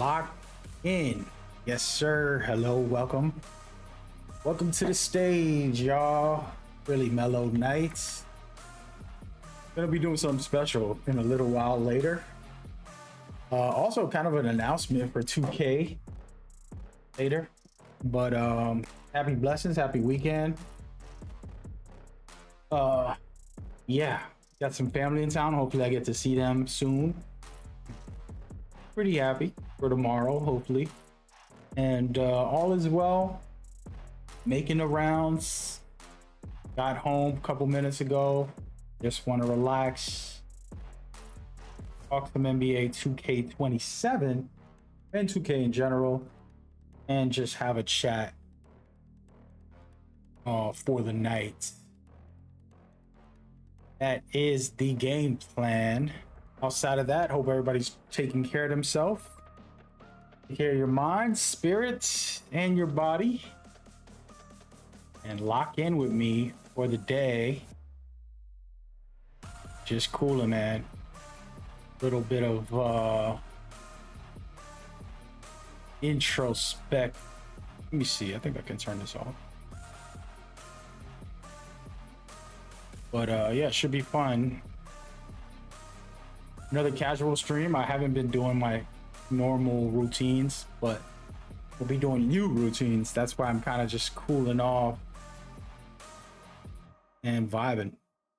locked in. Yes, sir. Hello, welcome. Welcome to the stage, y'all. Really mellow nights. Gonna be doing something special in a little while later. Also, kind of an announcement for 2K later. But happy blessings, happy weekend. Yeah, got some family in town. Hopefully, I get to see them soon. Pretty happy for tomorrow, hopefully. And all is well. Making the rounds. Got home a couple minutes ago. Just want to relax. Talk some NBA 2K27 and 2K in general. And just have a chat for the night. That is the game plan. Outside of that, hope everybody's taking care of themselves. Take care of your mind, spirit, and your body. And lock in with me for the day. Just cooling, man. Little bit of introspect. Let me see. I think I can turn this off. But yeah, it should be fun. Another casual stream. I haven't been doing my normal routines, but we'll be doing new routines. That's why I'm kind of just cooling off and vibing.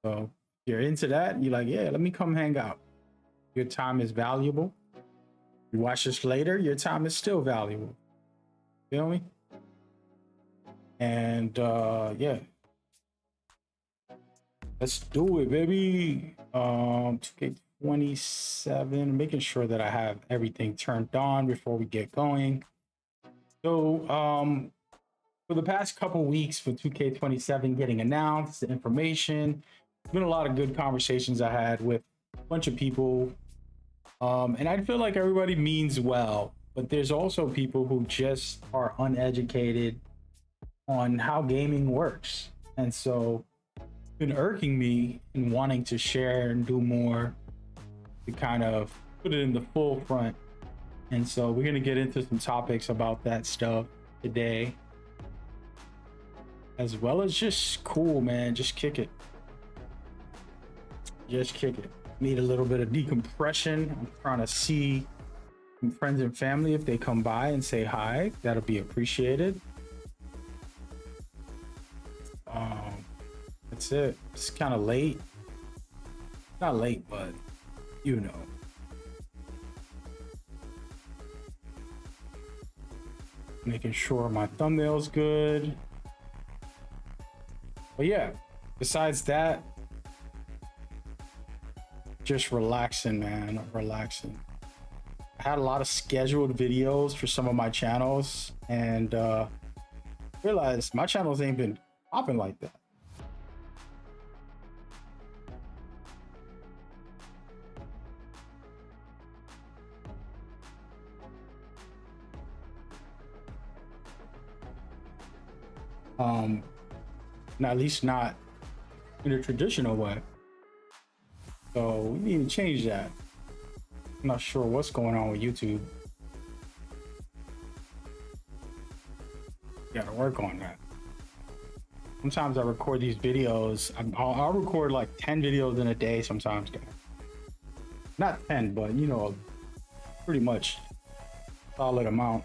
So if you're into that, you're like, yeah, let me come hang out. Your time is valuable. You watch this later, your time is still valuable. Feel me? And yeah. Let's do it, baby. 2K27, making sure that I have everything turned on before we get going. So for the past couple weeks with 2K27 getting announced, the information, been a lot of good conversations I had with a bunch of people. And I feel like everybody means well, but there's also people who just are uneducated on how gaming works. And so been irking me and wanting to share and do more to kind of put it in the full front. And so we're going to get into some topics about that stuff today, as well as just cool, man. Just kick it. Just kick it. Need a little bit of decompression. I'm trying to see some friends and family if they come by and say hi. That'll be appreciated. That's it. It's kind of late. Not late, but you know. Making sure my thumbnail's good. But yeah, besides that, just relaxing, man. Relaxing. I had a lot of scheduled videos for some of my channels and realized my channels ain't been popping like that. At least not in a traditional way. So we need to change that. I'm not sure what's going on with YouTube. Gotta work on that. Sometimes I record these videos. I'll record like 10 videos in a day sometimes, guys. Not 10, but you know, pretty much solid amount.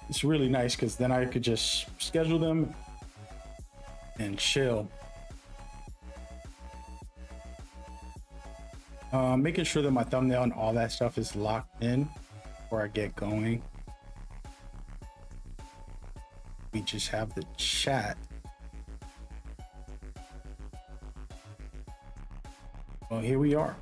It's really nice because then I could just schedule them and chill. Making sure that my thumbnail and all that stuff is locked in before I get going. We just have the chat. Well, here we are.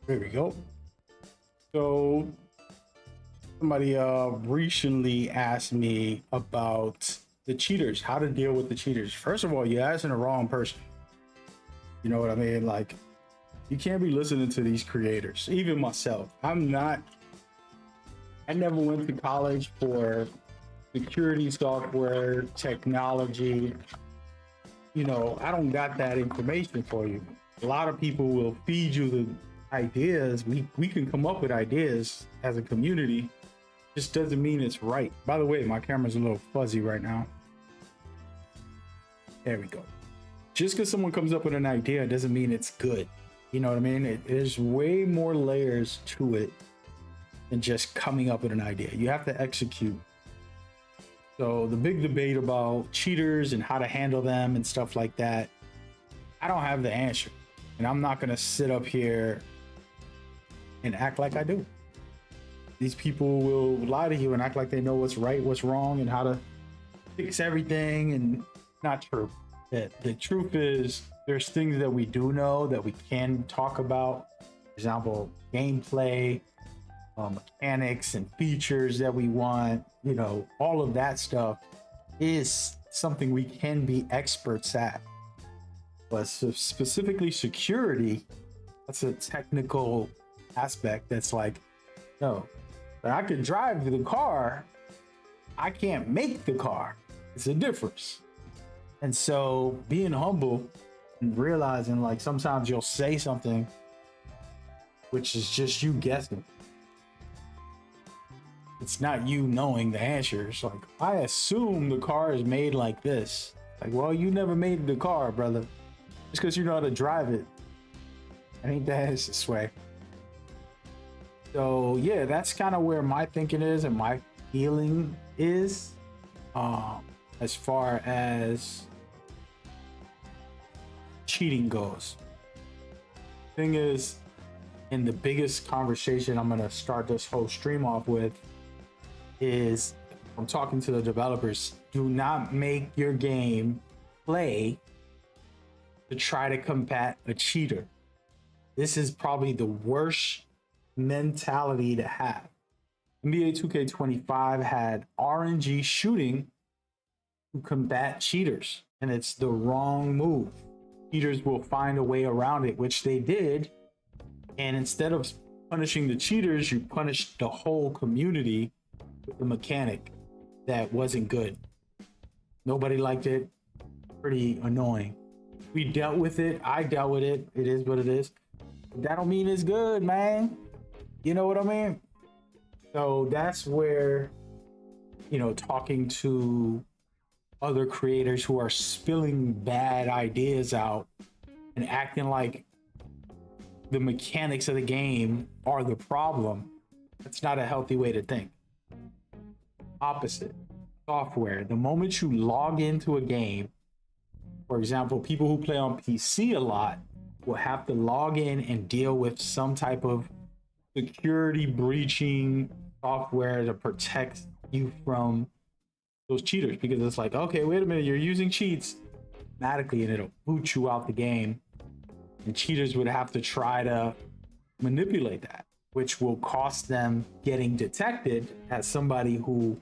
There we go. So somebody recently asked me about the cheaters, how to deal with the cheaters. First of all, you're asking the wrong person. You know what I mean? Like, you can't be listening to these creators. Even myself, I never went to college for security software, technology. You know, I don't got that information for you. A lot of people will feed you the ideas. We can come up with ideas as a community. Just doesn't mean it's right. By the way, my camera's a little fuzzy right now. There we go. Just because someone comes up with an idea doesn't mean it's good. You know what I mean? There's way more layers to it than just coming up with an idea. You have to execute. So the big debate about cheaters and how to handle them and stuff like that, I don't have the answer. And I'm not going to sit up here and act like I do. These people will lie to you and act like they know what's right, what's wrong, and how to fix everything. And not true. The truth is, there's things that we do know that we can talk about. For example, gameplay, mechanics and features that we want. You know, all of that stuff is something we can be experts at. But specifically security, that's a technical aspect that's like, no, but I can drive the car, I can't make the car. It's a difference. And so being humble and realizing, like, sometimes you'll say something which is just you guessing. It's not you knowing the answers. Like, I assume the car is made like this. Like, well, you never made the car, brother. Just because you know how to drive it, I think that is this way. So yeah, that's kind of where my thinking is and my feeling is, as far as cheating goes. Thing is, and the biggest conversation I'm gonna start this whole stream off with is, I'm talking to the developers. Do not make your game play to try to combat a cheater. This is probably the worst mentality to have. NBA 2K25 had RNG shooting to combat cheaters, and it's the wrong move. Cheaters will find a way around it, which they did. And instead of punishing the cheaters, you punished the whole community with the mechanic that wasn't good. Nobody liked it. Pretty annoying. We dealt with it. I dealt with it. It is what it is. That don't mean it's good, man. You know what I mean? So that's where, you know, talking to other creators who are spilling bad ideas out and acting like the mechanics of the game are the problem, that's not a healthy way to think. Opposite. Software. The moment you log into a game, for example, people who play on PC a lot will have to log in and deal with some type of security breaching software to protect you from those cheaters, because it's like, okay, wait a minute, you're using cheats automatically and it'll boot you out the game, and cheaters would have to try to manipulate that, which will cost them getting detected as somebody who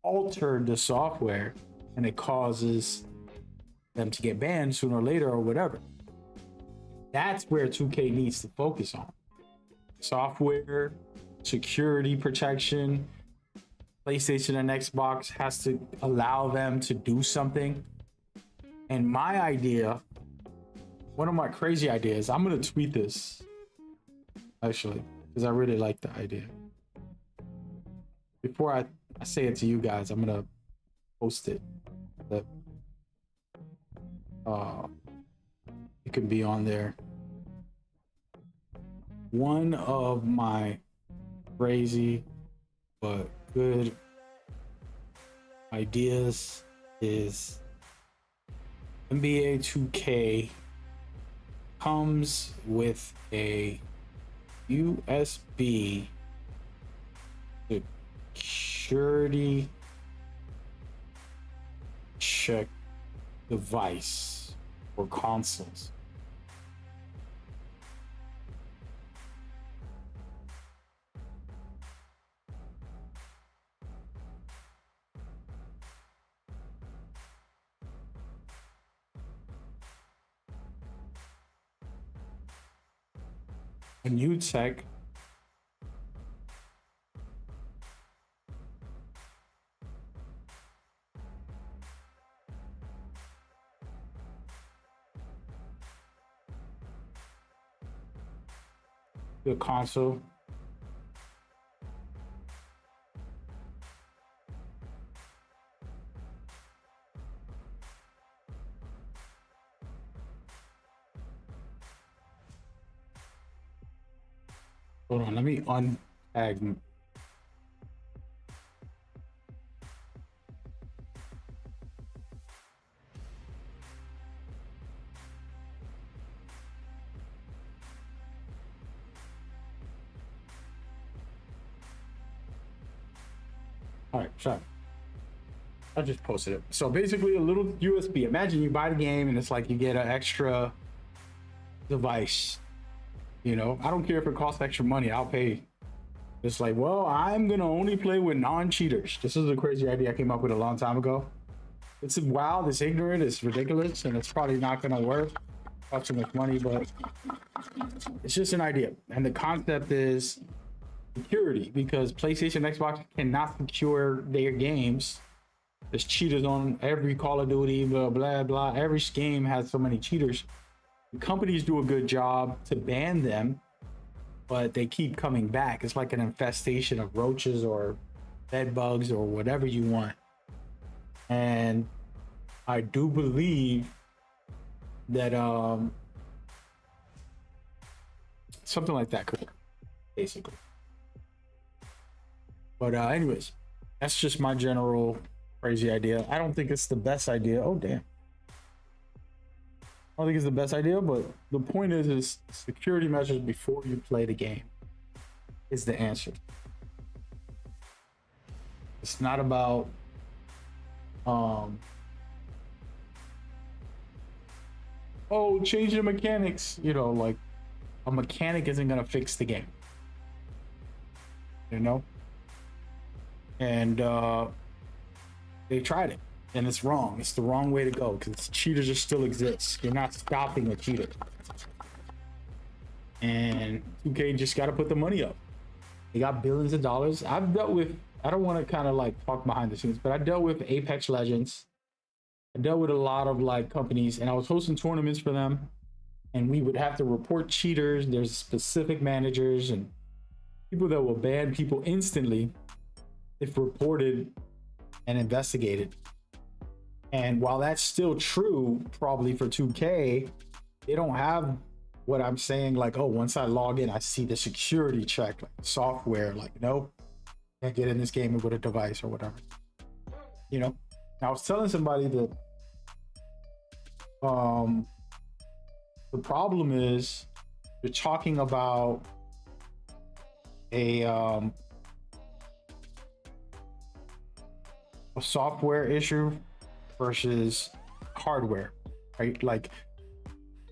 altered the software, and it causes them to get banned sooner or later or whatever. That's where 2K needs to focus on. Software, security protection. PlayStation and Xbox has to allow them to do something. And my idea, one of my crazy ideas, I'm gonna tweet this actually, because I really like the idea. Before I say it to you guys, I'm gonna post it. That it can be on there. One of my crazy but good ideas is NBA 2K comes with a USB security check device for consoles. a new tech. The console. Hold on, let me untag. All right, sorry. I just posted it. So basically a little USB. Imagine you buy the game and it's like you get an extra device. You know, I don't care if it costs extra money, I'll pay. It's like, well, I'm gonna only play with non-cheaters. This is a crazy idea I came up with a long time ago. It's wild, it's ignorant, it's ridiculous, and it's probably not gonna work. Cost too much money, but it's just an idea. And the concept is security, because PlayStation, Xbox cannot secure their games. There's cheaters on every Call of Duty, blah, blah, blah. Every game has so many cheaters. The companies do a good job to ban them, but they keep coming back. It's like an infestation of roaches or bed bugs or whatever you want. And I do believe that something like that could work, basically. But anyways, that's just my general crazy idea. I don't think it's the best idea. Oh damn. I don't think it's the best idea, but the point is security measures before you play the game is the answer. It's not about oh, change the mechanics. You know, like a mechanic isn't gonna fix the game. You know? And they tried it, and it's wrong. It's the wrong way to go, because cheaters just still exist. You're not stopping a cheater. And 2K just got to put the money up. They got billions of dollars. I've dealt with, I don't want to kind of like talk behind the scenes, but I dealt with Apex Legends. I dealt with a lot of like companies, and I was hosting tournaments for them, and we would have to report cheaters. There's specific managers and people that will ban people instantly if reported and investigated. And while that's still true, probably for 2K, they don't have what I'm saying, like, oh, once I log in, I see the security check, like software, like, nope, can't get in this game with a device or whatever. You know, I was telling somebody that the problem is you're talking about a software issue versus hardware, right? Like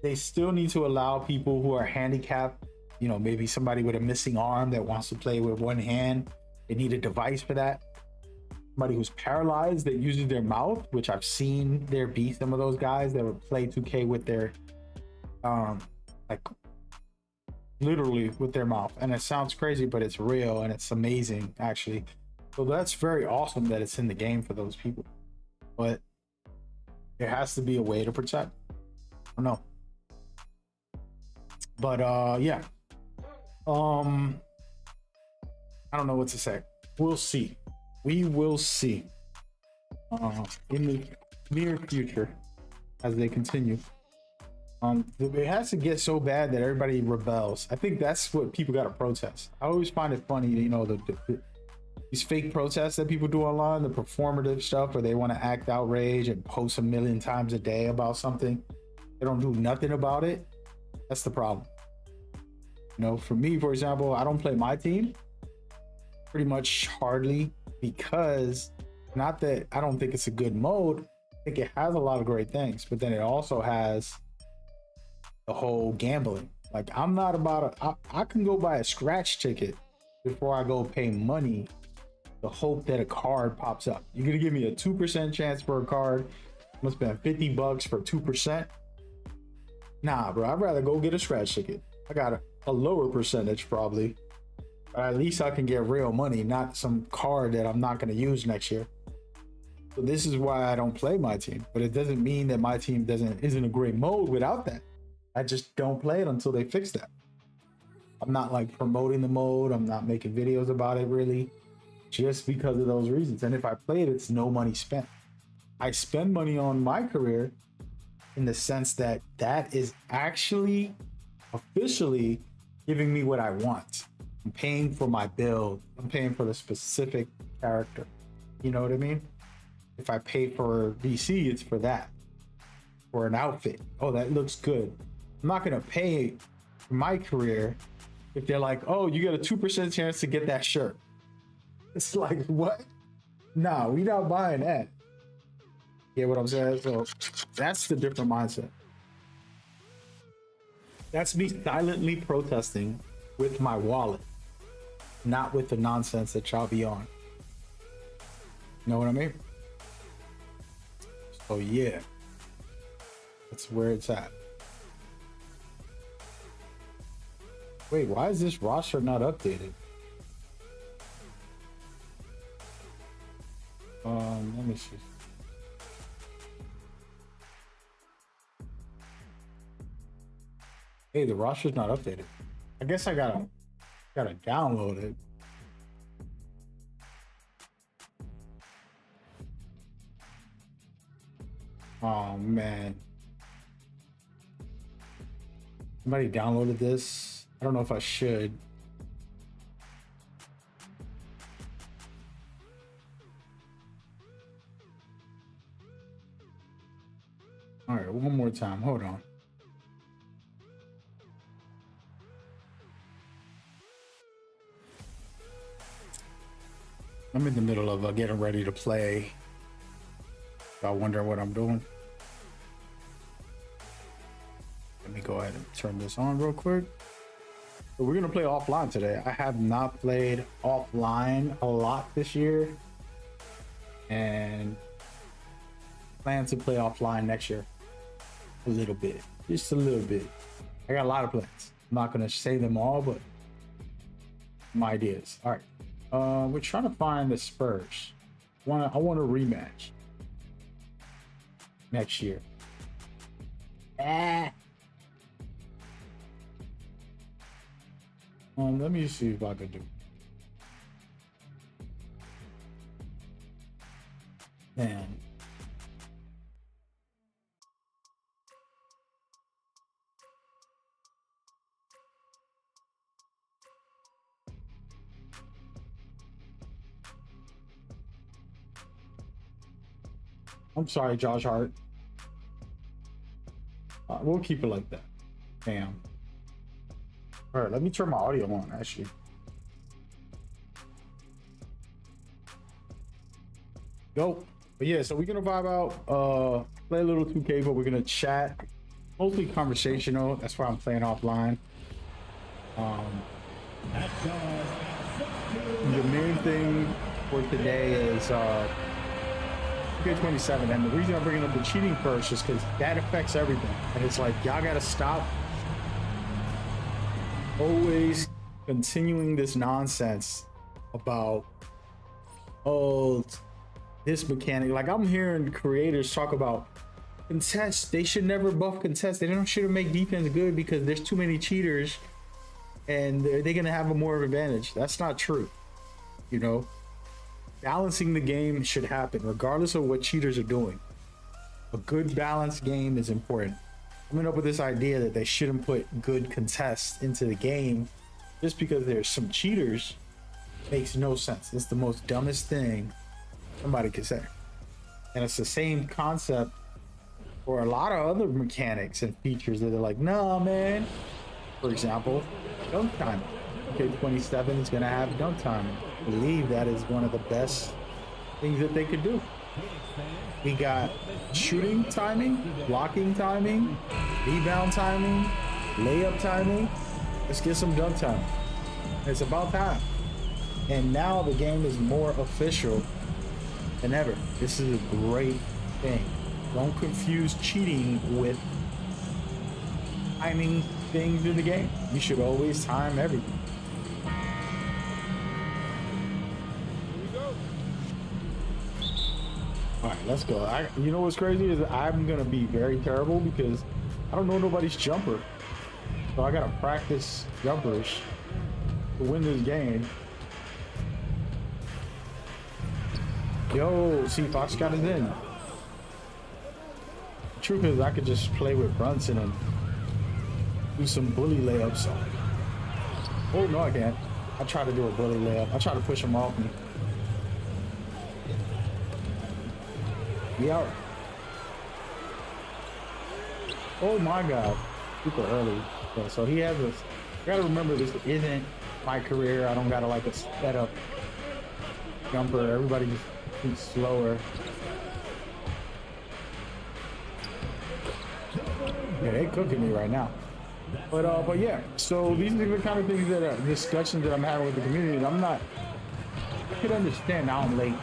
they still need to allow people who are handicapped, you know, maybe somebody with a missing arm that wants to play with one hand, they need a device for that. Somebody who's paralyzed that uses their mouth, which I've seen there be some of those guys that would play 2K with their like literally with their mouth, and it sounds crazy, but it's real and it's amazing actually. So that's very awesome that it's in the game for those people, but there has to be a way to protect. I don't know, but yeah, I don't know what to say. We'll see. We will see in the near future as they continue. It has to get so bad that everybody rebels. I think that's what people got to protest. I always find it funny, you know, these fake protests that people do online, the performative stuff where they want to act outrage and post 1,000,000 times a day about something. They don't do nothing about it. That's the problem. You know, for me, for example, I don't play my team pretty much hardly, because not that I don't think it's a good mode. I think it has a lot of great things, but then it also has the whole gambling. Like I'm not about I can go buy a scratch ticket before I go pay money to hope that a card pops up. You're gonna give me a 2% chance for a card. I'm gonna spend $50 for 2%. Nah, bro, I'd rather go get a scratch ticket. I got a lower percentage probably. But at least I can get real money, not some card that I'm not going to use next year. So this is why I don't play my team. But it doesn't mean that my team isn't a great mode without that. I just don't play it until they fix that. I'm not like promoting the mode. I'm not making videos about it really, just because of those reasons. And if I play it, it's no money spent. I spend money on my career in the sense that that is actually officially giving me what I want. I'm paying for my build. I'm paying for the specific character. You know what I mean? If I pay for VC, it's for that. For an outfit. Oh, that looks good. I'm not going to pay for my career if they're like, oh, you got a 2% chance to get that shirt. It's like, what? Nah, we not buying that. Get what I'm saying? So that's the different mindset. That's me silently protesting with my wallet, not with the nonsense that y'all be on. You know what I mean? So yeah, that's where it's at. Wait, why is this roster not updated? Let me see. Hey, the roster's not updated. I guess I gotta download it. Oh man. Somebody downloaded this. I don't know if I should. All right, one more time. Hold on. I'm in the middle of getting ready to play. Y'all wondering what I'm doing? Let me go ahead and turn this on real quick. So we're gonna play offline today. I have not played offline a lot this year, and plan to play offline next year a little bit, just a little bit. I got a lot of plans. I'm not gonna say them all, but my ideas. All right, we're trying to find the Spurs. I want a rematch next year. Let me see if I can do. Man. I'm sorry, Josh Hart. We'll keep it like that. Damn. All right, let me turn my audio on, actually. Go. But yeah, so we're gonna vibe out, play a little 2K, but we're gonna chat. Mostly conversational. That's why I'm playing offline. The main thing for today is 2K27, and the reason I'm bringing up the cheating first is because that affects everything. And it's like, y'all gotta stop always continuing this nonsense about, oh, this mechanic. Like, I'm hearing creators talk about contest. They should never buff contest. They don't should make defense good because there's too many cheaters and they're gonna have a more of advantage. That's not true. You know, balancing the game should happen regardless of what cheaters are doing. A good balanced game is important. Coming up with this idea that they shouldn't put good contests into the game just because there's some cheaters makes no sense. It's the most dumbest thing somebody could say. And it's the same concept for a lot of other mechanics and features that are like, nah, man. For example, dunk time. K27 is gonna have dunk time. I believe that is one of the best things that they could do. We got shooting timing, blocking timing, rebound timing, layup timing. Let's get some dunk time. It's about time. And now the game is more official than ever. This is a great thing. Don't confuse cheating with timing things in the game, you should always time everything. All right, let's go. You know what's crazy is I'm gonna be very terrible because I don't know nobody's jumper, so I gotta practice jumpers to win this game. Yo, see, Fox got it in. The truth is, I could just play with Brunson and do some bully layups. Oh no, I can't. I try to do a bully layup. I try to push him off me. Out. Oh my god, super early. Yeah, so he has this. I gotta remember, this isn't my career. I don't gotta like a setup jumper. Everybody just thinks slower. Yeah, they cooking me right now. But yeah. So these are the kind of things that are discussions that I'm having with the community. And I can understand now I'm late.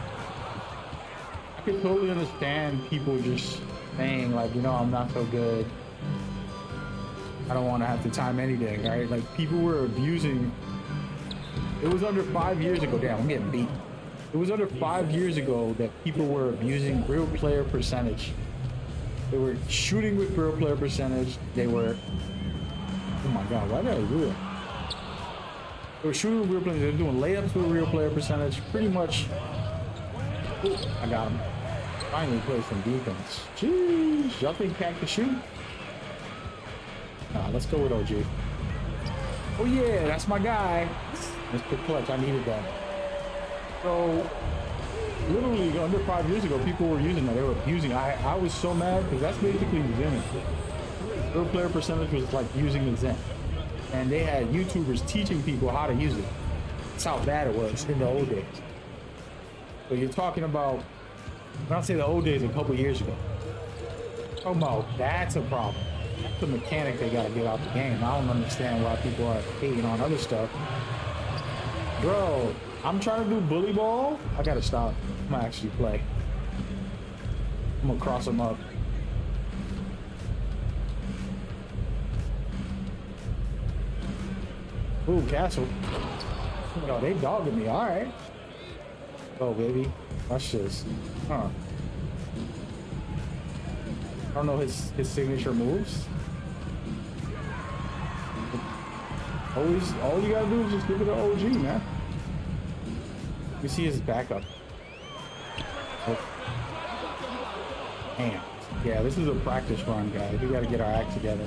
I can totally understand people just saying like, you know, I'm not so good. I don't want to have to time anything, right? Like people were abusing. It was under 5 years ago. Damn, I'm getting beat. It was under 5 years ago that people were abusing real player percentage. They were shooting with real player percentage. They were, oh my god, why did I do it? They were shooting with real players. They were doing layups with real player percentage. Pretty much. Ooh, I got him. Finally play some defense. Jeez, y'all think Cat can shoot? Nah, let's go with OG. Oh yeah, that's my guy. Mr. Clutch, I needed that. So, literally under 5 years ago, people were using that. They were abusing. I was so mad because that's basically Zen. Real player percentage was like using the Zen. And they had YouTubers teaching people how to use it. That's how bad it was in the old days. So you're talking about, when I say the old days, a couple years ago. Oh no, that's a problem. That's the mechanic they gotta get out the game. I don't understand why people are hating on other stuff. Bro, I'm trying to do bully ball. I gotta stop. I'm gonna actually play. I'm gonna cross them up. Ooh, Castle. Oh, they dogging me. All right. Oh, baby. Watch this. Huh. I don't know his signature moves. Always, all you gotta do is just give it to OG, man. You see his backup. Oh. Damn. Yeah, this is a practice run, guys. We gotta get our act together.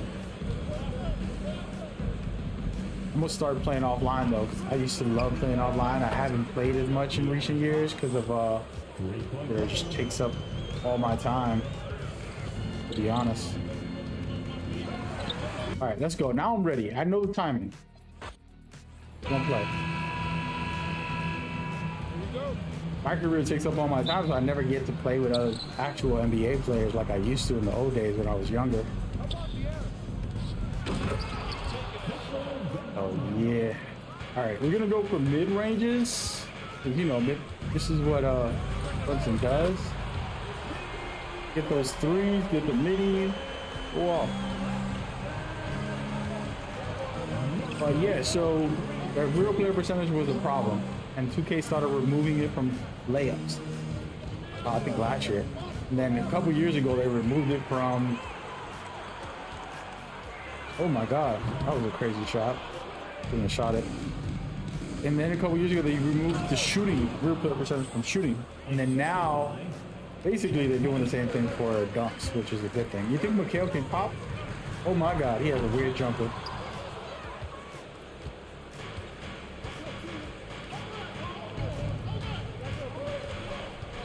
I'm gonna start playing offline though, because I used to love playing offline. I haven't played as much in recent years because of it just takes up all my time, to be honest. All right, let's go. Now I'm ready. I know the timing. One play. My career takes up all my time, so I never get to play with other actual NBA players like I used to in the old days when I was younger. Oh yeah. All right, we're gonna go for mid ranges. You know, this is what Brunson does. Get those threes, get the midi. Whoa. But yeah, so that real player percentage was a problem, and 2K started removing it from layups. I think last year, and then a couple years ago they removed it from. Oh my god, that was a crazy shot. Shouldn't have shot it. And then a couple years ago they removed the shooting, real player percentage from shooting, and then now basically they're doing the same thing for dunks, which is a good thing. You think Mikal can pop? Oh my god, he has a weird jumper.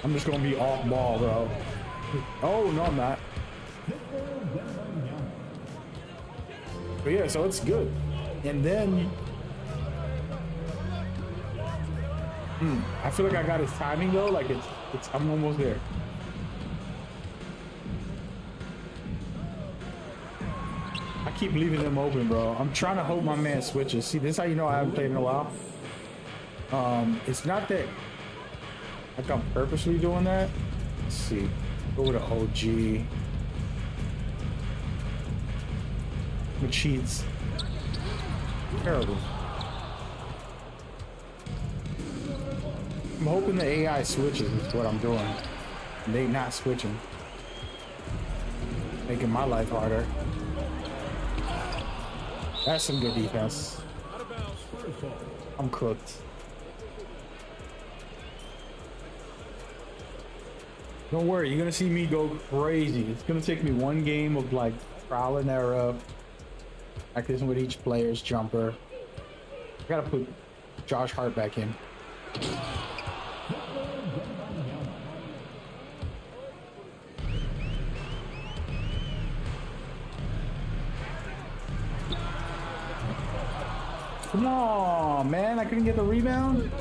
I'm just gonna be off ball, bro. Oh no, I'm not. But yeah, so it's good. And then I feel like I got his timing though. Like it's I'm almost there. I keep leaving them open, bro. I'm trying to hope my man switches. See, this is how you know I haven't played in a while. It's not that like I'm purposely doing that. Let's see. Go to OG. The cheats. Terrible. I'm hoping the AI switches is what I'm doing. They not switching. Making my life harder. That's some good defense. I'm cooked. Don't worry, you're gonna see me go crazy. It's gonna take me one game of like trial and error, practicing with each player's jumper. I gotta put Josh Hart back in. Come on, man, I couldn't get the rebound.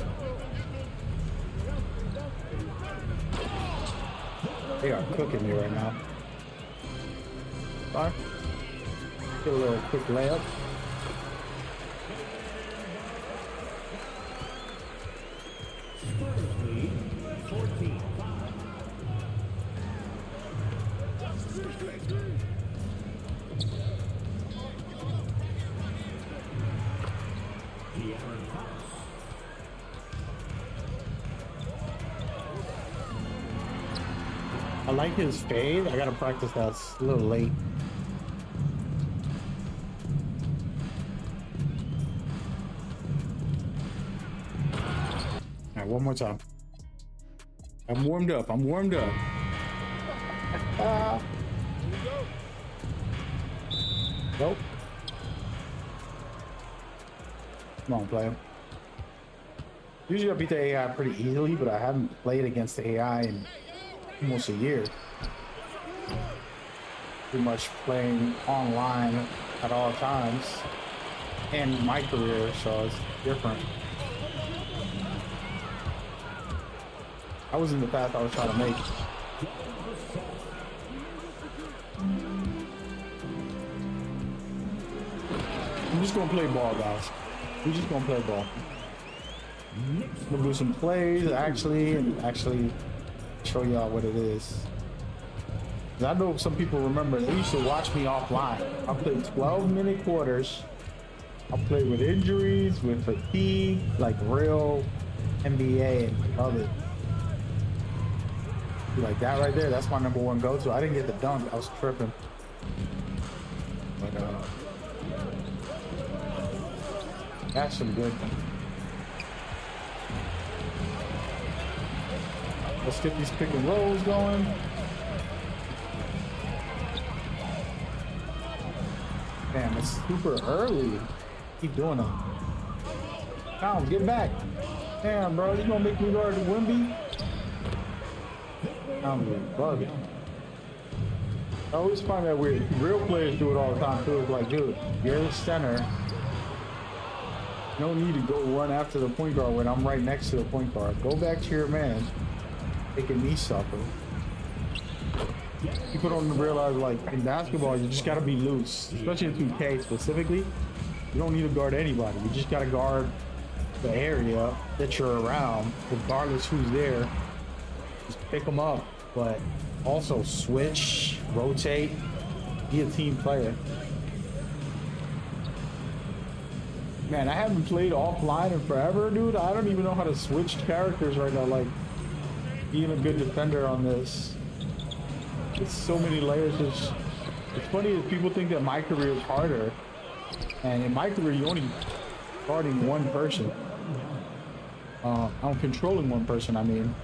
They are cooking me right now. Fine. Get a little quick layup. I like his fade. I gotta practice that. It's a little late. All right, one more time. I'm warmed up. I'm warmed up. Nope. Come on, player. Usually I beat the AI pretty easily, but I haven't played against the AI in almost a year. Pretty much playing online at all times, and my career, so it's different. I was in the path I was trying to make. I'm just gonna play ball, guys. We're just gonna play ball. We'll do some plays and show y'all what it is. I know some people remember they used to watch me offline. I played 12-minute quarters. I played with injuries, with fatigue, like real NBA and other. Like that right there, that's my number one go-to. I didn't get the dunk, I was tripping. But that's some good. Let's get these pick and rolls going. Damn, it's super early. Keep doing it. Tom, get back. Damn, bro, you gonna make me guard Wimby? I'm bugging. I always find that weird. Real players do it all the time too. It's like, dude, you're the center. No need to go run after the point guard when I'm right next to the point guard. Go back to your man. Making me suffer. People don't realize, like, in basketball, you just gotta be loose, especially in 2K specifically. You don't need to guard anybody. You just gotta guard the area that you're around, regardless who's there. Just pick them up, but also switch, rotate, be a team player. Man, I haven't played offline in forever, dude. I don't even know how to switch characters right now. Like, being a good defender on this. It's so many layers. It's funny that people think that my career is harder. And in my career, you're only guarding one person. I'm controlling one person, I mean.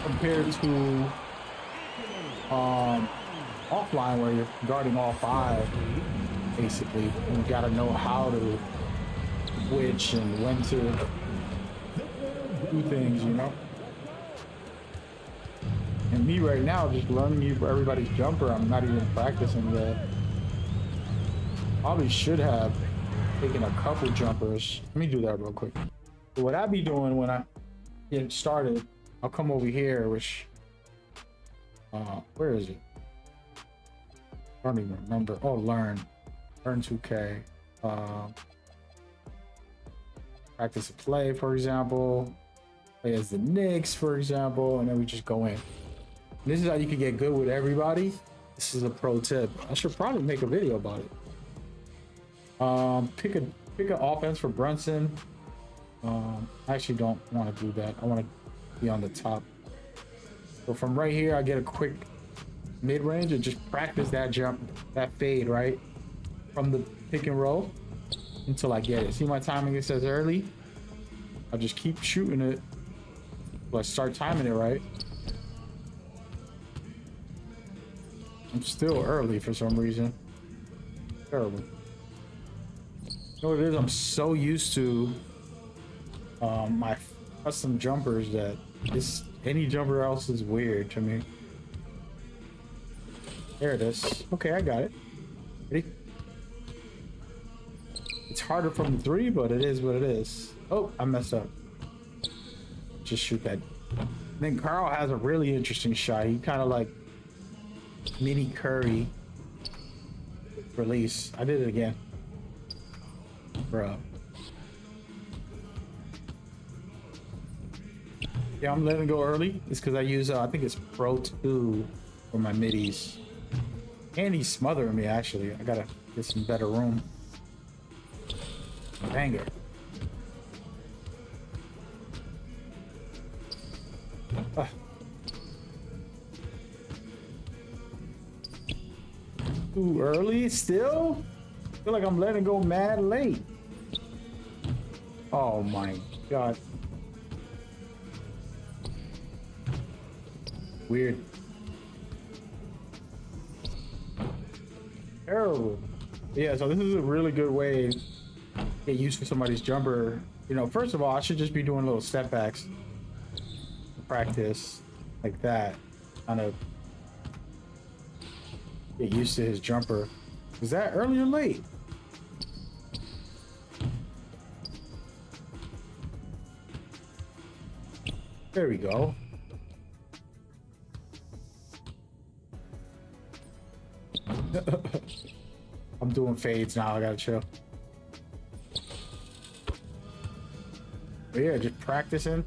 Compared to offline where you're guarding all five, basically. And you gotta know how to switch and when to do things, you know? And me right now, just learning everybody's jumper, I'm not even practicing yet. Probably should have taken a couple jumpers. Let me do that real quick. So what I be doing when I get started, I'll come over here, which, where is it? I don't even remember. Oh, learn 2K. Practice a play, for example. Play as the Knicks, for example, and then we just go in. This is how you can get good with everybody. This is a pro tip. I should probably make a video about it. Pick an offense for Brunson. I actually don't want to do that. I want to be on the top. So from right here, I get a quick mid-range and just practice that jump, that fade, right? From the pick and roll until I get it. See my timing, it says early. I'll just keep shooting it. So I start timing it right. I'm still early for some reason. Terrible. You know what it is? I'm so used to my custom jumpers that any jumper else is weird to me. There it is. Okay, I got it. Ready? It's harder from 3, but it is what it is. Oh, I messed up. Just shoot that. Then Carl has a really interesting shot. He kind of like mini Curry release. I did it again. Bro. Yeah, I'm letting go early. It's because I use, I think it's Pro 2 for my middies. And he's smothering me, actually. I gotta get some better room. Banger. Too early still? I feel like I'm letting go mad late. Oh my god. Weird. Terrible. Yeah, so this is a really good way to get used to somebody's jumper. You know, first of all, I should just be doing little step backs to practice like that. Kind of get used to his jumper. Is that early or late? There we go. I'm doing fades now. I gotta chill. But yeah, just practicing.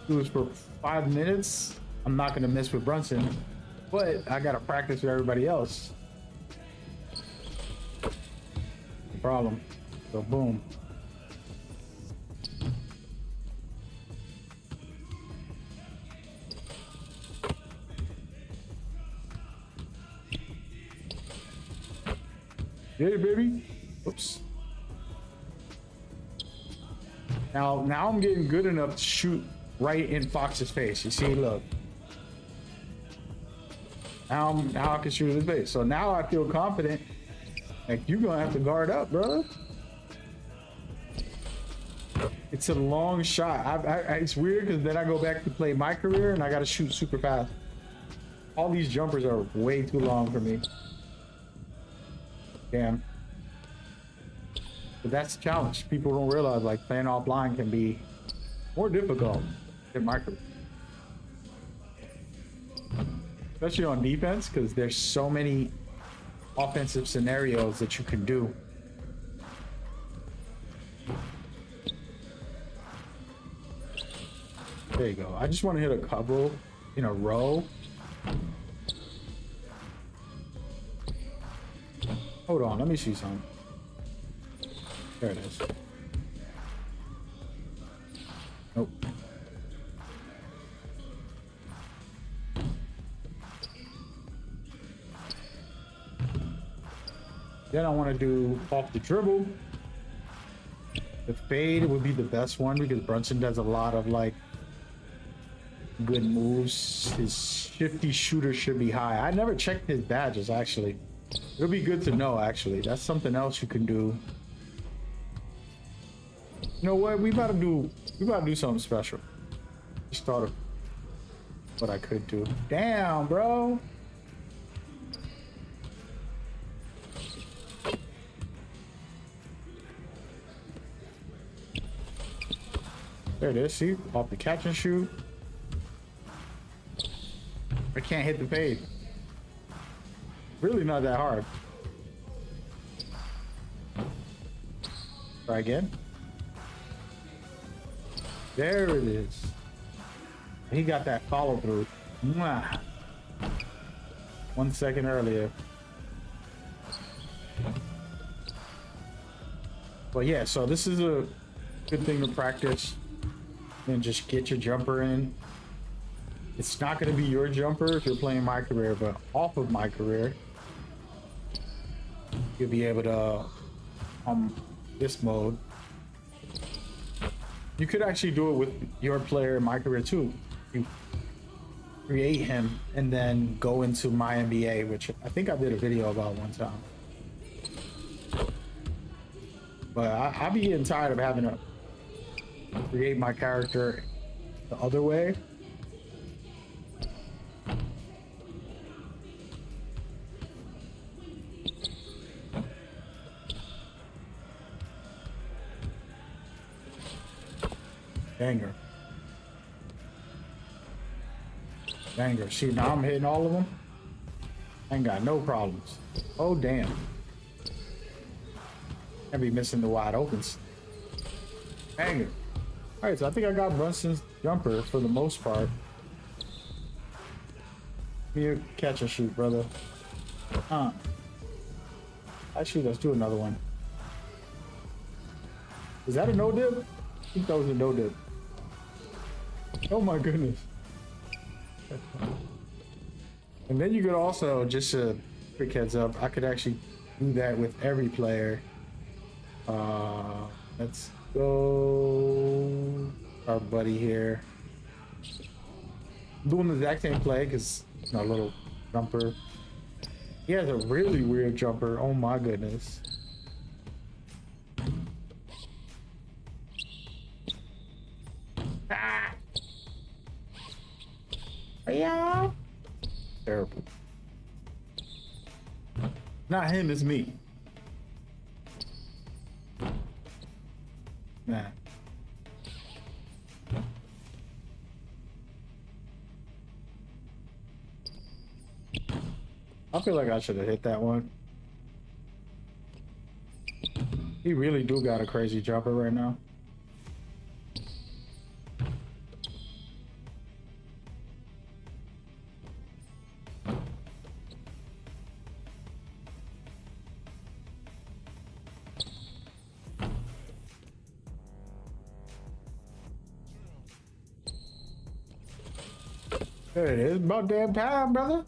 Do this for 5 minutes. I'm not gonna miss with Brunson, but I gotta practice with everybody else. No problem. So boom. Hey, baby. Oops. Now I'm getting good enough to shoot right in Fox's face. You see, look. Now I can shoot his face. So now I feel confident. Like, you're gonna have to guard up, brother. It's a long shot. It's weird because then I go back to play my career and I gotta shoot super fast. All these jumpers are way too long for me. Damn. But that's the challenge. People don't realize, like, playing offline can be more difficult than my career. Especially on defense, because there's so many offensive scenarios that you can do. There you go. I just want to hit a couple in a row. Hold on, let me see something. There it is. Nope. Then I want to do off the dribble. The fade would be the best one because Brunson does a lot of like good moves. His shifty shooter should be high. I never checked his badges actually. It'll be good to know actually. That's something else you can do. You know what? We about to do something special. Just thought of what I could do. Damn, bro. There it is. See? Off the catch and shoot. I can't hit the fade. Really not that hard. Try again. There it is. He got that follow through. Mwah. 1 second earlier. But yeah, so this is a good thing to practice and just get your jumper in. It's not going to be your jumper if you're playing my career, but off of my career, you'll be able to this mode. You could actually do it with your player in my career too. You create him and then go into my NBA, which I think I did a video about one time. But I be getting tired of having to create my character the other way. Banger. Banger. See, now I'm hitting all of them. I ain't got no problems. Oh, damn. I be missing the wide opens. Banger. All right, so I think I got Brunson's jumper for the most part. Here, catch and shoot, brother. Actually, let's do another one. Is that a no dip? I think that was a no dip. Oh my goodness. And then you could also, just a quick heads up, I could actually do that with every player. Let's go. Our buddy here. I'm doing the exact same play because a little jumper. He has a really weird jumper. Oh my goodness. Ah! Yeah. Terrible. Not him, it's me. Nah. I feel like I should have hit that one. He really do got a crazy jumper right now. There it is. About damn time, brother.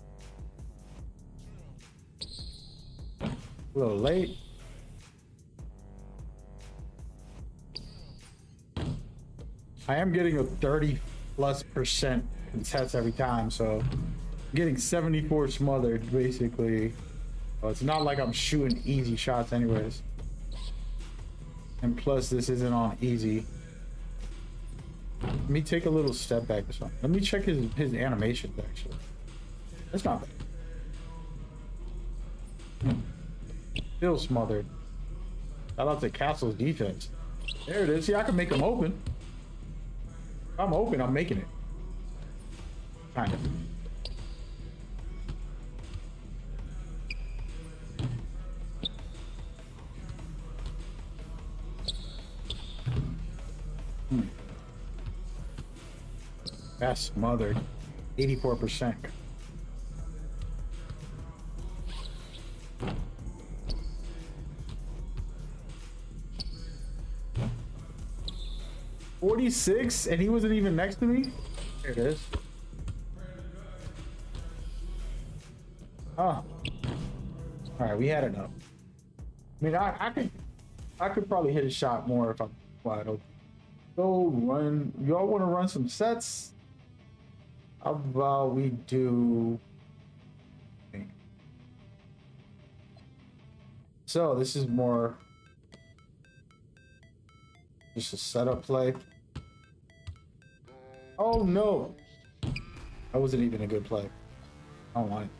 A little late. I am getting a 30+% contest every time, so I'm getting 74 smothered basically. So it's not like I'm shooting easy shots anyways. And plus this isn't on easy. Let me take a little step back this one. Let me check his animations actually. That's not bad. Still smothered. Shout out to Castle's defense. There it is. See, I can make him open. If I'm open, I'm making it. Kind of. That's smothered. 84%. $46, and he wasn't even next to me. There it is. Oh. All right, we had enough. I mean, I could probably hit a shot more if I'm wide open. Go run. Y'all want to run some sets? How about we do? So this is more just a setup play. Oh no, that wasn't even a good play. I don't want it.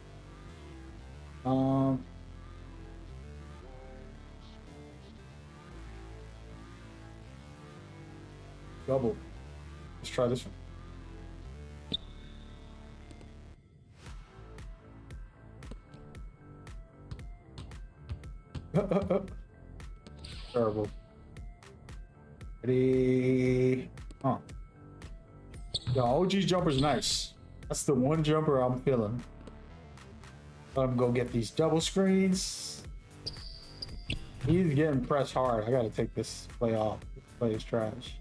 Double. Let's try this one. Terrible. Ready? Huh. The OG jumper's nice. That's the one jumper I'm feeling. Let him go get these double screens. He's getting pressed hard. I gotta take this play off. This play is trash.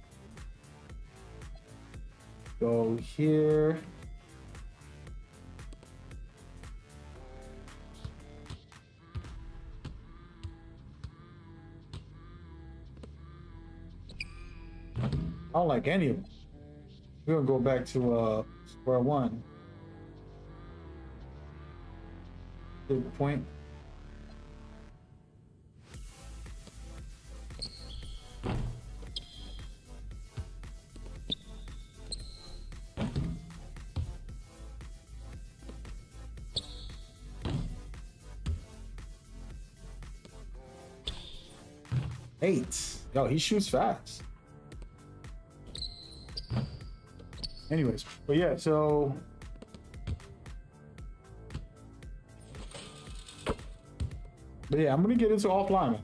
Go here. I don't like any of them. We're gonna go back to square one. Good point. Eight. Yo, he shoots fast. Anyways, but yeah, so but yeah, I'm gonna get into offline.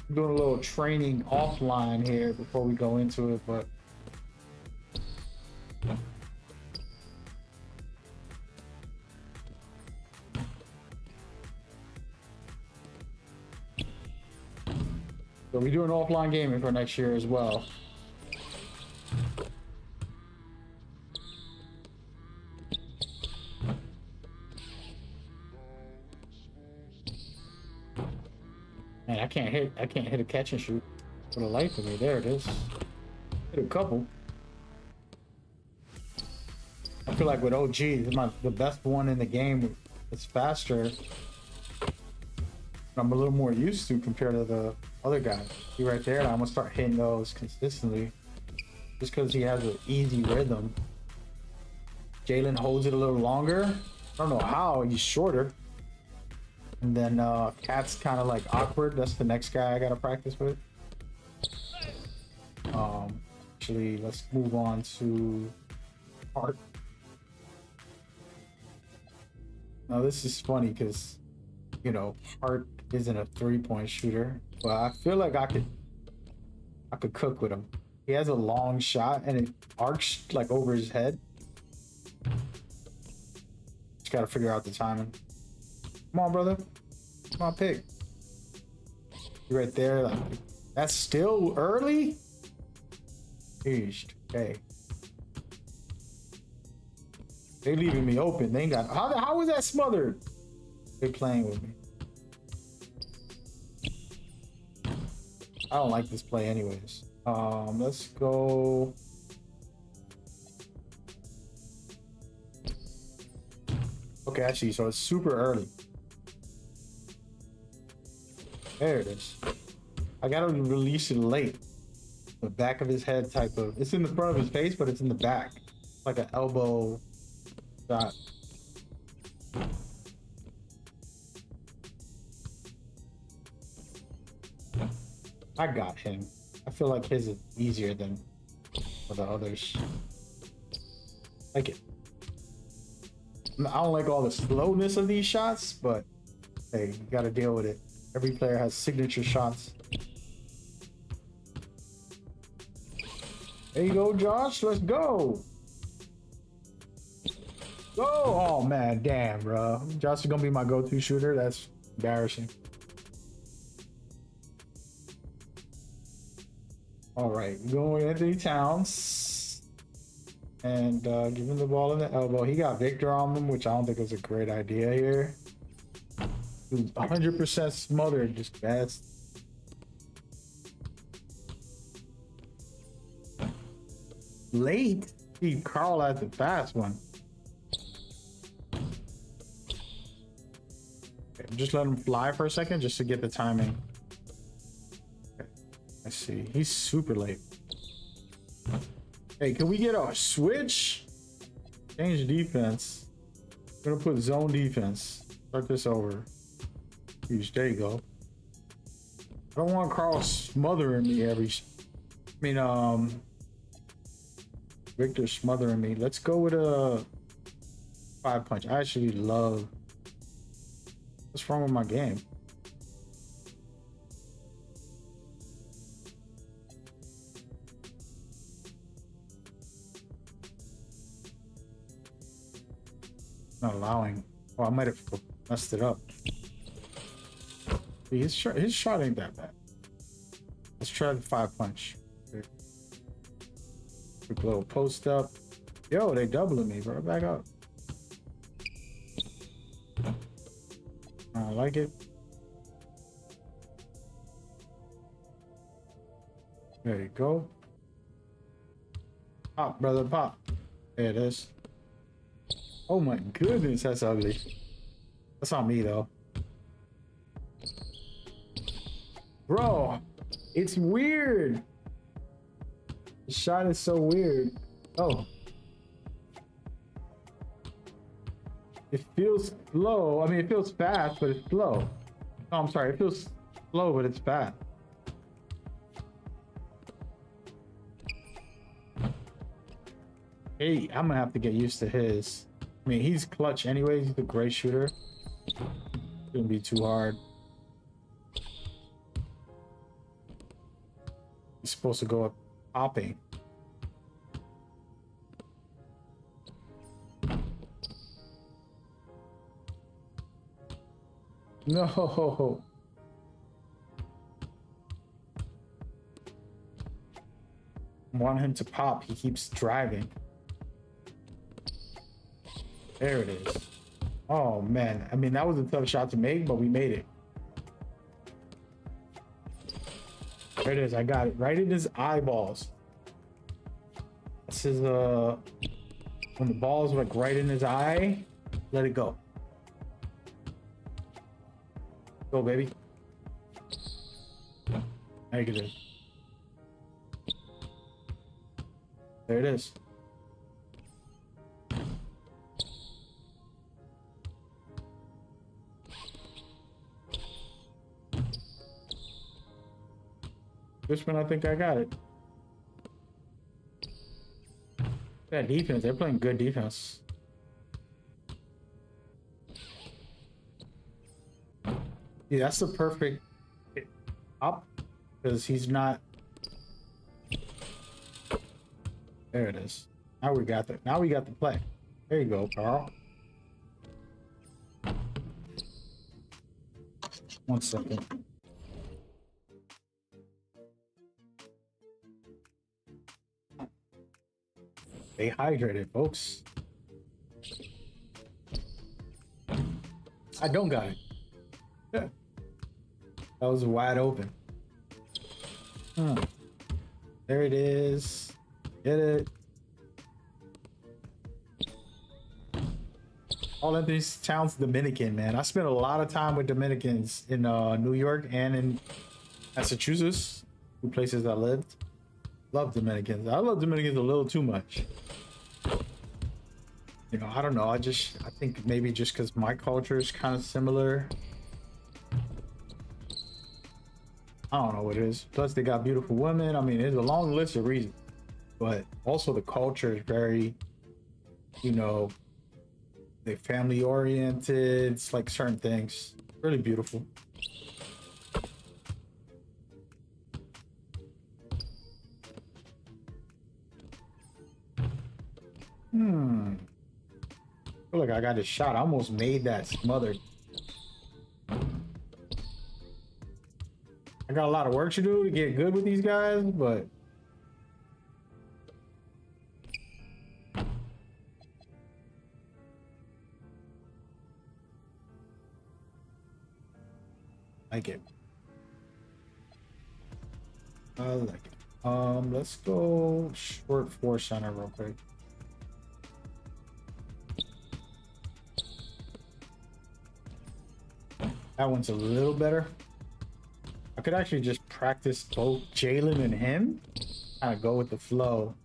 I'm doing a little training offline here before we go into it, but so we're doing offline gaming for next year as well. Man, I can't hit a catch and shoot for the life of me. There it is. Hit a couple. I feel like with OG, the best one in the game. It's faster. I'm a little more used to compared to the other guy. See right there, I'm gonna start hitting those consistently, just because he has an easy rhythm. Jalen holds it a little longer. I don't know how. He's shorter. And then Cat's kind of like awkward. That's the next guy I gotta practice with. Actually, let's move on to Hart. Now this is funny because, you know, Hart isn't a three-point shooter, but I feel like I could cook with him. He has a long shot and it arcs like over his head. Just gotta figure out the timing. Come on, brother. Come on, pick. You're right there. Like, that's still early? Eesh. Okay. They leaving me open. They ain't got. How was that smothered? They playing with me. I don't like this play anyways. Let's go. Okay, actually, so it's super early. There it is. I gotta release it late. The back of his head type of. It's in the front of his face, but it's in the back. Like an elbow shot. I got him. I feel like his is easier than for the others. Like it. I don't like all the slowness of these shots, but hey, you gotta deal with it. Every player has signature shots. There you go, Josh. Let's go. Go. Oh man, damn, bro. Josh is gonna be my go-to shooter. That's embarrassing. All right, going Anthony Towns and give him the ball in the elbow. He got Victor on him, which I don't think was a great idea here. 100% smothered, just bad. Late. He Carl had the fast one. Okay, just let him fly for a second, just to get the timing. Okay, I see. He's super late. Hey, can we get a switch? Change defense. We're gonna put zone defense. Start this over. There you go. I don't want Carl smothering me Victor smothering me. Let's go with a 5-punch. I actually love. What's wrong with my game? Not allowing. Oh, I might have messed it up. His shot ain't that bad. Let's try the 5-punch. Okay. Quick little post up. Yo, they doubling me, bro. Back up. I like it. There you go. Pop, brother, pop. There it is. Oh my goodness, that's ugly. That's on me though. Bro, it's weird. The shot is so weird. Oh. It feels slow. I mean, it feels fast, but it's slow. Oh, I'm sorry. It feels slow, but it's fast. Hey, I'm gonna have to get used to his. I mean, he's clutch anyways. He's a great shooter. Shouldn't be too hard. He's supposed to go up popping. No. I want him to pop. He keeps driving. There it is. Oh man. I mean, that was a tough shot to make, but we made it. There it is. I got it right in his eyeballs. This is when the ball's like right in his eye, let it go. Go, baby. There you go. There it is. This one, I think I got it. That defense, they're playing good defense. Yeah, that's the perfect up because he's not. There it is. Now we got the. Now we got the play. There you go, Carl. 1 second. Stay hydrated, folks. I don't got it. Yeah. That was wide open. There it is. Get it. All of these towns Dominican, man. I spent a lot of time with Dominicans in New York and in Massachusetts, two places I lived. Love Dominicans. I love Dominicans a little too much. You know, I don't know. I think maybe just because my culture is kind of similar. I don't know what it is. Plus, they got beautiful women. I mean, there's a long list of reasons. But also, the culture is very, you know, they family oriented. It's like certain things. Really beautiful. I feel like I got a shot. I almost made that smothered. I got a lot of work to do to get good with these guys, but I like it. I like it. Let's go short 4 center real quick. That one's a little better. I could actually just practice both Jalen and him. Kind of go with the flow.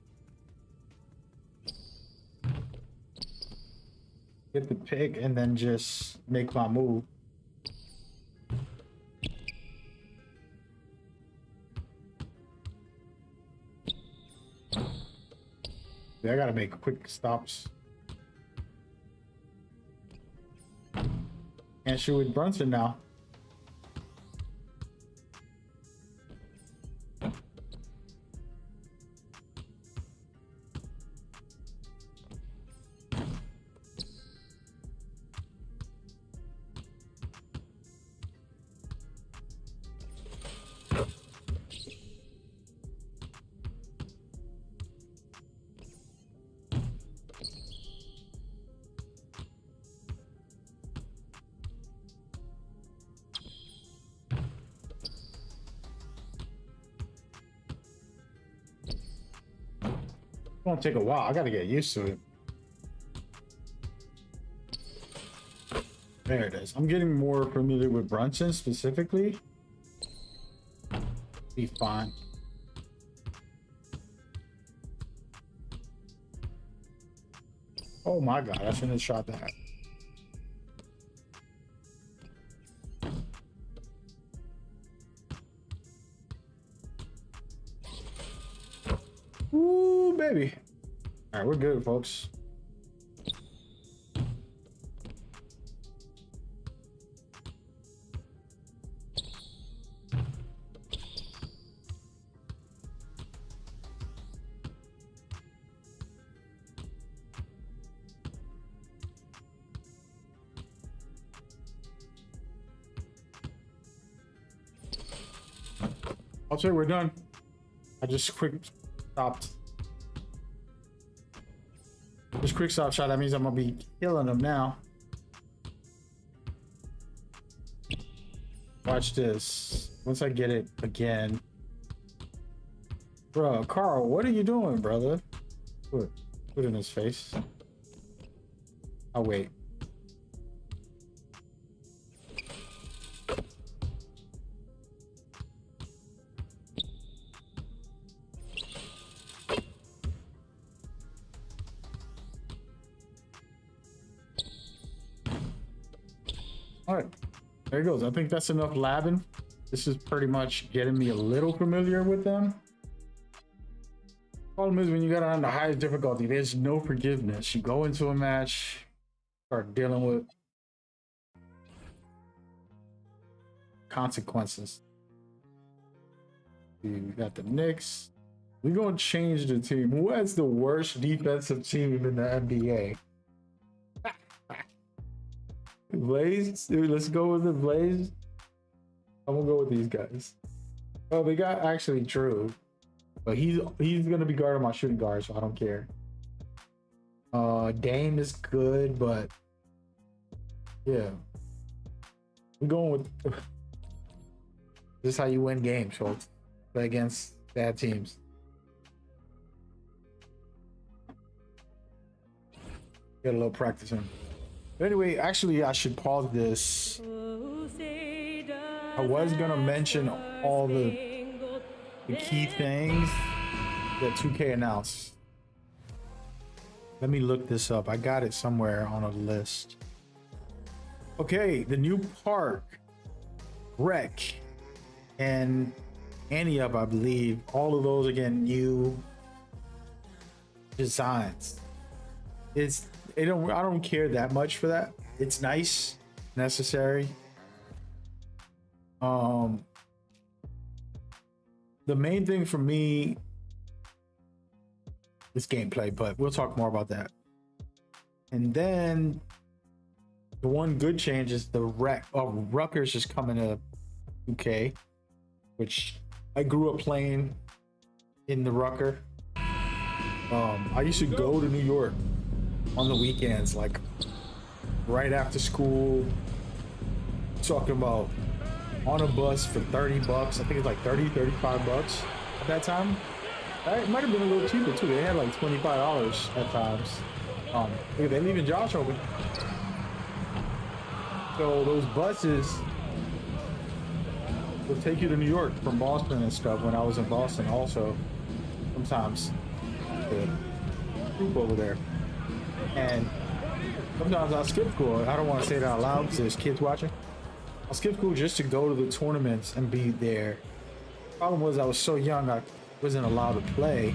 Get the pick and then just make my move. I gotta make quick stops. Can't shoot with Brunson now. Gonna take a while. I gotta get used to it. There it is. I'm getting more familiar with Brunson specifically. Be fine. Oh my god, I shouldn't have shot that. Ooh, baby. All right, we're good, folks. I'll say we're done. I just quick stopped. Just quick stop shot. That means I'm gonna be killing them now. Watch this. Once I get it again. Bro, Carl, what are you doing, brother? Put in his face. I'll wait. All right, there it goes. I think that's enough labbing. This is pretty much getting me a little familiar with them. Problem is, when you got on the highest difficulty, there's no forgiveness. You go into a match, start dealing with consequences. You got the Knicks. We're gonna change the team. Who has the worst defensive team in the NBA? Blaze? Dude, let's go with the Blaze. I'm gonna go with these guys. Oh, they got actually Drew, but he's gonna be guarding my shooting guard, so I don't care. Dame is good, but yeah, we're going with this is how you win games, Schultz. Play against bad teams. Get a little practice in. Anyway, actually, I should pause this. I was gonna mention all the key things that 2K announced. Let me look this up. I got it somewhere on a list. Okay, the new park, Rec, and Antioch, I believe. All of those again, new designs. I don't care that much for that. It's nice, necessary. The main thing for me is gameplay, but we'll talk more about that. And then the one good change is the Rutgers is coming to 2K, which I grew up playing in the Rucker. I used to go to New York on the weekends, like right after school, talking about on a bus for 30 bucks. I think it's like 30, 35 bucks at that time. It might have been a little cheaper too. They had like $25 at times. They're leaving Josh open. So those buses will take you to New York from Boston and stuff. When I was in Boston also, sometimes the group over there. And sometimes I'll skip school. I don't want to say that out loud because there's kids watching. I'll skip school just to go to the tournaments and be there. Problem was I was so young I wasn't allowed to play.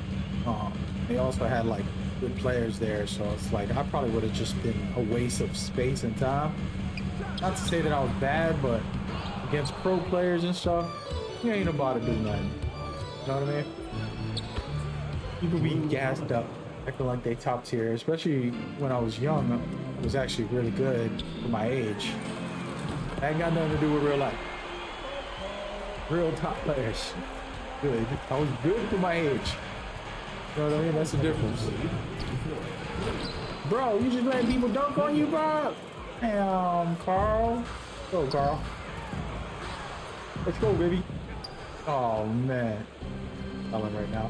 They also had like good players there, so it's like I probably would have just been a waste of space and time. Not to say that I was bad, but against pro players and stuff, you ain't about to do nothing. You know what I mean? People be gassed up, acting like they top tier, especially when I was young. I was actually really good for my age. That ain't got nothing to do with real life. Real top players. Good. I was good for my age. You know what I mean? That's the difference. Bro, you just letting people dunk on you, bro? Damn, Carl. Go, Carl. Let's go, baby. Oh, man. I'm right now.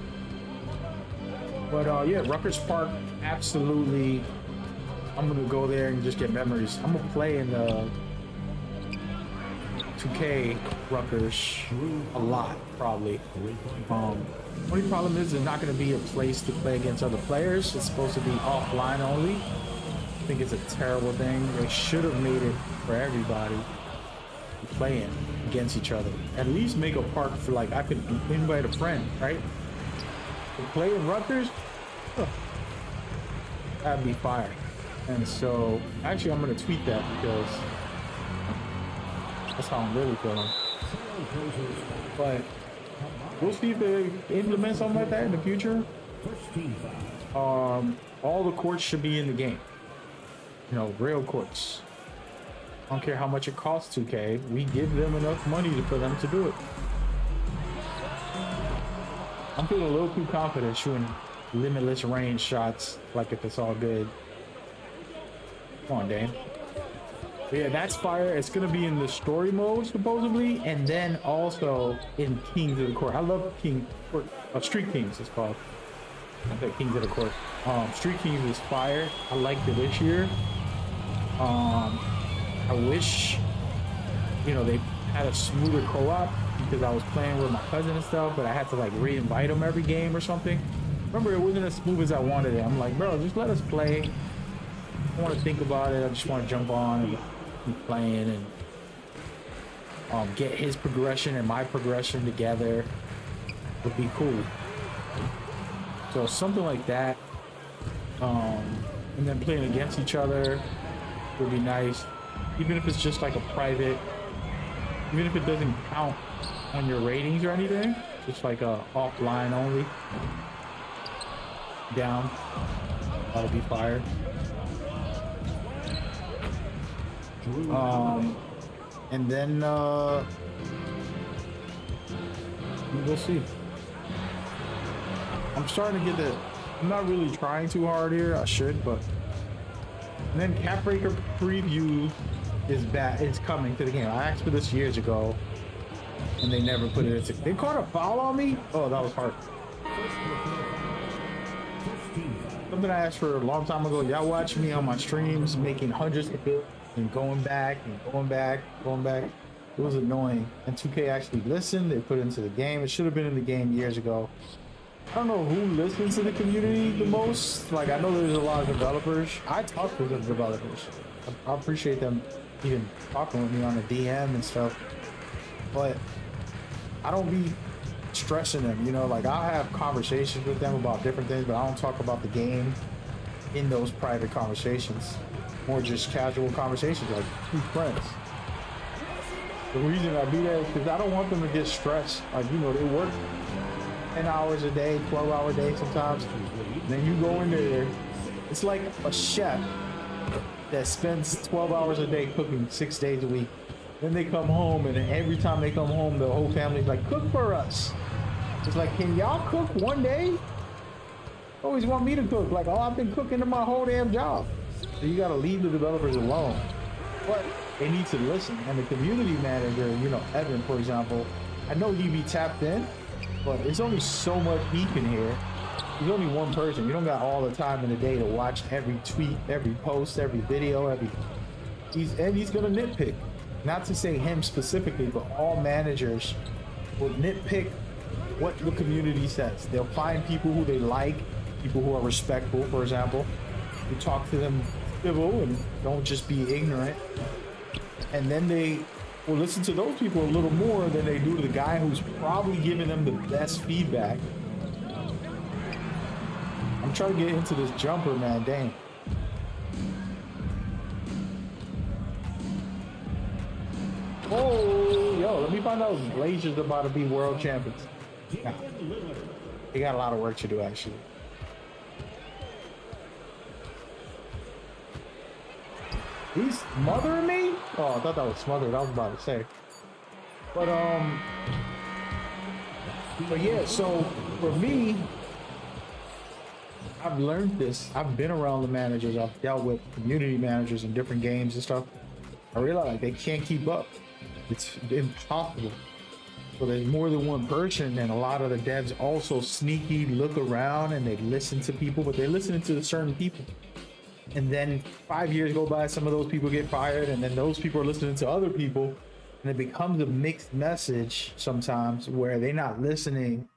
But yeah, Rutgers Park, absolutely. I'm gonna go there and just get memories. I'm gonna play in the 2K Rutgers a lot, probably. Only problem is there's not gonna be a place to play against other players. It's supposed to be offline only. I think it's a terrible thing. They should have made it for everybody playing against each other. At least make a park for, like, I could invite a friend, right? To play in Rutgers, that'd be fire. And so, actually, I'm gonna tweet that because that's how I'm really feeling. But we'll see if they implement something like that in the future. All the courts should be in the game. You know, real courts. I don't care how much it costs 2K. We give them enough money for them to do it. I'm feeling a little too confident shooting limitless range shots, like if it's all good. Come on, Dane. But yeah, that's fire. It's gonna be in the story mode supposedly, and then also in Kings of the Court. I love Street Kings. It's called. I think Kings of the Court. Street Kings is fire. I liked it this year. I wish, you know, they had a smoother co-op because I was playing with my cousin and stuff, but I had to like re-invite him every game or something. Remember, it wasn't as smooth as I wanted it. I'm like, bro, just let us play. I don't want to think about it. I just want to jump on and keep playing and get his progression and my progression together would be cool. So something like that, and then playing against each other would be nice. Even if it's just like a private, even if it doesn't count on your ratings or anything, just like a offline only. Down, that'll be fire. And then we'll see. I'm starting to get the. I'm not really trying too hard here. I should, but. And then Capbreaker preview is bad. It's coming to the game. I asked for this years ago, and they never put it into. They caught a foul on me. Oh, that was hard. Something I asked for a long time ago. Y'all watch me on my streams making hundreds of builds and going back and going back, going back. It was annoying. And 2K actually listened. They put it into the game. It should have been in the game years ago. I don't know who listens to the community the most. Like, I know there's a lot of developers. I talk to the developers. I appreciate them even talking with me on the DM and stuff. But I don't be stressing them, you know? Like, I'll have conversations with them about different things, but I don't talk about the game in those private conversations. More just casual conversations, like two friends. The reason I do that is because I don't want them to get stressed. Like, you know, they work 10 hours a day, 12-hour day sometimes. And then you go in there, it's like a chef that spends 12 hours a day cooking 6 days a week. Then they come home, and every time they come home, the whole family's like, cook for us. It's like, can y'all cook one day? Always want me to cook. Like, oh, I've been cooking in my whole damn job. So you gotta leave the developers alone. But they need to listen. And the community manager, you know, Evan, for example, I know he be tapped in, but there's only so much he can hear. He's only one person. You don't got all the time in the day to watch every tweet, every post, every video, he's gonna nitpick. Not to say him specifically, but all managers will nitpick what the community says. They'll find people who they like, people who are respectful, for example. You talk to them civil and don't just be ignorant. And then they will listen to those people a little more than they do to the guy who's probably giving them the best feedback. I'm trying to get into this jumper, man. Dang. Oh, yo, let me find out if Blazers about to be world champions. Nah, they got a lot of work to do, actually. He's smothering me? Oh, I thought that was smothered. I was about to say. But yeah, so for me, I've learned this. I've been around the managers. I've dealt with community managers in different games and stuff. I realize they can't keep up. It's impossible. So there's more than one person, and a lot of the devs also sneaky look around and they listen to people, but they're listening to certain people. And then 5 years go by, some of those people get fired, and then those people are listening to other people, and it becomes a mixed message sometimes where they're not listening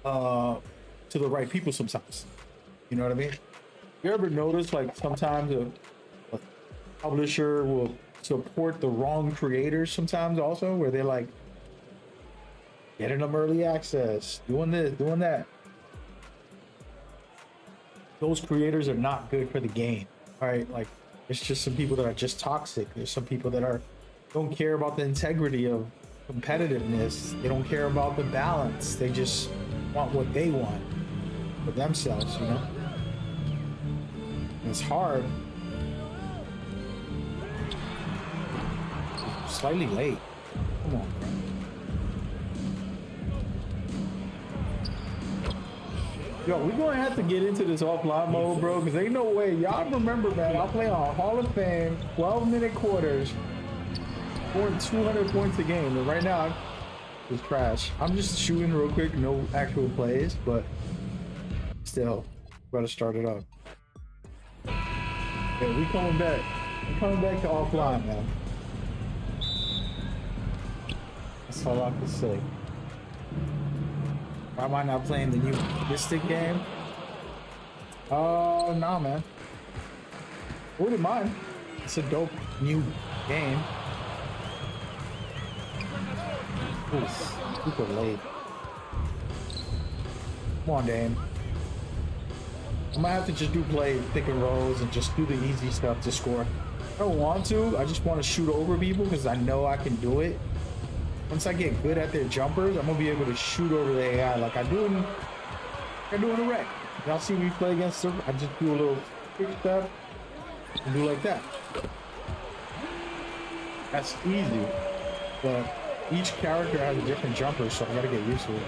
to the right people sometimes. You know what I mean? You ever notice like sometimes a publisher will support the wrong creators sometimes also, where they're like getting them early access, doing this, doing that. Those creators are not good for the game. All right, like it's just some people that are just toxic. There's some people that don't care about the integrity of competitiveness. They don't care about the balance. They just want what they want for themselves, you know? And it's hard. Slightly late. Come on, bro. Yo, we're gonna have to get into this offline mode, bro, because ain't no way. Y'all remember, man, I'll play on Hall of Fame, 12-minute quarters, scoring 200 points a game. And right now, it's trash. I'm just shooting real quick, no actual plays, but still, gotta start it up. Yeah, we coming back. We're coming back to offline, man. That's all I can say. Why am I not playing the new Mystic game? Nah, man. Wouldn't mind. It's a dope new game. Ooh, super late. Come on, Dame. I might have to just play pick and rolls and just do the easy stuff to score. I don't want to. I just want to shoot over people because I know I can do it. Once I get good at their jumpers, I'm gonna be able to shoot over the AI like I do in the rec. Y'all see me play against them? I just do a little quick stuff and do like that. That's easy, but each character has a different jumper, so I gotta get used to it.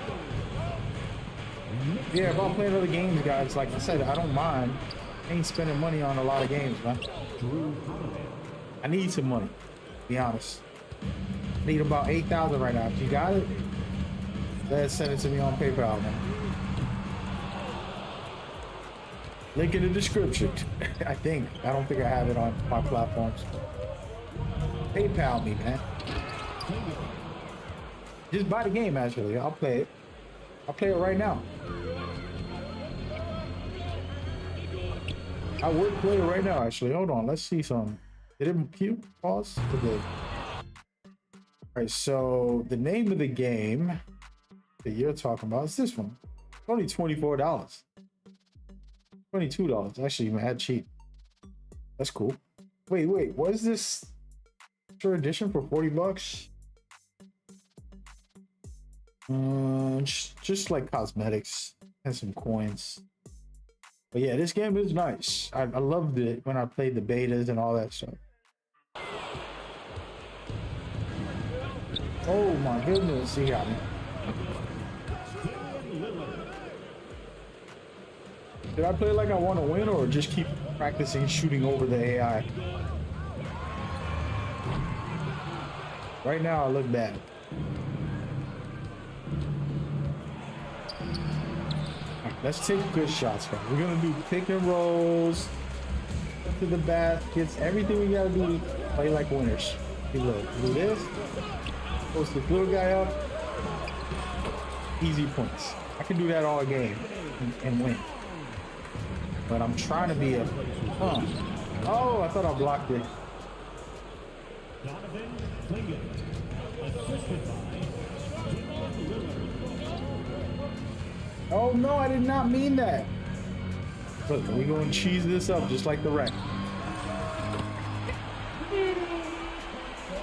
Yeah, if I'm playing other games, guys, like I said, I don't mind. I ain't spending money on a lot of games, man. I need some money, to be honest. I need about 8,000 right now. If you got it, let's send it to me on PayPal, man. Link in the description. I don't think I have it on my platforms. PayPal me, man. Just buy the game, actually. I'll play it. I'll play it right now. I would play it right now, actually. Hold on, let's see some. Did it queue? Pause? It did. Alright, so the name of the game that you're talking about is this one. It's only $24. $22. Actually, mad cheap. That's cool. Wait, what is this? Extra edition for $40? Just like cosmetics and some coins. But yeah, this game is nice. I loved it when I played the betas and all that stuff. Oh my goodness, he got me. Did I play like I want to win or just keep practicing shooting over the AI? Right now I look bad. Right, let's take good shots, guys. We're gonna do pick and rolls, to the baskets, everything we gotta do to play like winners. See, look, do this. Post this little guy up. Easy points. I can do that all game and win. But I'm trying to be a... Oh, I thought I blocked it. Oh no, I did not mean that. Look, we're going to cheese this up just like the wreck.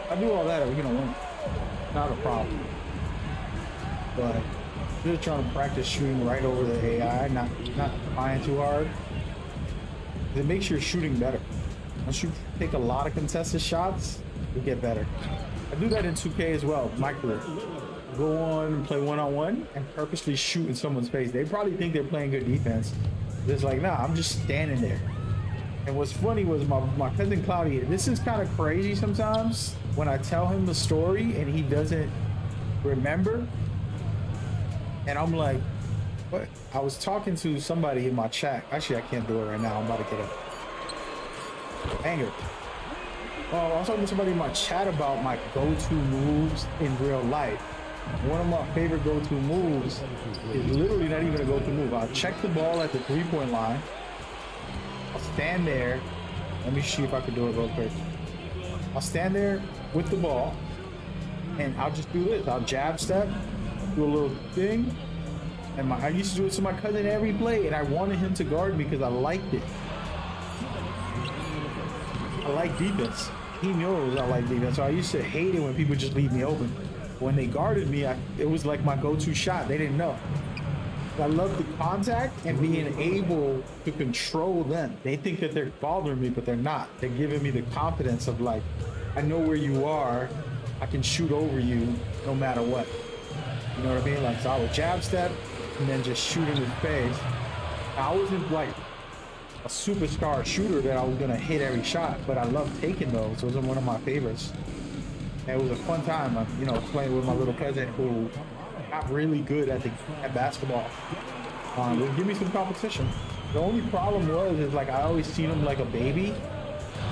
I do all that, we're going to win. Not a problem. But just trying to practice shooting right over the AI, not trying too hard. It makes your shooting better. Once you take a lot of contested shots, you get better. I do that in 2K as well, micro. Go on and play one-on-one and purposely shoot in someone's face. They probably think they're playing good defense. It's like, nah, I'm just standing there. And what's funny was my cousin Cloudy, this is kind of crazy sometimes when I tell him the story and he doesn't remember. And I'm like, what? I was talking to somebody in my chat. Actually, I can't do it right now. I'm about to get a banger. I was talking to somebody in my chat about my go-to moves in real life. One of my favorite go-to moves is literally not even a go-to move. I'll check the ball at the three-point line. I'll stand there. Let me see if I can do it real quick. I'll stand there with the ball, and I'll just do this. I'll jab step, do a little thing. And I used to do it to my cousin every play, and I wanted him to guard me because I liked it. I like defense. He knows I like defense, so I used to hate it when people just leave me open. When they guarded me, it was like my go-to shot. They didn't know. I love the contact and being able to control them. They think that they're bothering me, but they're not. They're giving me the confidence of like, I know where you are. I can shoot over you no matter what. You know what I mean? Like, so I would jab step and then just shoot in his face. I wasn't like a superstar shooter that I was gonna hit every shot, but I loved taking those. Those are one of my favorites. And it was a fun time, you know, playing with my little cousin who got really good at basketball. Would give me some competition. The only problem is like I always seen him like a baby,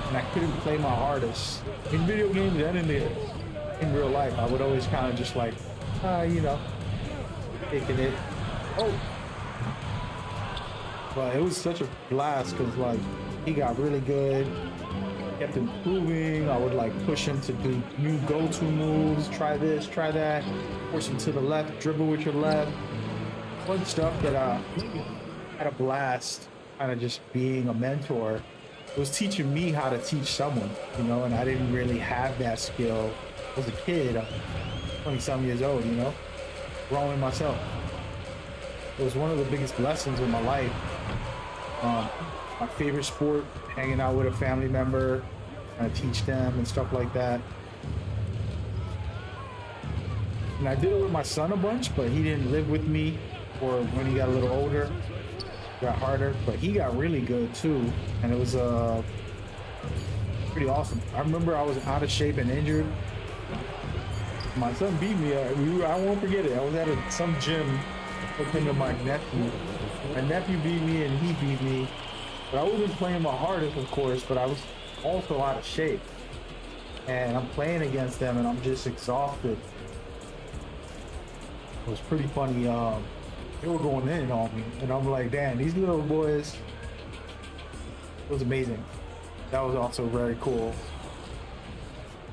and I couldn't play my hardest in video games and in real life. I would always kind of just like, you know, taking it. Oh. But it was such a blast because like he got really good, kept improving. I would like push him to do new go-to moves, try this, try that, push him to the left, dribble with your left, fun stuff that had a blast. Kind of just being a mentor. It was teaching me how to teach someone, you know, and I didn't really have that skill as a kid. I'm 20-some years old, you know, growing myself. It was one of the biggest lessons in my life. My favorite sport, hanging out with a family member, trying to teach them and stuff like that. And I did it with my son a bunch, but he didn't live with me, or when he got a little older, it got harder, but he got really good too. And it was pretty awesome. I remember I was out of shape and injured. My son beat me. I won't forget it. I was at some gym with him and my nephew. My nephew beat me and he beat me. But I wasn't playing my hardest, of course, but I was also out of shape. And I'm playing against them and I'm just exhausted. It was pretty funny. They were going in on me. And I'm like, damn, these little boys. It was amazing. That was also very cool.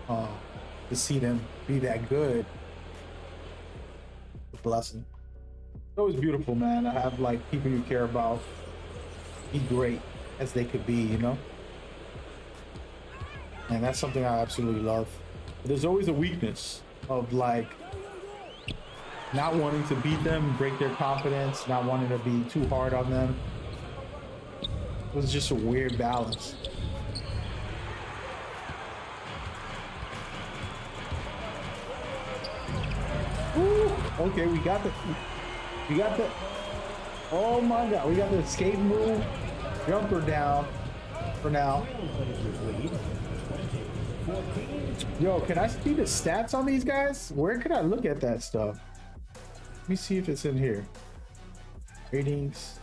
To see them be that good. A blessing. It was beautiful, man. I have like people you care about be great as they could be, you know? And that's something I absolutely love. But there's always a weakness of like not wanting to beat them, break their confidence, not wanting to be too hard on them. It was just a weird balance. Ooh, okay, we got the, oh my God, we got the escape move, jumper down for now. Yo, can I see the stats on these guys? Where can I look at that stuff? Let me see if it's in here. Ratings.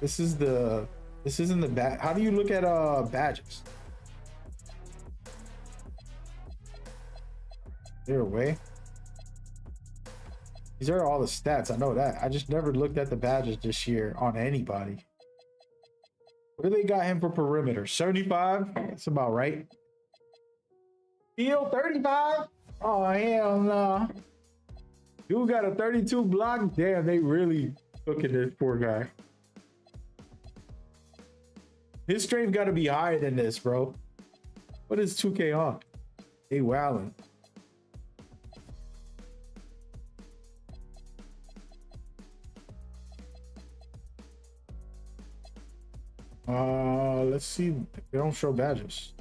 This is in the back. How do you look at badges? Is there a way? These are all the stats. I know that. I just never looked at the badges this year on anybody. What do they got him for perimeter? 75? That's about right. Field 35? Oh, hell no. Dude got a 32 block. Damn, they really cooking this poor guy. His strength got to be higher than this, bro. What is 2K on? They wildin'. Let's see. They don't show badges.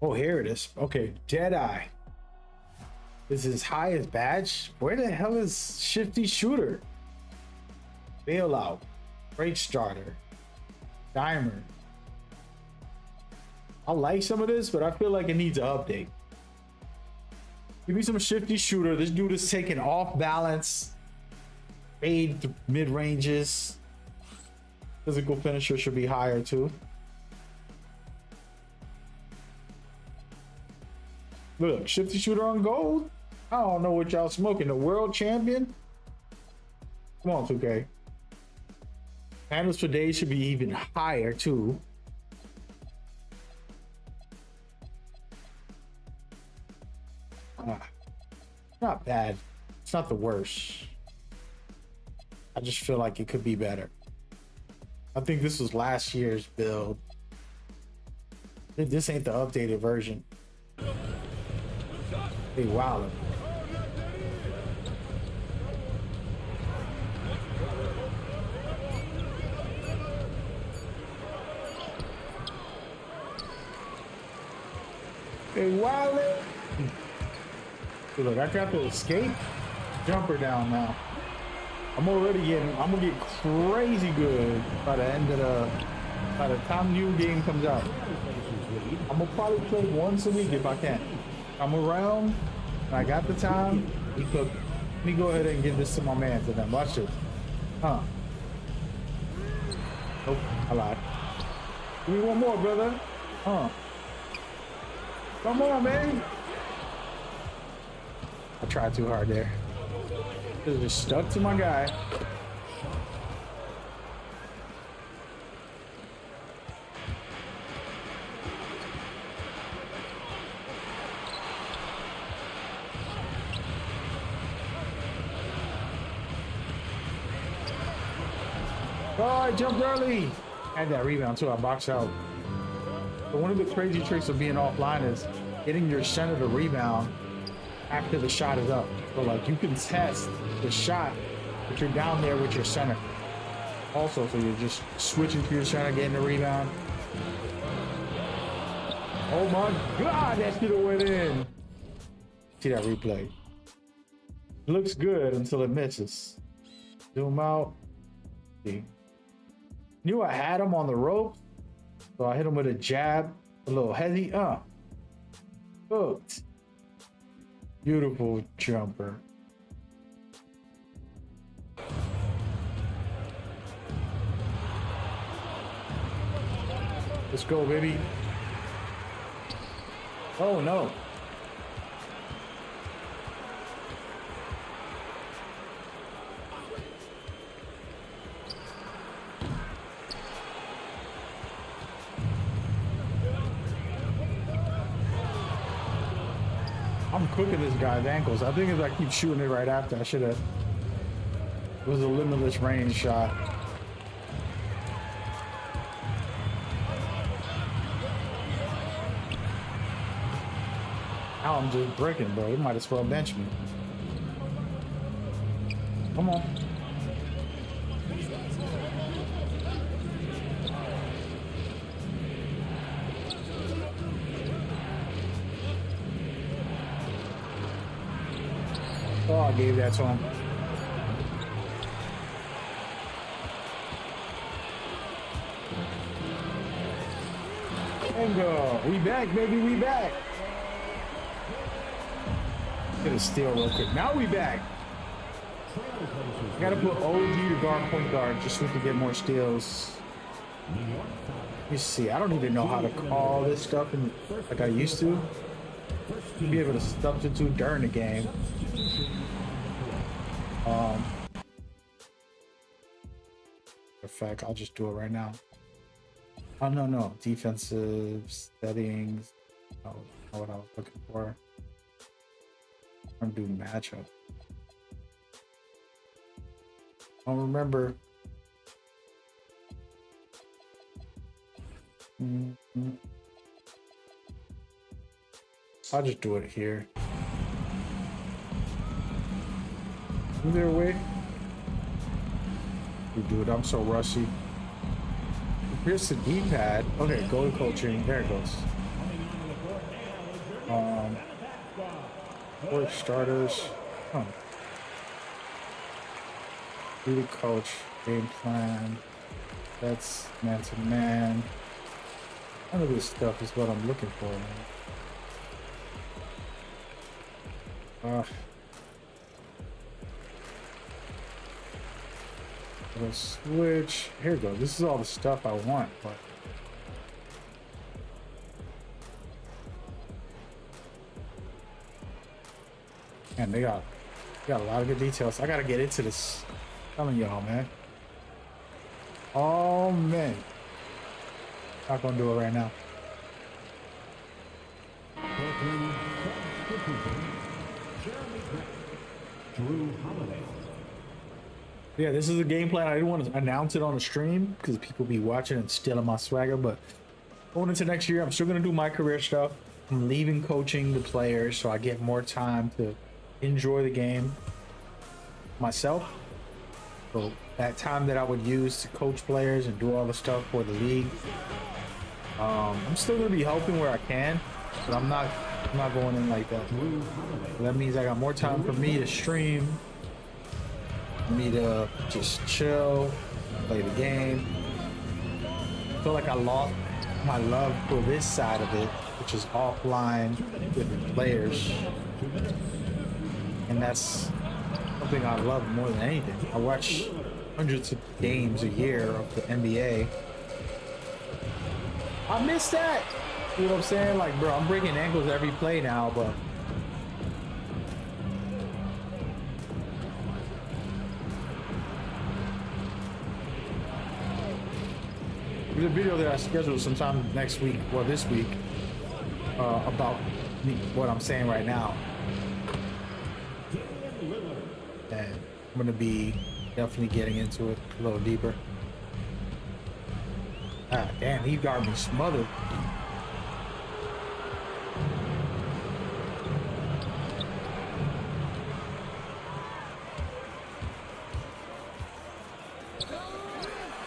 Oh, here it is. Okay, Jedi. This is his highest badge. Where the hell is Shifty Shooter? Bailout. Great Starter. Dimer. I like some of this, but I feel like it needs an update. Give me some shifty shooter. This dude is taking off balance. Fade mid ranges. Physical finisher should be higher too. Look, shifty shooter on gold. I don't know what y'all smoking. The world champion? Come on, 2K. Handles per day should be even higher too. Not bad. It's not the worst. I just feel like it could be better. I think this was last year's build. This ain't the updated version. Hey, wow. Hey, Wiley. Look, I got the escape jumper down now. I'm gonna get crazy good by the time new game comes out. I'm gonna probably play once a week if I can. I'm around and I got the time. Let me go ahead and give this to my man to them. Watch this. Nope, I lied. Give me one more, brother. Come on, man. I tried too hard there. Just stuck to my guy. Oh, I jumped early. Had that rebound too. I boxed out. But one of the crazy tricks of being offline is getting your center to rebound after the shot is up. So like you can test the shot, but you're down there with your center. Also, so you're just switching to your center, getting the rebound. Oh my God, that should have went in. See that replay. Looks good until it misses. Zoom out. See. Knew I had him on the rope, so I hit him with a jab, a little heavy. Hooked. Beautiful jumper. Let's go, baby. Oh no. I'm cooking this guy's ankles. I think if I keep shooting it right after, I should have. It was a limitless range shot. Now I'm just breaking, bro. You might as well bench me. Come on. Oh, I gave that to him. Bingo. We back, baby. We back. Get a steal real quick. Now we back. I gotta put OG to guard point guard just so we can get more steals. Let me see. I don't even know how to call this stuff like I used to. Be able to substitute during the game. In fact, I'll just do it right now. Oh no, defensive settings. Oh, not what I was looking for. I'm doing matchup. I don't remember. I'll just do it here. Is there a way? Dude, I'm so rusty. Here's the D-pad. Okay, go to coaching. There it goes. Work starters. Huh. Do the coach. Game plan. That's man to man. None of this stuff is what I'm looking for, man. Uh, Let's switch. Here we go. This is all the stuff I want, but man, they got a lot of good details. I gotta get into this. I'm telling y'all, man. Oh man, not gonna do it right now. Drew Holiday. Yeah, this is a game plan. I didn't want to announce it on the stream because people be watching and stealing my swagger, but going into next year, I'm still gonna do my career stuff. I'm leaving coaching the players so I get more time to enjoy the game myself. So that time that I would use to coach players and do all the stuff for the league, I'm still gonna be helping where I can, but I'm not going in like that. So that means I got more time for me to stream, for me to just chill, play the game. I feel like I lost my love for this side of it, which is offline with the players, and that's something I love more than anything. I watch hundreds of games a year of the NBA. I miss that. You know what I'm saying? Like, bro, I'm breaking ankles every play now, but there's a video that I scheduled sometime next week, or this week, about what I'm saying right now. And I'm gonna be definitely getting into it a little deeper. Ah, damn, he got me smothered.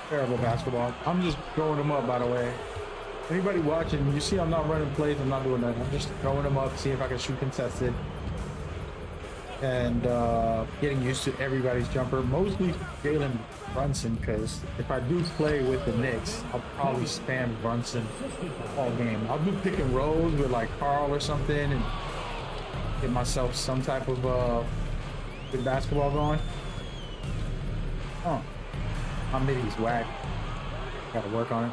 Terrible basketball. I'm just throwing them up, by the way. Anybody watching, you see I'm not running plays, I'm not doing that. I'm just throwing them up, see if I can shoot contested. And getting used to everybody's jumper, mostly Jalen Brunson, because if I do play with the Knicks, I'll probably spam Brunson all game. I'll do pick and rolls with like Carl or something and get myself some type of good basketball going. Oh, my midi's whack. Gotta work on it.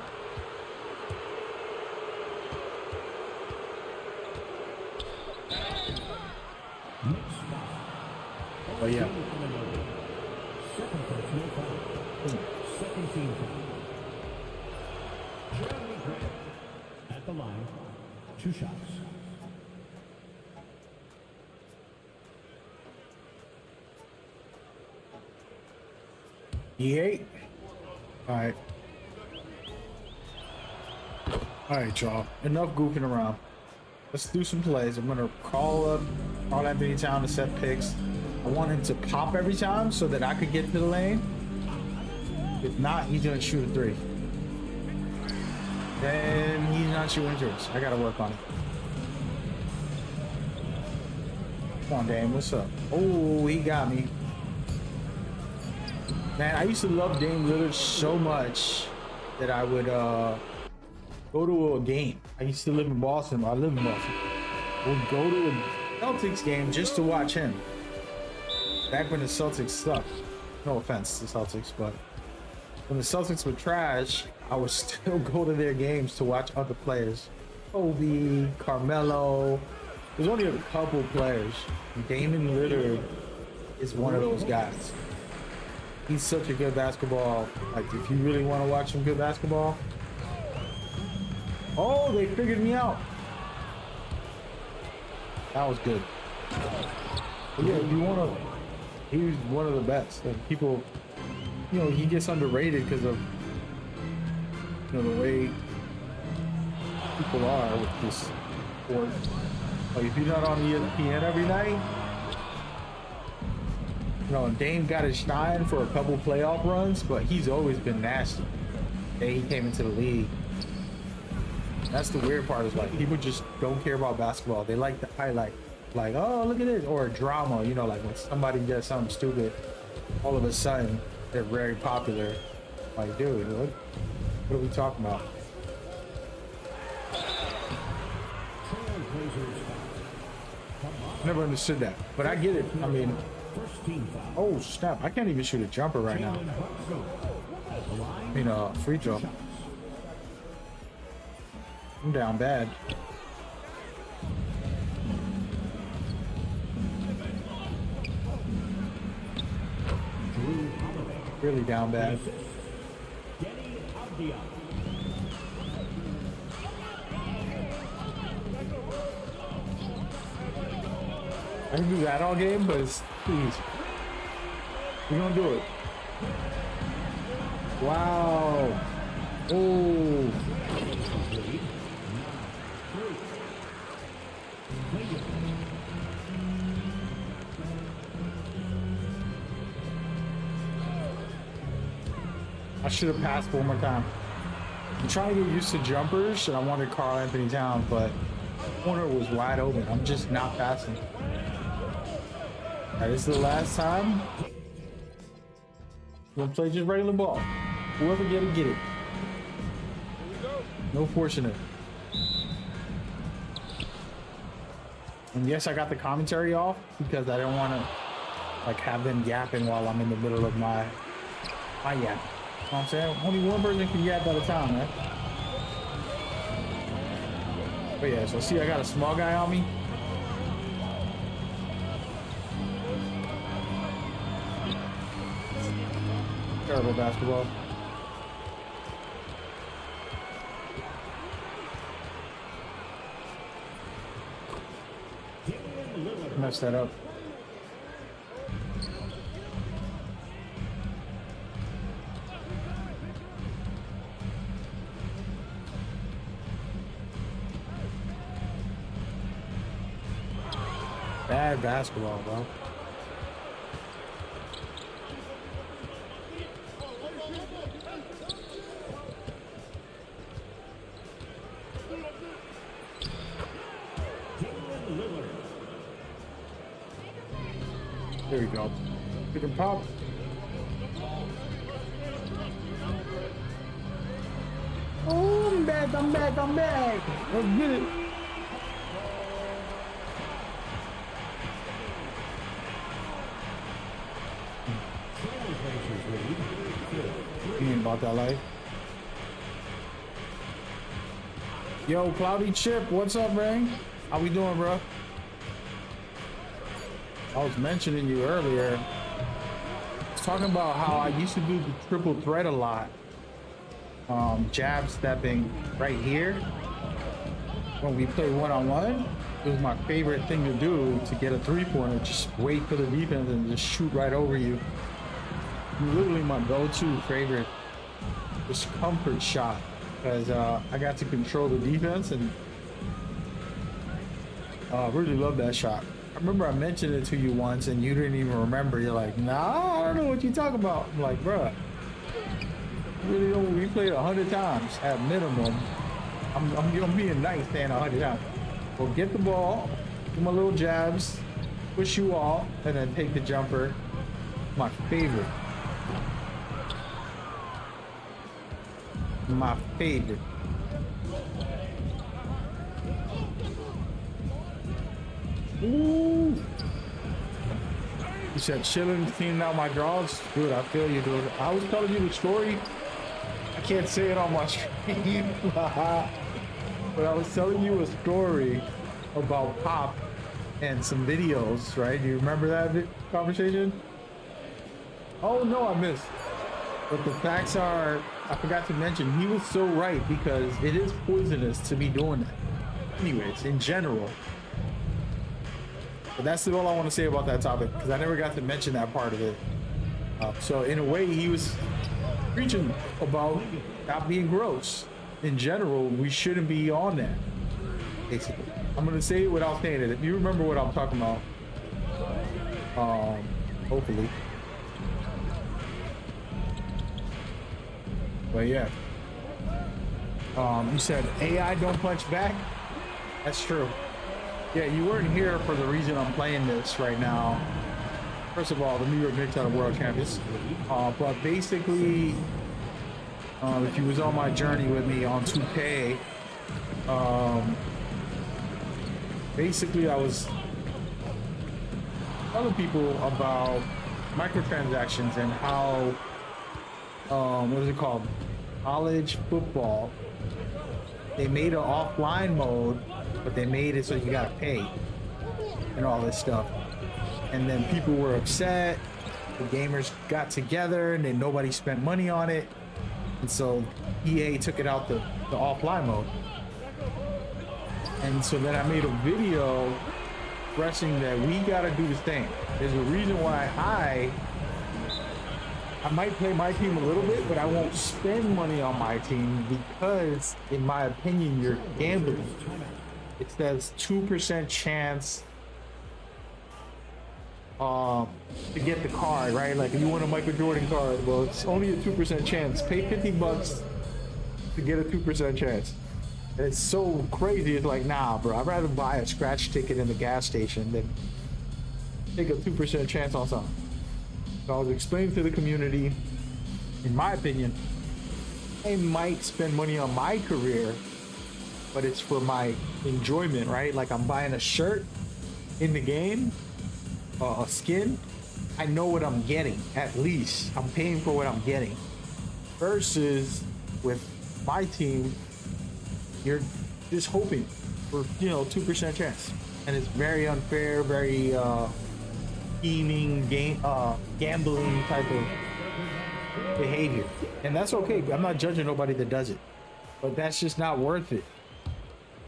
Oh yeah. Second personal foul. Second team foul. Jeremy Grant at the line. 2 shots. E8. Alright. Alright, y'all. Enough goofing around. Let's do some plays. I'm gonna call up Karl-Anthony Towns to set picks. I want him to pop every time so that I could get to the lane. If not, he's gonna shoot a 3. Then he's not shooting 3s. I gotta work on it. Come on, Dame. What's up? Oh, he got me. Man, I used to love Dame Lillard so much that I would go to a game. I used to live in Boston. I live in Boston. We'll go to a Celtics game just to watch him. Back when the Celtics sucked. No offense to Celtics, but when the Celtics were trash, I would still go to their games to watch other players. Kobe, Carmelo. There's only a couple players. Damian Lillard is one of those guys. He's such a good basketball. Like, if you really want to watch some good basketball. Oh, they figured me out. That was good. But yeah, if you want to, he was one of the best. And people, you know, he gets underrated because of, you know, the way people are with this sport. Like, if you're not on ESPN every night, you know, Dame got his shine for a couple playoff runs, but he's always been nasty. Then he came into the league. That's the weird part, is like people just don't care about basketball. They like the highlight, like, oh, look at this, or drama, you know, like when somebody does something stupid, all of a sudden they're very popular. Like, dude, what are we talking about? Never understood that, but I get it. I mean, First team foul. oh snap! I can't even shoot a jumper right now. Jalen Hartzell. At the line, I mean, free throw. shots. I'm down bad. Drew Holiday. Really down bad. Assist. Denny Avdia. I can do that all game, but it's too easy. We're gonna do it. Wow. Oh. I should have passed one more time. I'm trying to get used to jumpers, and I wanted Karl Anthony Towns, but the corner was wide open. I'm just not passing. All right, this is the last time. We're gonna play just regular ball. Whoever get it, get it. No forcing it. And yes, I got the commentary off because I don't want to like have them yapping while I'm in the middle of my yap. You know what I'm saying? Only one person can yap at a time, right? But yeah, so see, I got a small guy on me. Terrible basketball. Messed that up. Bad basketball, bro. There we go. Pick and pop. Oh, I'm back, I'm back, I'm back. Let's get it. You ain't about that life. Yo, Cloudy Chip, what's up, man? How we doing, bro? I was mentioning you earlier. I was talking about how I used to do the triple threat a lot. Jab stepping right here. When we play one-on-one, it was my favorite thing to do to get a three-pointer. Just wait for the defense and just shoot right over you. Literally my go-to favorite just comfort shot because I got to control the defense and really love that shot. I remember I mentioned it to you once and you didn't even remember. You're like, nah, I don't know what you're talking about. I'm like, bruh, really don't. We played 100 times at minimum. I'm being nice saying 100 times. Well, get the ball, do my little jabs, push you off, and then take the jumper. My favorite. My favorite. Ooh. You said chilling, cleaning out my drawers. Dude, I feel you, dude. I was telling you the story. I can't say it on my stream. But I was telling you a story about Pop and some videos, right? Do you remember that conversation? Oh, no, I missed. But the facts are, I forgot to mention, he was so right because it is poisonous to be doing that. Anyways, in general. But that's all I want to say about that topic because I never got to mention that part of it. So in a way, he was preaching about not being gross. In general, we shouldn't be on that. Basically, I'm gonna say it without saying it. If you remember what I'm talking about, hopefully. But yeah, you said AI don't punch back. That's true. Yeah, you weren't here for the reason I'm playing this right now. First of all, the New York Knicks are the world champions. But basically, if you was on my journey with me on 2K, basically I was telling people about microtransactions and how what is it called? College football. They made an offline mode, but they made it so you gotta pay and all this stuff. And then people were upset. The gamers got together and then nobody spent money on it. And so EA took it out the offline mode. And so then I made a video expressing that we gotta do the same. There's a reason why I might play my team a little bit, but I won't spend money on my team because, in my opinion, you're gambling. It says 2% chance to get the card, right? Like if you want a Michael Jordan card, well, it's only a 2% chance. Pay $50 to get a 2% chance. And it's so crazy. It's like, nah, bro, I'd rather buy a scratch ticket in the gas station than take a 2% chance on something. So I was explaining to the community, in my opinion, I might spend money on my career, but it's for my enjoyment, right? Like I'm buying a shirt in the game, a skin. I know what I'm getting, at least. I'm paying for what I'm getting. Versus with my team, you're just hoping for, 2% chance. And it's very unfair, very scheming, gambling type of behavior. And that's okay. I'm not judging nobody that does it. But that's just not worth it,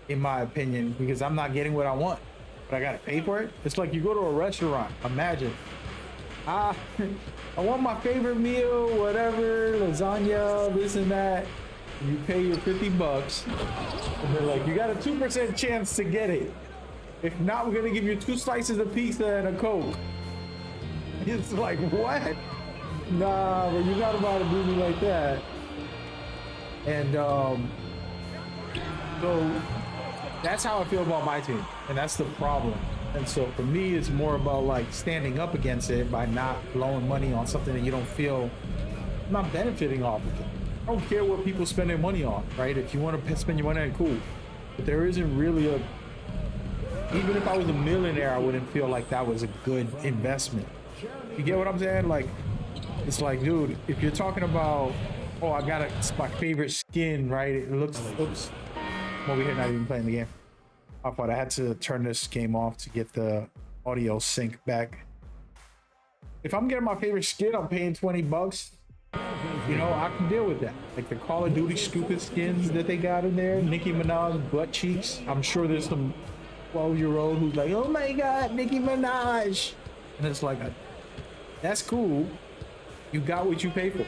in my opinion, because I'm not getting what I want. But I gotta pay for it. It's like you go to a restaurant. Imagine, I want my favorite meal, whatever, lasagna, this and that. You pay your $50, and they're like, you got a 2% chance to get it. If not, we're gonna give you 2 slices of pizza and a Coke. It's like, what? Nah, but you're not about to do me like that. And so that's how I feel about my team, and that's the problem. And so for me, it's more about like standing up against it by not blowing money on something that you don't feel, I'm not benefiting off of it. I don't care what people spend their money on, right? If you want to spend your money on, cool. But there isn't really even if I was a millionaire, I wouldn't feel like that was a good investment. You get what I'm saying? Like, it's like, dude, if you're talking about, oh, it's my favorite skin, right? It looks, oops, I'm over here not even playing the game. I thought I had to turn this game off to get the audio sync back. If I'm getting my favorite skin, I'm paying $20. I can deal with that. Like the Call of Duty stupid skins that they got in there, Nicki Minaj butt cheeks. I'm sure there's some 12-year-old who's like, oh my God, Nicki Minaj. And it's like, that's cool. You got what you pay for.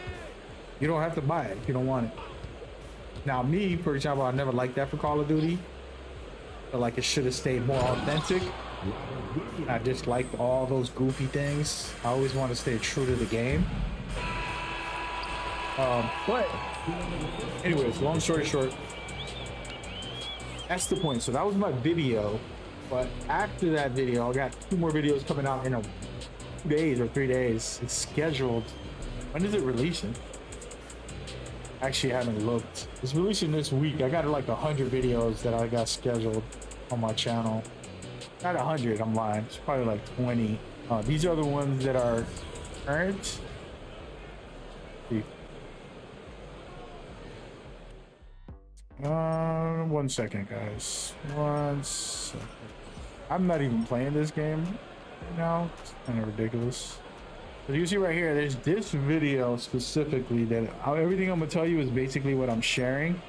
You don't have to buy it if you don't want it. Now me, for example, I never liked that for Call of Duty. But like it should have stayed more authentic. I just liked all those goofy things. I always want to stay true to the game. But anyways, long story short, that's the point. So that was my video. But after that video, I got 2 more videos coming out in 2 days or 3 days. It's scheduled. When is it releasing? Actually, I haven't looked. It's releasing this week. I got like 100 videos that I got scheduled on my channel. Not 100, I'm lying. It's probably like 20. These are the ones that are current. One second, guys. 1 second. I'm not even playing this game right now. It's kind of ridiculous. But you see right here, there's this video specifically that everything I'm gonna tell you is basically what I'm sharing.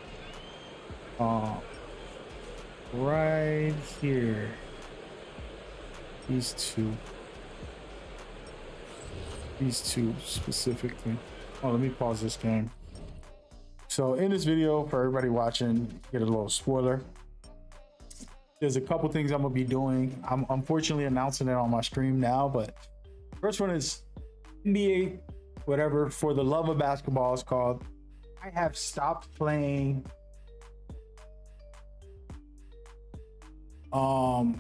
Right here. These two specifically. Oh, let me pause this game. So in this video, for everybody watching, get a little spoiler. There's a couple things I'm gonna be doing. I'm unfortunately announcing it on my stream now, but first one is NBA, whatever, for the love of basketball is called. I have stopped playing offline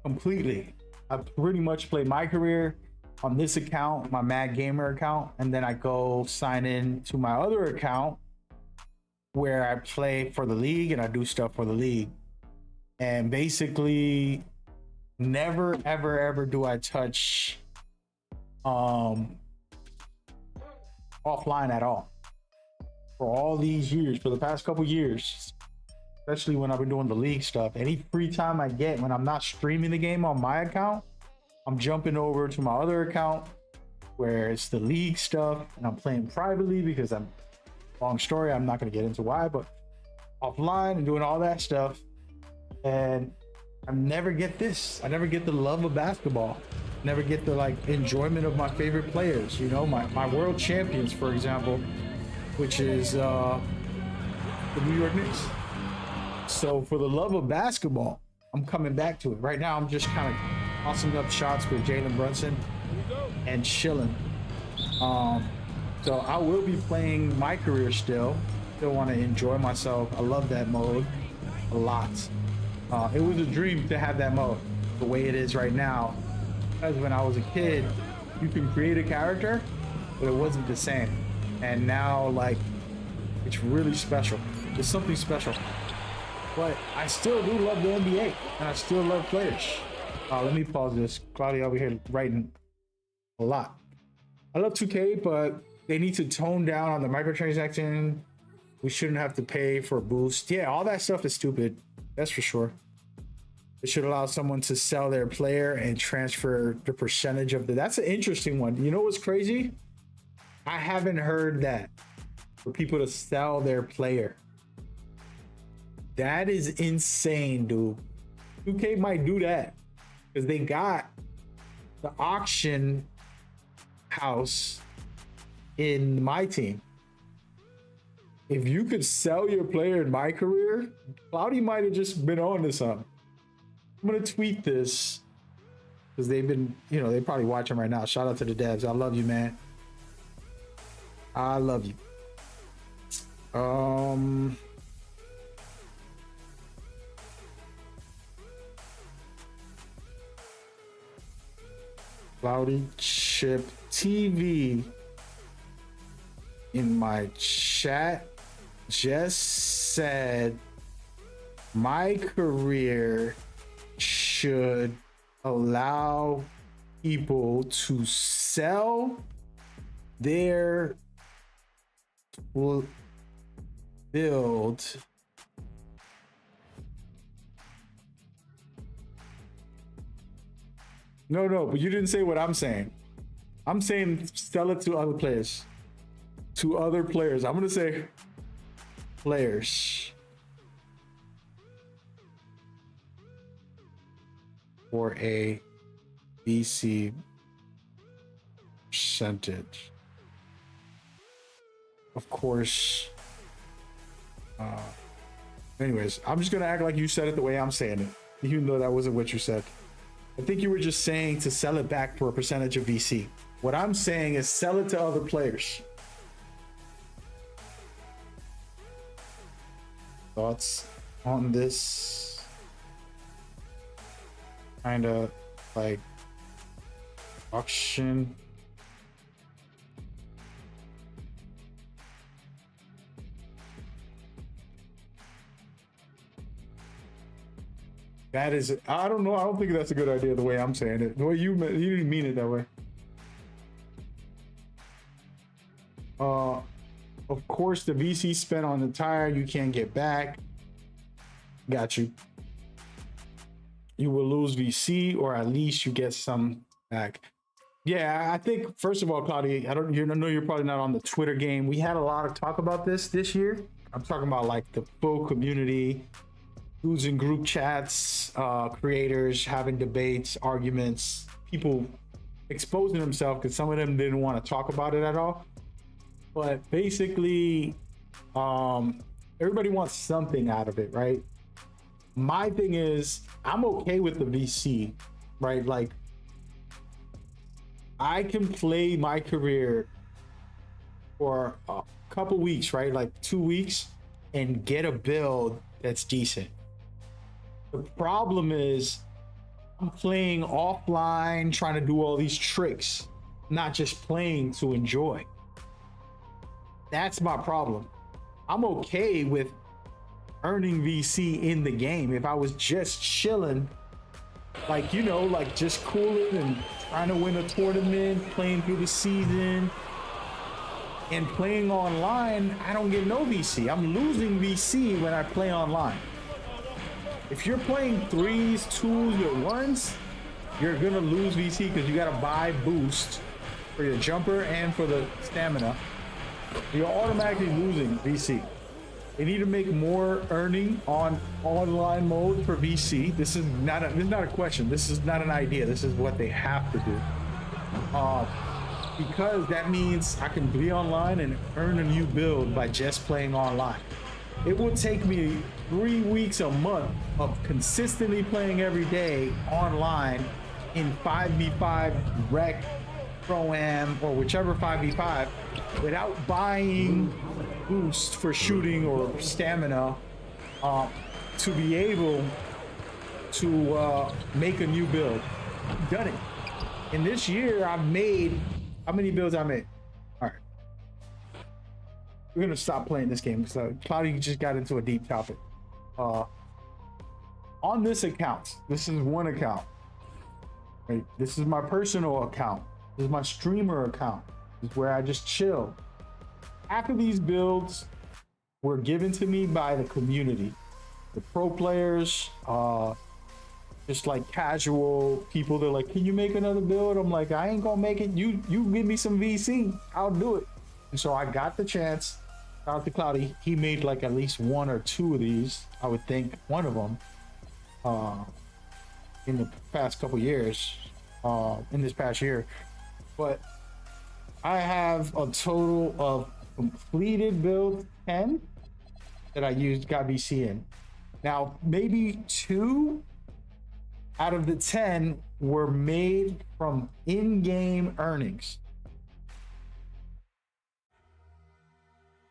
completely. I pretty much play my career on this account, my Mad Gamer account, and then I go sign in to my other account where I play for the league and I do stuff for the league. And basically never, ever, ever do I touch offline at all. For all these years, for the past couple years, especially when I've been doing the league stuff, any free time I get when I'm not streaming the game on my account, I'm jumping over to my other account where it's the league stuff and I'm playing privately because long story, I'm not going to get into why, but offline and doing all that stuff. And I never get this. I never get the love of basketball. Never get the like enjoyment of my favorite players. You know, my world champions, for example, which is the New York Knicks. So for the love of basketball, I'm coming back to it. Right now, I'm just kind of tossing up shots with Jalen Brunson and chilling. So I will be playing my career still. Still want to enjoy myself. I love that mode a lot. It was a dream to have that mode the way it is right now. Because when I was a kid, you can create a character, but it wasn't the same. And now, like, it's really special. It's something special. But I still do love the NBA, and I still love players. Let me pause this. Claudia over here writing a lot. I love 2K, but they need to tone down on the microtransaction. We shouldn't have to pay for a boost. Yeah, all that stuff is stupid. That's for sure. It should allow someone to sell their player and transfer the percentage of the. That's an interesting one. You know what's crazy? I haven't heard that for people to sell their player. That is insane, dude. 2K might do that because they got the auction house in my team. If you could sell your player in my career, Cloudy might have just been on to something. I'm gonna tweet this because they've been, you know, they probably watching right now. Shout out to the devs. I love you, man. I love you. Cloudy Chip TV in my chat just said my career should allow people to sell their build no, but you didn't say what I'm saying. I'm saying sell it to other players. To other players. I'm gonna say players for a VC percentage. Of course. Anyways, I'm just gonna act like you said it the way I'm saying it, even though that wasn't what you said. I think you were just saying to sell it back for a percentage of VC. What I'm saying is sell it to other players. Thoughts on this kind of like auction? That is, I don't know. I don't think that's a good idea the way I'm saying it. The way you didn't mean it that way. Of course, the VC spent on the tire, you can't get back. Got you. You will lose VC, or at least you get some back. Yeah, I think first of all, Claudia, I know you're probably not on the Twitter game. We had a lot of talk about this year. I'm talking about like the full community, who's in group chats, creators having debates, arguments, people exposing themselves because some of them didn't want to talk about it at all. But basically, everybody wants something out of it, right? My thing is, I'm okay with the VC, right? Like, I can play my career for a couple weeks, right? Like 2 weeks, and get a build that's decent. The problem is, I'm playing offline, trying to do all these tricks, not just playing to enjoy. That's my problem. I'm okay with earning VC in the game. If I was just chilling like, you know, like just cooling and trying to win a tournament, playing through the season. And playing online, I don't get no VC. I'm losing VC when I play online. If you're playing threes, twos, or ones, you're gonna lose VC because you gotta buy boost for your jumper and for the stamina. You're automatically losing VC. They need to make more earning on online mode for VC. This is not a question. This is not an idea. This is what they have to do. Because that means I can be online and earn a new build by just playing online. It will take me 3 weeks, a month of consistently playing every day online in 5v5 rec, pro-am, or whichever 5v5 without buying boost for shooting or stamina to be able to make a new build. I've done it. In this year, I've made, how many builds I made? All right. We're gonna stop playing this game because Cloudy just got into a deep topic. On this account, this is one account. Right? This is my personal account. This is my streamer account. This is where I just chill. Half of these builds were given to me by the community. The pro players, just like casual people, they're like, can you make another build? I'm like, I ain't gonna make it. You give me some VC, I'll do it. And so I got the chance. Shout out to Cloudy. He made like at least 1 or 2 of these. I would think one of them in the past couple years, in this past year. But I have a total of completed build 10 that I got VC in. Now, maybe 2 out of the 10 were made from in-game earnings.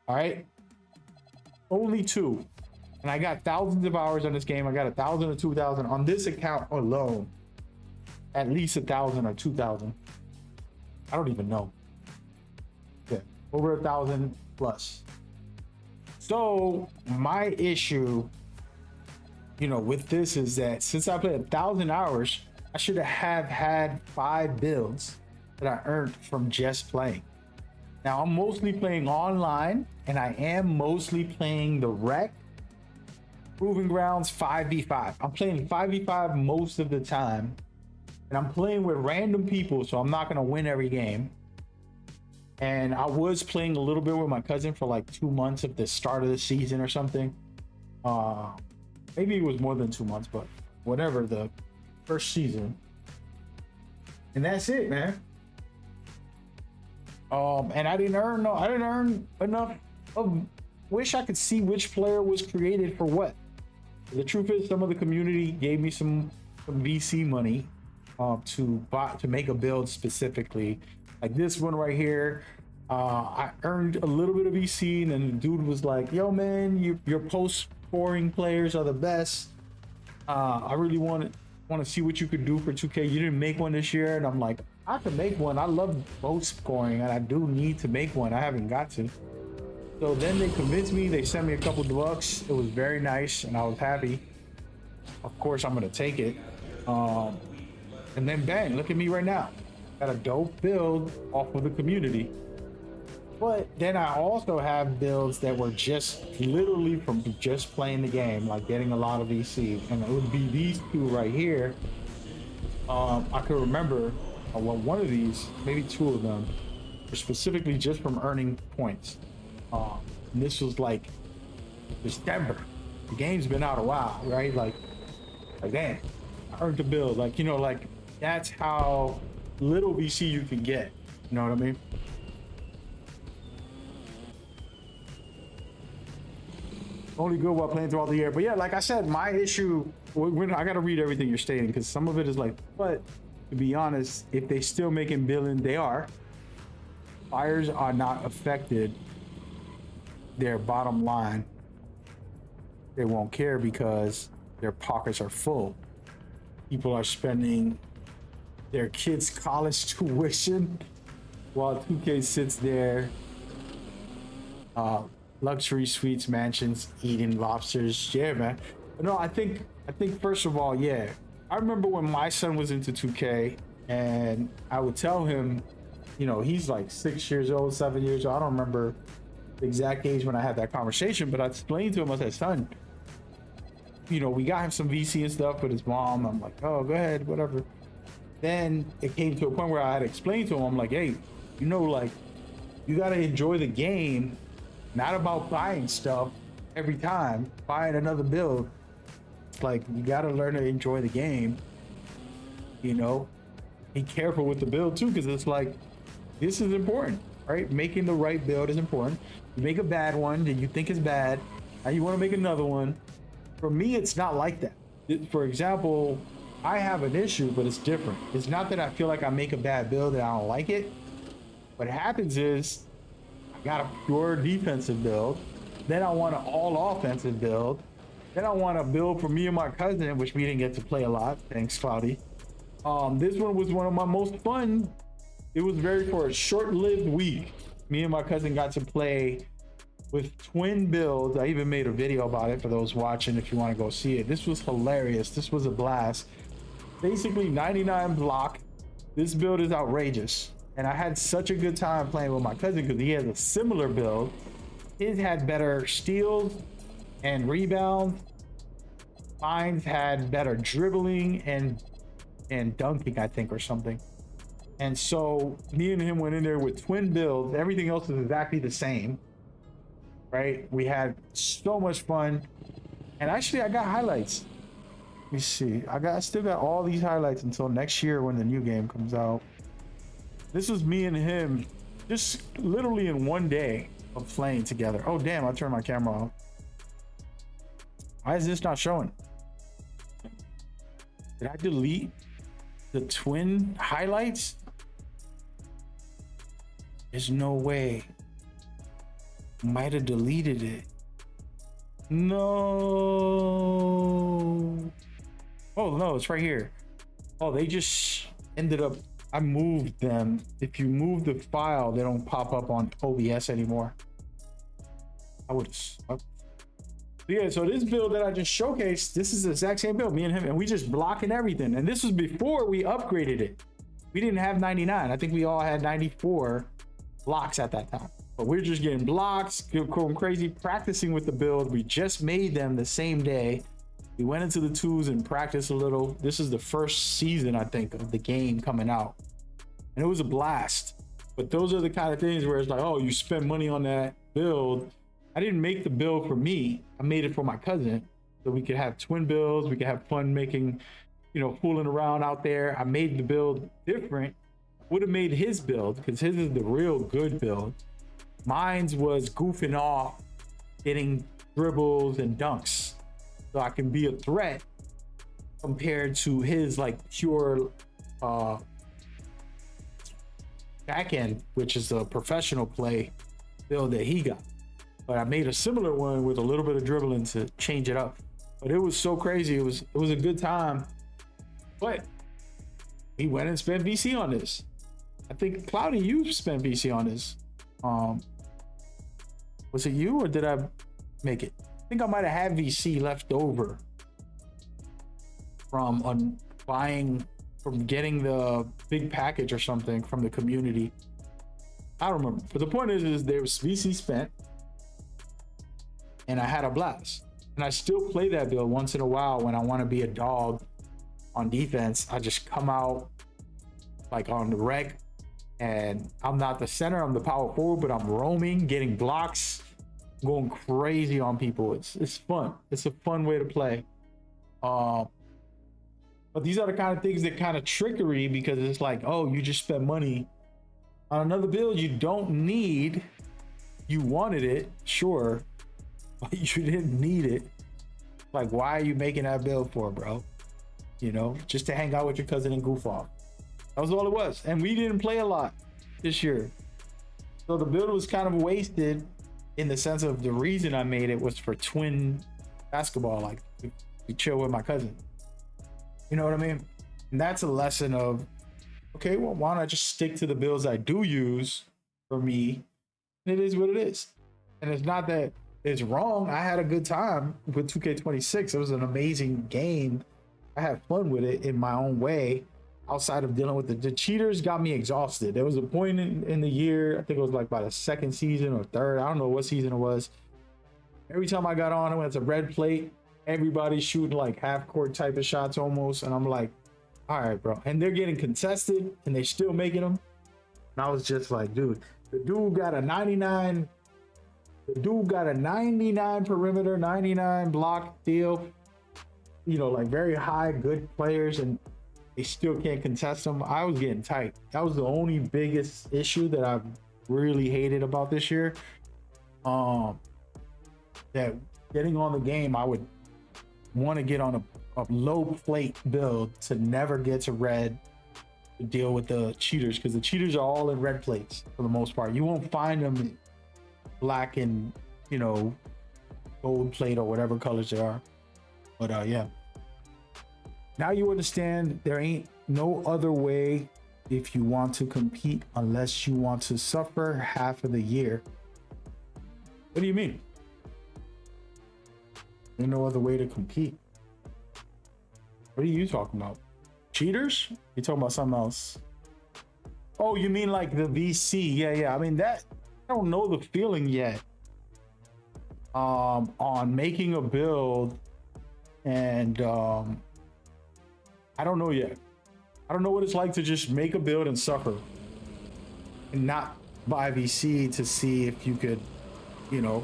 All right, only 2, and I got thousands of hours on this game. I got 1,000 or 2,000 on this account alone. At least 1,000 or 2,000. I don't even know. Yeah, over 1,000 plus. So my issue, you know, with this is that since I played 1,000 hours, I should have had 5 builds that I earned from just playing. Now I'm mostly playing online, and I am mostly playing the rec, Proving Grounds 5v5. I'm playing 5v5 most of the time, and I'm playing with random people, so I'm not gonna win every game. And I was playing a little bit with my cousin for like 2 months at the start of the season or something. Maybe it was more than 2 months, but whatever, the first season. And that's it, man. And I didn't earn enough of, wish I could see which player was created for what. The truth is, some of the community gave me some VC money to make a build specifically. Like this one right here, I earned a little bit of VC, and then the dude was like, yo man, your post scoring players are the best. I really want to see what you could do for 2K. You didn't make one this year. And I'm like, I can make one. I love post scoring, and I do need to make one. I haven't got to. So then they convinced me. They sent me a couple bucks. It was very nice, and I was happy. Of course, I'm gonna take it. And then bang, look at me right now. Got a dope build off of the community. But then I also have builds that were just literally from just playing the game, like getting a lot of VC. And it would be these 2 right here. I could remember one of these, maybe 2 of them, were specifically just from earning points. And this was like December. The game's been out a while, right? Like damn, I earned a build. Like, you know, like that's how little VC you can get. You know what I mean? Only good while playing throughout the year. But yeah, like I said, my issue, I gotta read everything you're stating, because some of it is like, but to be honest, if they still making billion, they are. Buyers are not affected. Their bottom line, they won't care because their pockets are full. People are spending their kids' college tuition while 2K sits there, luxury suites, mansions, eating lobsters. Yeah, man. No, I think first of all, yeah, I remember when my son was into 2K and I would tell him, you know, he's like 6 years old, 7 years old. I don't remember the exact age when I had that conversation, but I explained to him, I said, son, you know, we got him some VC and stuff with his mom. I'm like, oh, go ahead, whatever. Then it came to a point where I had to explain to him, I'm like, hey, you know, like, you got to enjoy the game, not about buying stuff every time, buying another build. Like, you got to learn to enjoy the game, you know, be careful with the build too, because it's like, this is important, right? Making the right build is important. You make a bad one that you think is bad, and you want to make another one. For me, it's not like that. For example, I have an issue, but it's different. It's not that I feel like I make a bad build and I don't like it. What happens is I got a pure defensive build. Then I want an all offensive build. Then I want to build for me and my cousin, which we didn't get to play a lot. Thanks, Cloudy. This one was one of my most fun. It was for a short-lived week. Me and my cousin got to play with twin builds. I even made a video about it for those watching if you want to go see it. This was hilarious. This was a blast. Basically 99 block. This build is outrageous. And I had such a good time playing with my cousin because he has a similar build. His had better steals and rebounds. Mine had better dribbling and dunking, I think, or something. And so me and him went in there with twin builds. Everything else is exactly the same. Right? We had so much fun. And actually I got highlights. Let me see. I still got all these highlights until next year when the new game comes out. This was me and him just literally in one day of playing together. Oh damn, I turned my camera off. Why is this not showing? Did I delete the twin highlights? There's no way. Might have deleted it. No. Oh no, it's right here. Oh, they just ended up, I moved them. If you move the file, they don't pop up on OBS anymore. I would have. Yeah, so this build that I just showcased, this is the exact same build, me and him, and we just blocking everything. And this was before we upgraded it. We didn't have 99. I think we all had 94 blocks at that time. But we're just getting blocks, going crazy, practicing with the build. We just made them the same day. We went into the twos and practiced a little. This is the first season, I think, of the game coming out. And it was a blast. But those are the kind of things where it's like, oh, you spend money on that build. I didn't make the build for me. I made it for my cousin. So we could have twin builds. We could have fun making, you know, fooling around out there. I made the build different. Would have made his build because his is the real good build. Mine's was goofing off, getting dribbles and dunks. So I can be a threat compared to his like pure back end, which is a professional play build that he got. But I made a similar one with a little bit of dribbling to change it up. But it was so crazy. It was a good time. But he went and spent VC on this. I think Cloudy, you spent VC on this. Was it you or did I make it? I think I might have had VC left over from getting the big package or something from the community. I don't remember. But the point is there was VC spent and I had a blast. And I still play that build once in a while when I want to be a dog on defense. I just come out like on the reg and I'm not the center, I'm the power forward, but I'm roaming, getting blocks, going crazy on people. It's fun. It's a fun way to play. But these are the kind of things that kind of trickery because it's like, oh, you just spent money on another build you don't need. You wanted it, sure, but you didn't need it. Like, why are you making that build for, bro? You know, just to hang out with your cousin and goof off. That was all it was. And we didn't play a lot this year. So the build was kind of wasted in the sense of the reason I made it was for twin basketball, like to chill with my cousin. You know what I mean? And that's a lesson of, okay, well, why don't I just stick to the builds I do use for me? It is what it is. And it's not that it's wrong. I had a good time with 2K26. It was an amazing game. I had fun with it in my own way. Outside of dealing with the cheaters, got me exhausted. There was a point in the year, I think it was like by the second season or third. I don't know what season it was. Every time I got on, when it's a red plate, everybody's shooting like half court type of shots almost, and I'm like, all right, bro. And they're getting contested, and they're still making them. And I was just like, dude, the dude got a 99. The dude got a 99 perimeter, 99 block deal. You know, like very high, good players, and they still can't contest them. I was getting tight. That was the only biggest issue that I really hated about this year. That getting on the game, I would want to get on a low plate build to never get to red to deal with the cheaters, because the cheaters are all in red plates for the most part. You won't find them in black and, you know, gold plate or whatever colors they are. But yeah. Now you understand there ain't no other way if you want to compete unless you want to suffer half of the year. What do you mean? There's no other way to compete. What are you talking about? Cheaters? You talking about something else? Oh, you mean like the VC? Yeah. I mean, that, I don't know the feeling yet. On making a build, and I don't know yet. I don't know what it's like to just make a build and suffer and not buy VC to see if you could, you know,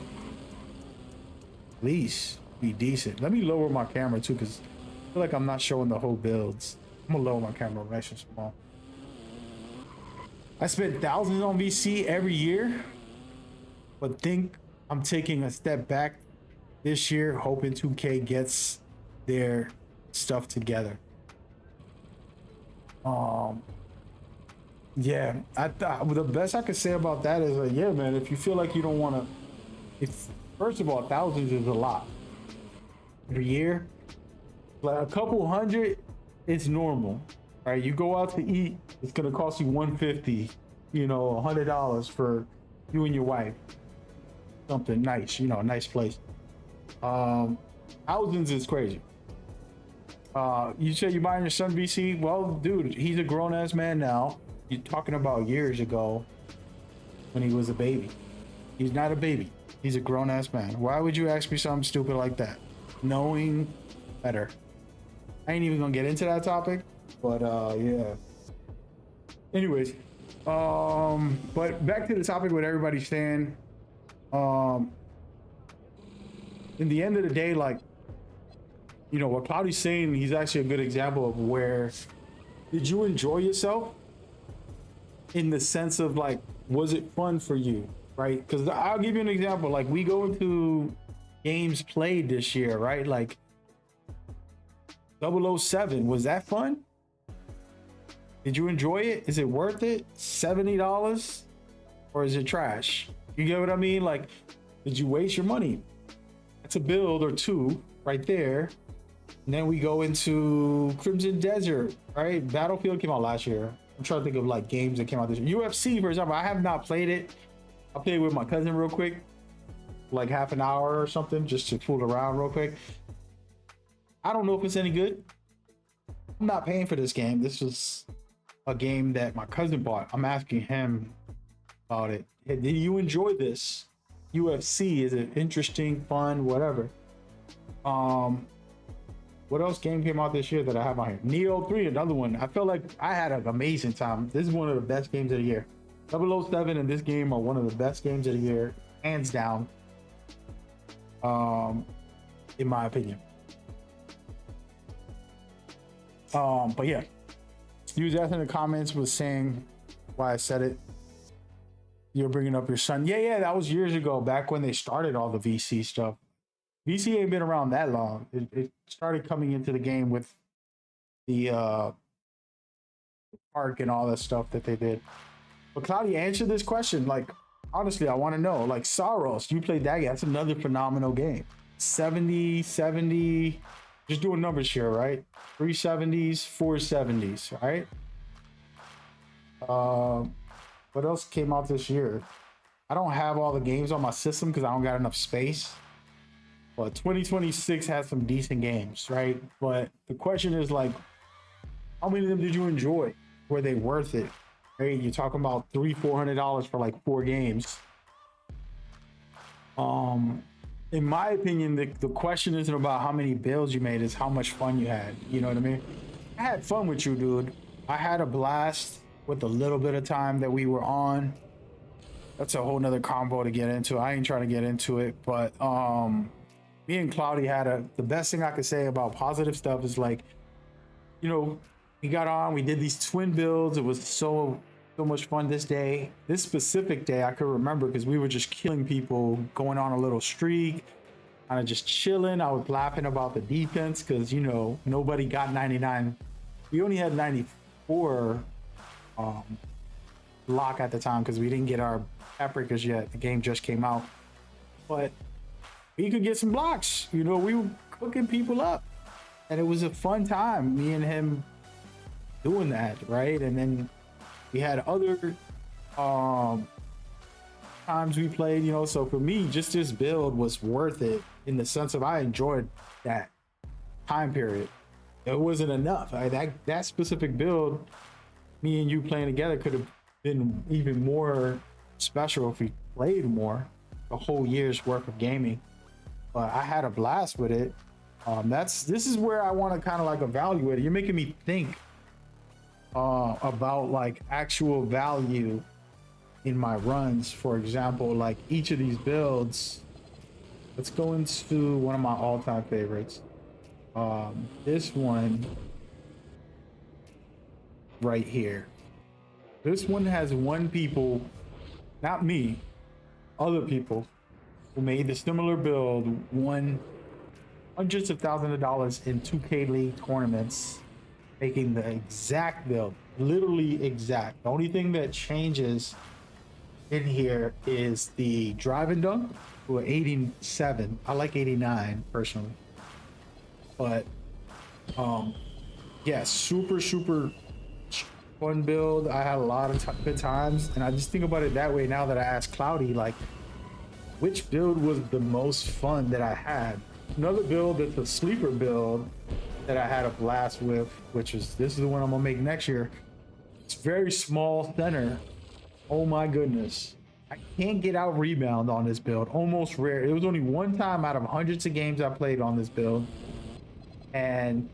at least be decent. Let me lower my camera too, because I feel like I'm not showing the whole builds. I'm gonna lower my camera nice and small. I spent thousands on VC every year, but think I'm taking a step back this year, hoping 2K gets their stuff together. Yeah, I thought the best I could say about that is like, yeah, man, if you feel like you don't want to, if first of all, thousands is a lot every year. Like a couple hundred, it's normal. All right, you go out to eat, it's gonna cost you $150, you know, $100 for you and your wife. Something nice, you know, a nice place. Thousands is crazy. You said you're buying your son VC? Well, dude, he's a grown-ass man now. You're talking about years ago when he was a baby. He's not a baby. He's a grown-ass man. Why would you ask me something stupid like that? Knowing better. I ain't even gonna get into that topic, but yeah. Anyways, but back to the topic, what everybody's saying. In the end of the day, like, you know, what Cloudy's saying, he's actually a good example of where, did you enjoy yourself? In the sense of like, was it fun for you, right? Because I'll give you an example. Like, we go into games played this year, right? Like 007, was that fun? Did you enjoy it? Is it worth it? $70? Or is it trash? You get what I mean? Like, did you waste your money? That's a build or two right there. And then we go into Crimson Desert, right? Battlefield came out last year. I'm trying to think of like games that came out this year. UFC, for example, I have not played it. I played with my cousin real quick, like half an hour or something, just to fool around real quick. I don't know if it's any good. I'm not paying for this game. This was a game that my cousin bought. I'm asking him about it. Hey, did you enjoy this? UFC, is it interesting, fun, whatever? What else game came out this year that I have on here? Neo 3, another one. I felt like I had an amazing time. This is one of the best games of the year. 007 and this game are one of the best games of the year, hands down. In my opinion. But yeah, Use that in the comments was saying why I said it. You're bringing up your son. Yeah, that was years ago, back when they started all the VC stuff. VC ain't been around that long. It started coming into the game with the park and all that stuff that they did. But Cloudy, answer this question. Like, honestly, I want to know. Like, Saros, you played that game. That's another phenomenal game. 70, just doing numbers here, right? 370s, 470s, right? What else came out this year? I don't have all the games on my system because I don't got enough space. But 2026 has some decent games, right? But the question is like, how many of them did you enjoy? Were they worth it? Right? You're talking about $300-400 for like 4 games. In my opinion, the question isn't about how many builds you made, it's how much fun you had. You know what I mean? I had fun with you, dude. I had a blast with the little bit of time that we were on. That's a whole nother combo to get into. I ain't trying to get into it, but me and Cloudy had the best thing I could say about positive stuff is like, you know, we got on, we did these twin builds. It was so much fun this day. This specific day I could remember because we were just killing people, going on a little streak, kind of just chilling. I was laughing about the defense because, you know, nobody got 99. We only had 94 lock at the time because we didn't get our paprikas yet. The game just came out. But we could get some blocks. You know, we were cooking people up. And it was a fun time, me and him doing that, right? And then we had other times we played, you know. So for me, just this build was worth it in the sense of I enjoyed that time period. It wasn't enough. That specific build, me and you playing together could have been even more special if we played more, a whole year's worth of gaming. But I had a blast with it. This is where I want to kind of like evaluate it. You're making me think about like actual value in my runs. For example, like each of these builds. Let's go into one of my all-time favorites. This one right here. This one has people, not me, other people who made the similar build, won hundreds of thousands of dollars in 2K League tournaments, making the exact build, literally exact. The only thing that changes in here is the drive and dunk to 87. I like 89 personally, but yeah, super fun build. I had a lot of good times, and I just think about it that way now that I asked Cloudy, like, which build was the most fun that I had? Another build that's a sleeper build that I had a blast with, which is, this is the one I'm gonna make next year. It's very small center. Oh my goodness. I can't get out rebound on this build. Almost rare. It was only one time out of hundreds of games I played on this build. And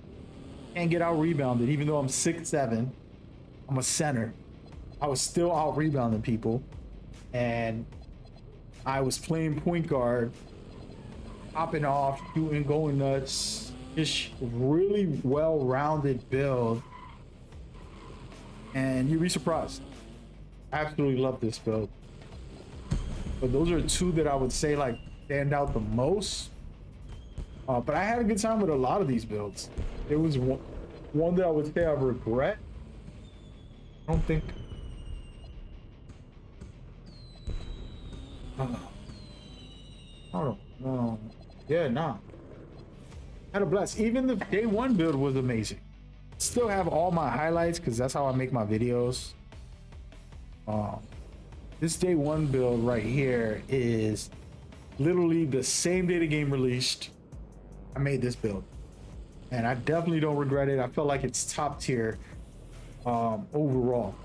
can't get out rebounded, even though I'm 6'7". I'm a center. I was still out rebounding people. And I was playing point guard, popping off, shooting, going nuts. Just really well-rounded build. And you'd be surprised. I absolutely love this build. But those are two that I would say like stand out the most. But I had a good time with a lot of these builds. There was one that I would say I regret. I don't think. I don't know. Yeah, nah. Had a blast. Even the day one build was amazing. Still have all my highlights because that's how I make my videos. This day one build right here is literally the same day the game released. I made this build, and I definitely don't regret it. I felt like it's top tier overall.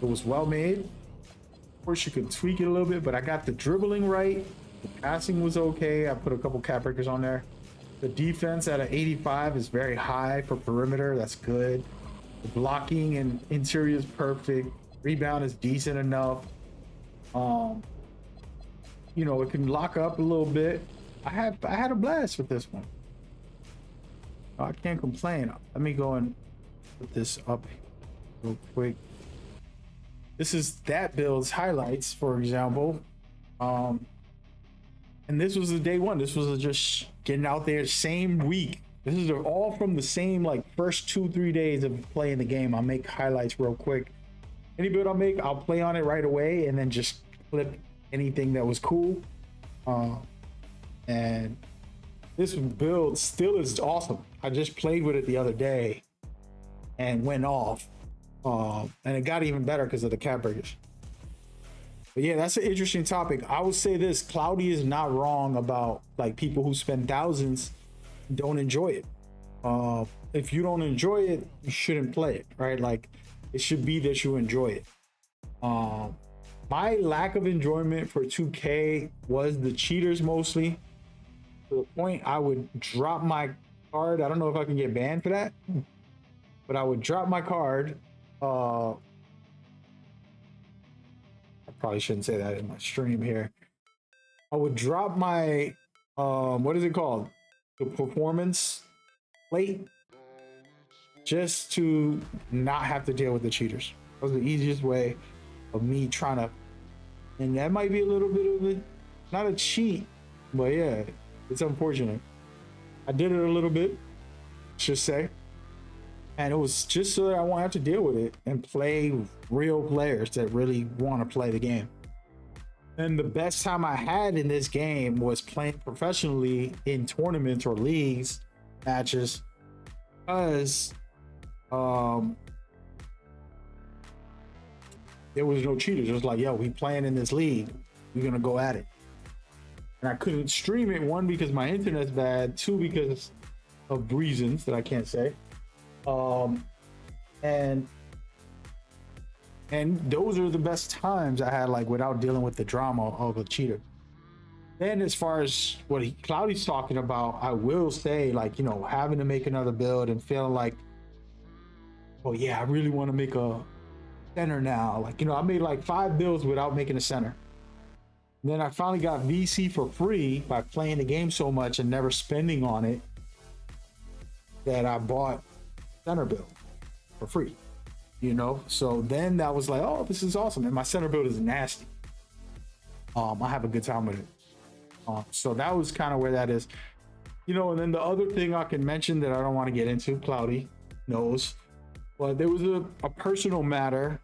It was well made. Of course, you could tweak it a little bit, but I got the dribbling right. The passing was okay. I put a couple cap breakers on there. The defense at an 85 is very high for perimeter. That's good. The blocking and interior is perfect. Rebound is decent enough. You know, it can lock up a little bit. I had a blast with this one. I can't complain. Let me go and put this up real quick. This is that build's highlights, for example. And this was the day one. This was just getting out there same week. This is all from the same like first 2-3 days of playing the game. I'll make highlights real quick. Any build I make, I'll play on it right away and then just flip anything that was cool. And this build still is awesome. I just played with it the other day and went off. And it got even better because of the cap breakers. But yeah, that's an interesting topic. I would say this: Cloudy is not wrong about like people who spend thousands don't enjoy it. If you don't enjoy it, you shouldn't play it, right? Like it should be that you enjoy it. My lack of enjoyment for 2K was the cheaters mostly, to the point I would drop my card. I don't know if I can get banned for that, but I would drop my card. I probably shouldn't say that in my stream here. I would drop my what is it called? The performance plate, just to not have to deal with the cheaters. That was the easiest way of me trying to, and that might be a little bit of a, not a cheat, but yeah, it's unfortunate. I did it a little bit, just say, and it was just so that I won't have to deal with it and play real players that really want to play the game. And the best time I had in this game was playing professionally in tournaments or leagues matches, because there was no cheaters. It was like, yo, we playing in this league, we're gonna go at it. And I couldn't stream it, one because my internet's bad, two because of reasons that I can't say. And those are the best times I had, like, without dealing with the drama of a cheater. Then as far as what Cloudy's talking about, I will say, like, you know, having to make another build and feeling like, oh yeah, I really want to make a center now. Like, you know, I made like 5 builds without making a center. And then I finally got VC for free by playing the game so much and never spending on it, that I bought center build for free, you know? So then that was like, oh, this is awesome. And my center build is nasty. I have a good time with it. So that was kind of where that is, you know. And then the other thing I can mention that I don't want to get into, Cloudy knows, but there was a personal matter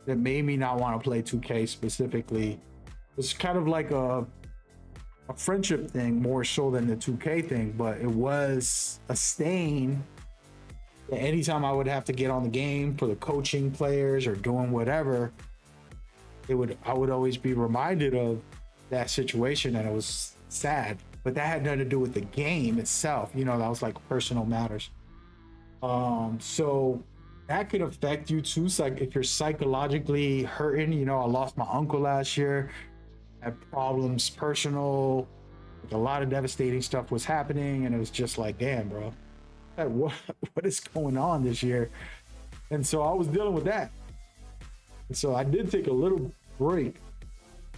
that made me not want to play 2K specifically. It's kind of like a friendship thing more so than the 2K thing, but it was a stain that anytime I would have to get on the game for the coaching players or doing whatever, I would always be reminded of that situation, and it was sad. But that had nothing to do with the game itself, you know. That was like personal matters. So that could affect you too. So like if you're psychologically hurting, you know, I lost my uncle last year, had problems personal, like a lot of devastating stuff was happening, and it was just like, damn, bro, what is going on this year? And so I was dealing with that, and so I did take a little break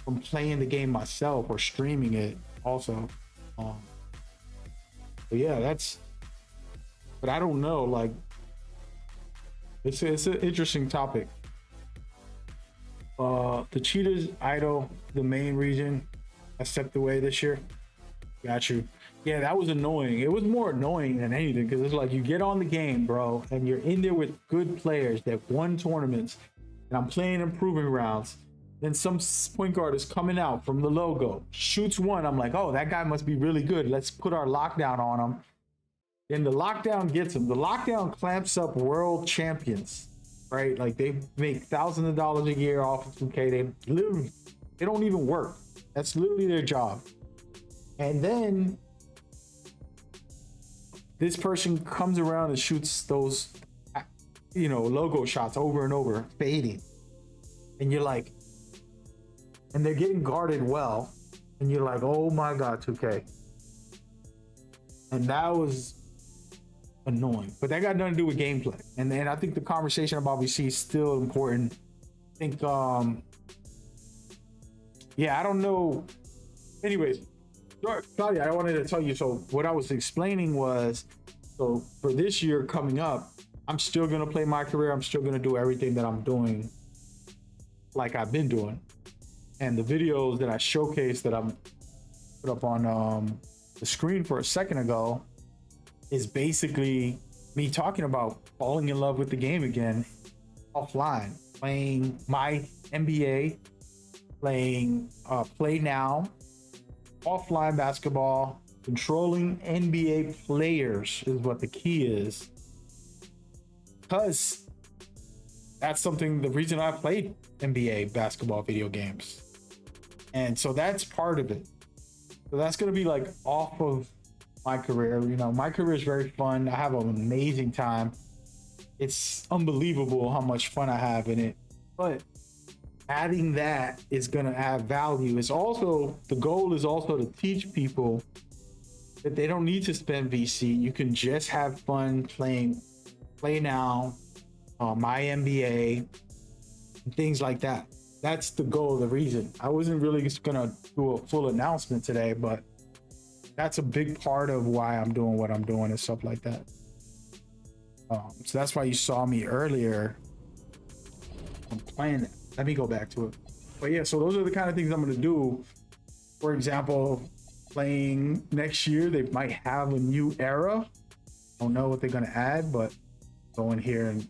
from playing the game myself or streaming it also. But yeah, but I don't know, like, it's an interesting topic. The cheaters idle, the main reason I stepped away this year. Got you. Yeah, that was annoying. It was more annoying than anything, because it's like you get on the game, bro, and you're in there with good players that won tournaments, and I'm playing improving rounds. Then some point guard is coming out from the logo, shoots one. I'm like, oh, that guy must be really good. Let's put our lockdown on him. Then the lockdown gets him. The lockdown clamps up world champions, right? Like, they make thousands of dollars a year off of 2K. They don't even work. That's literally their job. And then this person comes around and shoots those, you know, logo shots over and over, fading. And you're like, and they're getting guarded well, and you're like, oh my God, 2K. And that was annoying, but that got nothing to do with gameplay. And then I think the conversation about VC is still important. I think, yeah, I don't know. Anyways, Claudia, I wanted to tell you, so what I was explaining was, so for this year coming up, I'm still going to play my career. I'm still going to do everything that I'm doing like I've been doing. And the videos that I showcased that I'm put up on the screen for a second ago is basically me talking about falling in love with the game again offline, playing my NBA, playing Play Now, offline basketball, controlling NBA players is what the key is. Because that's something, the reason I played NBA basketball video games. And so that's part of it. So that's going to be like off of my career. You know, my career is very fun. I have an amazing time. It's unbelievable how much fun I have in it. But adding that is going to add value. It's also, the goal is also to teach people that they don't need to spend VC. You can just have fun playing Play Now, My NBA, and things like that. That's the goal, the reason. I wasn't really just gonna do a full announcement today, but that's a big part of why I'm doing what I'm doing and stuff like that. So that's why you saw me earlier. I'm playing it. Let me go back to it. But yeah, so those are the kind of things I'm gonna do. For example, playing next year, they might have a new era. I don't know what they're gonna add, but go in here and,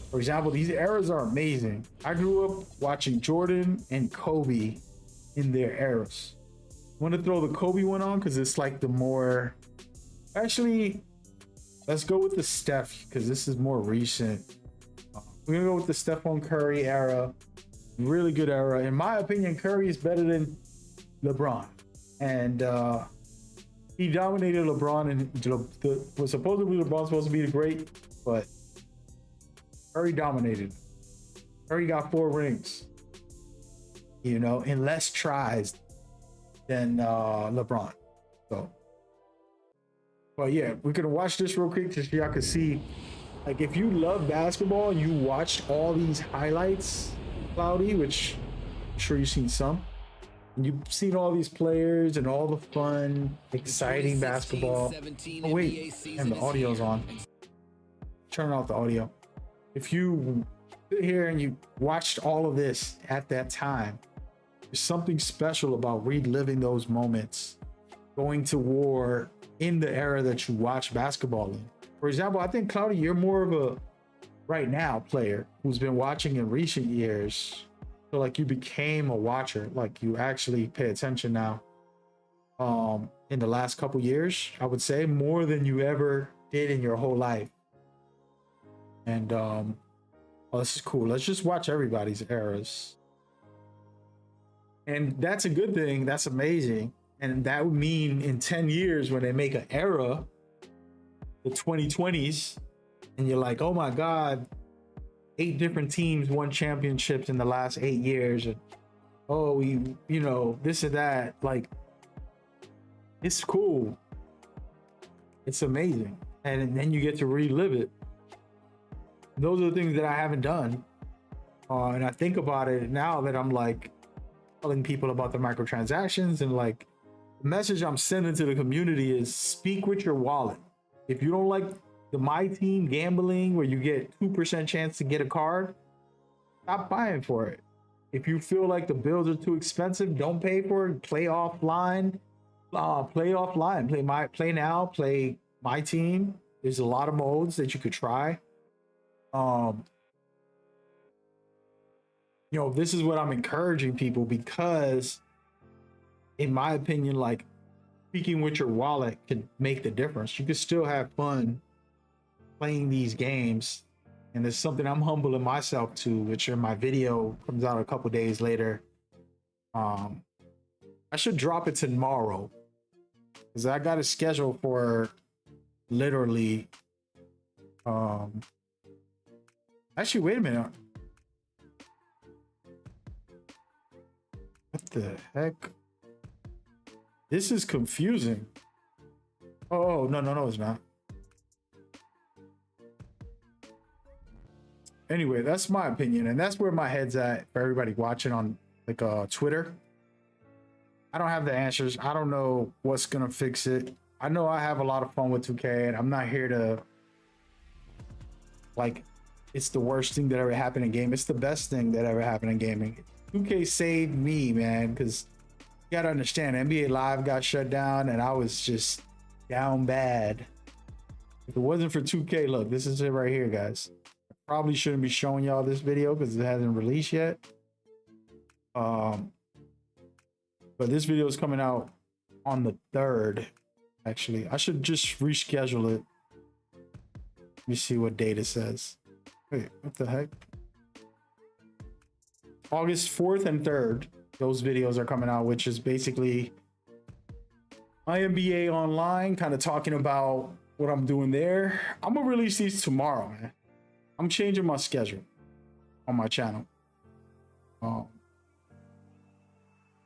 for example, these eras are amazing. I grew up watching Jordan and Kobe in their eras. I want to throw the Kobe one on because it's like the more, actually, let's go with the Steph because this is more recent. We're gonna go with the Stephon Curry era. Really good era. In my opinion, Curry is better than LeBron. And he dominated LeBron, and was supposedly LeBron supposed to be the great, but Curry dominated. Curry got 4 rings, you know, in less tries than LeBron. So, but yeah, we're gonna watch this real quick so y'all can see. Like, if you love basketball and you watched all these highlights, Cloudy, which I'm sure you've seen some, and you've seen all these players and all the fun, exciting basketball. Oh wait, and the audio's on. Turn off the audio. If you sit here and you watched all of this at that time, there's something special about reliving those moments, going to war in the era that you watch basketball in. For example, I think, Cloudy, you're more of a right now player who's been watching in recent years. So like you became a watcher, like you actually pay attention now. In the last couple years, I would say more than you ever did in your whole life. And oh, this is cool. Let's just watch everybody's eras. And that's a good thing. That's amazing. And that would mean in 10 years when they make an era, the 2020s, and you're like, oh my God, 8 different teams won championships in the last 8 years. And oh, we, you know, this and that. Like, it's cool. It's amazing. And then you get to relive it. Those are the things that I haven't done. And I think about it now that I'm like telling people about the microtransactions, and like the message I'm sending to the community is speak with your wallet. If you don't like the My Team gambling where you get 2% chance to get a card, stop buying for it. If you feel like the bills are too expensive, don't pay for it. Play offline. Play now, play My Team. There's a lot of modes that you could try. You know, this is what I'm encouraging people, because in my opinion, like, speaking with your wallet can make the difference. You can still have fun playing these games, and it's something I'm humbling myself to, which in my video comes out a couple days later. I should drop it tomorrow because I got a schedule for literally actually, wait a minute. What the heck? This is confusing. Oh, no, it's not. Anyway, that's my opinion, and that's where my head's at for everybody watching on like Twitter. I don't have the answers. I don't know what's gonna fix it. I know I have a lot of fun with 2K, and I'm not here to like, it's the worst thing that ever happened in gaming. It's the best thing that ever happened in gaming. 2K saved me, man, because you gotta understand, NBA Live got shut down and I was just down bad. If it wasn't for 2K, look, this is it right here, guys. I probably shouldn't be showing y'all this video because it hasn't released yet. But this video is coming out on the 3rd. Actually, I should just reschedule it. Let me see what date it says. Wait, what the heck? August 4th and 3rd. those videos are coming out, which is basically my NBA online, kind of talking about what I'm doing there. I'm gonna release these tomorrow, man. I'm changing my schedule on my channel.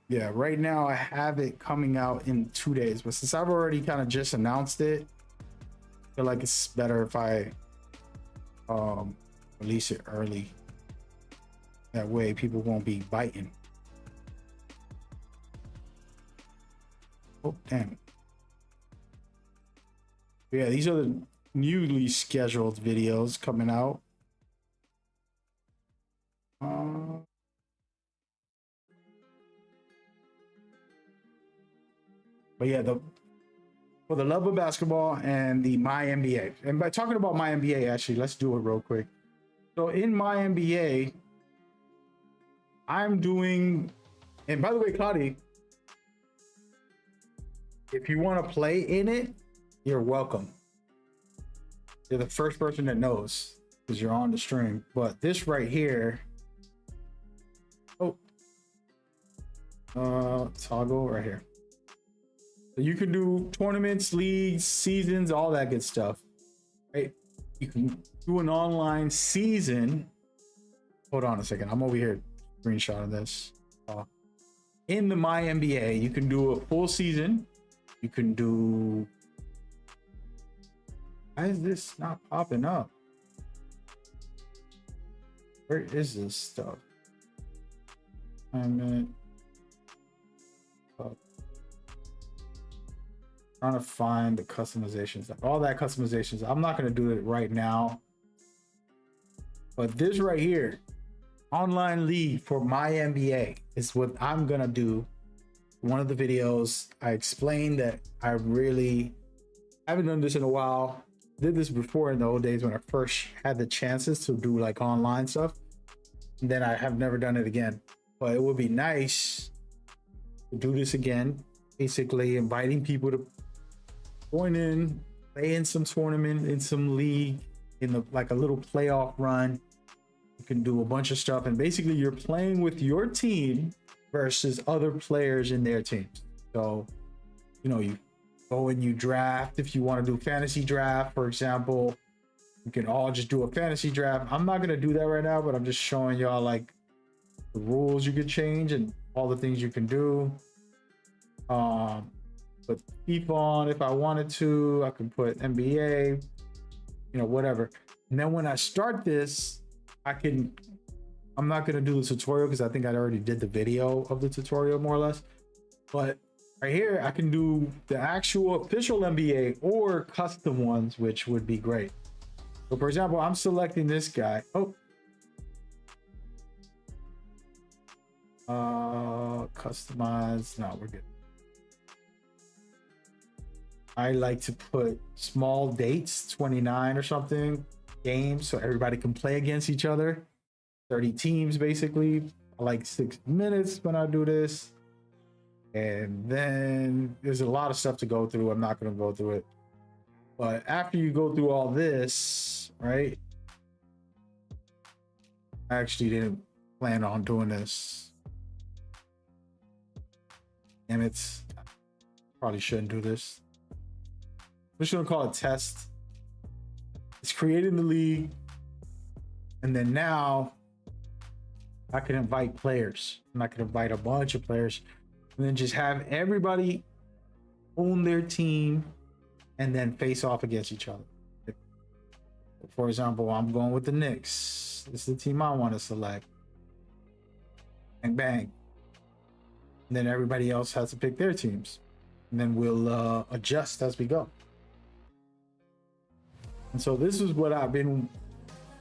Yeah, right now I have it coming out in 2 days, but since I've already kind of just announced it, I feel like it's better if I release it early. That way people won't be biting. Oh, damn. Yeah, these are the newly scheduled videos coming out. But yeah, for the love of basketball and the My NBA. And by talking about My NBA, actually, let's do it real quick. So in My NBA, I'm doing, and by the way, Claudia, if you want to play in it, you're welcome. You're the first person that knows because you're on the stream. But this right here, toggle right here. So you can do tournaments, leagues, seasons, all that good stuff, right? You can do an online season. Hold on a second. I'm over here screenshotting this. In the My NBA, you can do a full season. You can do. Why is this not popping up? Where is this stuff? Trying to find the customizations, all that customizations. I'm not going to do it right now, but this right here, online league for My NBA, is what I'm going to do. One of the videos I explained that I really haven't done this in a while. Did this before in the old days when I first had the chances to do like online stuff, and then I have never done it again. But it would be nice to do this again, basically inviting people to join in, play in some tournament, in some league, in like a little playoff run. You can do a bunch of stuff, and basically you're playing with your team versus other players in their teams. So, you know, you go and you draft. If you want to do fantasy draft, for example, you can all just do a fantasy draft. I'm not going to do that right now, but I'm just showing y'all like the rules you could change and all the things you can do. Put FIFA on if I wanted to. I can put NBA, you know, whatever. And then when I start this, I'm not going to do the tutorial because I think I already did the video of the tutorial more or less. But right here, I can do the actual official NBA or custom ones, which would be great. So for example, I'm selecting this guy. Customize. No, we're good. I like to put small dates, 29 or something, games, so everybody can play against each other. 30 teams, basically. I like 6 minutes when I do this. And then there's a lot of stuff to go through. I'm not going to go through it. But after you go through all this, right? I actually didn't plan on doing this. And probably shouldn't do this. I'm just gonna call it test. It's creating the league, and then now I can invite players, and I can invite a bunch of players, and then just have everybody own their team and then face off against each other. For example, I'm going with the Knicks. This is the team I want to select. Bang bang. And then everybody else has to pick their teams, and then we'll adjust as we go. And so this is what I've been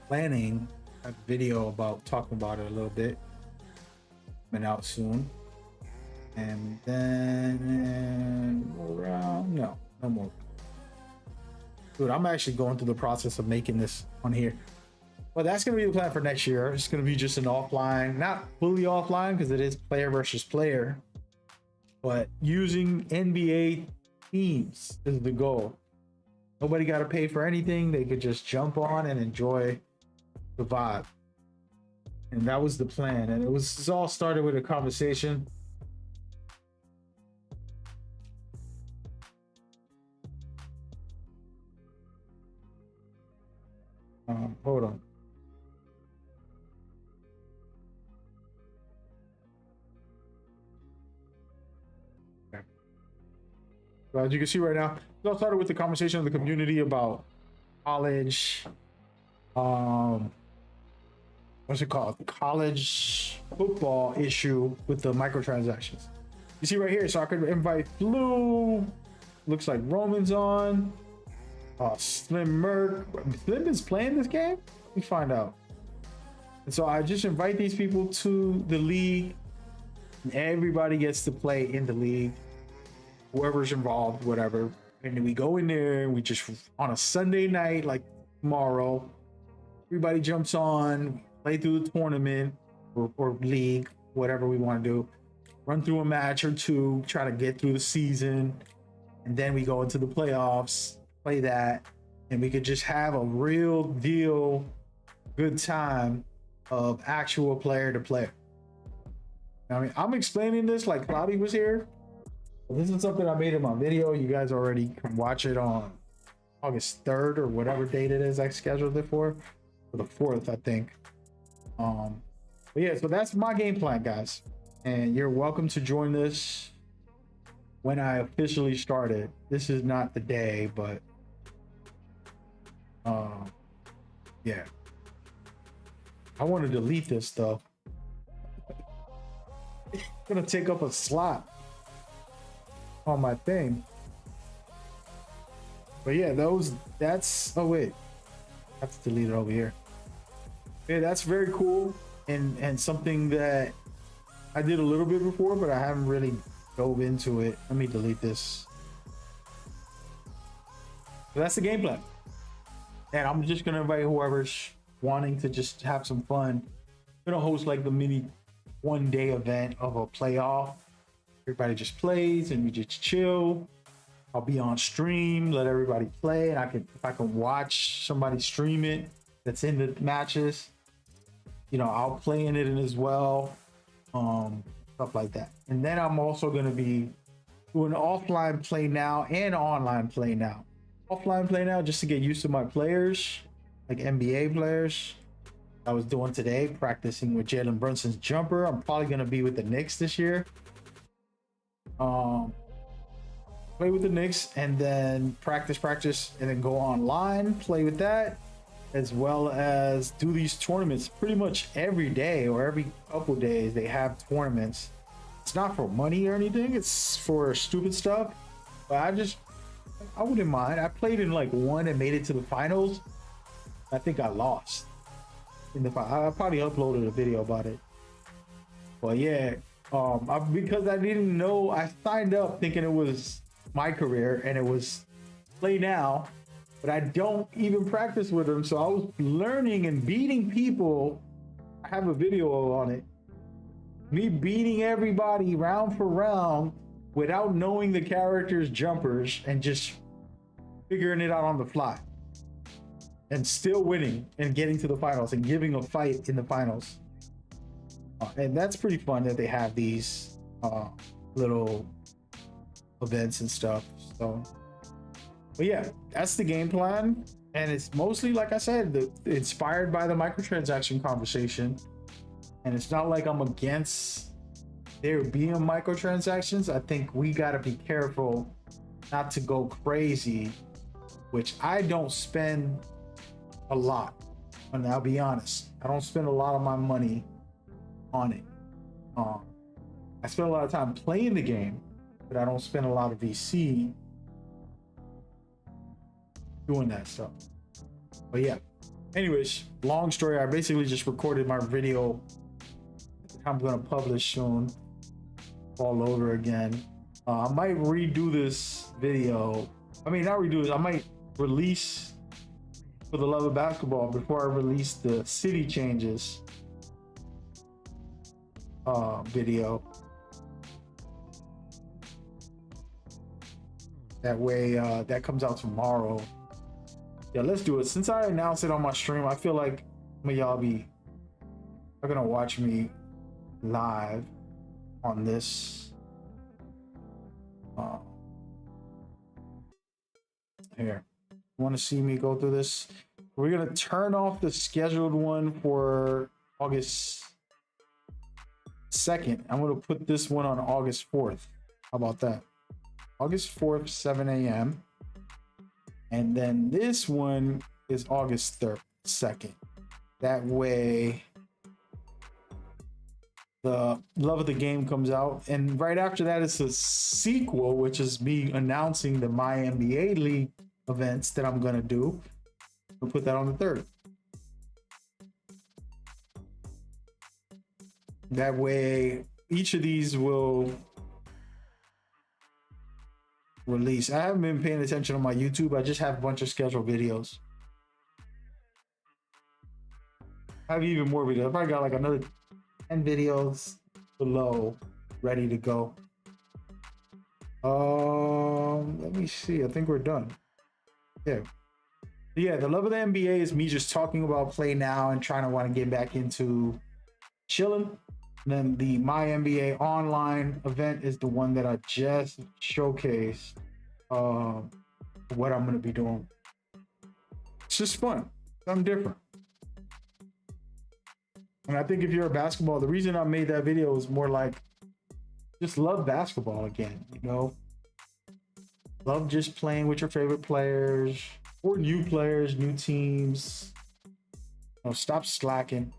planning, a video about talking about it a little bit. Coming out soon. And then around, no more. Dude, I'm actually going through the process of making this on here. Well, that's going to be the plan for next year. It's going to be just an offline, not fully offline because it is player versus player, but using NBA teams is the goal. Nobody got to pay for anything. They could just jump on and enjoy the vibe. And that was the plan. And it's all started with a conversation. Hold on. Okay. So as you can see right now, it all started with the conversation of the community about college, what's it called? College football issue with the microtransactions. You see right here, so I could invite Flu. Looks like Roman's on. Slim Merc. Slim is playing this game? Let me find out. And so I just invite these people to the league. And everybody gets to play in the league. Whoever's involved, whatever. And then we go in there and we just, on a Sunday night, like tomorrow, everybody jumps on, play through the tournament or league, whatever we want to do. Run through a match or two, try to get through the season. And then we go into the playoffs, play that, and we could just have a real deal good time of actual player to player. I mean, I'm explaining this like Cloudy was here. This is something I made in my video. You guys already can watch it on August 3rd or whatever date it is I scheduled it for the 4th, I think. But yeah, so that's my game plan, guys. And you're welcome to join this when I officially started. This is not the day, but yeah. I want to delete this though. It's gonna take up a slot on my thing. But yeah, that's oh wait. I have to delete it over here. Yeah, that's very cool and something that I did a little bit before, but I haven't really dove into it. Let me delete this. So that's the game plan. And I'm just gonna invite whoever's wanting to just have some fun. I'm gonna host like the mini one-day event of a playoff. Everybody just plays and we just chill. I'll be on stream, let everybody play, and if I can watch somebody stream it that's in the matches, you know, I'll play in it as well. Stuff like that. And then I'm also going to be doing offline play now and online play now. Offline play now just to get used to my players, like NBA players. I was doing today, practicing with Jalen Brunson's jumper. I'm probably going to be with the Knicks this year. Play with the Knicks and then practice, and then go online, play with that, as well as do these tournaments pretty much every day or every couple days. They have tournaments. It's not for money or anything, it's for stupid stuff, but I wouldn't mind. I played in like one and made it to the finals. I think I lost in the final. I probably uploaded a video about it, but yeah, because I didn't know, I signed up thinking it was my career and it was play now, but I don't even practice with them. So I was learning and beating people. I have a video on it. Me beating everybody round for round without knowing the characters' jumpers and just figuring it out on the fly. And still winning and getting to the finals and giving a fight in the finals. And that's pretty fun that they have these little events and stuff. So, but yeah, that's the game plan. And it's mostly, like I said, inspired by the microtransaction conversation. And it's not like I'm against there being microtransactions. I think we got to be careful not to go crazy, which I don't spend a lot. And I'll be honest, I don't spend a lot of my money on it. I spend a lot of time playing the game, but I don't spend a lot of VC doing that stuff. But yeah, anyways, long story, I basically just recorded my video. I'm gonna publish soon all over again. I might redo this video. I mean, not redo this, I might release For the Love of Basketball before I release the City Changes video. That way, that comes out tomorrow. Yeah, let's do it. Since I announced it on my stream, I feel like some of y'all be are gonna watch me live on this. Here, want to see me go through this? We're gonna turn off the scheduled one for August 2nd. I'm gonna put this one on August 4th. How about that? August 4th, 7 a.m. And then this one is August 2nd. That way, the Love of the Game comes out. And right after that is a sequel, which is me announcing the My NBA League events that I'm going to do. We'll put that on the 3rd. That way, each of these will release. I haven't been paying attention on my YouTube. I just have a bunch of scheduled videos. I have even more videos. I probably got like another 10 videos below ready to go. Let me see. I think we're done. Yeah, the Love of the NBA is me just talking about play now and trying to want to get back into chilling. And then the My NBA online event is the one that I just showcased what I'm going to be doing. It's just fun. Something different. And I think if you're a basketball, the reason I made that video is more like just love basketball again, you know? Love just playing with your favorite players or new players, new teams. You know, stop slacking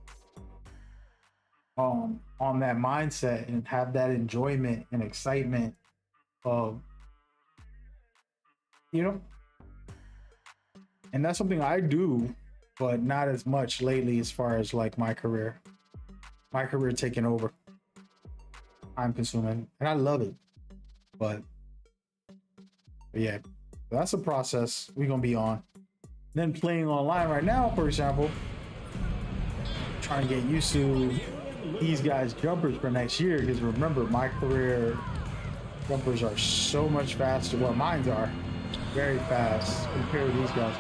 on that mindset and have that enjoyment and excitement of, you know? And that's something I do, but not as much lately as far as like my career taking over. Time consuming, and I love it, but yeah, that's a process we're gonna be on. Then playing online right now, for example, trying to get used to these guys' jumpers for next year, because remember, my career jumpers are so much faster. Well, mine are very fast compared to these guys.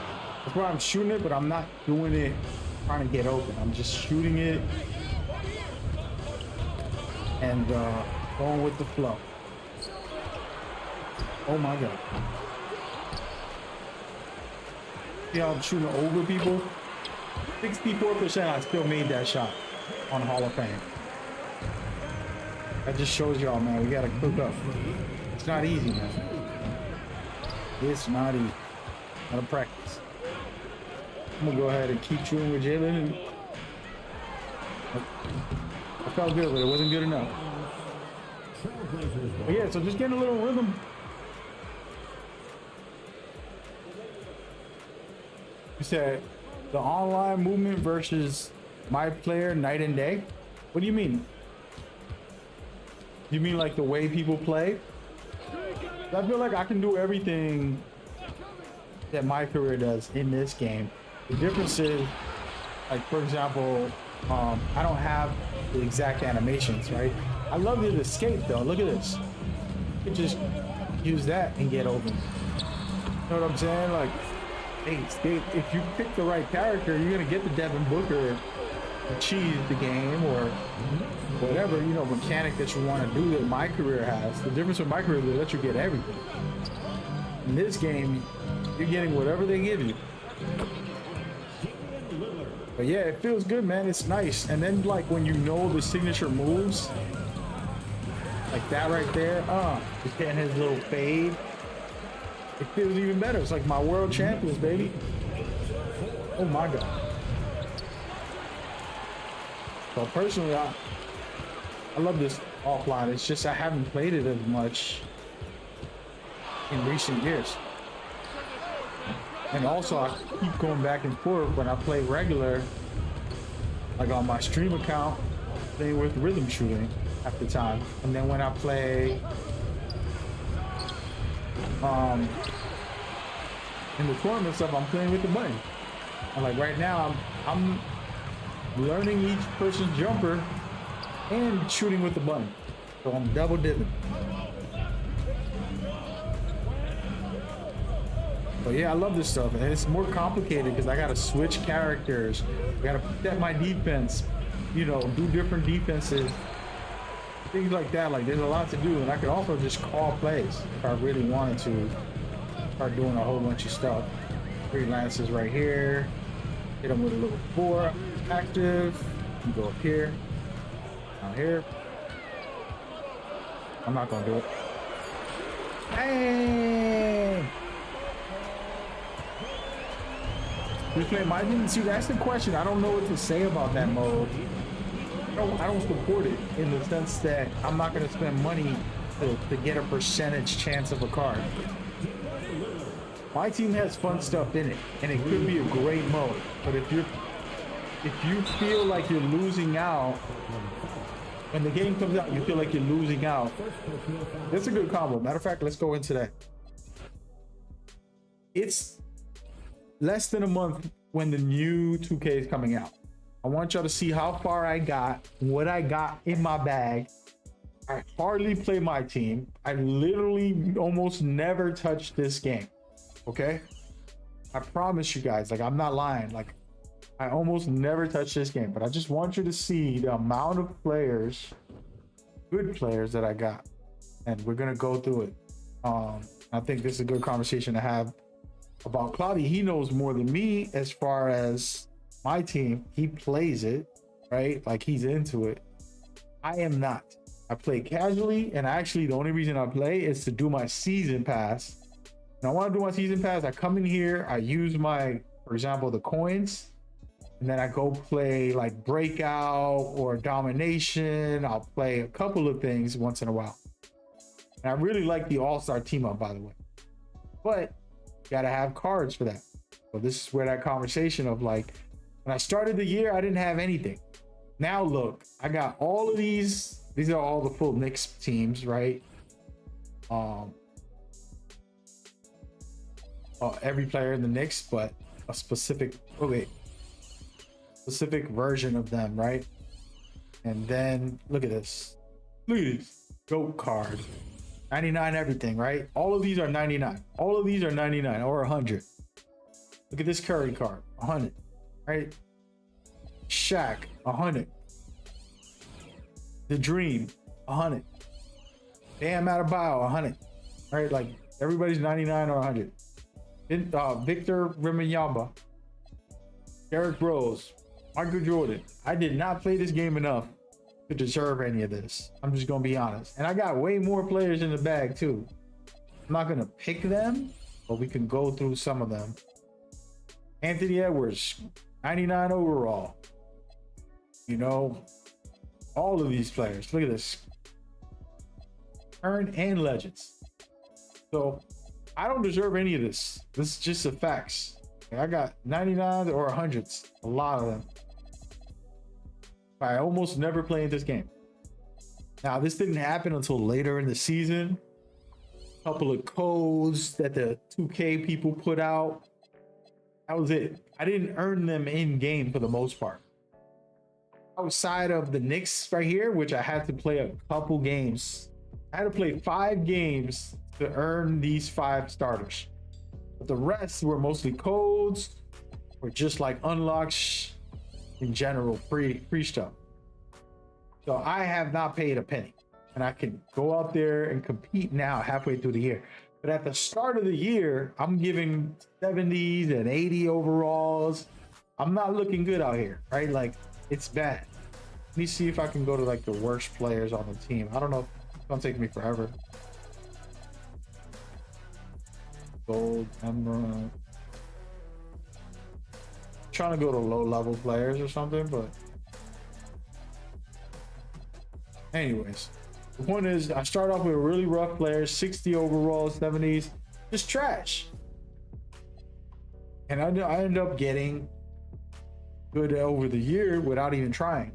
That's why I'm shooting it, but I'm not doing it trying to get open. I'm just shooting it and going with the flow. Oh my God. See how I'm shooting over people? 64% I still made that shot on Hall of Fame. That just shows y'all, man, we gotta cook up. It's not easy, man. It's not easy. Gotta practice. I'm gonna go ahead and keep shooting with Jalen. I felt good, but it wasn't good enough. But yeah, so just getting a little rhythm. You said the online movement versus my player night and day? What do you mean? You mean like the way people play? I feel like I can do everything that my career does in this game. The difference is, like, for example, I don't have the exact animations, right? I love the escape though. Look at this. You can just use that and get open. You know what I'm saying? Like, hey, if you pick the right character, you're gonna get the Devin Booker to cheese the game or whatever, you know, mechanic that you want to do that my career has. The difference with my career is they let you get everything. In this game, you're getting whatever they give you. But yeah, it feels good, man. It's nice. And then like when you know the signature moves, like that right there, he's getting his little fade. It feels even better. It's like my world champions, baby. Oh my God. So personally, I love this offline. It's just I haven't played it as much in recent years. And also I keep going back and forth when I play regular, like on my stream account, playing with rhythm shooting at the time. And then when I play in the tournament stuff, I'm playing with the button. And like right now, I'm learning each person's jumper and shooting with the button. So I'm double dipping. But yeah, I love this stuff. And it's more complicated because I gotta switch characters. I gotta set my defense you know, do different defenses, things like that. Like there's a lot to do, and I could also just call plays if I really wanted to start doing a whole bunch of stuff. Freelances right here. Hit them with a little 4 active. You go up here, down here. I'm not gonna do it. Hey! We play my team. See, that's the question. I don't know what to say about that mode. I don't support it in the sense that I'm not going to spend money to get a percentage chance of a card. My team has fun stuff in it, and it could be a great mode. But if you feel like you're losing out when the game comes out, you feel like you're losing out. That's a good combo. Matter of fact, let's go into that. It's less than a month when the new 2K is coming out. I want y'all to see how far I got, what I got in my bag. I hardly play my team. I literally almost never touch this game. Okay? I promise you guys, like I'm not lying. Like I almost never touch this game, but I just want you to see the amount of players, good players that I got. And we're gonna go through it. I think this is a good conversation to have about Cloudy. He knows more than me as far as my team. He plays it, right? Like he's into it. I am not. I play casually, and actually the only reason I play is to do my season pass. And I want to do my season pass. I come in here, I use my, for example, the coins, and then I go play like breakout or domination. I'll play a couple of things once in a while. And I really like the all-star team up, by the way. But you gotta have cards for that. So this is where that conversation of like, when I started the year, I didn't have anything. Now look, I got all of these. These are all the full Knicks teams, right? Every player in the Knicks, but a specific, specific version of them, right? And then look at this. Look at this GOAT card. 99 everything, right? All of these are 99. All of these are 99 or 100. Look at this Curry card, 100, right? Shaq, 100. The Dream, 100. Bam Adebayo, 100. Right? Like everybody's 99 or 100. Victor Wembanyama, Derrick Rose, Michael Jordan. I did not play this game enough to deserve any of this. I'm just gonna be honest. And I got way more players in the bag too. I'm not gonna pick them, but we can go through some of them. Anthony Edwards, 99 overall. You know, all of these players. Look at this. Current and legends. So I don't deserve any of this. This is just the facts. I got 99s or 100s, a lot of them. I almost never played this game. Now, this didn't happen until later in the season. A couple of codes that the 2K people put out. That was it. I didn't earn them in game for the most part. Outside of the Knicks right here, which I had to play a couple games. I had to play 5 games to earn these 5 starters. But the rest were mostly codes or just like unlocks in general, free stuff. So I have not paid a penny, and I can go out there and compete now halfway through the year. But at the start of the year, I'm giving 70s and 80 overalls. I'm not looking good out here, right? Like it's bad. Let me see if I can go to like the worst players on the team. I don't know. It's gonna take me forever. Gold, emerald. Trying to go to low level players or something, but anyways, the point is I start off with really rough players, 60 overall, 70s, just trash. And I end up getting good over the year without even trying.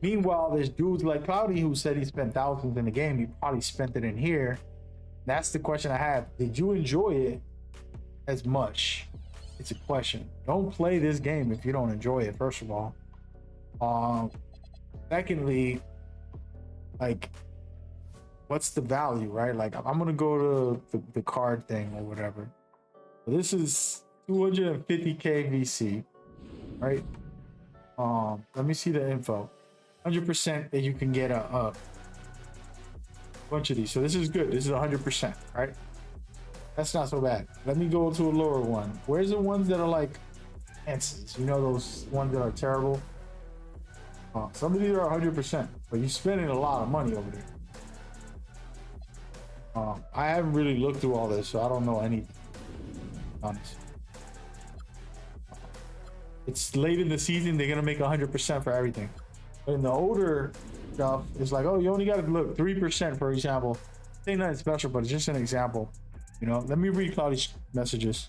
Meanwhile, there's dudes like Cloudy who said he spent thousands in the game. He probably spent it in here. That's the question I have. Did you enjoy it as much? It's a question. Don't play this game if you don't enjoy it, first of all. Secondly, like, what's the value, right? Like, I'm gonna go to the card thing or whatever. This is 250k VC, right? Let me see the info. 100% that you can get a bunch of these. So this is good. This is 100%, right? That's not so bad. Let me go to a lower one. Where's the ones that are like answers? You know, those ones that are terrible. Some of these are 100%, but you're spending a lot of money over there. I haven't really looked through all this, so I don't know anything. Honest. It's late in the season, they're gonna make 100% for everything. But in the older stuff, it's like, oh, you only gotta look 3%, for example. Ain't nothing special, but it's just an example. You know, let me read Cloudy's messages.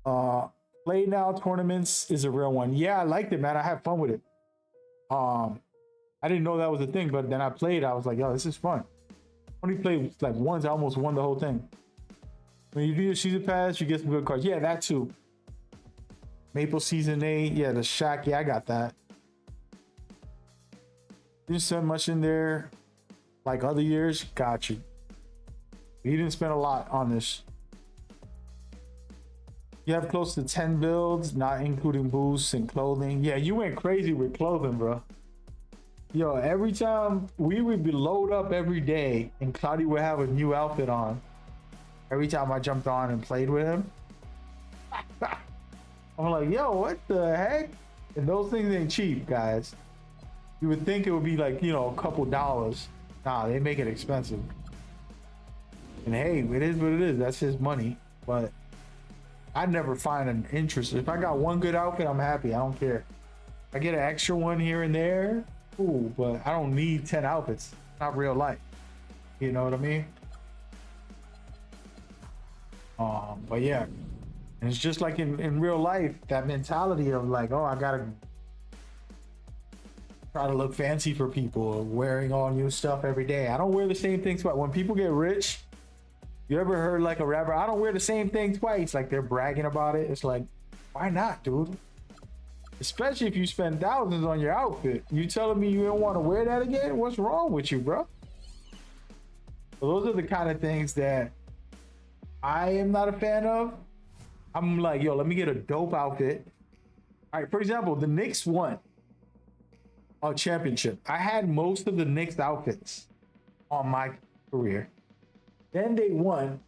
Play now tournaments is a real one. Yeah, I liked it, man. I had fun with it. I didn't know that was a thing, but then I played. I was like, yo, this is fun. Only played like once, I almost won the whole thing. When you do your season pass, you get some good cards. Yeah, that too. Maple Season 8, yeah, the Shaq, yeah, I got that. Didn't spend much in there like other years. Got you. You didn't spend a lot on this. You have close to 10 builds, not including boosts and clothing. Yeah, you went crazy with clothing, bro. Yo, every time we would be load up every day and Cloudy would have a new outfit on. Every time I jumped on and played with him. I'm like, yo, what the heck? And those things ain't cheap, guys. You would think it would be like, you know, a couple dollars. Nah, they make it expensive. And hey, it is what it is. That's his money. But I never find an interest. If I got one good outfit, I'm happy. I don't care. I get an extra one here and there. Cool, but I don't need 10 outfits. Not real life. You know what I mean? But yeah. And it's just like in real life, that mentality of like, oh, I gotta try to look fancy for people, wearing all new stuff every day. I don't wear the same thing twice. When people get rich, you ever heard like a rapper, I don't wear the same thing twice? Like they're bragging about it. It's like, why not, dude? Especially if you spend thousands on your outfit. You telling me you don't want to wear that again? What's wrong with you, bro? So those are the kind of things that I am not a fan of. I'm like, yo, let me get a dope outfit. All right, for example, the Knicks won a championship. I had most of the Knicks outfits on my career. Then they won,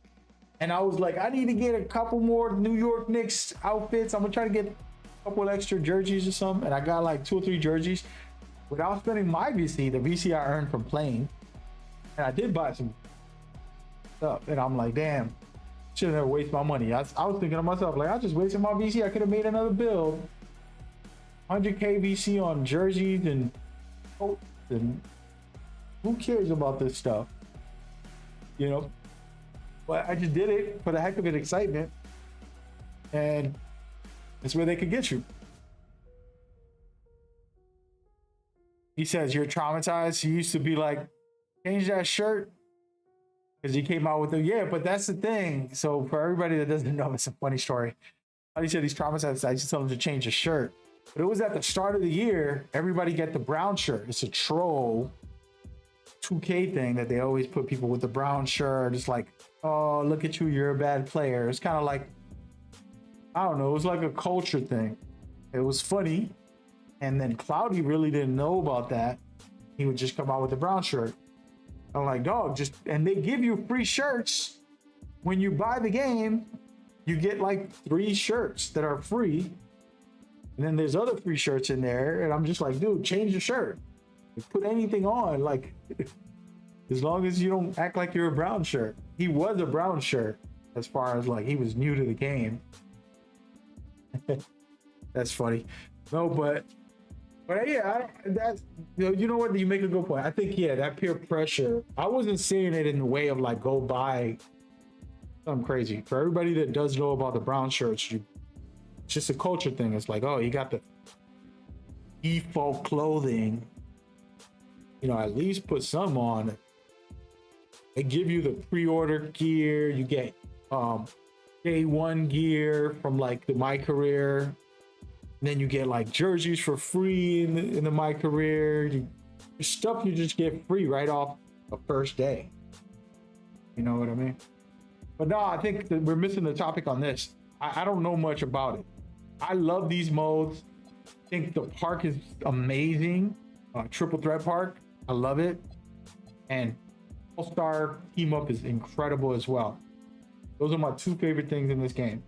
and I was like, I need to get a couple more New York Knicks outfits. I'm gonna try to get a couple extra jerseys or something, and I got like 2 or 3 jerseys without spending my VC, the VC I earned from playing. And I did buy some stuff, and I'm like, damn, should never waste my money. I was thinking to myself, like, I just wasted my VC. I could have made another build. 100K VC on jerseys and coats, and who cares about this stuff? You know? But I just did it for the heck of it, excitement. And that's where they could get you. He says, you're traumatized. He used to be like, change that shirt. Because he came out with it. Yeah, but that's the thing. So for everybody that doesn't know, it's a funny story. He said he's traumatized. I just told him to change his shirt. But it was at the start of the year. Everybody get the brown shirt. It's a troll 2K thing that they always put people with the brown shirt. It's like, oh, look at you. You're a bad player. It's kind of like, I don't know. It was like a culture thing. It was funny. And then Cloudy really didn't know about that. He would just come out with the brown shirt. I'm like, dog, just, and they give you free shirts when you buy the game. You get like 3 shirts that are free, and then there's other free shirts in there. And I'm just like, dude, change your shirt. Put anything on, like, as long as you don't act like you're a brown shirt. He was a brown shirt, as far as like he was new to the game. That's funny. No, but yeah, that's, you know what? You make a good point. I think, yeah, that peer pressure, I wasn't seeing it in the way of like, go buy something crazy. For everybody that does know about the brown shirts, it's just a culture thing. It's like, oh, you got the default clothing, you know, at least put some on. They give you the pre-order gear. You get day 1 gear from like the My Career. And then you get like jerseys for free in the My Career. Stuff you just get free right off the first day. You know what I mean? But no, I think that we're missing the topic on this. I don't know much about it. I love these modes. think the park is amazing. Triple Threat Park, I love it. And All-Star Team Up is incredible as well. Those are my two favorite things in this game.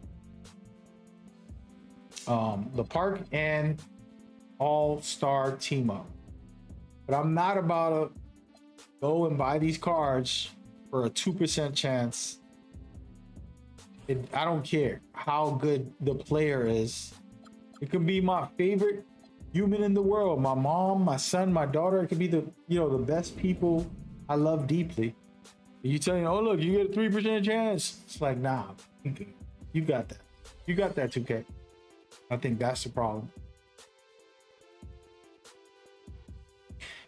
The park and All-Star Team Up. But I'm not about to go and buy these cards for a 2% chance. I don't care how good the player is. It could be my favorite human in the world, my mom, my son, my daughter. It could be the best people I love deeply. You tell me, oh look, you get a 3% chance. It's like, nah, you got that. You got that 2K. I think that's the problem.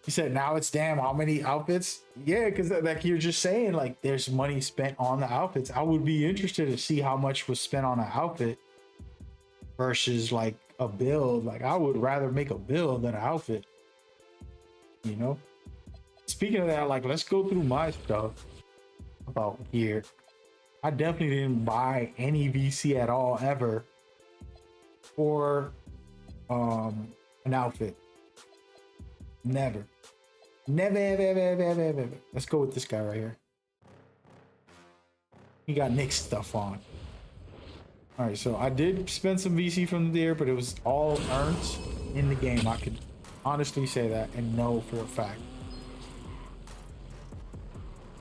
He said, now it's damn how many outfits? Yeah, because like you're just saying, like there's money spent on the outfits. I would be interested to see how much was spent on an outfit versus like a build. Like I would rather make a build than an outfit. You know? Speaking of that, like let's go through my stuff about gear. I definitely didn't buy any VC at all ever for an outfit. Never. Never, ever. Let's go with this guy right here. He got Knicks stuff on. All right, so I did spend some VC from there, but it was all earned in the game. I could honestly say that and know for a fact.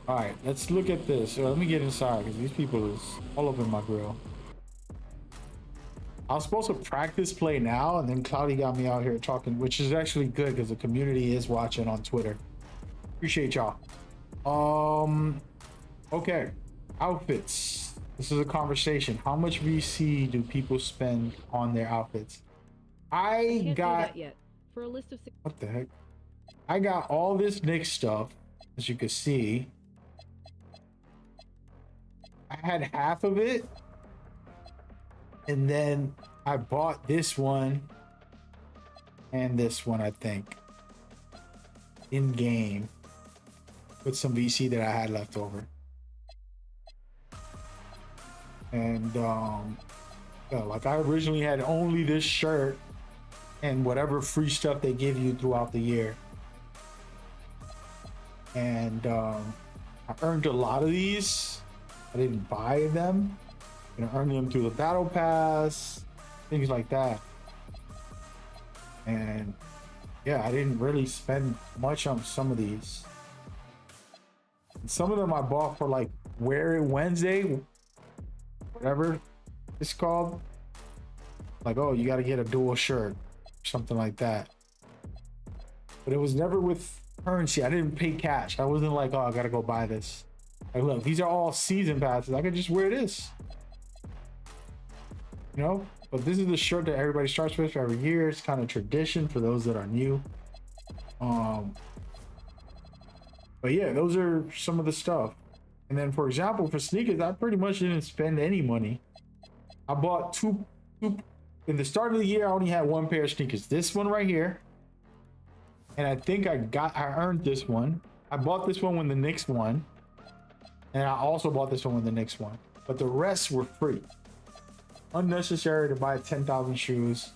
All right, let's look at this. So let me get inside because these people is all up in my grill. I was supposed to practice play now, and then Cloudy got me out here talking, which is actually good because the community is watching on Twitter. Appreciate y'all. Okay, outfits. This is a conversation. How much VC do people spend on their outfits? I Can't got do that yet. For a list of what the heck? I got all this Knicks stuff, as you can see. I had half of it. And then I bought this one and this one, I think, in game with some VC that I had left over. And yeah, like I originally had only this shirt and whatever free stuff they give you throughout the year. And I earned a lot of these. I didn't buy them. You know, earn them through the battle pass, things like that. And yeah, I didn't really spend much on some of these. And some of them I bought for like Wear It Wednesday, whatever it's called. Like, oh, you got to get a dual shirt, something like that. But it was never with currency. I didn't pay cash. I wasn't like, oh, I got to go buy this. Like, look, these are all season passes. I could just wear this. You know, but this is the shirt that everybody starts with every year. It's kind of tradition for those that are new. But yeah, those are some of the stuff. And then, for example, for sneakers, I pretty much didn't spend any money. I bought two in the start of the year. I only had one pair of sneakers. This one right here, and I think I earned this one. I bought this one when the Knicks won, and I also bought this one when the Knicks won. But the rest were free. Unnecessary to buy 10,000 shoes.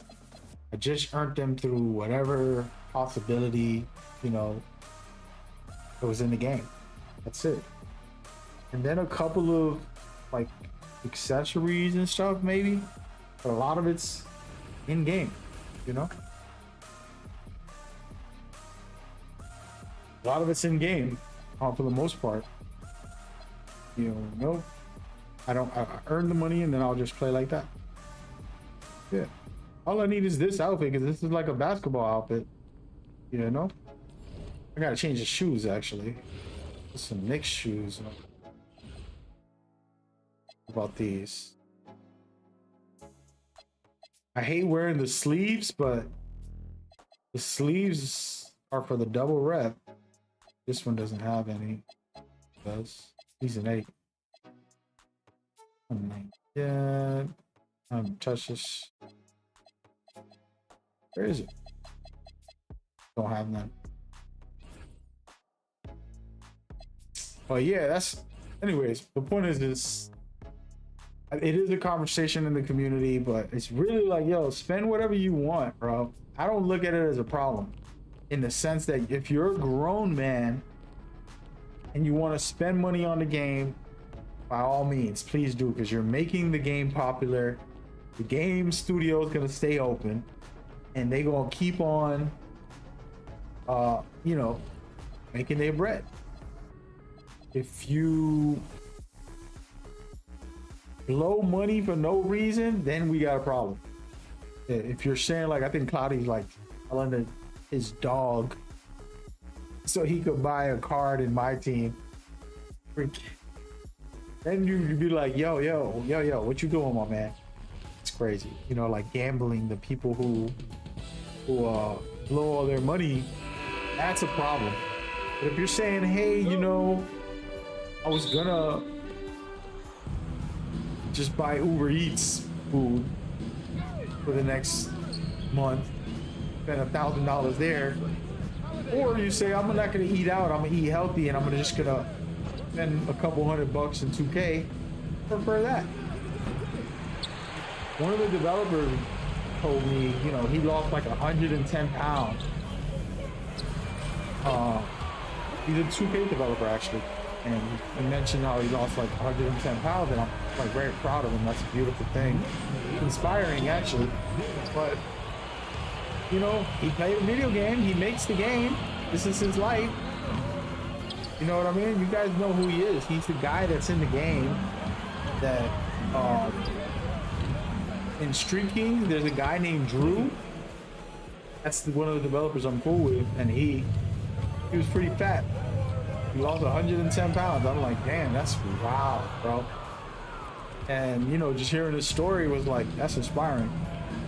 I just earned them through whatever possibility, you know, that was in the game. That's it. And then a couple of like accessories and stuff maybe, but a lot of it's in game, you know. A lot of it's in game, for the most part. You know, I earn the money and then I'll just play like that. Yeah. All I need is this outfit because this is like a basketball outfit. You know? I gotta change the shoes actually. Some Knicks shoes. How about these? I hate wearing the sleeves, but the sleeves are for the double rep. This one doesn't have any. It does. Season 8. Yeah, touch this. Where is it? Don't have none. But yeah, that's. Anyways, the point is this. It is a conversation in the community, but it's really like, yo, spend whatever you want, bro. I don't look at it as a problem in the sense that if you're a grown man and you want to spend money on the game, by all means, please do, because you're making the game popular. The game studio is gonna stay open, and they gonna keep on, you know, making their bread. If you blow money for no reason, then we got a problem. If you're saying, like, I think Cloudy's like telling his dog so he could buy a card in my team, then you'd be like, yo, what you doing, my man? It's crazy. You know, like gambling, the people who blow all their money, that's a problem. But if you're saying, hey, you know, I was gonna just buy Uber Eats food for the next month, spend $1,000 there, or you say, I'm not gonna eat out, I'm gonna eat healthy, and I'm just gonna spend a couple $100 in 2K, prefer that. One of the developers told me, you know, he lost like 110 pounds. He's a 2K developer actually, and he mentioned how he lost like 110 pounds, and I'm like very proud of him. That's a beautiful thing, inspiring actually. But you know, he played a video game, he makes the game, this is his life. You know what I mean? You guys know who he is. He's the guy that's in the game that in Street King, there's a guy named Drew. That's one of the developers I'm cool with, and he was pretty fat. He lost 110 pounds. I'm like, damn, that's wow, bro. And you know, just hearing his story was like, that's inspiring.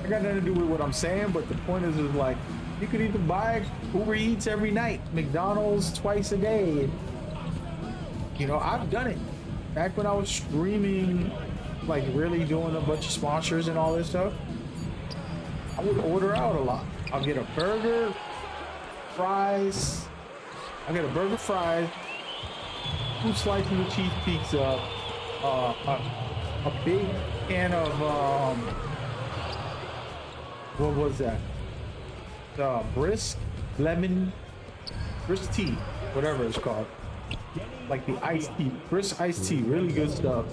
I got nothing to do with what I'm saying, but the point is like, you could either buy Uber Eats every night, McDonald's twice a day. You know, I've done it. Back when I was streaming, like really doing a bunch of sponsors and all this stuff, I would order out a lot. I'll get a burger, fries. I'll get a burger, fries, 2 slices of cheese pizza, a big can of, what was that? Brisk tea, whatever it's called. Like the iced tea, brisk iced tea, really good stuff.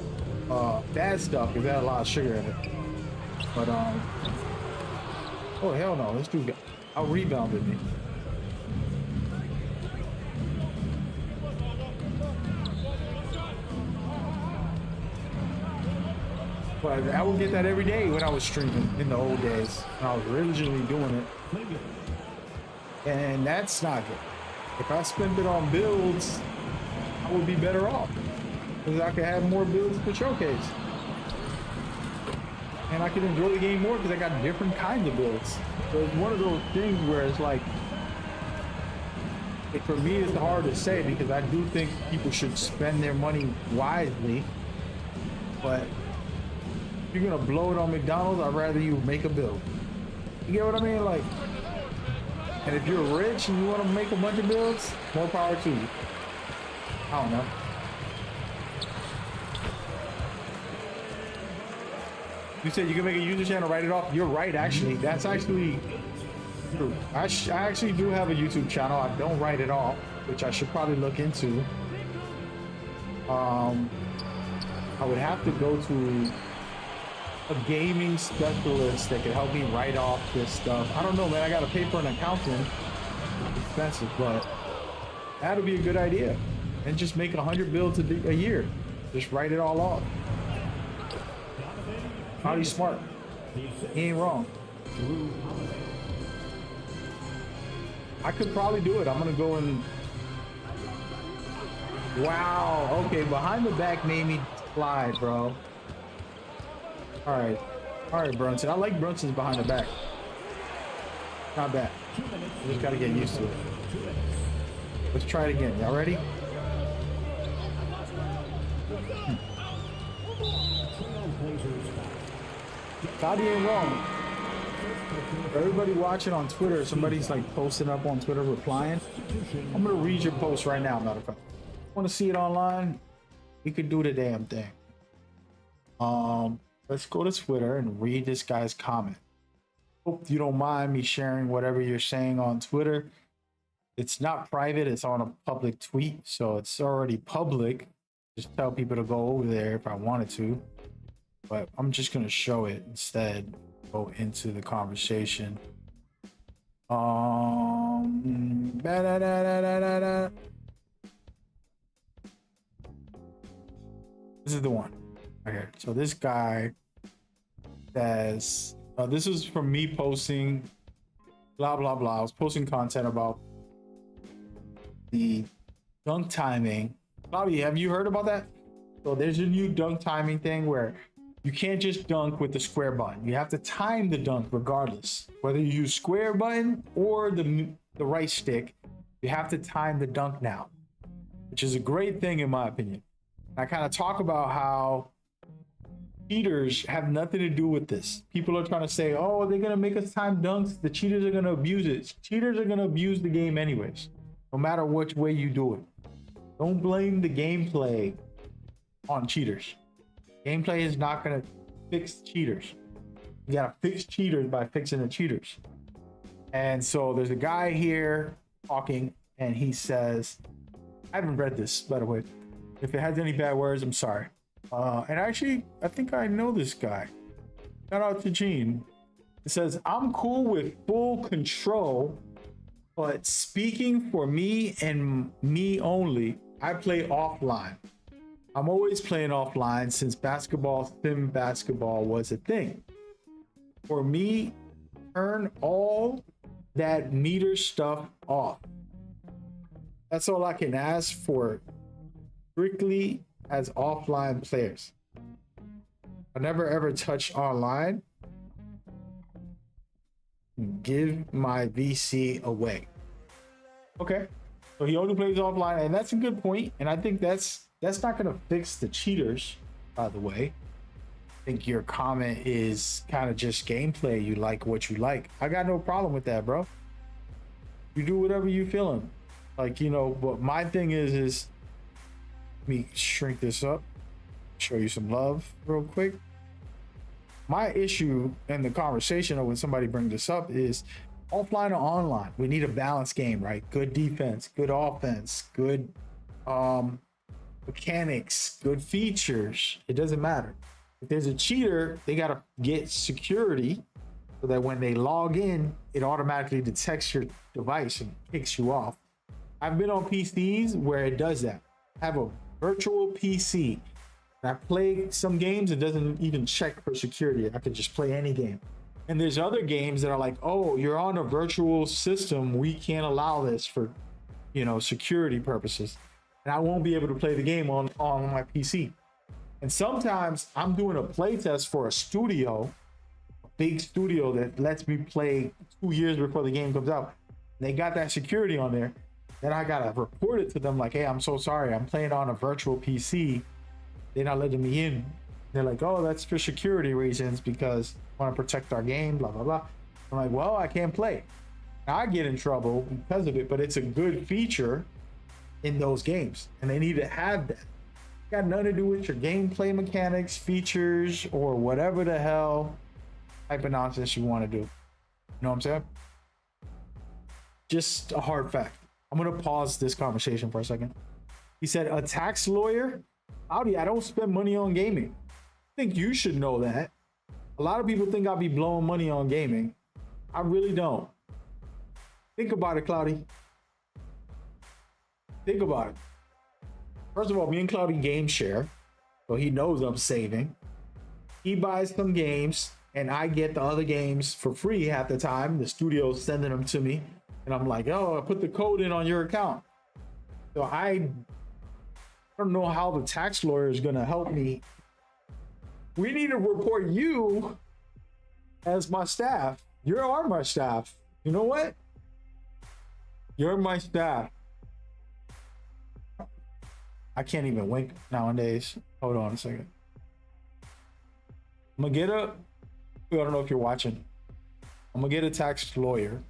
Bad stuff because it had a lot of sugar in it. But oh hell no, this dude out rebounded me. But I would get that every day when I was streaming in the old days, when I was originally doing it. And that's not good. If I spent it on builds, I would be better off. Because I could have more builds to showcase. And I could enjoy the game more because I got different kinds of builds. So it's one of those things where it's like, for me it's hard to say because I do think people should spend their money wisely. But if you're gonna blow it on McDonald's, I'd rather you make a build. You get what I mean? Like, and if you're rich and you want to make a bunch of builds, more power to you. I don't know. You said you can make a YouTube channel, write it off. You're right, actually. That's actually true. I actually do have a YouTube channel. I don't write it off, which I should probably look into. I would have to go to a gaming specialist that could help me write off this stuff. I don't know, man. I got to pay for an accountant. It's expensive, but that'd be a good idea. And just make 100 builds a year. Just write it all off. Howdy's smart. He ain't wrong. I could probably do it. I'm gonna go and. Wow. Okay, behind the back made me slide, bro. All right, Brunson. I like Brunson's behind the back. Not bad. You just gotta get used to it. Let's try it again. Y'all ready? Cloudy ain't wrong. Everybody watching on Twitter, somebody's like posting up on Twitter replying. I'm gonna read your post right now, matter of fact. Want to see it online? We could do the damn thing. Let's go to Twitter and read this guy's comment. Hope you don't mind me sharing whatever you're saying on Twitter. It's not private, it's on a public tweet, so it's already public. Just tell people to go over there if I wanted to, but I'm just gonna show it instead. Go into the conversation. Da-da-da-da-da-da. This is the one right here. So this guy says, this is from me posting blah blah blah. I was posting content about the dunk timing. Bobby, have you heard about that? So there's a new dunk timing thing where you can't just dunk with the square button. You have to time the dunk regardless. Whether you use square button or the right stick, you have to time the dunk now, which is a great thing in my opinion. I kind of talk about how cheaters have nothing to do with this. People are trying to say, oh, they're going to make us time dunks. The cheaters are going to abuse it. Cheaters are going to abuse the game anyways, no matter which way you do it. Don't blame the gameplay on cheaters. Gameplay is not going to fix cheaters. You got to fix cheaters by fixing the cheaters. And so there's a guy here talking, and he says, I haven't read this, by the way. If it has any bad words, I'm sorry. And actually, I think I know this guy. Shout out to Gene. It says, I'm cool with full control, but speaking for me and me only, I play offline. I'm always playing offline since basketball, sim basketball was a thing. For me, turn all that meter stuff off. That's all I can ask for strictly as offline players. I never ever touch online. Give my VC away. Okay, so he only plays offline, and that's a good point. And I think that's not going to fix the cheaters, by the way. I think your comment is kind of just gameplay. You like what you like. I got no problem with that, bro. You do whatever you feeling. Like, you know, but my thing is let me shrink this up, show you some love real quick. My issue in the conversation, or when somebody brings this up, is offline or online. We need a balanced game, right? Good defense, good offense, good mechanics, good features. It doesn't matter. If there's a cheater, they got to get security so that when they log in, it automatically detects your device and kicks you off. I've been on PCs where it does that. I have a virtual PC. I play some games, it doesn't even check for security. I could just play any game. And there's other games that are like, oh, you're on a virtual system. We can't allow this for, you know, security purposes. And I won't be able to play the game on my PC. And sometimes I'm doing a play test for a studio, a big studio that lets me play 2 years before the game comes out. They got that security on there. Then I gotta report it to them like, hey, I'm so sorry. I'm playing on a virtual PC. They're not letting me in. They're like, oh, that's for security reasons because I want to protect our game, blah, blah, blah. I'm like, well, I can't play. Now, I get in trouble because of it, but it's a good feature in those games. And they need to have that. Got nothing to do with your gameplay mechanics, features, or whatever the hell type of nonsense you want to do. You know what I'm saying? Just a hard fact. I'm going to pause this conversation for a second. He said, a tax lawyer? Howdy, I don't spend money on gaming. I think you should know that. A lot of people think I'll be blowing money on gaming. I really don't. Think about it, Cloudy. Think about it. First of all, me and Cloudy game share, so he knows I'm saving. He buys some games, and I get the other games for free half the time. The studio's sending them to me, and I'm like, oh, I put the code in on your account. So I don't know how the tax lawyer is going to help me. We need to report you as my staff. You are my staff. You know what? You're my staff. I can't even wink nowadays. Hold on a second. I'm gonna get I don't know if you're watching. I'm gonna get a tax lawyer.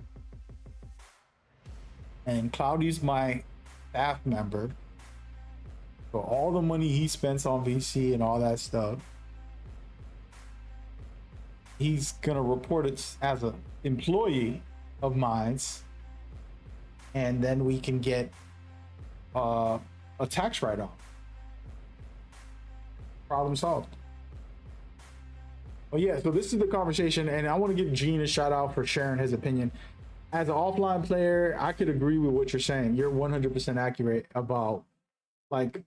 And Cloudy's my staff member. For all the money he spends on VC and all that stuff, he's gonna report it as an employee of mine's, and then we can get a tax write-off. Problem solved. Oh yeah, so this is the conversation, and I want to give Gene a shout out for sharing his opinion. As an offline player, I could agree with what you're saying. You're 100% accurate about like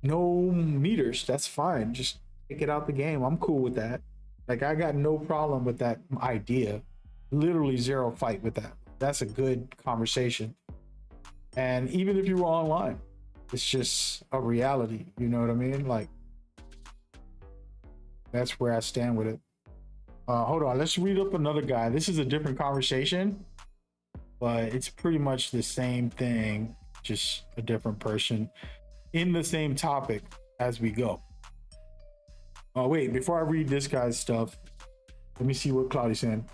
no meters. That's fine. Just take it out the game. I'm cool with that. Like I got no problem with that idea. Literally zero fight with that. That's a good conversation. And even if you were online, it's just a reality. You know what I mean? Like that's where I stand with it. Hold on, let's read up another guy. This is a different conversation, but it's pretty much the same thing, just a different person in the same topic as we go. Oh wait, before I read this guy's stuff, let me see what Cloudy's saying.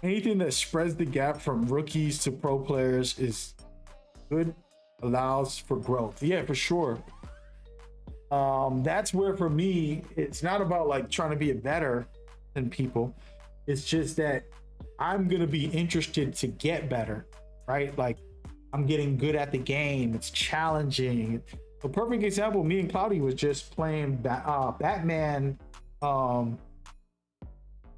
Anything that spreads the gap from rookies to pro players is good, allows for growth. Yeah, for sure. That's where for me, it's not about like trying to be better than people. It's just that I'm gonna be interested to get better, right? Like I'm getting good at the game. It's challenging. A perfect example, me and Cloudy was just playing Batman. I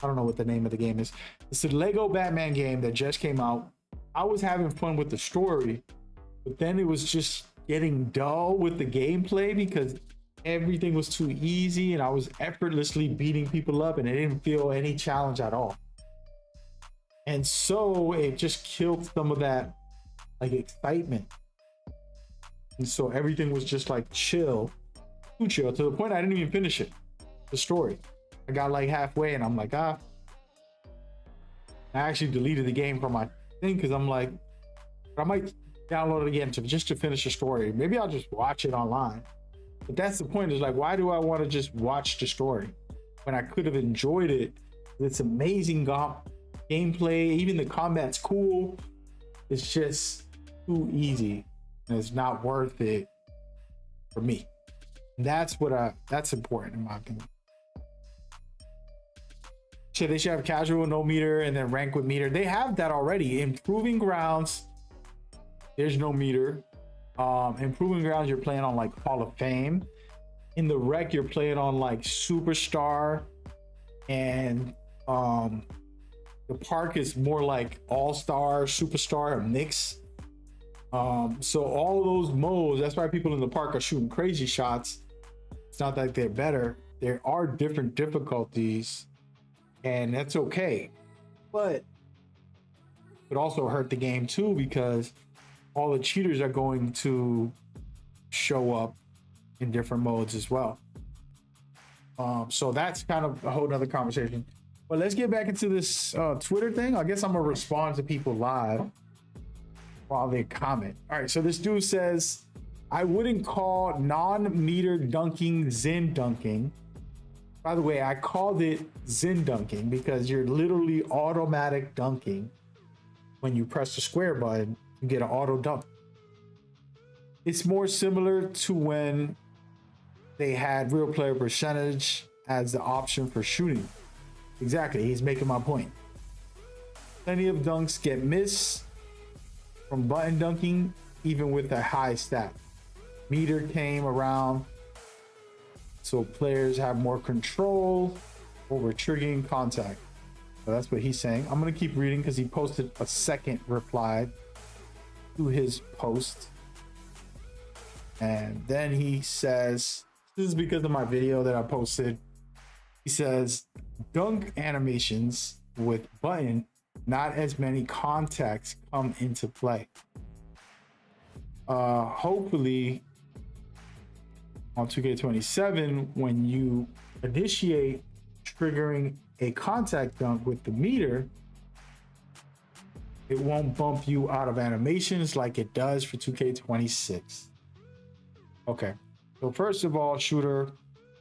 don't know what the name of the game is. It's the Lego Batman game that just came out. I was having fun with the story, but then it was just getting dull with the gameplay because everything was too easy and I was effortlessly beating people up and I didn't feel any challenge at all. And so it just killed some of that like excitement. And so everything was just like chill, too chill, to the point I didn't even finish it, the story. I got like halfway and I'm like, I actually deleted the game from my thing because I'm like, I might download it again just to finish the story. Maybe I'll just watch it online. But that's the point, is like, why do I want to just watch the story when I could have enjoyed it? It's amazing gameplay, even the combat's cool. It's just too easy and it's not worth it for me. That's important in my opinion. Shit, they should have casual, no meter, and then rank with meter. They have that already. In Proving Grounds, there's no meter. In Proving Grounds, you're playing on like Hall of Fame. In the Rec, you're playing on like Superstar, and the Park is more like All-Star, Superstar, a mix. So all of those modes, that's why people in the Park are shooting crazy shots. It's not that they're better. There are different difficulties, and that's okay. But it also hurt the game too, because all the cheaters are going to show up in different modes as well. So that's kind of a whole nother conversation. But let's get back into this Twitter thing. I guess I'm gonna respond to people live while they comment. All right, so this dude says, I wouldn't call non-meter dunking Zen dunking. By the way, I called it Zen dunking because you're literally automatic dunking. When you press the square button, you get an auto dunk. It's more similar to when they had real player percentage as the option for shooting. Exactly, he's making my point. Plenty of dunks get missed from button dunking, even with a high stat. Meter came around, so players have more control over triggering contact. So that's what he's saying. I'm gonna keep reading because he posted a second reply to his post. And then he says, this is because of my video that I posted. He says, dunk animations with button, not as many contacts come into play. Hopefully on 2K27, when you initiate triggering a contact dunk with the meter, it won't bump you out of animations like it does for 2K26. Okay, so first of all, Shooter,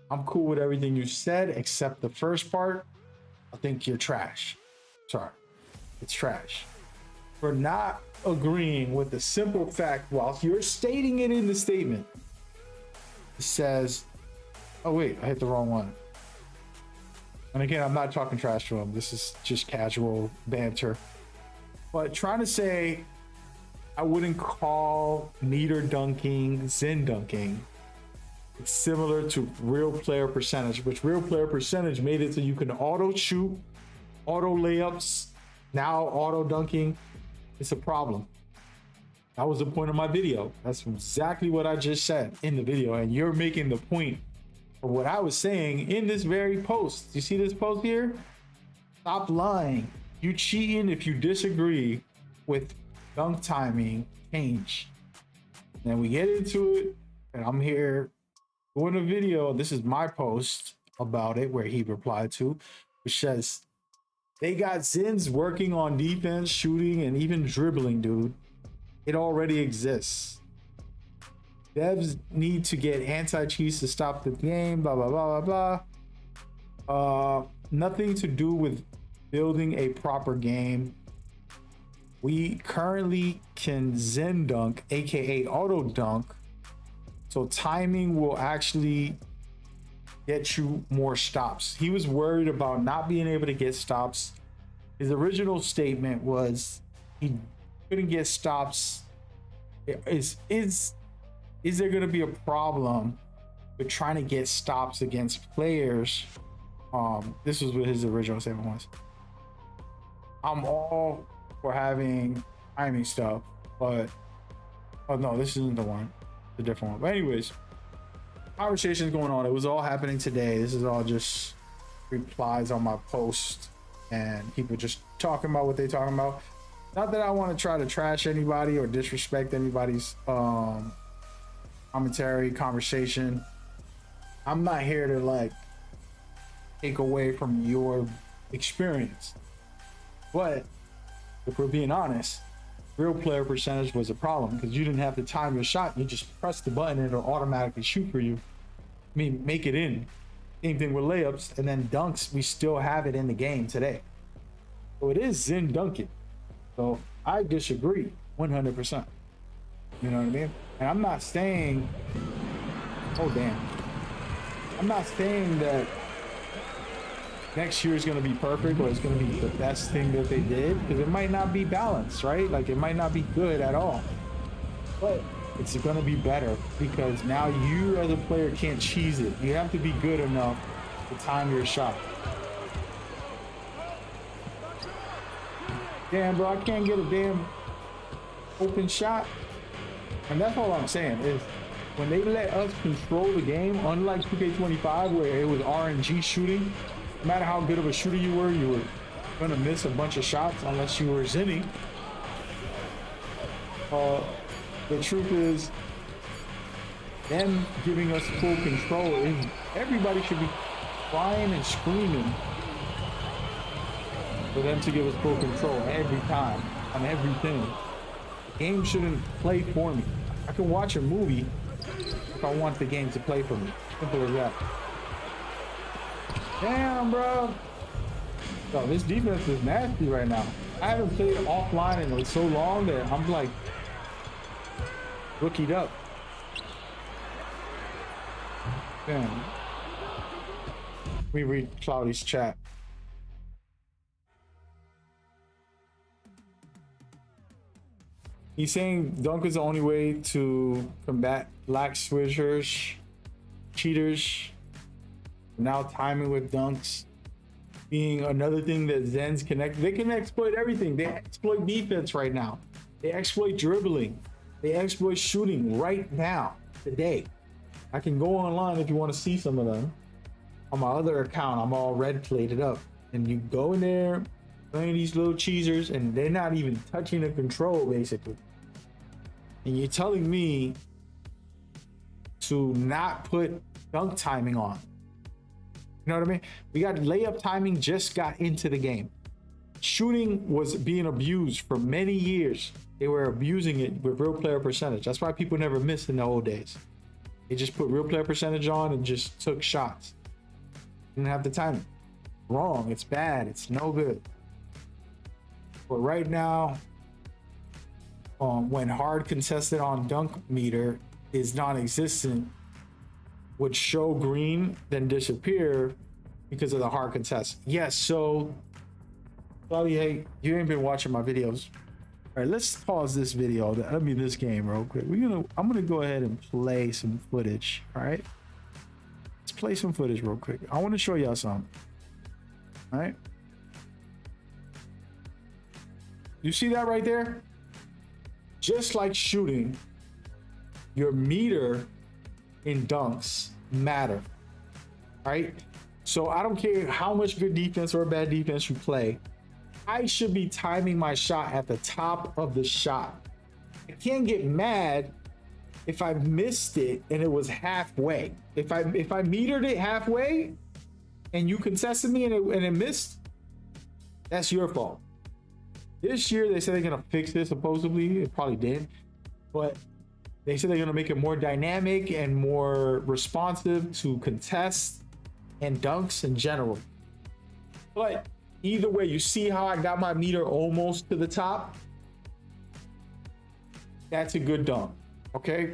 I'm cool with everything you said except the first part. I think you're trash. Sorry, it's trash. For not agreeing with the simple fact, whilst you're stating it in the statement, it says, oh wait, I hit the wrong one. And again, I'm not talking trash to him. This is just casual banter. But trying to say I wouldn't call meter dunking Zen dunking. It's similar to real player percentage, which real player percentage made it so you can auto shoot, auto layups, now auto dunking. It's a problem. That was the point of my video. That's exactly what I just said in the video. And you're making the point of what I was saying in this very post. You see this post here? Stop lying. You cheating if you disagree with dunk timing change. Then we get into it, and I'm here doing a video. This is my post about it where he replied to, which says, they got Zins working on defense, shooting, and even dribbling, dude. It already exists. Devs need to get anti-cheats to stop the game, blah, blah, blah, blah, blah. Nothing to do with building a proper game. We currently can Zen dunk, aka auto dunk. So timing will actually get you more stops. He was worried about not being able to get stops. His original statement was he couldn't get stops. Is there going to be a problem with trying to get stops against players? This was what his original statement was. I'm all for having timing stuff, but oh no, this isn't the one, the different one. But anyways, conversations going on. It was all happening today. This is all just replies on my post and people just talking about what they're talking about. Not that I want to try to trash anybody or disrespect anybody's commentary, conversation. I'm not here to like take away from your experience. But if we're being honest, real player percentage was a problem because you didn't have to time your shot. You just press the button and it'll automatically shoot for you. I mean, make it in. Same thing with layups, and then dunks, we still have it in the game today. So it is Zen dunking. So I disagree 100%. You know what I mean? And I'm not saying, oh damn. I'm not saying that next year is going to be perfect or it's going to be the best thing that they did, because it might not be balanced, right? Like it might not be good at all, but it's going to be better because now you as a player can't cheese it. You have to be good enough to time your shot. Damn, bro, I can't get a damn open shot. And that's all I'm saying is when they let us control the game, unlike 2K25 where it was RNG shooting, no matter how good of a shooter you were gonna miss a bunch of shots unless you were Zinni. The truth is, them giving us full control is everybody should be crying and screaming for them to give us full control every time on everything. The game shouldn't play for me. I can watch a movie if I want the game to play for me. Simple as that. Damn, bro. Yo, this defense is nasty right now. I haven't played offline in so long that I'm like rookied up. Damn. Let me read Cloudy's chat. He's saying dunk is the only way to combat lax switchers, cheaters. Now timing with dunks being another thing that Zens connect. They can exploit everything. They exploit defense right now. They exploit dribbling. They exploit shooting right now, today. I can go online if you want to see some of them. On my other account, I'm all red plated up. And you go in there, playing these little cheesers, and they're not even touching the control, basically. And you're telling me to not put dunk timing on. You know what I mean? We got layup timing just got into the game. Shooting was being abused for many years. They were abusing it with real player percentage. That's why people never missed in the old days. They just put real player percentage on and just took shots. Didn't have the timing. Wrong. It's bad. It's no good. But right now, when hard contested on dunk meter is non-existent, would show green then disappear, because of the hard contest. Yes, so Claudia, hey, you ain't been watching my videos. All right, let's pause this video. This game real quick. I'm gonna go ahead and play some footage. All right, let's play some footage real quick. I want to show y'all something. All right, you see that right there? Just like shooting, your meter in dunks matter. All right, so I don't care how much good defense or bad defense you play. I should be timing my shot at the top of the shot. I can't get mad if I missed it and it was halfway. If I metered it halfway and you contested me and it missed, that's your fault. This year they said they're gonna fix this. Supposedly, it probably did, but they said they're gonna make it more dynamic and more responsive to contests and dunks in general. But either way, you see how I got my meter almost to the top? That's a good dunk, okay?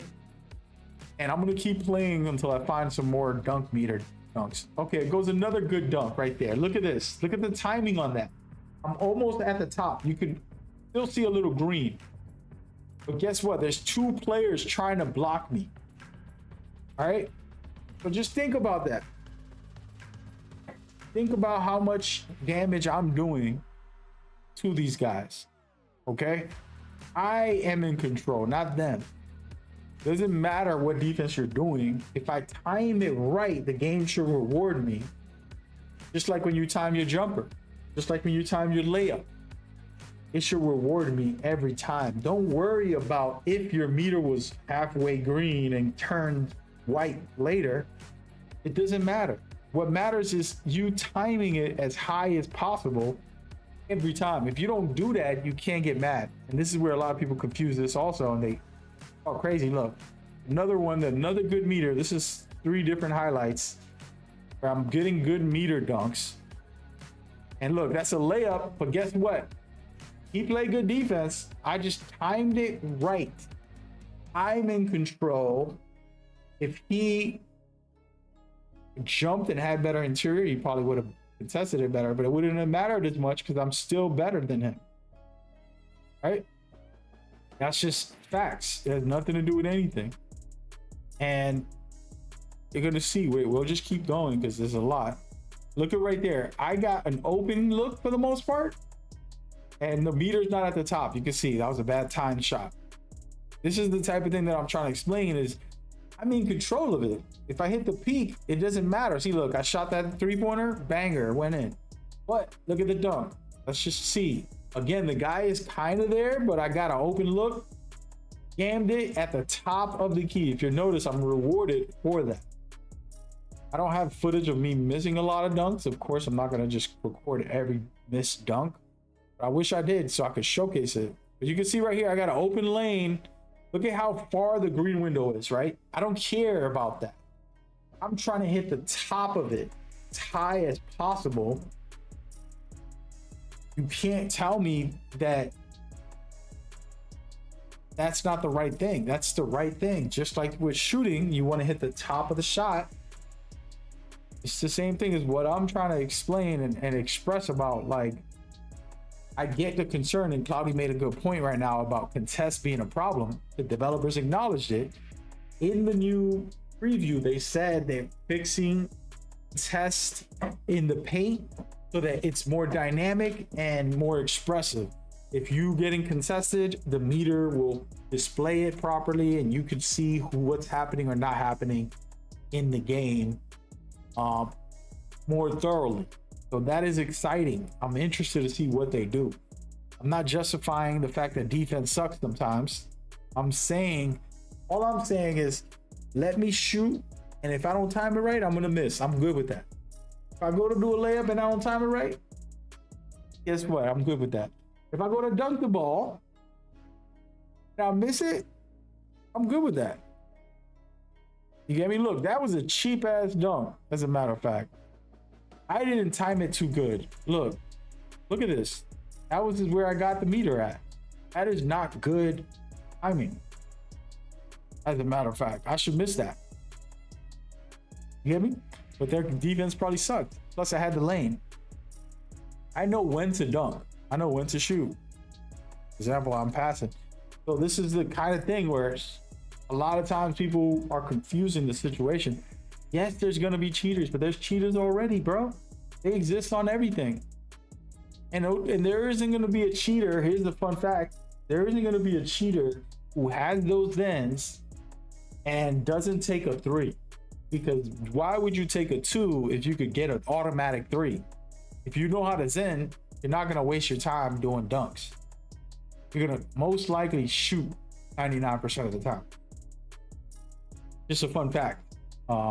And I'm gonna keep playing until I find some more dunk meter dunks. Okay, it goes another good dunk right there. Look at this. Look at the timing on that. I'm almost at the top. You can still see a little green. But guess what? There's two players trying to block me. All right? So just think about that. Think about how much damage I'm doing to these guys. Okay? I am in control, not them. Doesn't matter what defense you're doing. If I time it right, the game should reward me. Just like when you time your jumper. Just like when you time your layup. It should reward me every time. Don't worry about if your meter was halfway green and turned white later. It doesn't matter. What matters is you timing it as high as possible every time. If you don't do that, you can't get mad. And this is where a lot of people confuse this also, and they oh crazy. Look, another one, another good meter. This is 3 different highlights where I'm getting good meter dunks. And look, that's a layup, but guess what? He played good defense. I just timed it right. I'm in control. If he jumped and had better interior, he probably would have contested it better, but it wouldn't have mattered as much because I'm still better than him. Right? That's just facts. It has nothing to do with anything. And you're gonna see, we'll just keep going because there's a lot. Look at right there. I got an open look for the most part, and the meter's not at the top. You can see that was a bad timed shot. This is the type of thing that I'm trying to explain is I'm in control of it. If I hit the peak, it doesn't matter. See, look, I shot that 3-pointer, banger, went in. But look at the dunk. Let's just see. Again, the guy is kind of there, but I got an open look, jammed it at the top of the key. If you notice, I'm rewarded for that. I don't have footage of me missing a lot of dunks. Of course, I'm not going to just record every missed dunk. But I wish I did so I could showcase it. But you can see right here, I got an open lane. Look at how far the green window is, right? I don't care about that. I'm trying to hit the top of it as high as possible. You can't tell me that that's not the right thing. That's the right thing. Just like with shooting, you want to hit the top of the shot. It's the same thing as what I'm trying to explain and express about. Like, I get the concern, and Cloudy made a good point right now about contests being a problem. The developers acknowledged it. In the new preview, they said they're fixing test in the paint so that it's more dynamic and more expressive. If you getting contested, the meter will display it properly and you can see what's happening or not happening in the game more thoroughly. So that is exciting. I'm interested to see what they do. I'm not justifying the fact that defense sucks sometimes. I'm saying, all I'm saying is let me shoot, and if I don't time it right, I'm gonna miss. I'm good with that. If I go to do a layup and I don't time it right, guess what? I'm good with that. If I go to dunk the ball and I miss it, I'm good with that. You get me? Look, that was a cheap ass dunk, as a matter of fact. I didn't time it too good. Look at this. That was where I got the meter at. That is not good timing. As a matter of fact, I should miss that. You get me? But their defense probably sucked. Plus, I had the lane. I know when to dunk. I know when to shoot. Example, I'm passing. So this is the kind of thing where a lot of times people are confusing the situation. Yes, there's going to be cheaters, but there's cheaters already, bro. They exist on everything. And there isn't going to be a cheater. Here's the fun fact. There isn't going to be a cheater who has those Zens and doesn't take a 3. Because why would you take a 2 if you could get an automatic 3? If you know how to Zen, you're not going to waste your time doing dunks. You're going to most likely shoot 99% of the time. Just a fun fact.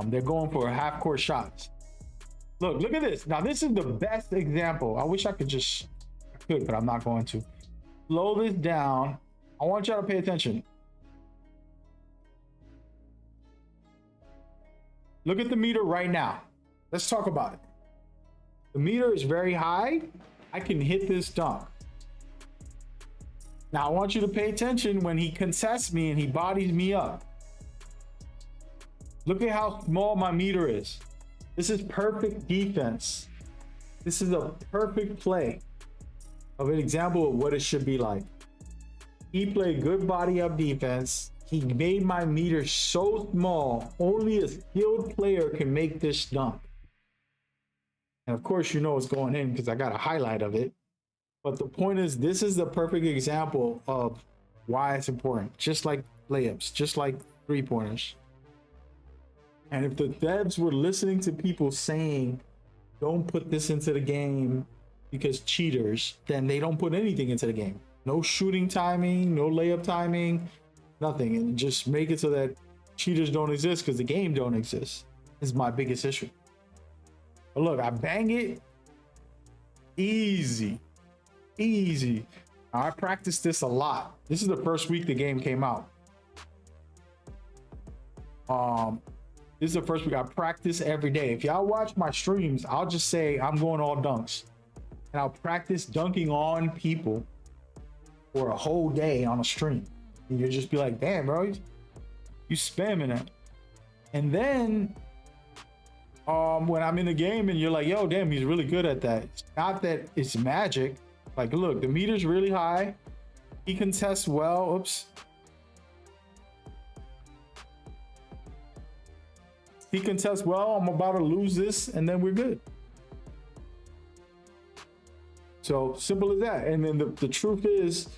They're going for half court shots. Look at this. Now, this is the best example. I wish I could but I'm not going to. Slow this down. I want y'all to pay attention. Look at the meter right now. Let's talk about it. The meter is very high. I can hit this dunk. Now, I want you to pay attention when he contests me and he bodies me up. Look at how small my meter is. This is perfect defense. This is a perfect play of an example of what it should be like. He played good body up defense. He made my meter so small, only a skilled player can make this dunk. And of course, you know it's going in because I got a highlight of it. But the point is, this is the perfect example of why it's important. Just like layups, just like 3-pointers. And if the devs were listening to people saying, don't put this into the game because cheaters, then they don't put anything into the game. No shooting timing, no layup timing, nothing. And just make it so that cheaters don't exist because the game don't exist is my biggest issue. But look, I bang it. Easy. Now, I practiced this a lot. This is the first week the game came out. This is the first week I practice every day. If y'all watch my streams, I'll just say I'm going all dunks. And I'll practice dunking on people for a whole day on a stream. And you'll just be like, damn, bro, you spamming it. And then when I'm in the game and you're like, yo, damn, he's really good at that. It's not that it's magic. Like, look, the meter's really high. He contests well. Oops. He contests well. I'm about to lose this, and then we're good. So simple as that. And then the truth is,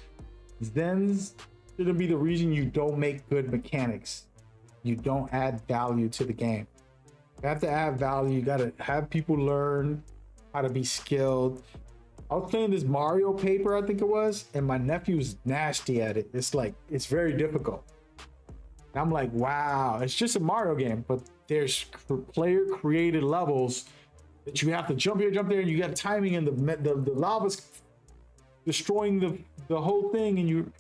Zens shouldn't be the reason you don't make good mechanics. You don't add value to the game. You have to add value. You got to have people learn how to be skilled. I was playing this Mario Paper, I think it was, and my nephew's nasty at it. It's like, it's very difficult. And I'm like, wow, it's just a Mario game, but there's player created levels that you have to jump here, jump there, and you got timing, and the lava's destroying the whole thing, and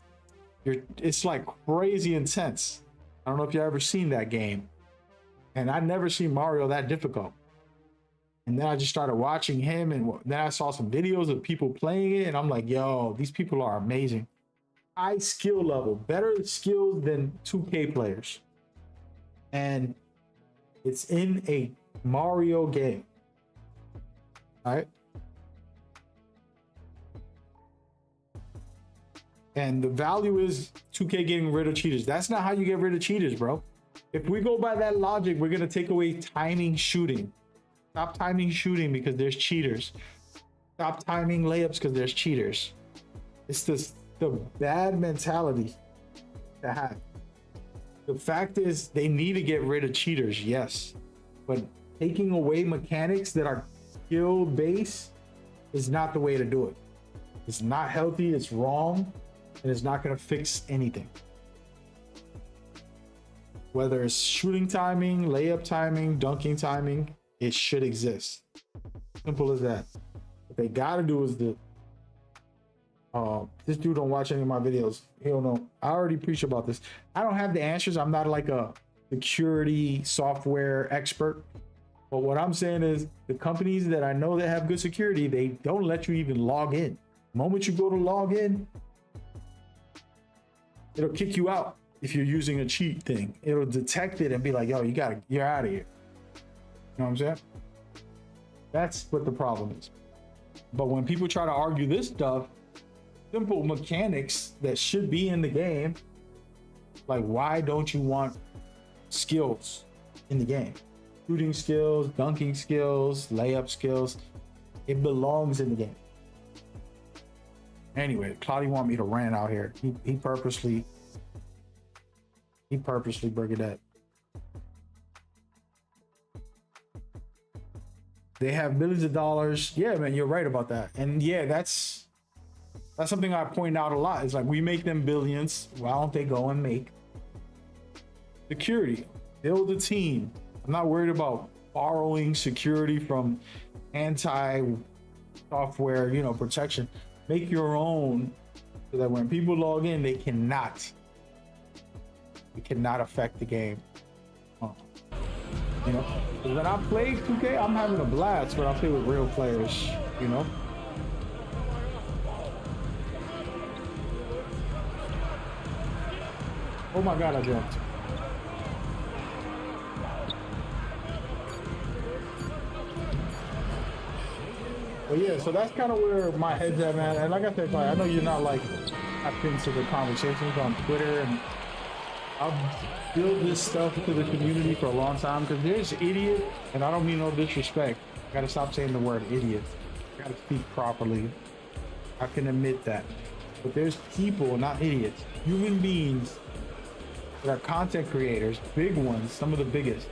it's like crazy intense. I don't know if you ever seen that game, and I never seen Mario that difficult. And then I just started watching him, and then I saw some videos of people playing it, and I'm like, yo, these people are amazing. High skill level, better skills than 2K players. And it's in a Mario game. All right. And the value is 2K getting rid of cheaters. That's not how you get rid of cheaters, bro. If we go by that logic, we're going to take away timing shooting. Stop timing shooting because there's cheaters. Stop timing layups because there's cheaters. It's the bad mentality to have. The fact is, they need to get rid of cheaters, yes. But taking away mechanics that are skill based is not the way to do it. It's not healthy, it's wrong, and it's not going to fix anything. Whether it's shooting timing, layup timing, dunking timing, it should exist. Simple as that. What they gotta do is this dude don't watch any of my videos. He don't know. I already preach about this. I don't have the answers. I'm not like a security software expert. But what I'm saying is the companies that I know that have good security, they don't let you even log in. The moment you go to log in, it'll kick you out if you're using a cheat thing. It'll detect it and be like, yo, you're out of here. You know what I'm saying? That's what the problem is. But when people try to argue this stuff, simple mechanics that should be in the game, like why don't you want skills in the game? Shooting skills, dunking skills, layup skills. It belongs in the game. Anyway, Cloudy want me to rant out here. He purposely bring it up. They have millions of dollars. Yeah, man, you're right about that. And yeah, that's something I point out a lot. It's like we make them billions. Why don't they go and make security? Build a team. I'm not worried about borrowing security from anti-software, protection. Make your own so that when people log in, it cannot affect the game. When I play 2K, I'm having a blast when I play with real players, Oh my God, I jumped. But yeah, so that's kind of where my head's at, man. And like I said, I know you're not like tapped into the conversations on Twitter, and I've built this stuff to the community for a long time because there's idiots, and I don't mean no disrespect. I gotta stop saying the word idiot. I gotta speak properly. I can admit that. But there's people, not idiots, human beings that are content creators, big ones, some of the biggest.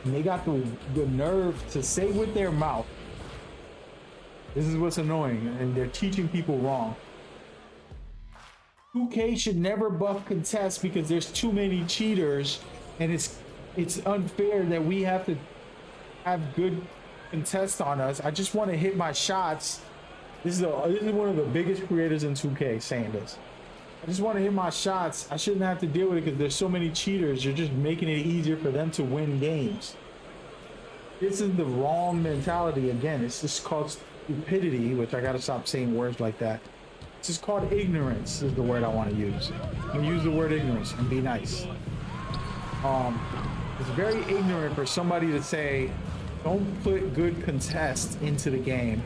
And they got the nerve to say with their mouth, this is what's annoying, and they're teaching people wrong. 2K should never buff contests because there's too many cheaters, and it's unfair that we have to have good contests on us. I just want to hit my shots. This is one of the biggest creators in 2K saying this. I just want to hit my shots. I shouldn't have to deal with it because there's so many cheaters. You're just making it easier for them to win games. This is the wrong mentality. Again, it's just called stupidity, which I gotta stop saying words like that. It's just called ignorance is the word I want to use. I'm gonna use the word ignorance and be nice. It's very ignorant for somebody to say, don't put good contests into the game.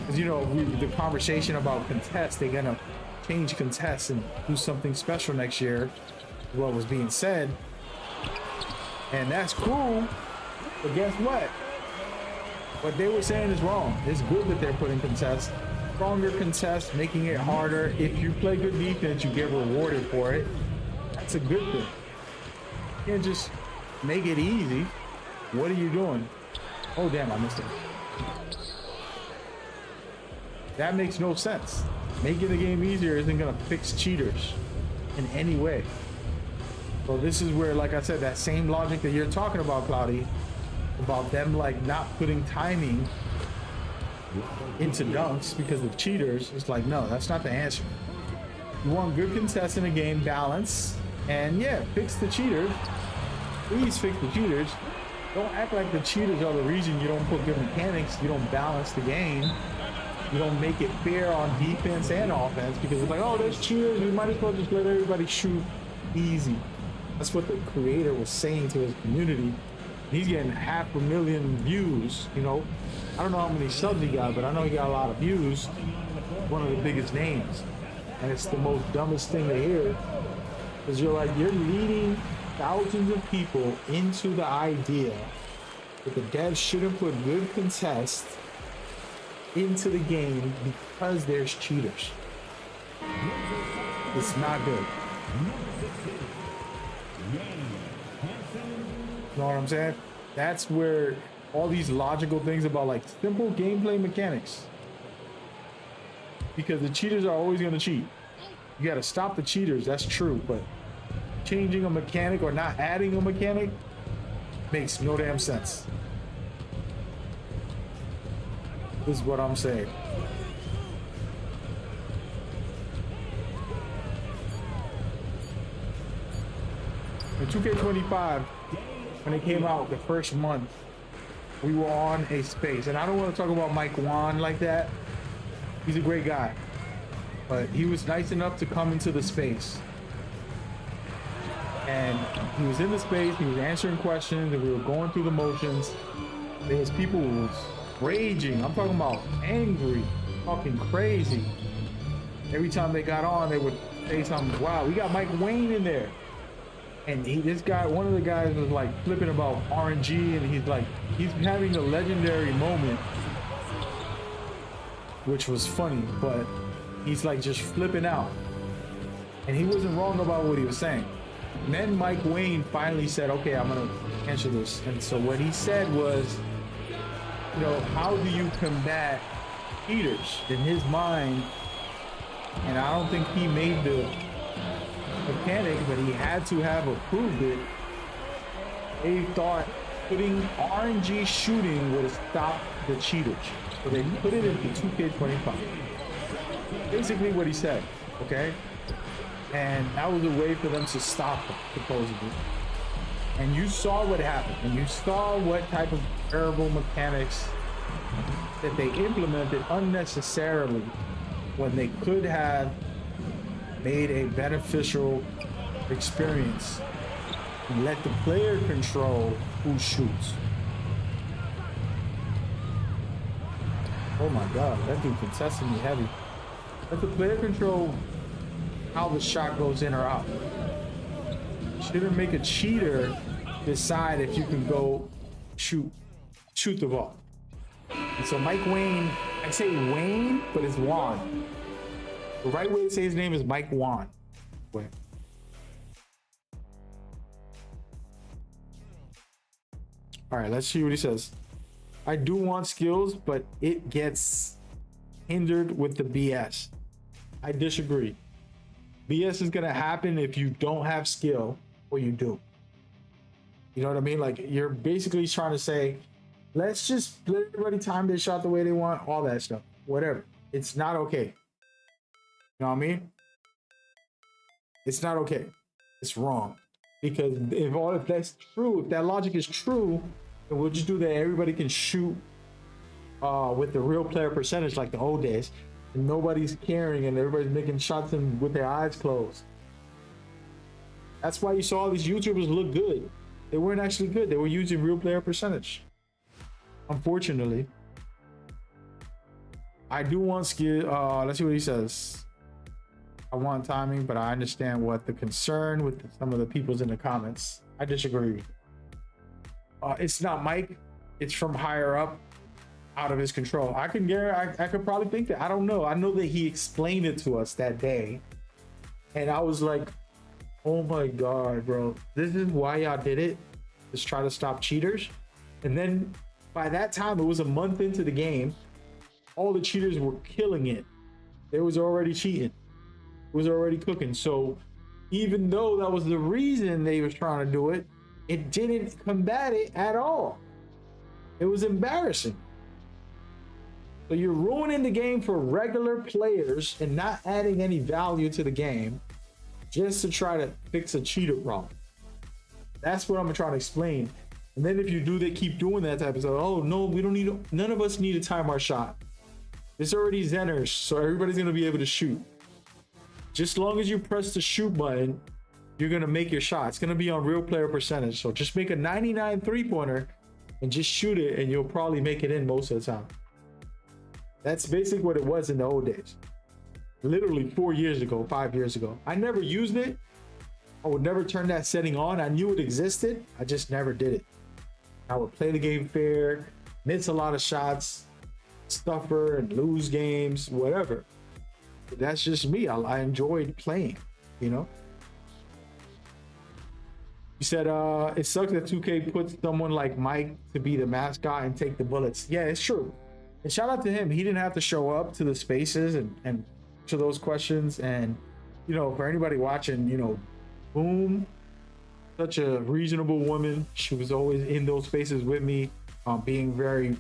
Because the conversation about contests, they're gonna change contests and do something special next year, is what was being said. And that's cool, but guess what? What they were saying is wrong. It's good that they're putting contests, stronger contests, making it harder. If you play good defense, you get rewarded for it. That's a good thing. You can't just make it easy. What are you doing? Oh damn, I missed it. That makes no sense. Making the game easier isn't gonna fix cheaters in any way. So this is where, like I said, that same logic that you're talking about, Cloudy, about them like not putting timing into dunks because of cheaters, it's like, no, that's not the answer. You want good contests in the game, balance, and yeah, fix the cheaters. Please fix the cheaters. Don't act like the cheaters are the reason you don't put good mechanics, you don't balance the game, you don't make it fair on defense and offense, because it's like, oh, there's cheaters, we might as well just let everybody shoot easy. That's what the creator was saying to his community. He's getting 500,000 views, I don't know how many subs he got, but I know he got a lot of views. One of the biggest names. And it's the most dumbest thing to hear. Because you're leading thousands of people into the idea that the devs shouldn't put good contests into the game because there's cheaters. It's not good. You know what I'm saying? That's where all these logical things about like simple gameplay mechanics. Because the cheaters are always going to cheat. You got to stop the cheaters, that's true, but changing a mechanic or not adding a mechanic makes no damn sense. This is what I'm saying. In 2K25, when it came out the first month, we were on a space, and I don't want to talk about Mike Wan like that. He's a great guy, but he was nice enough to come into the space, and he was in the space, he was answering questions, and we were going through the motions. There was people who was raging. I'm talking about angry, fucking crazy. Every time they got on, they would say something. Wow, we got Mike Wayne in there. And this guy, one of the guys was like flipping about RNG, and he's having a legendary moment, which was funny, but he's like just flipping out. And he wasn't wrong about what he was saying. And then Mike Wayne finally said, okay, I'm gonna answer this. And so what he said was, you know, how do you combat cheaters? In his mind, and I don't think he made the mechanic, but he had to have approved it. They thought putting RNG shooting would stop the cheaters. So they put it into 2K25. Basically what he said, okay? And that was a way for them to stop them, supposedly. And you saw what happened, and you saw what type of terrible mechanics that they implemented unnecessarily when they could have made a beneficial experience and let the player control who shoots. Oh my god, that dude contested me heavy. Let the player control how the shot goes in or out. Shouldn't make a cheater decide if you can go shoot the ball. And so Mike Wayne, I say Wayne, but it's Juan. The right way to say his name is Mike Juan. Wait. All right, let's see what he says. I do want skills, but it gets hindered with the BS. I disagree. BS is gonna happen if you don't have skill or you do. You know what I mean? Like, you're basically trying to say, let's just let everybody time their shot the way they want, all that stuff, whatever. It's not okay. You know what I mean? It's not okay. It's wrong. Because if that's true, if that logic is true, then we'll just do that. Everybody can shoot with the real player percentage like the old days. And nobody's caring and everybody's making shots with their eyes closed. That's why you saw all these YouTubers look good. They weren't actually good. They were using real player percentage. Unfortunately. I do want skill. Let's see what he says. I want timing, but I understand what the concern with some of the people's in the comments. I disagree. It's not Mike. It's from higher up, out of his control. I could probably think that. I don't know. I know that he explained it to us that day, and I was like, "Oh my god, bro! This is why y'all did it. Just try to stop cheaters." And then by that time, it was a month into the game. All the cheaters were killing it. They was already cheating. Was already cooking. So even though that was the reason they was trying to do it, it didn't combat it at all. It was embarrassing. So you're ruining the game for regular players and not adding any value to the game just to try to fix a cheater problem. That's what I'm trying to explain. And then if you do, they keep doing that type of stuff. Oh no, we don't need, none of us need to time our shot. It's already Zenners, so everybody's gonna be able to shoot. Just as long as you press the shoot button, you're gonna make your shot. It's gonna be on real player percentage. So just make a 99 3-pointer and just shoot it, and you'll probably make it in most of the time. That's basically what it was in the old days. Literally 4 years ago, 5 years ago. I never used it. I would never turn that setting on. I knew it existed. I just never did it. I would play the game fair, miss a lot of shots, stuffer and lose games, whatever. That's just me. I enjoyed playing, you know. You said it sucks that 2K puts someone like Mike to be the mascot and take the bullets. Yeah, it's true. And shout out to him. He didn't have to show up to the spaces and to those questions. And, you know, for anybody watching, you know, Boom, such a reasonable woman. She was always in those spaces with me, being very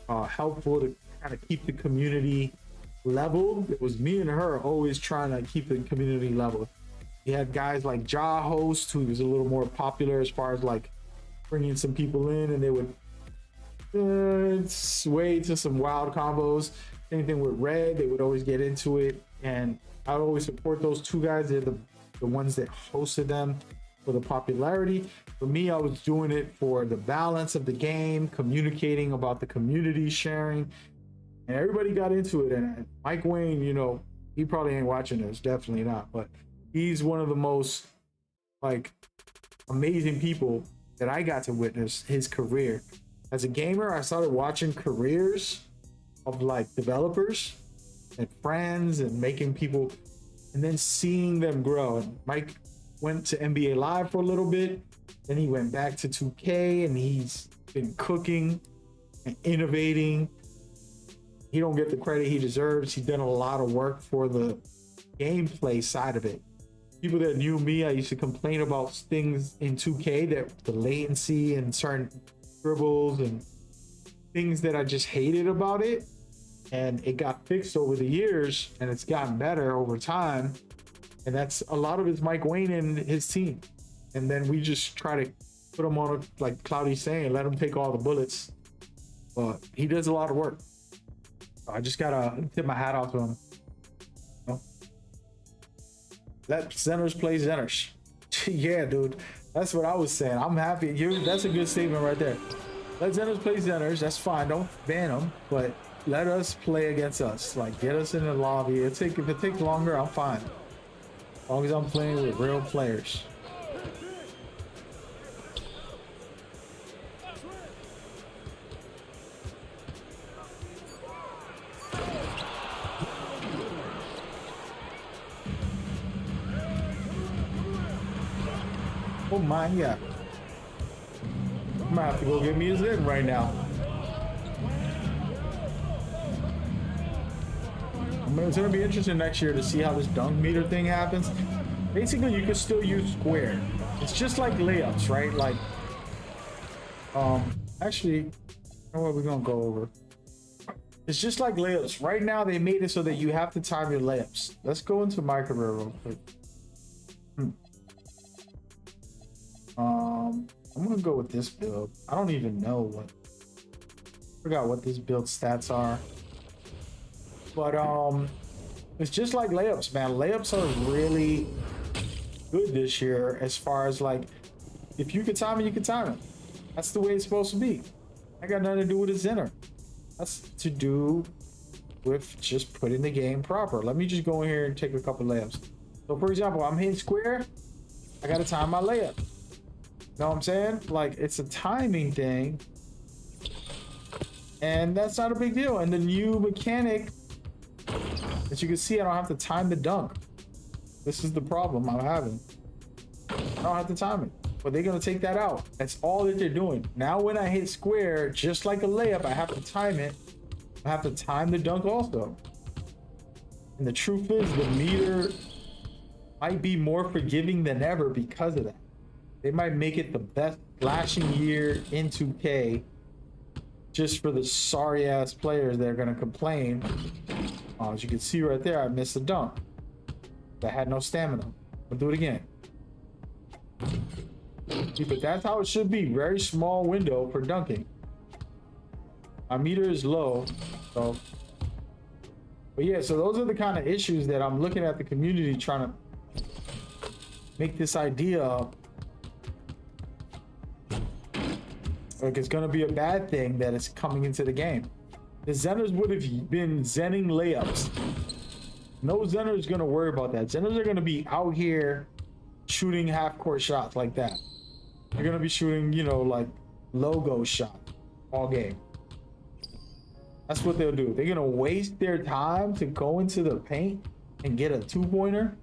helpful to kind of keep the community level. It was me and her always trying to keep the community level. You had guys like Ja Host, who was a little more popular as far as like bringing some people in, and they would sway to some wild combos. Anything with Red, they would always get into it, and I would always support those two guys. They're the ones that hosted them. for the popularity. For me, I was doing it for the balance of the game, communicating about the community, sharing, and everybody got into it. And Mike Wayne, you know, he probably ain't watching this, definitely not, but he's one of the most like amazing people that I got to witness his career. As a gamer, I started watching careers of like developers and friends and making people, and then seeing them grow. And Mike went to NBA Live for a little bit, then he went back to 2K, and he's been cooking and innovating. He don't get the credit he deserves. He's done a lot of work for the gameplay side of it. People that knew me, I used to complain about things in 2K, that the latency and certain dribbles and things that I just hated about it. And it got fixed over the years, and it's gotten better over time. And that's a lot of it's Mike Wayne and his team. And then we just try to put him on, like Cloudy's saying, let him take all the bullets. But he does a lot of work. I just gotta tip my hat off to him. You know? Let centers play centers. Yeah, dude. That's what I was saying. I'm happy. That's a good statement right there. Let centers play centers. That's fine. Don't ban them, but let us play against us. Like, get us in the lobby. If it takes longer, I'm fine. As long as I'm playing with real players. Oh my, yeah. I'm gonna have to go get me a Zen right now. It's gonna be interesting next year to see how this dunk meter thing happens. Basically, you can still use square. It's just like layups, right? Like, actually, you know what, we're gonna go over. It's just like layups. Right now, they made it so that you have to time your layups. Let's go into my career real quick. I'm gonna go with this build. I don't even know what. Forgot what this build stats are. But it's just like layups, man. Layups are really good this year as far as like, if you can time it, you can time it. That's the way it's supposed to be. I got nothing to do with a center. That's to do with just putting the game proper. Let me just go in here and take a couple layups. So for example, I'm hitting square. I gotta time my layup. Know what I'm saying? Like, it's a timing thing. And that's not a big deal. And the new mechanic, as you can see, I don't have to time the dunk. This is the problem I'm having. I don't have to time it. But they're gonna take that out. That's all that they're doing. Now when I hit square, just like a layup, I have to time it. I have to time the dunk also. And the truth is, the meter might be more forgiving than ever because of that. They might make it the best flashing year in 2K just for the sorry ass players that are gonna complain. As you can see right there, I missed a dunk. I had no stamina. I'll do it again. See, but that's how it should be. Very small window for dunking. My meter is low, so. But yeah, so those are the kind of issues that I'm looking at the community trying to make this idea of. Like, it's gonna be a bad thing that it's coming into the game. The Zenners would have been Zenning layups. No Zenner is gonna worry about that. Zenners are gonna be out here shooting half-court shots like that. They're gonna be shooting, you know, like logo shots all game. That's what they'll do. They're gonna waste their time to go into the paint and get a two-pointer,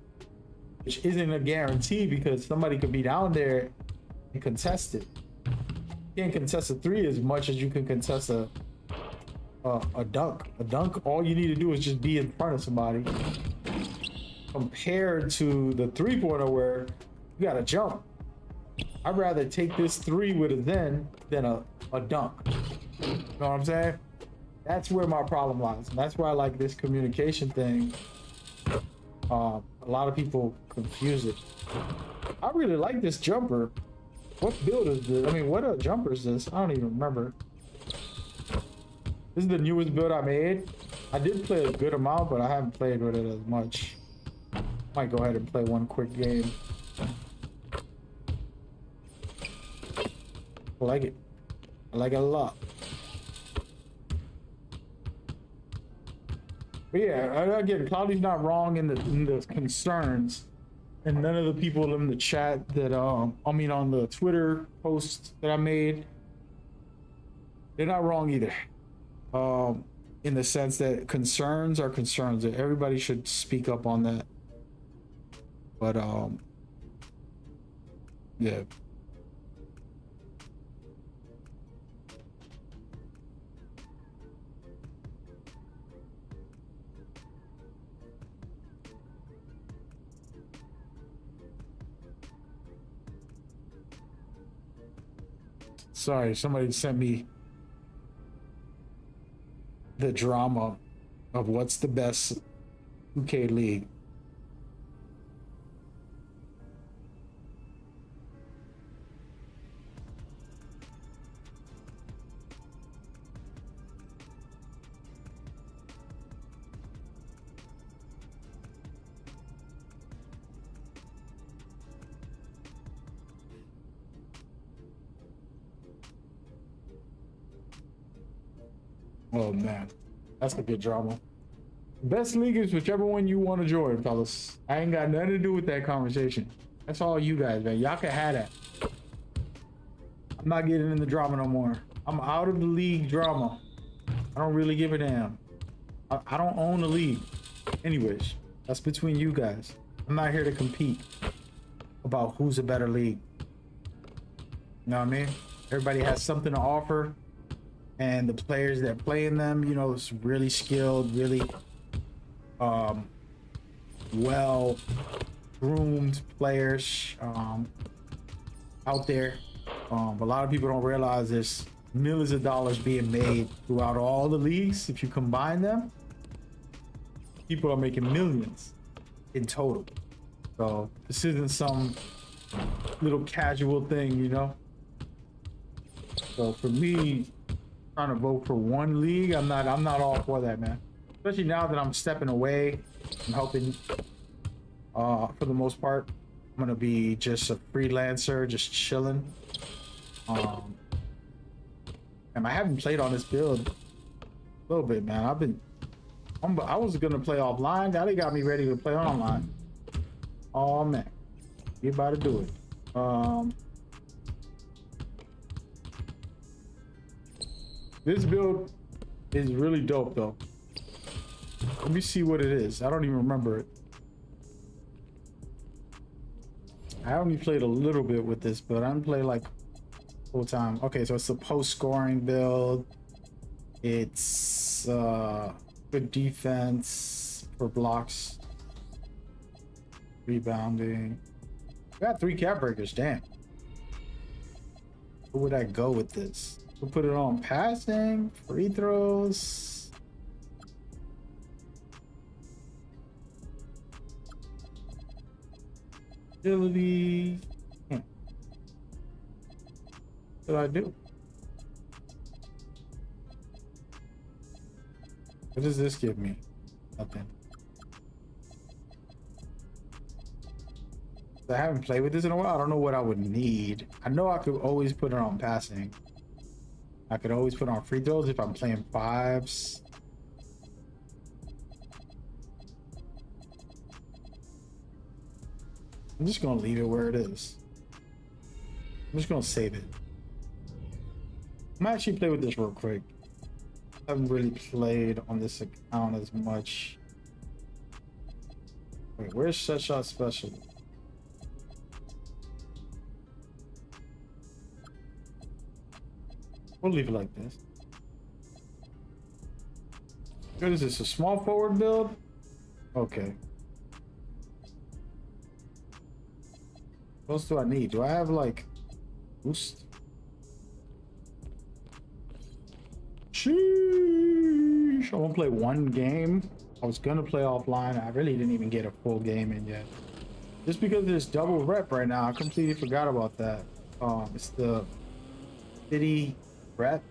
which isn't a guarantee because somebody could be down there and contest it. You can't contest a three as much as you can contest a dunk. A dunk, all you need to do is just be in front of somebody. Compared to the three-pointer where you gotta jump. I'd rather take this three with a Zen than a dunk. You know what I'm saying? That's where my problem lies. And that's why I like this communication thing. A lot of people confuse it. I really like this jumper. What build is this? I mean, what jumper is this? I don't even remember. This is the newest build I made. I did play a good amount, but I haven't played with it as much. Might go ahead and play one quick game. I like it. I like it a lot. But yeah, again, Cloudy's not wrong in the concerns, and none of the people in the chat that I mean on the Twitter post that I made, they're not wrong either. In the sense that concerns are concerns, that everybody should speak up on that. But yeah. Sorry, somebody sent me the drama of what's the best 2K league. Oh man, that's a good drama. Best league is whichever one you want to join, fellas. I ain't got nothing to do with that conversation. That's all you guys, man. Y'all can have that. I'm not getting in the drama no more. I'm out of the league drama. I don't really give a damn. I don't own the league. Anyways, that's between you guys. I'm not here to compete about who's a better league. You know what I mean? Everybody has something to offer. And the players that play in them, you know, it's really skilled, really well groomed players out there. A lot of people don't realize there's millions of dollars being made throughout all the leagues. If you combine them, people are making millions in total. So this isn't some little casual thing, you know. So for me, trying to vote for one league, I'm not all for that, man. Especially now that I'm stepping away. I'm helping for the most part. I'm gonna be just a freelancer, just chilling. And I haven't played on this build a little bit, man. I was gonna play offline. Now they got me ready to play online. Oh man, we about to do it. This build is really dope though. Let me see what it is. I don't even remember it. I only played a little bit with this, but I didn't play like full time. Okay, so it's a post scoring build. It's good defense for blocks, rebounding. I got 3 cap breakers, damn. Where would I go with this? We'll put it on passing, free throws. Agility. What did I do? What does this give me? Nothing. I haven't played with this in a while. I don't know what I would need. I know I could always put it on passing. I could always put on free throws if I'm playing 5s. I'm just gonna leave it where it is. I'm just gonna save it. I'm gonna actually play with this real quick. I haven't really played on this account as much. Wait, where's Set Shot Special? We'll leave it like this. What is this? A small forward build? Okay. What else do I need? Do I have like boost? Sheesh. I won't play one game. I was gonna play offline. I really didn't even get a full game in yet. Just because there's double rep right now, I completely forgot about that. It's the city rep.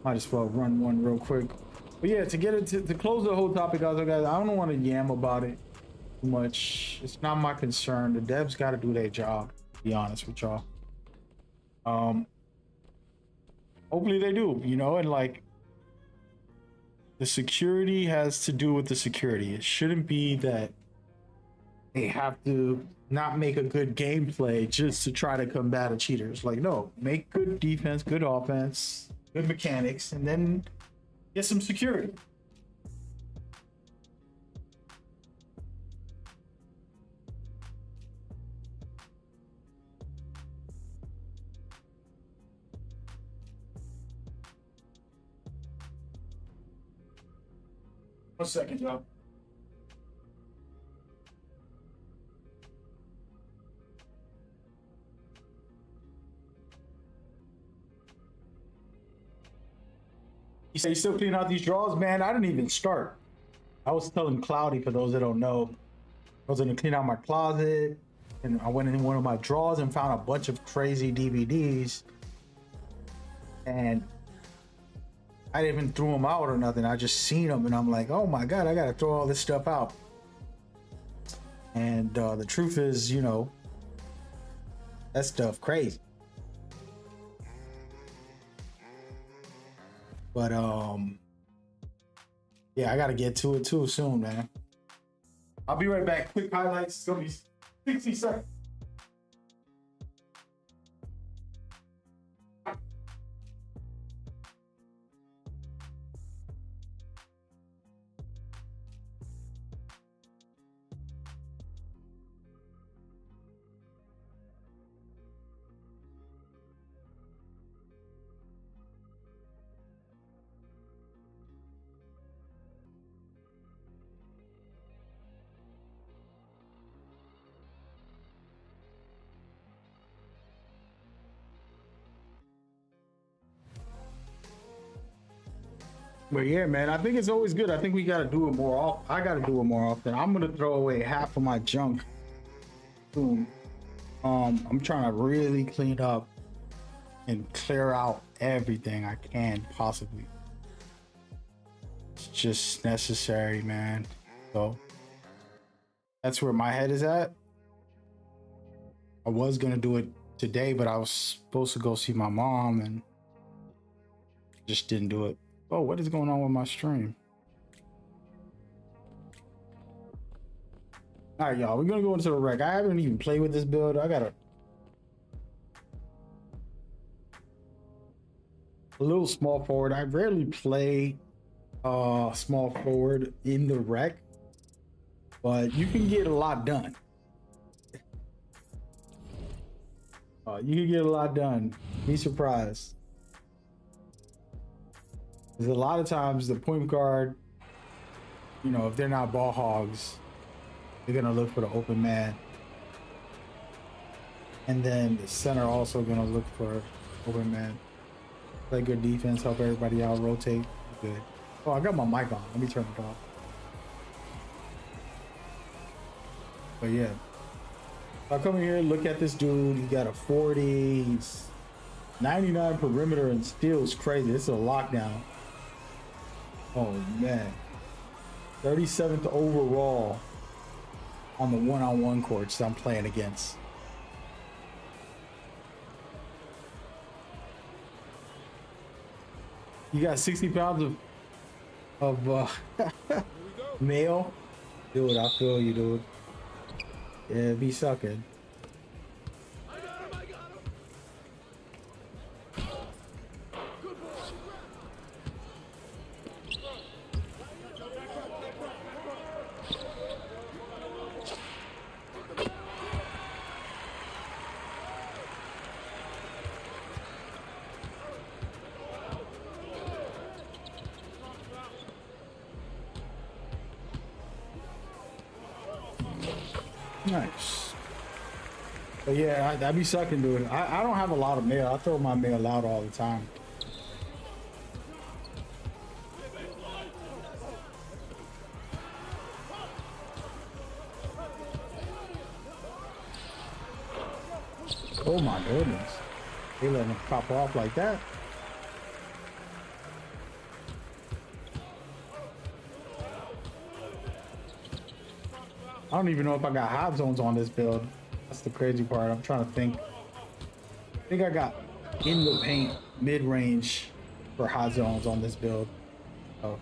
Might as well run one real quick. But yeah, to get it to close the whole topic, guys, I don't want to yam about it too much. It's not my concern. The devs got to do their job. be honest with y'all. Hopefully they do, you know, and like the security has to do with the security. It shouldn't be that they have to not make a good gameplay just to try to combat the cheaters. Like, no, make good defense, good offense, good mechanics, and then get some security. One second, y'all. You say you still cleaning out these drawers? Man, I didn't even start. I was telling Cloudy, for those that don't know, I was gonna clean out my closet, and I went in one of my drawers and found a bunch of crazy DVDs, and I didn't even throw them out or nothing. I just seen them, and I'm like, oh my god, I gotta throw all this stuff out. And the truth is, you know, that stuff crazy. But yeah, I gotta get to it too soon, man. I'll be right back. Quick highlights. It's gonna be 60 seconds. But yeah, man, I think it's always good. I think we gotta do it more often. I gotta do it more often. I'm gonna throw away half of my junk soon. I'm trying to really clean up and clear out everything I can possibly. It's just necessary, man. So that's where my head is at. I was gonna do it today, but I was supposed to go see my mom and just didn't do it. Oh, what is going on with my stream? All right, y'all, we're gonna go into the wreck. I haven't even played with this build. I got a little small forward. I rarely play small forward in the wreck, but you can get a lot done. You can get a lot done. Be surprised. Because a lot of times the point guard, you know, if they're not ball hogs, they're gonna look for the open man. And then the center also gonna look for open man. Play good defense, help everybody out, rotate. Good. Oh, I got my mic on. Let me turn it off. But yeah. I come in here, look at this dude. He got a 40. He's 99 perimeter and steals crazy. This is a lockdown. Oh man. 37th overall on the one-on-one courts I'm playing against. You got 60 pounds of mail? Dude, I feel you, dude. Yeah, be sucking. Nice. But yeah, I be sucking, dude. I don't have a lot of mail. I throw my mail out all the time. Oh my goodness. They letting him pop off like that. I don't even know if I got hot zones on this build. That's the crazy part. I'm trying to think. I think I got in the paint mid range for hot zones on this build. Oh.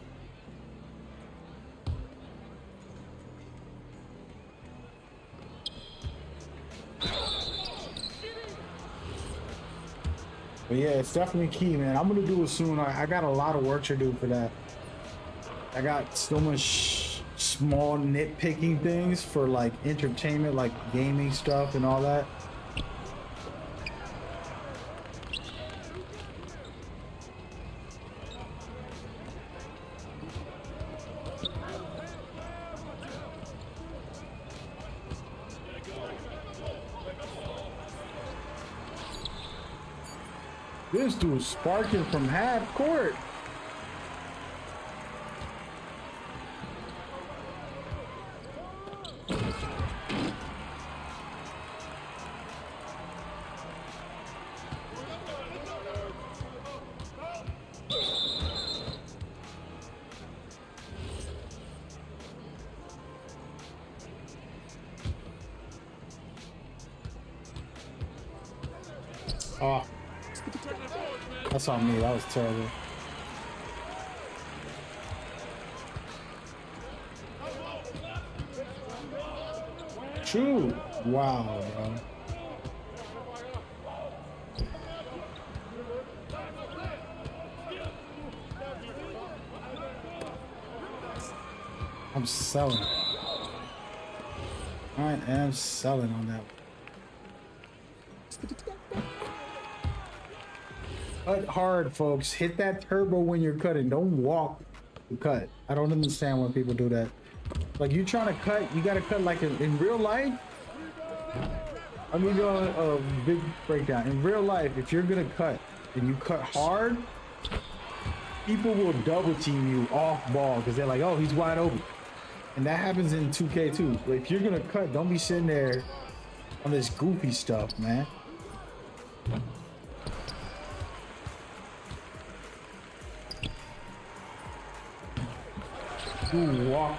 But yeah, it's definitely key, man. I'm gonna do it soon. I got a lot of work to do for that. I got so much small nitpicking things for like entertainment, like gaming stuff and all that. This dude's sparking from half court. Oh, that's on me. That was terrible. True. Wow, bro. I'm selling. I am selling on that. Cut hard, folks. Hit that turbo when you're cutting. Don't walk to cut. I don't understand when people do that. Like, you trying to cut, you gotta cut like in real life. I'm gonna go a big breakdown. In real life, if you're gonna cut and you cut hard, people will double team you off ball because they're like, oh, he's wide open. And that happens in 2K too. But if you're gonna cut, don't be sitting there on this goofy stuff, man. Ooh, walk.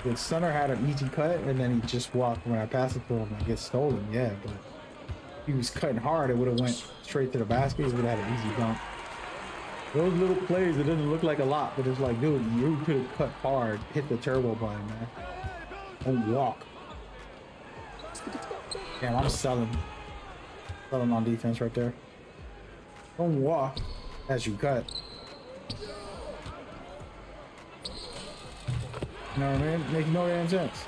The center had an easy cut, and then he just walked. When I passed it to him, I get stolen. Yeah, but he was cutting hard. It would have went straight to the basket. He would have had an easy dunk. Those little plays, it doesn't look like a lot, but it's like, dude, you could have cut hard, hit the turbo button, man. Don't walk. Damn, I'm selling on defense right there. Don't walk as you cut. You know what I mean? Make no damn sense.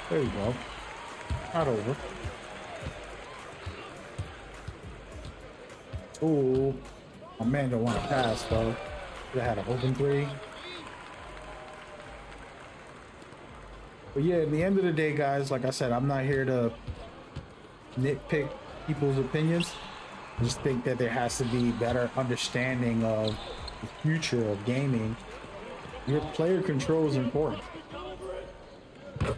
There you go. Not over. Ooh. My man don't want to pass, though. They had an open three. But yeah, at the end of the day, guys, like I said, I'm not here to nitpick people's opinions. I just think that there has to be better understanding of the future of gaming. Your player control is important.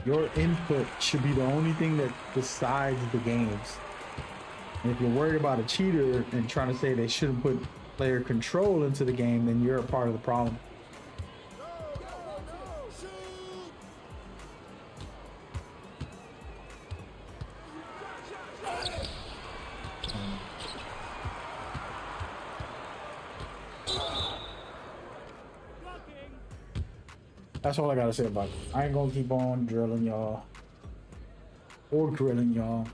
Your input should be the only thing that decides the games. And if you're worried about a cheater and trying to say they shouldn't put player control into the game, then you're a part of the problem. That's all I gotta say about it. I ain't gonna keep on drilling y'all or grilling y'all.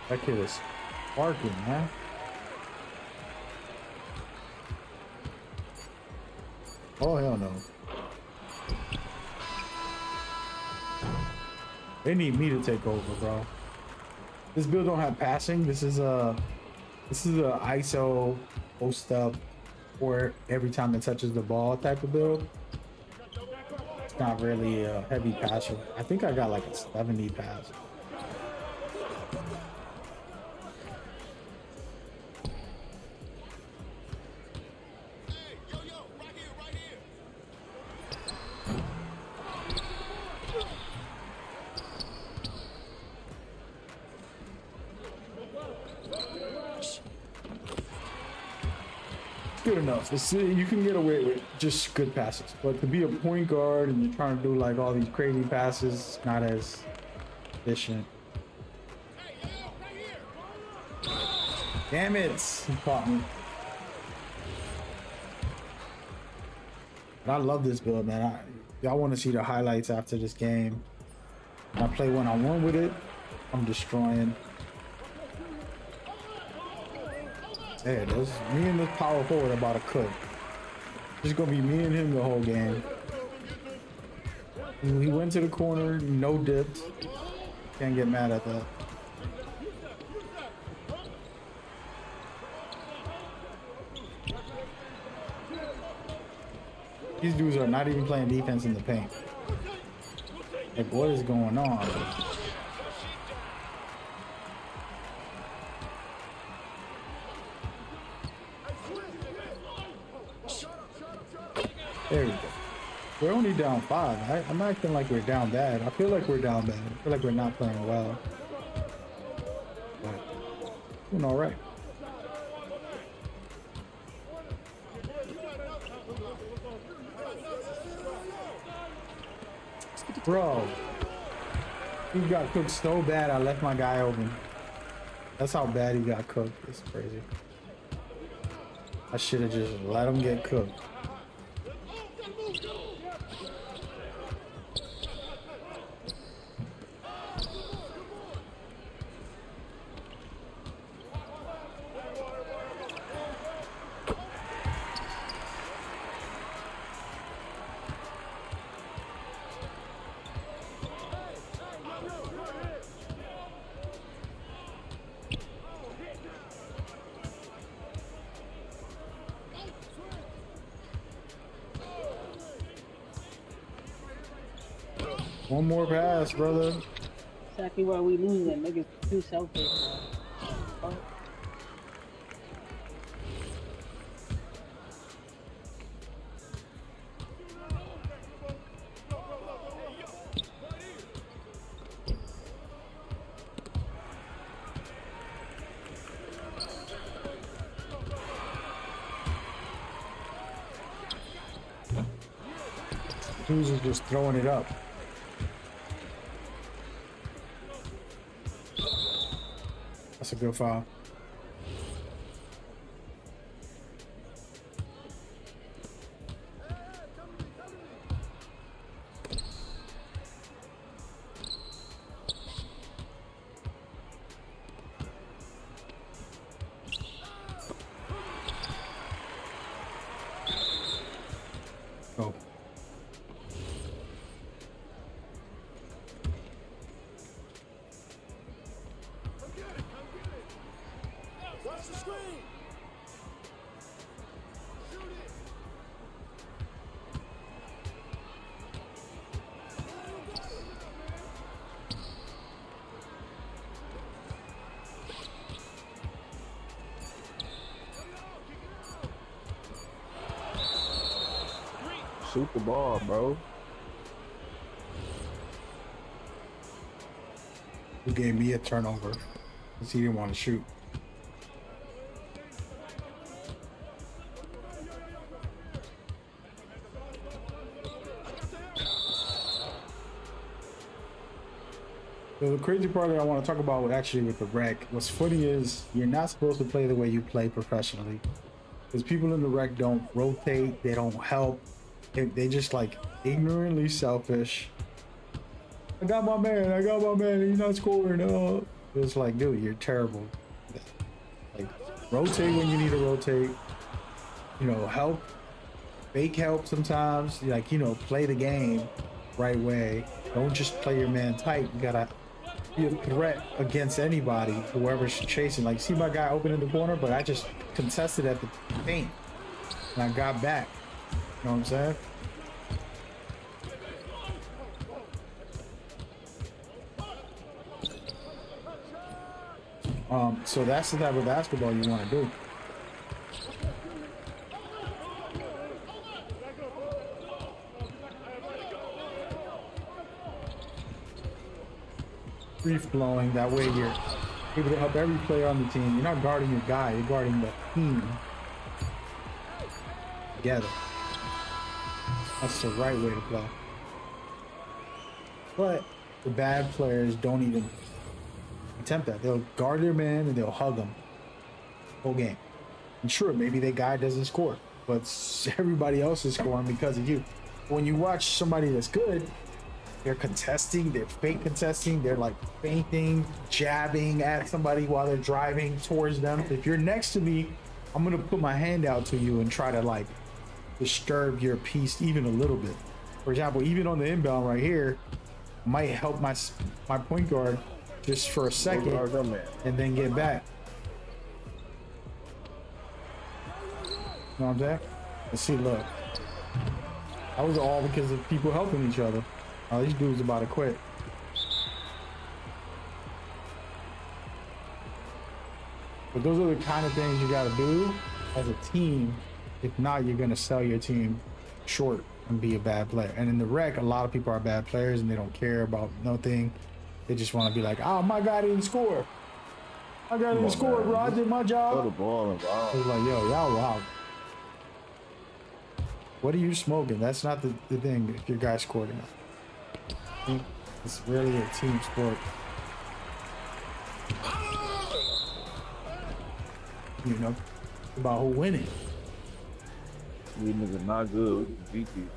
That kid is sparking, man. Oh hell no. They need me to take over, bro. This build don't have passing. This is a ISO post up or every time it touches the ball type of build. It's not really a heavy passer. I think I got like a 70 pass. good enough. You can get away with just good passes, but to be a point guard and you're trying to do like all these crazy passes, not as efficient. Damn it! He caught me. But I love this build, man. Y'all want to see the highlights after this game. When I play one-on-one with it, I'm destroying. There it is. Me and this power forward about to cook. It's gonna be me and him the whole game. He went to the corner, no dipped. Can't get mad at that. These dudes are not even playing defense in the paint. Like, what is going on? There we go. We're only down 5. I'm acting like we're down bad. I feel like we're down bad. I feel like we're not playing well. But doing all right. Bro, he got cooked so bad I left my guy open. That's how bad he got cooked. It's crazy. I should have just let him get cooked. One more pass, brother. Exactly why we losing. Niggas too selfish. Oh. Dudes are just throwing it up. That's a good foul. Go. Shoot the ball, bro. He gave me a turnover because he didn't want to shoot. So the crazy part that I want to talk about actually with the rec, what's funny is you're not supposed to play the way you play professionally. Because people in the rec don't rotate, they don't help. They just like ignorantly selfish. I got my man, he's not scoring. It's like, dude, you're terrible. Like, rotate when you need to rotate. You know, help. Fake help sometimes. Like, you know, play the game right way. Don't just play your man tight. You gotta be a threat against anybody, whoever's chasing. Like, see my guy open in the corner, but I just contested at the paint. And I got back. You know what I'm saying? So that's the type of basketball you want to do. Free flowing, that way you're able to help every player on the team. You're not guarding your guy, you're guarding the team. together. That's the right way to play. But the bad players don't even attempt that. They'll guard their man and they'll hug them whole game. And sure, maybe that guy doesn't score, but everybody else is scoring because of you. When you watch somebody that's good, they're contesting, they're fake contesting, they're like feinting, jabbing at somebody while they're driving towards them. If you're next to me, I'm gonna put my hand out to you and try to like disturb your peace even a little bit. For example, even on the inbound right here, might help my point guard just for a second and then get back. You know what I'm saying? Let's see, look. That was all because of people helping each other. Oh, these dudes about to quit. But those are the kind of things you gotta do as a team. If not, you're gonna sell your team short and be a bad player. And in the rec, a lot of people are bad players and they don't care about nothing. They just want to be like, oh, my guy didn't score. My guy didn't score, bro. I did my job. Throw the ball and wow. It's like, yo, y'all wow. What are you smoking? That's not the thing if your guy scored enough. It's really a team sport. You know, it's about who winning. We niggas not good. We can beat these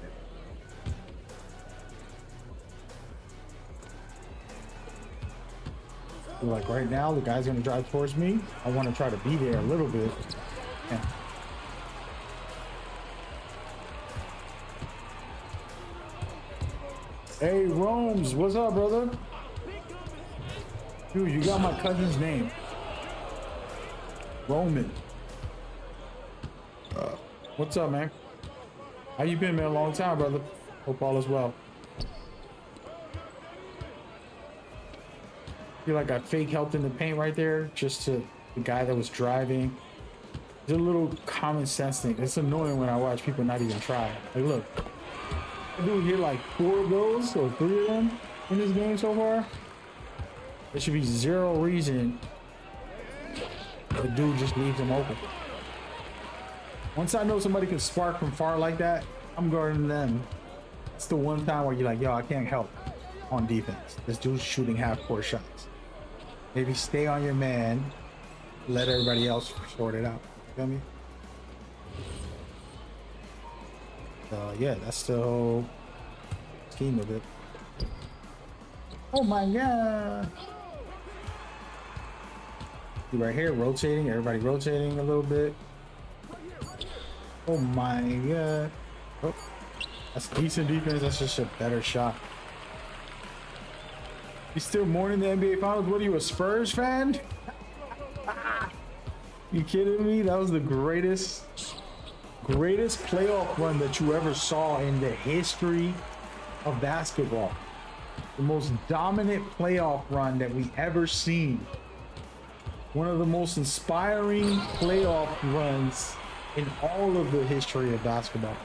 niggas. Like right now, the guy's gonna drive towards me. I want to try to be there a little bit. Yeah. Hey, Rome's, what's up, brother? Dude, you got my cousin's name. Roman. What's up, man? How you been, man? A long time, brother. Hope all is well. Feel like I fake helped in the paint right there, just to the guy that was driving. It's a little common sense thing. It's annoying when I watch people not even try. Like, look, I do hit like 4 of those or 3 of them in this game so far. There should be zero reason the dude just leaves them open. Once I know somebody can spark from far like that, I'm guarding them. It's the one time where you're like, yo, I can't help on defense. This dude's shooting half-court shots. Maybe stay on your man, let everybody else sort it out. You feel me? Yeah, that's the whole scheme of it. Oh my god! See right here, rotating, everybody rotating a little bit. Oh my god. Oh, that's decent defense, that's just a better shot. You still mourning the NBA Finals? What are you, a Spurs fan? You kidding me? That was the greatest playoff run that you ever saw in the history of basketball. The most dominant playoff run that we ever seen. One of the most inspiring playoff runs in all of the history of basketball.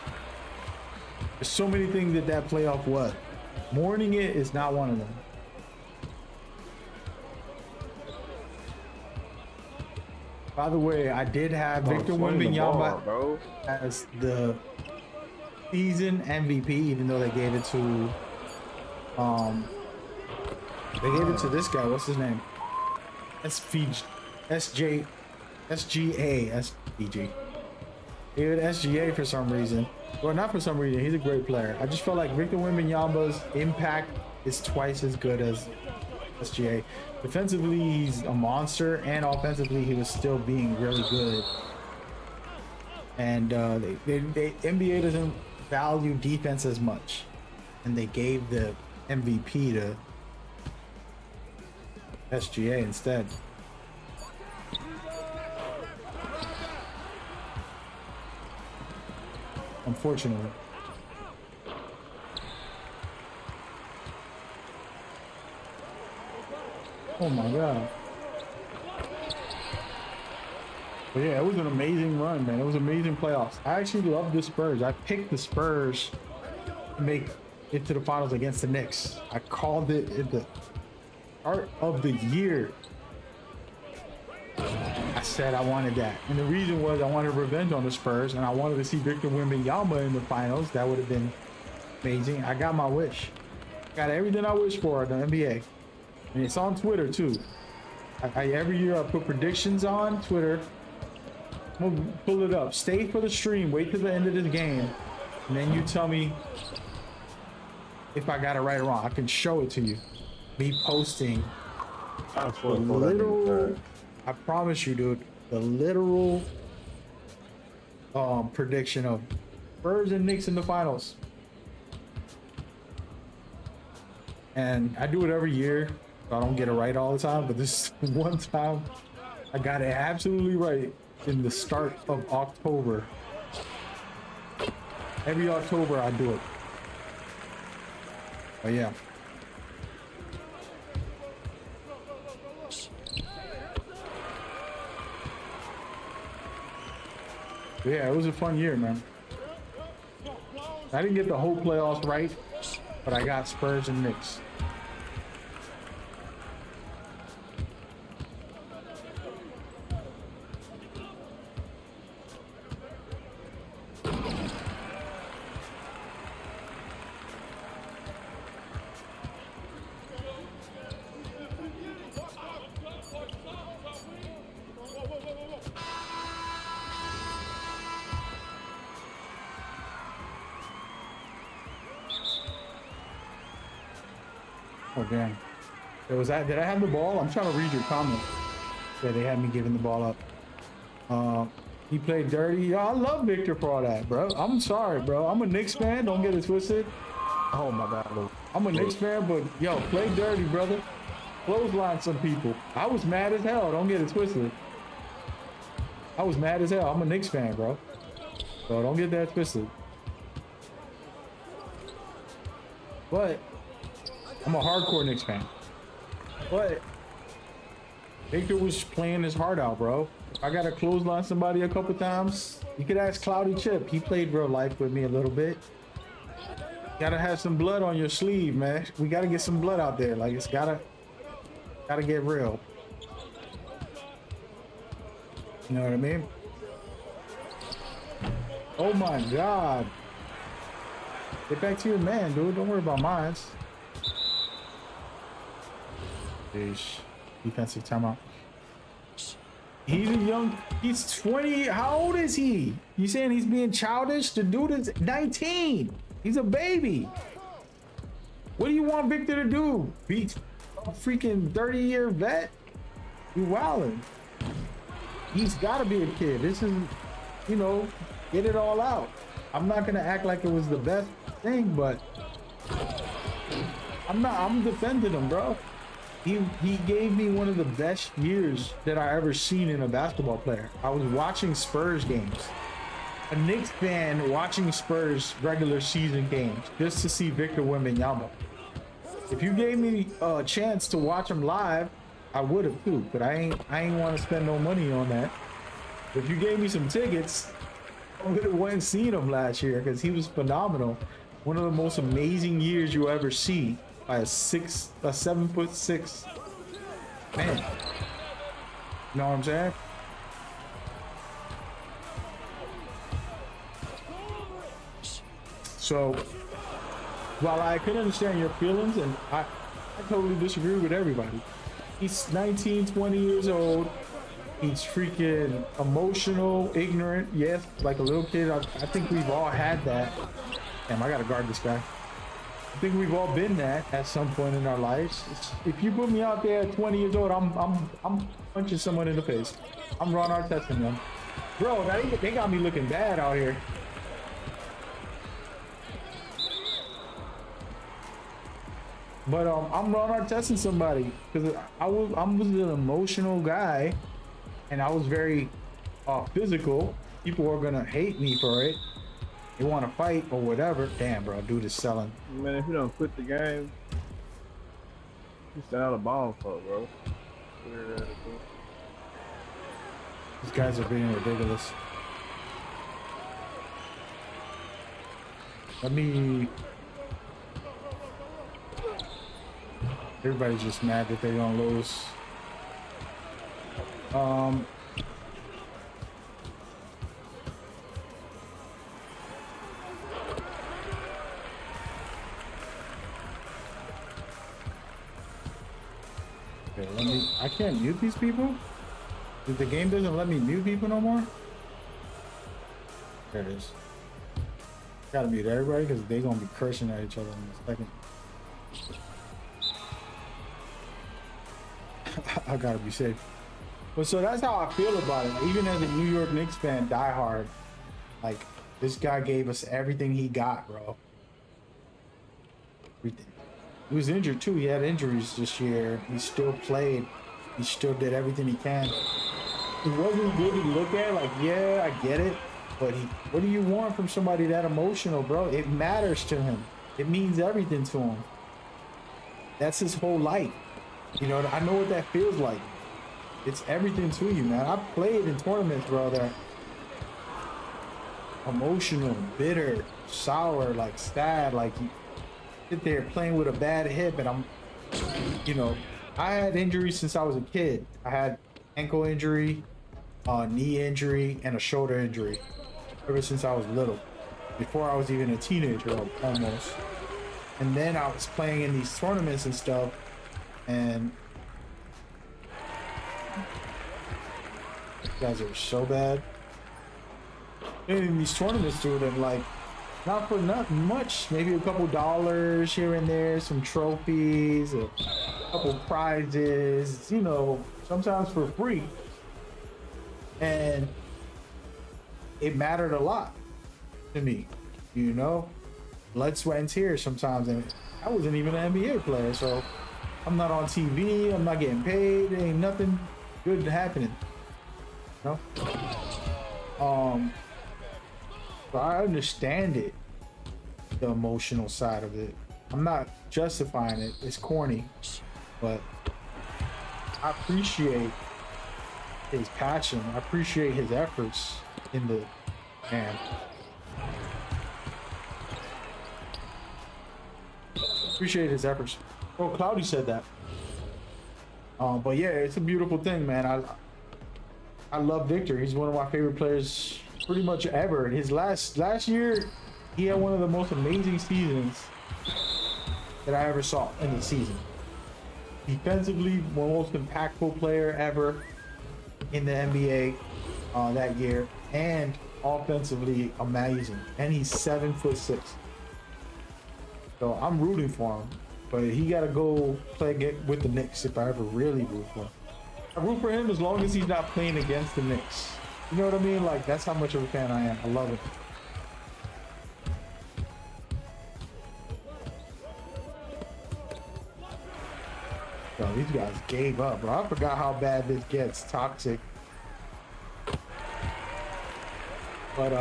There's so many things that playoff was. Mourning it is not one of them. By the way, I did have Victor Wembanyama as the season MVP, even though they gave it to this guy. What's his name? SGA. David SGA for some reason. Well, not for some reason. He's a great player. I just felt like Victor Wembanyama's impact is twice as good as SGA. Defensively, he's a monster, and offensively, he was still being really good. And the NBA doesn't value defense as much, and they gave the MVP to SGA instead. Unfortunately. Oh my god. But yeah, it was an amazing run, man. It was amazing playoffs. I actually love the Spurs. I picked the Spurs to make it to the finals against the Knicks. I called it at the start of the year. I said I wanted that. And the reason was I wanted revenge on the Spurs, and I wanted to see Victor Wembanyama in the finals. That would have been amazing. I got my wish. Got everything I wish for in the NBA. And it's on Twitter too. Every year I put predictions on Twitter. I'm gonna pull it up. Stay for the stream. Wait till the end of this game. And then you tell me if I got it right or wrong. I can show it to you. Me posting I the swear to God, that nigga literal, trash. I promise you, dude, the literal prediction of Spurs and Knicks in the finals. And I do it every year, so I don't get it right all the time, but this one time I got it absolutely right in the start of October. Every October I do it. But yeah. Yeah, it was a fun year, man. I didn't get the whole playoffs right, but I got Spurs and Knicks. Oh damn. Was that, did I have the ball? I'm trying to read your comment. Yeah, they had me giving the ball up. He played dirty. Yo, I love Victor for all that, bro. I'm sorry, bro. I'm a Knicks fan. Don't get it twisted. Oh my God, look. I'm a Knicks fan, but yo, play dirty, brother. Clothesline some people. I was mad as hell. Don't get it twisted. I was mad as hell. I'm a Knicks fan, bro. So don't get that twisted. But I'm a hardcore Knicks fan. But Victor was playing his heart out, bro. I got to clothesline somebody a couple times. You could ask Cloudy Chip. He played real life with me a little bit. Gotta have some blood on your sleeve, man. We gotta get some blood out there. Like, it's gotta get real. You know what I mean? Oh my God. Get back to your man, dude. Don't worry about mine. Sheesh. Defensive timeout. He's a young, he's 20. How old is he? You saying he's being childish? The dude is 19. He's a baby. What do you want Victor to do? Beat a freaking 30-year vet? You wildin'. He's gotta be a kid. This is, you know, get it all out. I'm not gonna act like it was the best thing, but I'm defending him, bro. He gave me one of the best years that I ever seen in a basketball player. I was watching Spurs games. A Knicks fan watching Spurs regular season games just to see Victor Wembanyama. If you gave me a chance to watch him live, I would have too, but I ain't want to spend no money on that. If you gave me some tickets, I would have went and seen him last year because he was phenomenal. One of the most amazing years you ever see by a 7'6" man. You know what I'm saying? So, while I can understand your feelings, and I totally disagree with everybody. He's 19, 20 years old. He's freaking emotional, ignorant. Yes, like a little kid. I think we've all had that. Damn, I gotta guard this guy. I think we've all been that at some point in our lives. If you put me out there at 20 years old, I'm punching someone in the face. I'm Ron Artest them. Bro, they got me looking bad out here. But I'm Ron Artesting somebody because I was an emotional guy, and I was very physical. People are gonna hate me for it. They want to fight or whatever. Damn, bro, dude is selling. Man, if you don't quit the game, you stand out of bomb fuck, bro. These guys are being ridiculous. Everybody's just mad that they're gonna lose. I can't mute these people? The game doesn't let me mute people no more? There it is. Gotta mute everybody because they gonna be cursing at each other in a second. I gotta be safe. But so that's how I feel about it. Even as a New York Knicks fan, diehard, like this guy gave us everything he got, bro. Everything. He was injured too. He had injuries this year. He still played. He still did everything he can. It wasn't good to look at. Like, yeah, I get it. But what do you want from somebody that emotional, bro? It matters to him. It means everything to him. That's his whole life. You know, I know what that feels like. It's everything to you, man. I played in tournaments, bro, that emotional, bitter, sour, like sad, like you sit there playing with a bad hip, and you know, I had injuries since I was a kid. I had ankle injury, knee injury, and a shoulder injury ever since I was little, before I was even a teenager, almost. And then I was playing in these tournaments and stuff, and you guys are so bad. In these tournaments, dude, and like, not for nothing much, maybe a couple dollars here and there, some trophies, a couple prizes, you know, sometimes for free. And it mattered a lot to me, you know, blood, sweat, and tears sometimes. And I wasn't even an NBA player, so I'm not on TV, I'm not getting paid, there ain't nothing good happening, you know? So I understand it, the emotional side of it. I'm not justifying it, it's corny, but I appreciate his passion. I appreciate his efforts in the man. Appreciate his efforts. Oh, Cloudy said that. But yeah, it's a beautiful thing, man. I love Victor. He's one of my favorite players pretty much ever. His last year, he had one of the most amazing seasons that I ever saw in the season. Defensively, one of the most impactful player ever in the NBA that year, and offensively amazing. And he's 7'6". So I'm rooting for him, but he gotta go play with the Knicks if I ever really root for him. I root for him as long as he's not playing against the Knicks. You know what I mean? Like, that's how much of a fan I am. I love it. Yo, these guys gave up, bro. I forgot how bad this gets. Toxic. But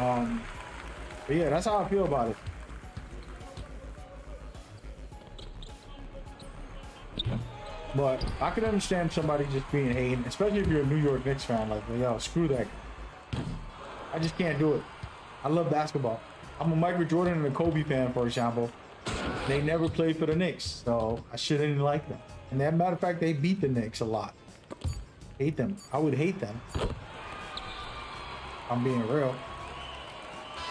yeah, that's how I feel about it. But I can understand somebody just being hating, especially if you're a New York Knicks fan. Like, yo, screw that. I just can't do it. I love basketball. I'm a Michael Jordan and a Kobe fan, for example. They never played for the Knicks, so I shouldn't like them. And as a matter of fact, they beat the Knicks a lot. Hate them. I would hate them. I'm being real.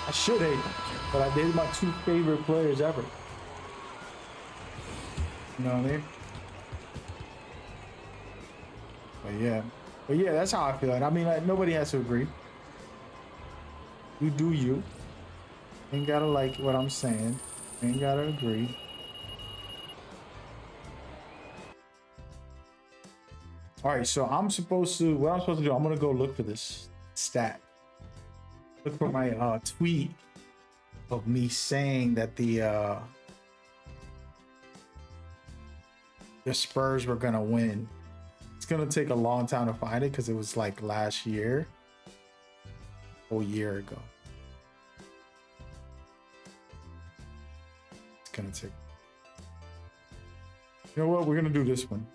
I should hate them, but they're my two favorite players ever. You know what I mean? But yeah, that's how I feel. And I mean, like, nobody has to agree. You do you. Ain't gotta like what I'm saying. Ain't gotta agree. All right, so what I'm supposed to do, I'm gonna go look for this stat. Look for my tweet of me saying that the Spurs were gonna win. It's gonna take a long time to find it because it was like last year, a year ago. It's gonna take. You know what? We're gonna do this one.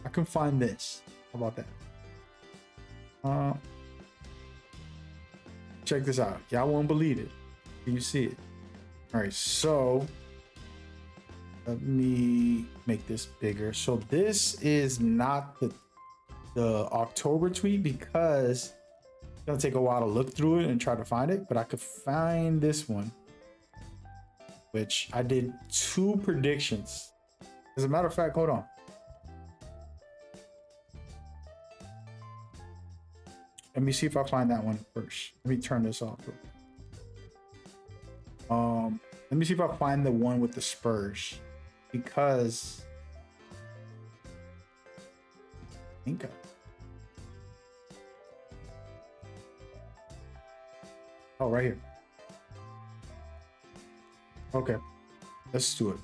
I can find this. How about that? Check this out. Y'all won't believe it. You see it. All right, so let me make this bigger. So this is not the October tweet because it's gonna take a while to look through it and try to find it, but I could find this one, which I did 2 predictions. As a matter of fact, hold on. Let me see if I find that one first. Let me turn this off. Let me see if I find the one with the Spurs, because I think oh, right here. Okay, let's do it.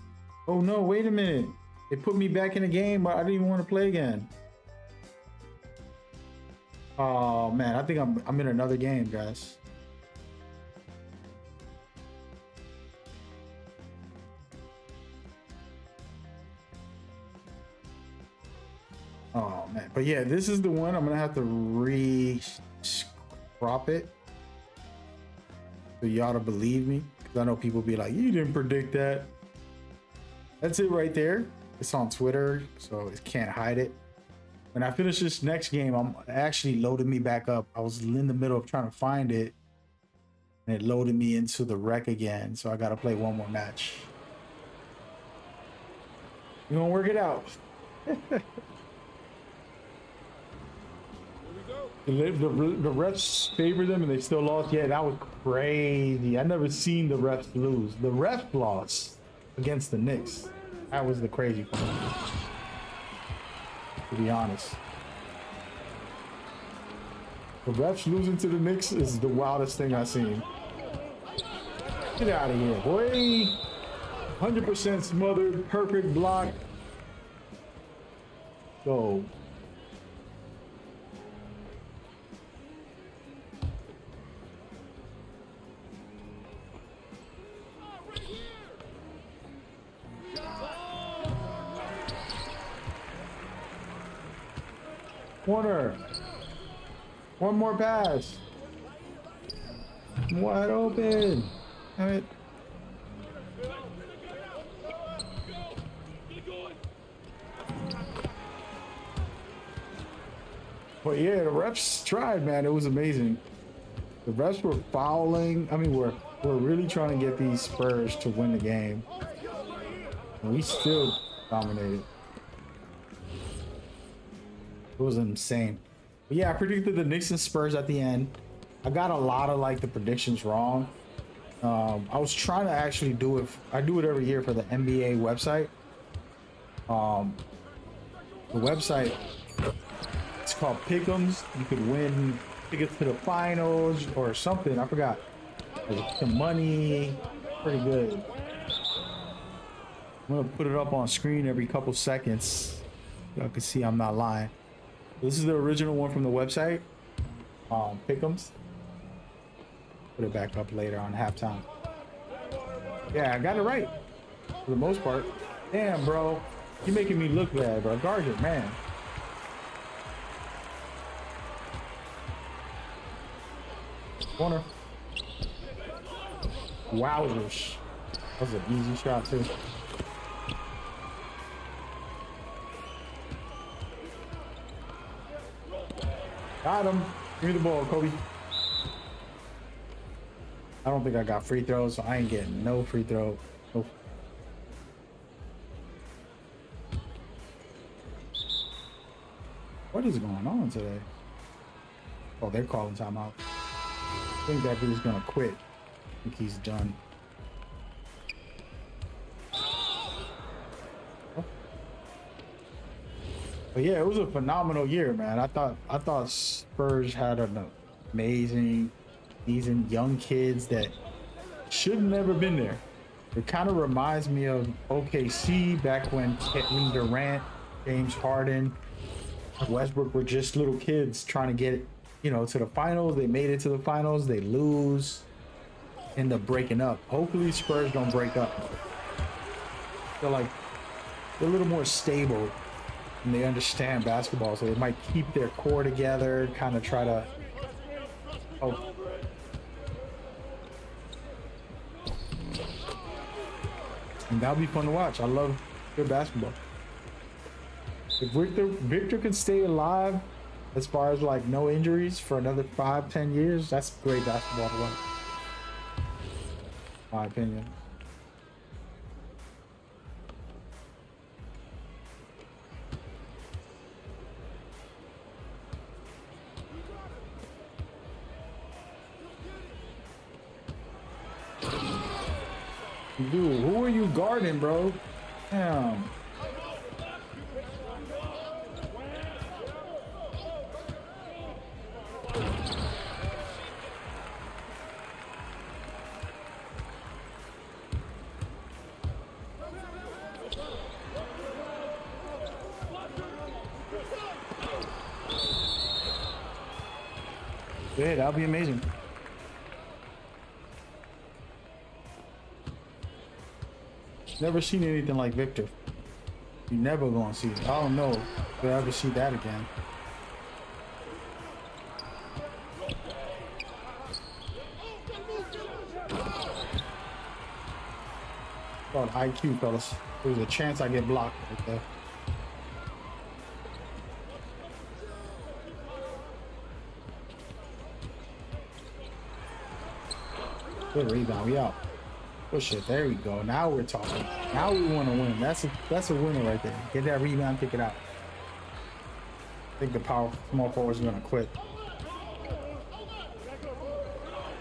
Oh no, wait a minute. They put me back in the game, but I didn't even want to play again. Oh man, I think I'm in another game, guys. Oh man, but yeah, this is the one I'm gonna have to crop it. So y'all to believe me, because I know people be like, you didn't predict that. That's it right there. It's on Twitter, so it can't hide it. When I finish this next game, I'm actually loaded me back up. I was in the middle of trying to find it, and it loaded me into the wreck again. So I got to play one more match. We're gonna work it out. The refs favored them and they still lost. Yeah, that was crazy. I never seen the refs lose. The ref lost against the Knicks. That was the crazy part, to be honest. The refs losing to the Knicks is the wildest thing I've seen. Get out of here, boy. 100% smothered, perfect block. Go. Corner. One more pass. Wide open. Damn it. But yeah, the refs tried, man. It was amazing. The refs were fouling. I mean, we're really trying to get these Spurs to win the game. And we still dominated. It was insane. But yeah, I predicted the Knicks and Spurs at the end. I got a lot of like the predictions wrong. I was trying to actually do it. I do it every year for the NBA website. The website, it's called Pick'ems. You could win tickets to the finals or something. I forgot. There's some money. Pretty good. I'm gonna put it up on screen every couple seconds. Y'all can see I'm not lying. This is the original one from the website. Pick'ems. Put it back up later on halftime. Yeah, I got it right for the most part. Damn, bro, you're making me look bad, bro. Guard it, man. Corner. Wowzers. That was an easy shot too. Got him. Give me the ball, Kobe. I don't think I got free throws, so I ain't getting no free throw. Nope. What is going on today? Oh, they're calling timeout. I think that dude's gonna quit. I think he's done. But yeah, it was a phenomenal year, man. I thought Spurs had an amazing season. Young kids that should have never been there. It kind of reminds me of OKC back when Kevin Durant, James Harden, Westbrook were just little kids trying to get, to the finals. They made it to the finals. They lose, end up breaking up. Hopefully Spurs don't break up. They're a little more stable. And they understand basketball, so they might keep their core together, kind of try to. Oh. And that'll be fun to watch. I love good basketball. If Victor can stay alive, as far as like no injuries for another 5-10 years, that's great basketball to watch. My opinion. Dude, who are you guarding, bro? Damn. Yeah, that'll be amazing. Never seen anything like Victor. You never gonna see it. I don't know if we'll ever see that again. Called IQ, fellas. There's a chance I get blocked right there. Good rebound, we out. Push it, there we go. Now we're talking. Now we want to win. That's a winner right there. Get that rebound, kick it out. I think the small forwards are gonna quit.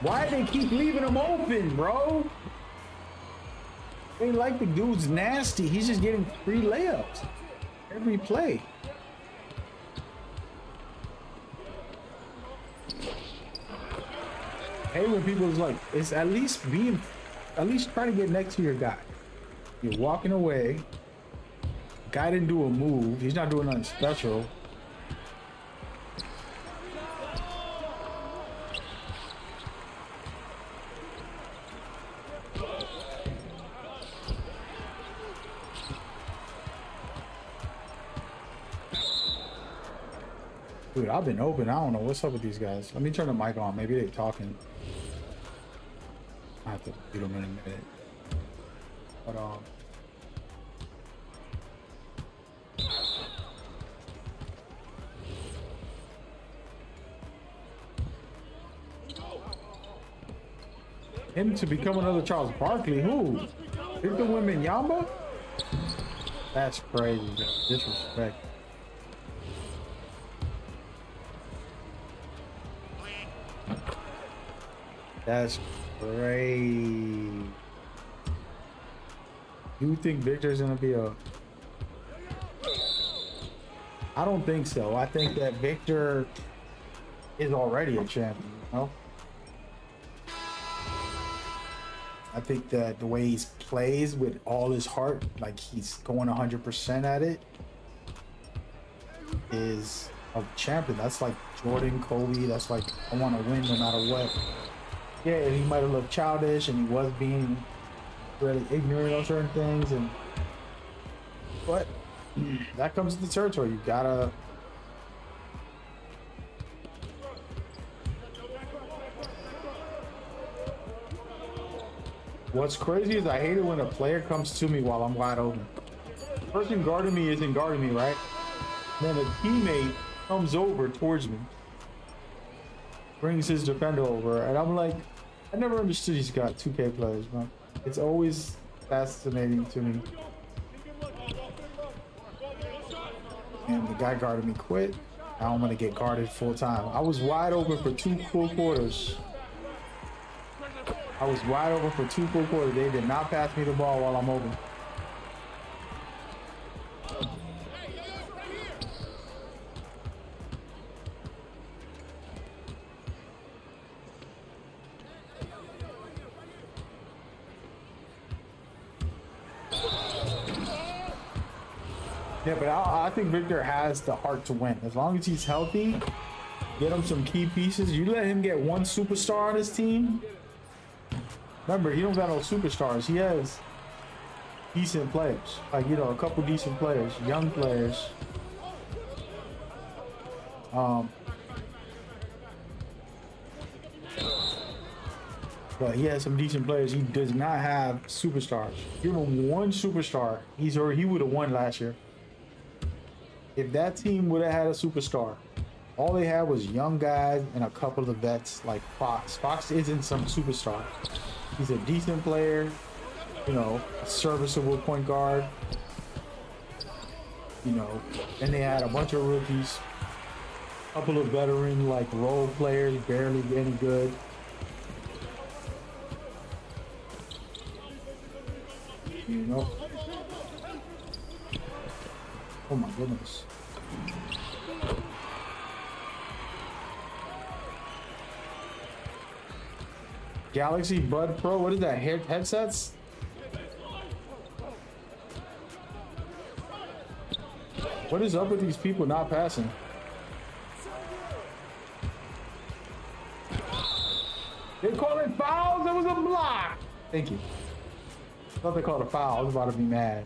Why they keep leaving him open, bro? They like the dude's nasty. He's just getting free layups every play. Hey, when people's like, it's at least try to get next to your guy. You're walking away. Guy didn't do a move. He's not doing nothing special. Dude, I've been open. I don't know what's up with these guys. Let me turn the mic on. Maybe they're talking. I have to beat them in a minute. But him to become another Charles Barkley? Who? Victor Wembanyama? That's crazy, bro. Disrespect. That's crazy. You think Victor's gonna be a... I don't think so. I think that Victor is already a champion, you know? I think that the way he plays with all his heart, like he's going 100% at it, is a champion. That's like Jordan, Kobe. That's like, I want to win no matter what. Yeah, he might have looked childish and he was being really ignorant of certain things, but that comes to the territory. You gotta... What's crazy is I hate it when a player comes to me while I'm wide open. The person guarding me isn't guarding me, right? Then a teammate comes over towards me, brings his defender over, and I'm like, I never understood these 2K players, man. It's always fascinating to me. And the guy guarded me quit. Now I'm gonna get guarded full time. I was wide open for 2 full quarters. They did not pass me the ball while I'm open. Yeah, but I think Victor has the heart to win. As long as he's healthy, get him some key pieces. You let him get one superstar on his team. Remember, he don't got no superstars. He has decent players. Like, you know, a couple decent players, young players. But he has some decent players. He does not have superstars. Give him one superstar. He would have won last year. If that team would have had a superstar, all they had was young guys and a couple of vets like Fox. Fox isn't some superstar. He's a decent player, you know, a serviceable point guard. You know, and they had a bunch of rookies, a couple of veteran like role players, barely any good. You know? Oh my goodness. Galaxy Bud Pro, what is that? Headsets? What is up with these people not passing? They call it fouls. It was a block. Thank you. I thought they called a foul. I was about to be mad.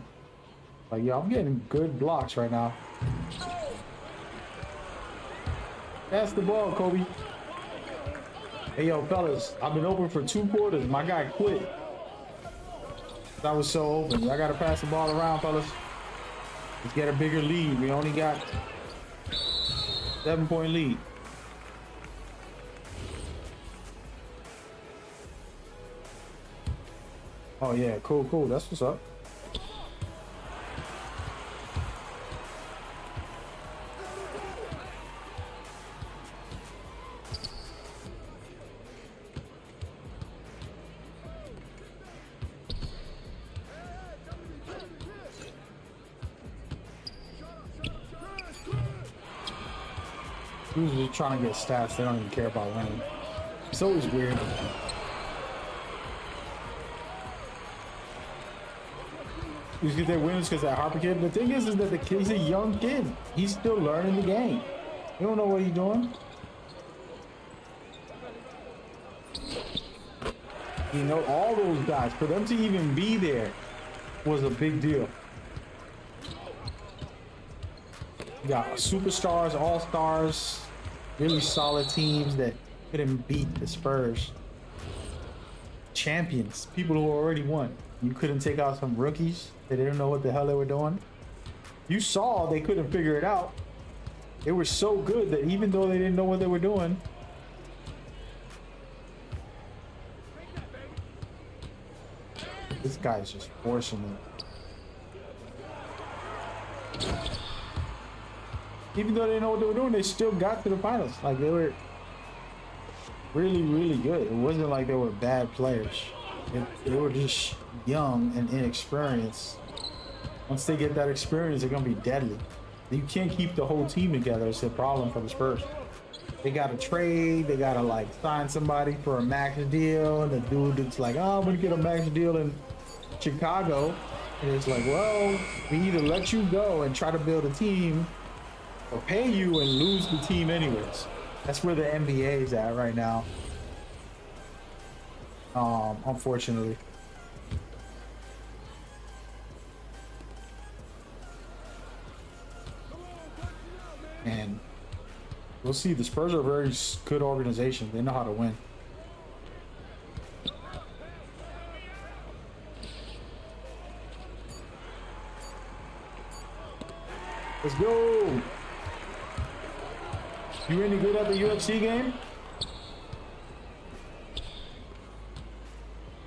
Like, yo, I'm getting good blocks right now. Pass the ball, Kobe. Hey, yo, fellas, I've been open for 2 quarters. My guy quit. I was so open. I gotta pass the ball around, fellas. Let's get a bigger lead. We only got 7-point lead. Oh yeah, cool, cool. That's what's up. Usually trying to get stats, they don't even care about winning. It's always weird. You get their wins because that Harper kid. The thing is that the kid, he's a young kid. He's still learning the game. You don't know what he's doing. You know, all those guys, for them to even be there was a big deal. You got superstars, all-stars, really solid teams that couldn't beat the Spurs. Champions, people who already won. You couldn't take out some rookies that didn't know what the hell they were doing. You saw they couldn't figure it out. They were so good that even though they didn't know what they were doing, this guy's just forcing it. Even though they didn't know what they were doing, they still got to the finals. Like, they were really, really good. It wasn't like they were bad players. They were just young and inexperienced. Once they get that experience, they're gonna be deadly. You can't keep the whole team together. It's a problem for the Spurs. They gotta trade. They gotta like sign somebody for a max deal, and the dude that's like, "Oh, I'm gonna get a max deal in Chicago," and it's like, "Well, we either let you go and try to build a team, or pay you and lose the team anyways." That's where the NBA is at right now. Unfortunately. And we'll see. The Spurs are a very good organization. They know how to win. Let's go. You any good at the UFC game?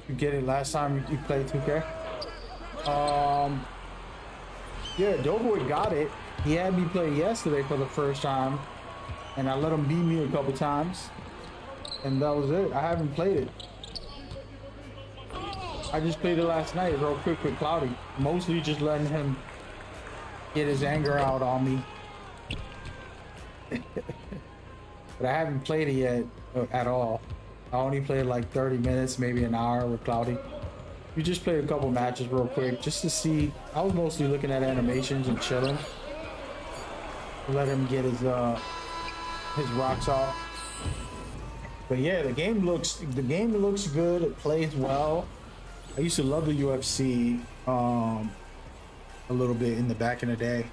You get it last time you played 2K? Yeah, Doughboy got it. He had me play yesterday for the first time, and I let him beat me a couple times, and that was it. I haven't played it. I just played it last night real quick with Cloudy, mostly just letting him get his anger out on me. But I haven't played it yet at all. I only played like 30 minutes, maybe an hour with Cloudy. We just played a couple matches real quick just to see. I was mostly looking at animations and chilling. Let him get his rocks off. But yeah, the game looks good. It plays well. I used to love the UFC a little bit in the back in the day.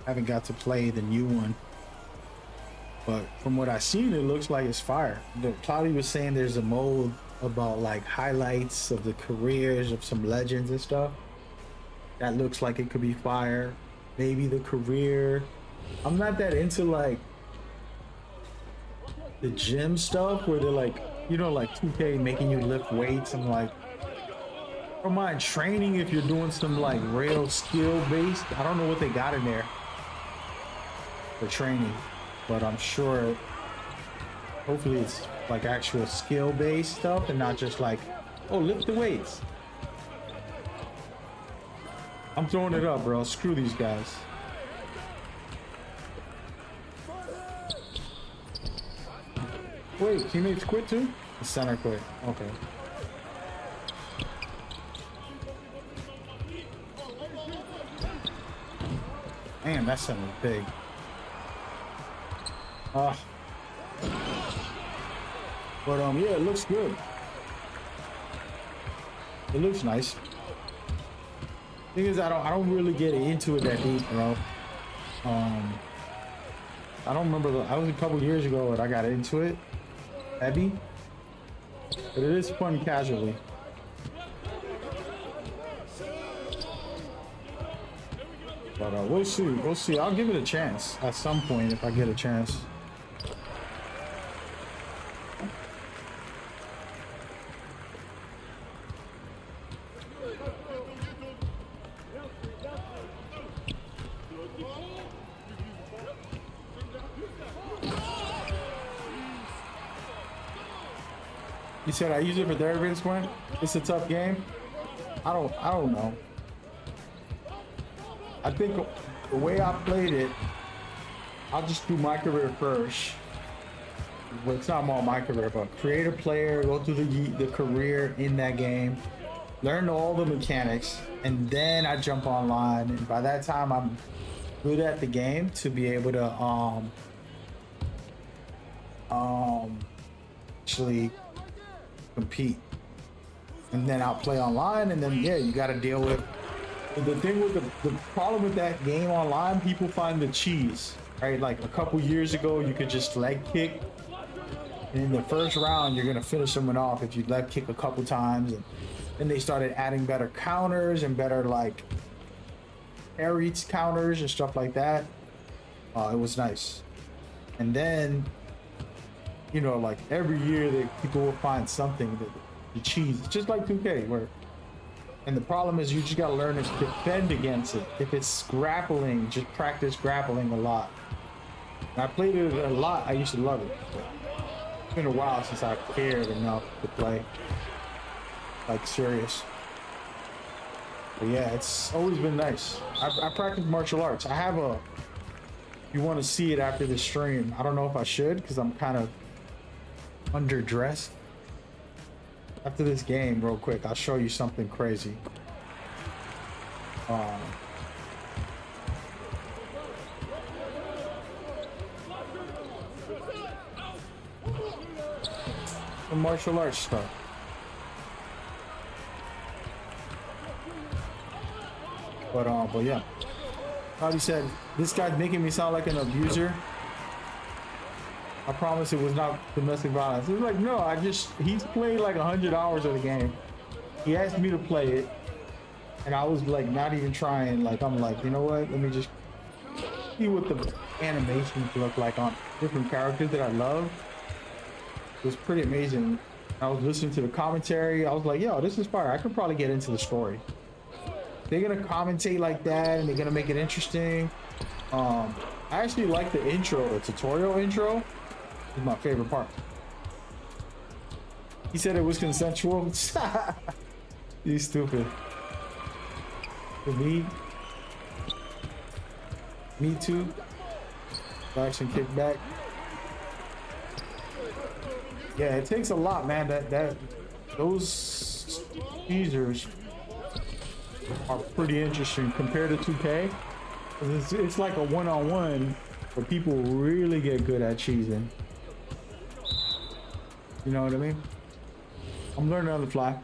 Haven't got to play the new one. But from what I've seen, it looks like it's fire. Cloudy was saying there's a mode about like highlights of the careers of some legends and stuff. That looks like it could be fire. Maybe the career. I'm not that into like the gym stuff where they're like, you know, like 2K making you lift weights. I'm like, I don't mind training if you're doing some like real skill based. I don't know what they got in there for training. But I'm sure, hopefully it's like actual skill-based stuff and not just like, oh, lift the weights. I'm throwing it up, bro. Screw these guys. Wait, teammates quit too? The center quit. Okay. Man, that center is big. But yeah, it looks good. It looks nice. Thing is, I don't really get into it that deep, bro. I don't remember. I was a couple years ago when I got into it heavy, but it is fun casually. But we'll see. We'll see. I'll give it a chance at some point if I get a chance. You said I use it for third base point? It's a tough game. I don't know. I think the way I played it, I'll just do my career first. Well, it's not all my career, but create a player, go through the career in that game, learn all the mechanics, and then I jump online. And by that time, I'm good at the game to be able to actually compete. And then I'll play online, and then yeah, you got to deal with the thing with the problem with that game online. People find the cheese, right? Like a couple years ago, you could just leg kick, and in the first round, you're gonna finish someone off if you leg kick a couple times. And then they started adding better counters and better like parry counters and stuff like that. It was nice. And then, you know, like every year that people will find something that the cheese. It's just like 2K, where, and the problem is you just gotta learn to defend against it. If it's grappling, just practice grappling a lot. And I played it a lot. I used to love it. But it's been a while since I cared enough to play like serious. But yeah, it's always been nice. I practice martial arts. I have a. You want to see it after the stream? I don't know if I should because I'm kind of underdressed. After this game, real quick, I'll show you something crazy. Some martial arts stuff. But yeah. Probably said, this guy's making me sound like an abuser. I promise it was not domestic violence. It was like, no, he's played like 100 hours of the game. He asked me to play it, and I was like, not even trying. Like, I'm like, you know what? Let me just see what the animations look like on different characters that I love. It was pretty amazing. I was listening to the commentary. I was like, yo, this is fire. I could probably get into the story. They're gonna commentate like that, and they're gonna make it interesting. I actually like the intro, the tutorial intro. Is my favorite part. He said it was consensual. You stupid. For me too. Action kick back. Yeah, it takes a lot, man. Those teasers are pretty interesting compared to 2K. It's like a one-on-one where people really get good at cheesing. You know what I mean? I'm learning on the fly.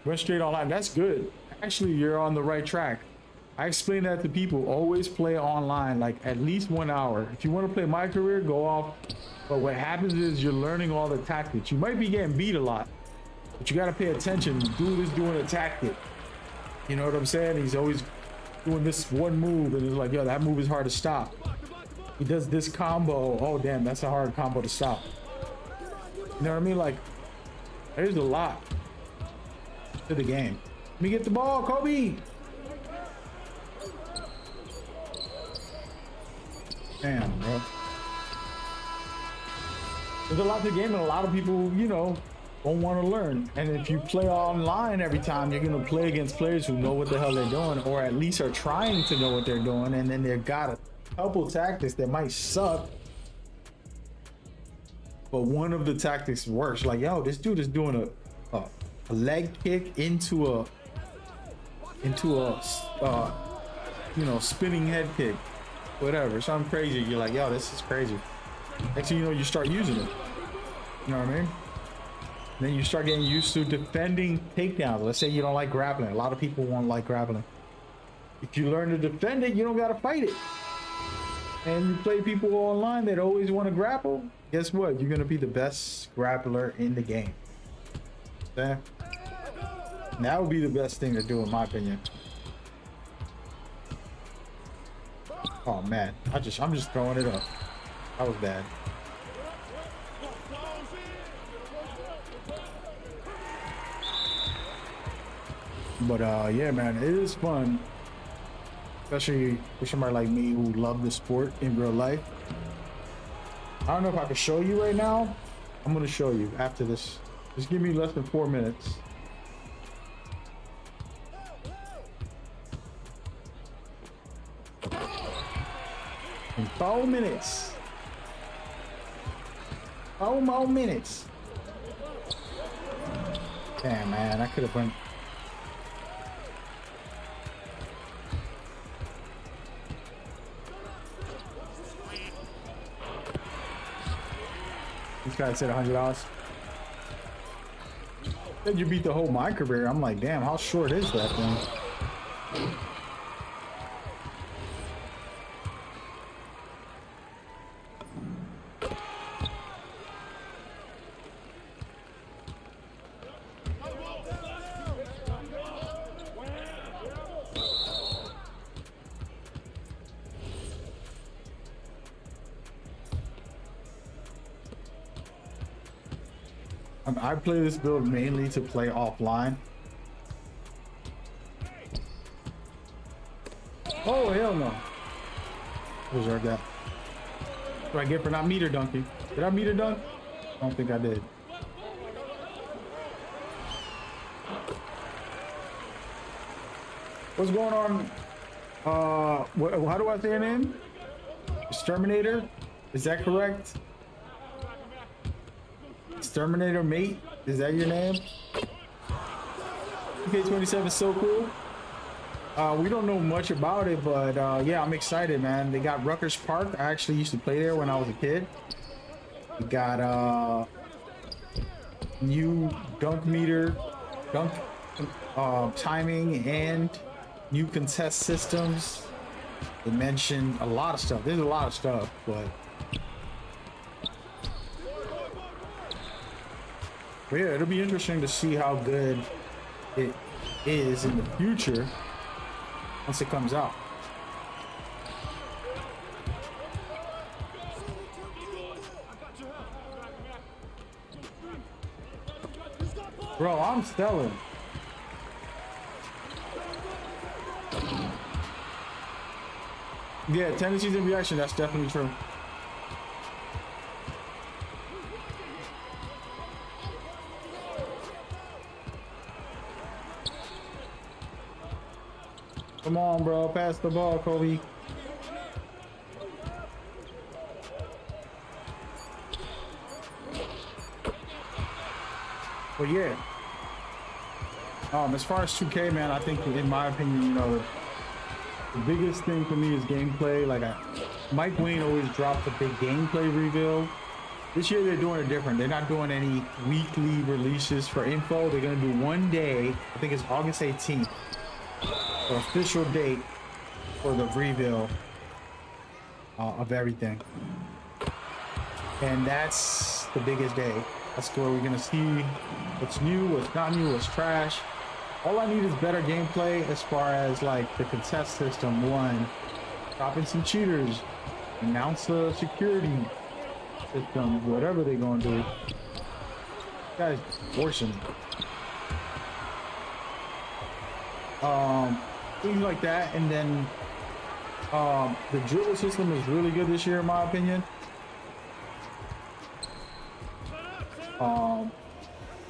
Went straight online. That's good. Actually, you're on the right track. I explain that to people. Always play online, like at least 1 hour. If you want to play my career, go off. But what happens is you're learning all the tactics. You might be getting beat a lot, but you got to pay attention. Dude is doing a tactic. You know what I'm saying? He's always doing this one move, and it's like, yo, that move is hard to stop. He does this combo. Oh, damn, that's a hard combo to stop. You know what I mean? Like, there's a lot to the game. Let me get the ball, Kobe. Damn, bro. There's a lot to the game, and a lot of people, you know, don't want to learn. And if you play online every time, you're going to play against players who know what the hell they're doing, or at least are trying to know what they're doing. And then they've got a couple tactics that might suck, but one of the tactics works. Like, yo, this dude is doing a leg kick into a you know, spinning head kick, whatever, something crazy. You're like, yo, this is crazy. Next thing you know, you start using it. You know what I mean? Then you start getting used to defending takedowns. Let's say you don't like grappling. A lot of people won't like grappling. If you learn to defend it, you don't gotta fight it. And you play people online that always want to grapple, guess what? You're gonna be the best grappler in the game. Okay? And that would be the best thing to do, in my opinion. Oh man, I'm just throwing it up. That was bad. But yeah, man, it is fun, especially for somebody like me who love the sport in real life. I don't know if I can show you right now. I'm gonna show you after this. Just give me less than 4 minutes. In 4 minutes. 4 more minutes. Damn, man, I could have went. This guy said $100. Said you beat the whole my career. I'm like, damn, how short is that thing? I play this build mainly to play offline. Oh, hell no. Reserve that. What do I get for not meter dunking? Did I meter dunk? I don't think I did. What's going on? How do I say your name? Exterminator? Is that correct? Exterminator mate, is that your name? K27 is so cool. We don't know much about it, but yeah, I'm excited, man. They got Rutgers Park. I actually used to play there when I was a kid. We got new dunk meter, dunk timing, and new contest systems. They mentioned a lot of stuff. There's a lot of stuff, but yeah, it'll be interesting to see how good it is in the future once it comes out. Bro, I'm stellar. Yeah, tendencies and reaction, that's definitely true. Come on, bro. Pass the ball, Kobe. Well, yeah. As far as 2K, man, I think, in my opinion, you know, the biggest thing for me is gameplay. Like, Mike Wayne always drops a big gameplay reveal. This year, they're doing it different. They're not doing any weekly releases for info. They're going to do one day. I think it's August 18th. The official date for the reveal of everything, and that's the biggest day. That's where we're gonna see what's new, what's not new, what's trash. All I need is better gameplay as far as like the contest system. One, stopping some cheaters, announce the security system, whatever they're gonna do. Guys, forcing. Things like that, and then the dribble system is really good this year, in my opinion.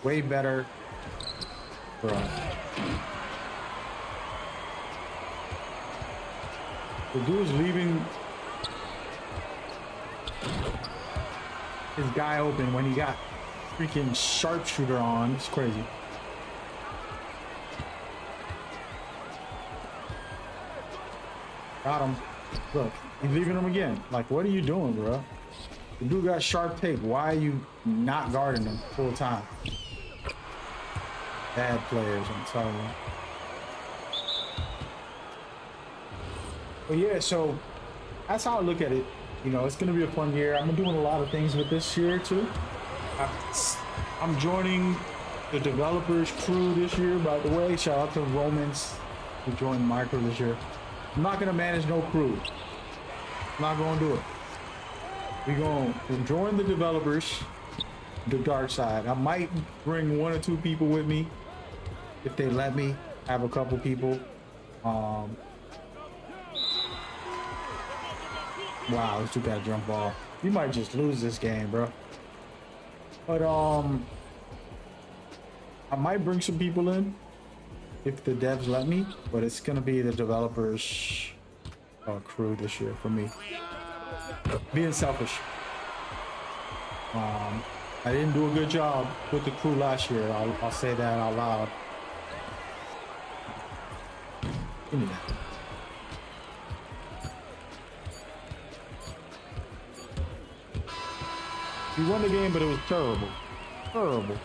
way better for us. The dude's leaving his guy open when he got freaking sharpshooter on. It's crazy. Got him. Look, he's leaving him again. Like, what are you doing, bro? The dude got sharp tape. Why are you not guarding him full time? Bad players, I'm telling you. But yeah, so that's how I look at it. You know, it's gonna be a fun year. I'm doing a lot of things with this year too. I'm joining the developers crew this year, by the way. Shout out to Romans who joined my crew this year. I'm not gonna manage no crew. I'm not gonna do it. We're gonna join the developers, the dark side. I might bring 1 or 2 people with me if they let me. Have a couple people. Wow, this dude got a jump ball. You might just lose this game, bro. But I might bring some people in if the devs let me, but it's gonna be the developers crew this year for me. Being selfish. I didn't do a good job with the crew last year. I'll say that out loud. Give me that. We won the game, but it was terrible. Terrible.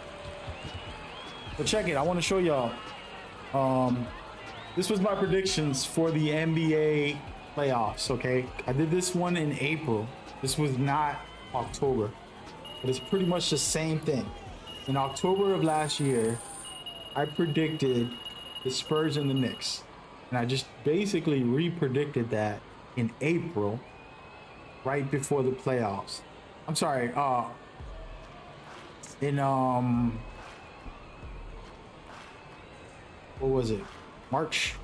But check it. I want to show y'all. This was my predictions for the NBA playoffs, okay? I did this one in April. This was not October. But it's pretty much the same thing. In October of last year, I predicted the Spurs and the Knicks. And I just basically re-predicted that in April, right before the playoffs. I'm sorry, in what was it? March.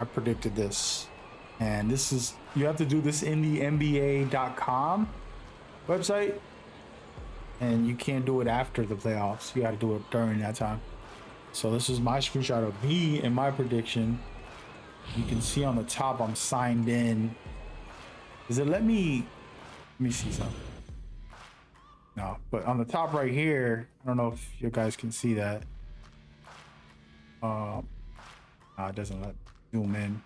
I predicted this. And this is, you have to do this in the NBA.com website. And you can't do it after the playoffs. You got to do it during that time. So this is my screenshot of me and my prediction. You can see on the top I'm signed in. Does it let me see something? No, but on the top right here, I don't know if you guys can see that. It doesn't let zoom in.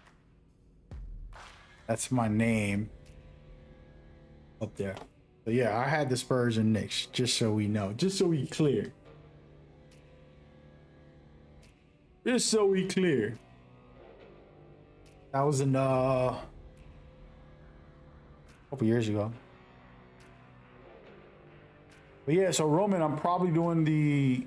That's my name up there. But yeah, I had the Spurs and Knicks, just so we know, just so we clear. Just so we clear. That was in a couple years ago. But yeah, so Roman, I'm probably doing the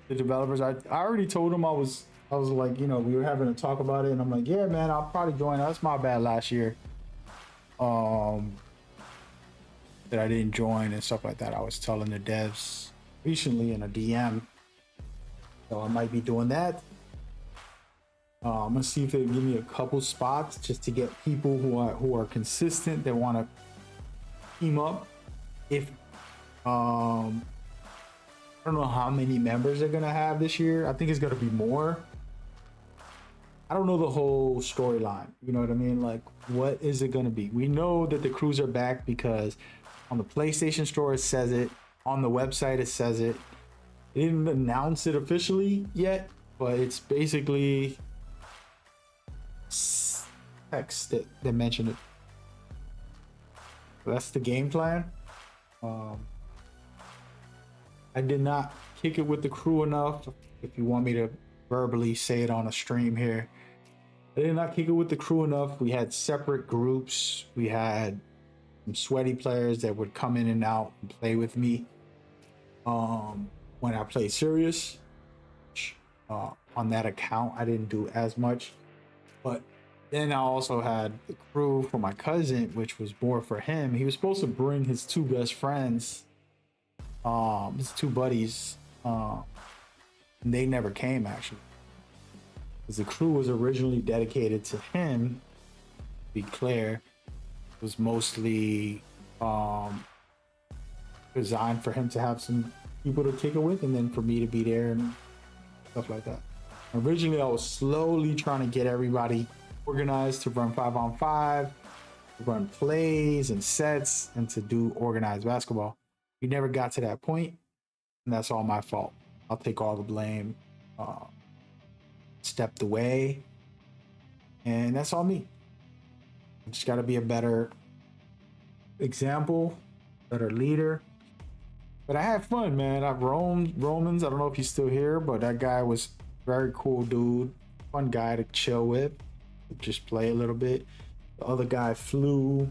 developers. I already told him I was like, you know, we were having a talk about it, and I'm like, yeah, man, I'll probably join. That's my bad last year. That I didn't join and stuff like that. I was telling the devs recently in a DM. So I might be doing that. I'm gonna see if they give me a couple spots just to get people who are consistent that want to team up. If I don't know how many members they're gonna have this year. I think it's gonna be more. I don't know the whole storyline. You know what I mean? Like, what is it gonna be? We know that the crews are back because on the PlayStation Store it says it. On the website it says it. They didn't announce it officially yet, but it's basically text that mentioned it. So that's the game plan. I did not kick it with the crew enough. If you want me to verbally say it on a stream here, I did not kick it with the crew enough. We had separate groups. We had some sweaty players that would come in and out and play with me when I played serious. On that account, I didn't do as much. But then I also had the crew for my cousin, which was more for him. He was supposed to bring his 2 best friends, his 2 buddies, and they never came actually. Because the crew was originally dedicated to him, to be clear. It was mostly designed for him to have some people to kick it with, and then for me to be there and stuff like that. Originally, I was slowly trying to get everybody organized to run 5-on-5, to run plays and sets, and to do organized basketball. We never got to that point, and that's all my fault. I'll take all the blame. Stepped away, and that's all me. I just got to be a better example, better leader. But I had fun, man. I've roamed Romans. I don't know if he's still here, but that guy was very cool dude, fun guy to chill with, just play a little bit. The other guy flew.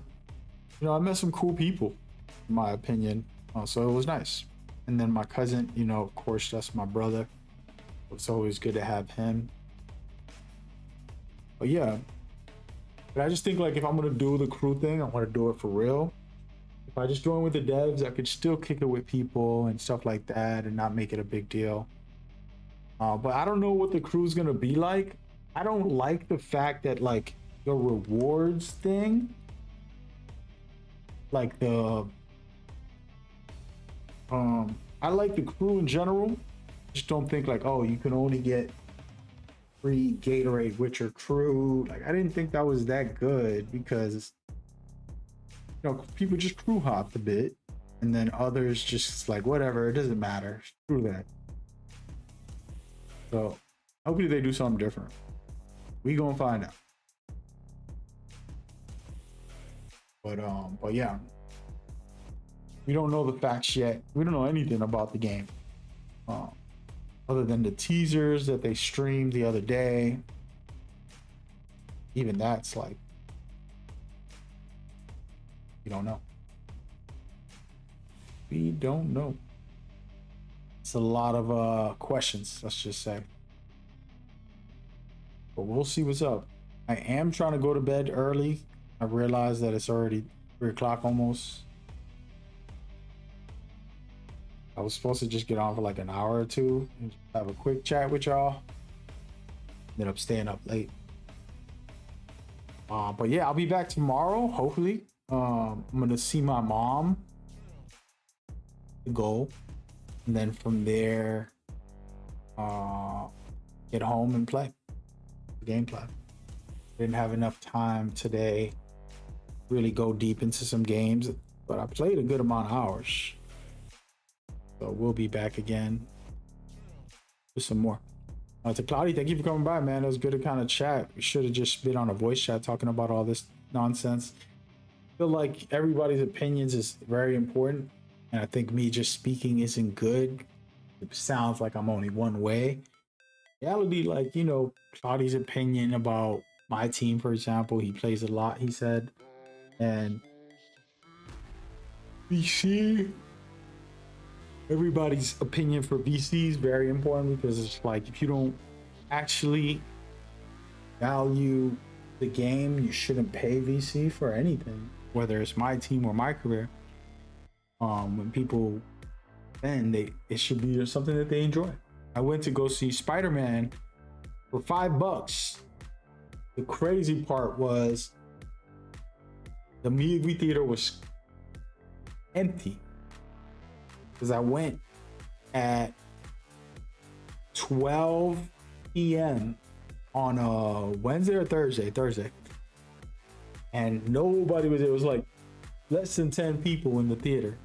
You know, I met some cool people, in my opinion. So it was nice. And then my cousin, you know, of course, that's my brother. It's always good to have him. But yeah, but I just think like if I'm gonna do the crew thing, I want to do it for real. If I just join with the devs, I could still kick it with people and stuff like that and not make it a big deal. But I don't know what the crew's gonna be like. I don't like the fact that like the rewards thing, like the I like the crew in general. Just don't think like, oh, you can only get free Gatorade with your crew. Like, I didn't think that was that good because, you know, people just crew hopped a bit, and then others just like, whatever, it doesn't matter. Screw that. So hopefully they do something different. We gonna find out. But yeah, we don't know the facts yet. We don't know anything about the game. Other than the teasers that they streamed the other day. Even that's like, we don't know. We don't know. It's a lot of questions, let's just say. But we'll see what's up. I am trying to go to bed early. I realize that it's already 3 o'clock almost. I was supposed to just get on for like an hour or two and have a quick chat with y'all. Ended up staying up late. But yeah, I'll be back tomorrow, hopefully. I'm gonna see my mom. The goal. And then from there, get home and play the game plan. Didn't have enough time today to really go deep into some games, but I played a good amount of hours. So we'll be back again with some more. To Cloudy, thank you for coming by, man. It was good to kind of chat. We should have just been on a voice chat talking about all this nonsense. I feel like everybody's opinions is very important. And I think me just speaking isn't good. It sounds like I'm only one way. Reality, like, you know, Cloudy's opinion about my team, for example, he plays a lot, he said. And VC, everybody's opinion for VC is very important because it's like if you don't actually value the game, you shouldn't pay VC for anything, whether it's my team or my career. When people spend, it should be something that they enjoy. I went to go see Spider-Man for $5. The crazy part was the movie theater was empty because I went at 12 p.m. on a Wednesday or Thursday, and nobody was there. It was like less than 10 people in the theater,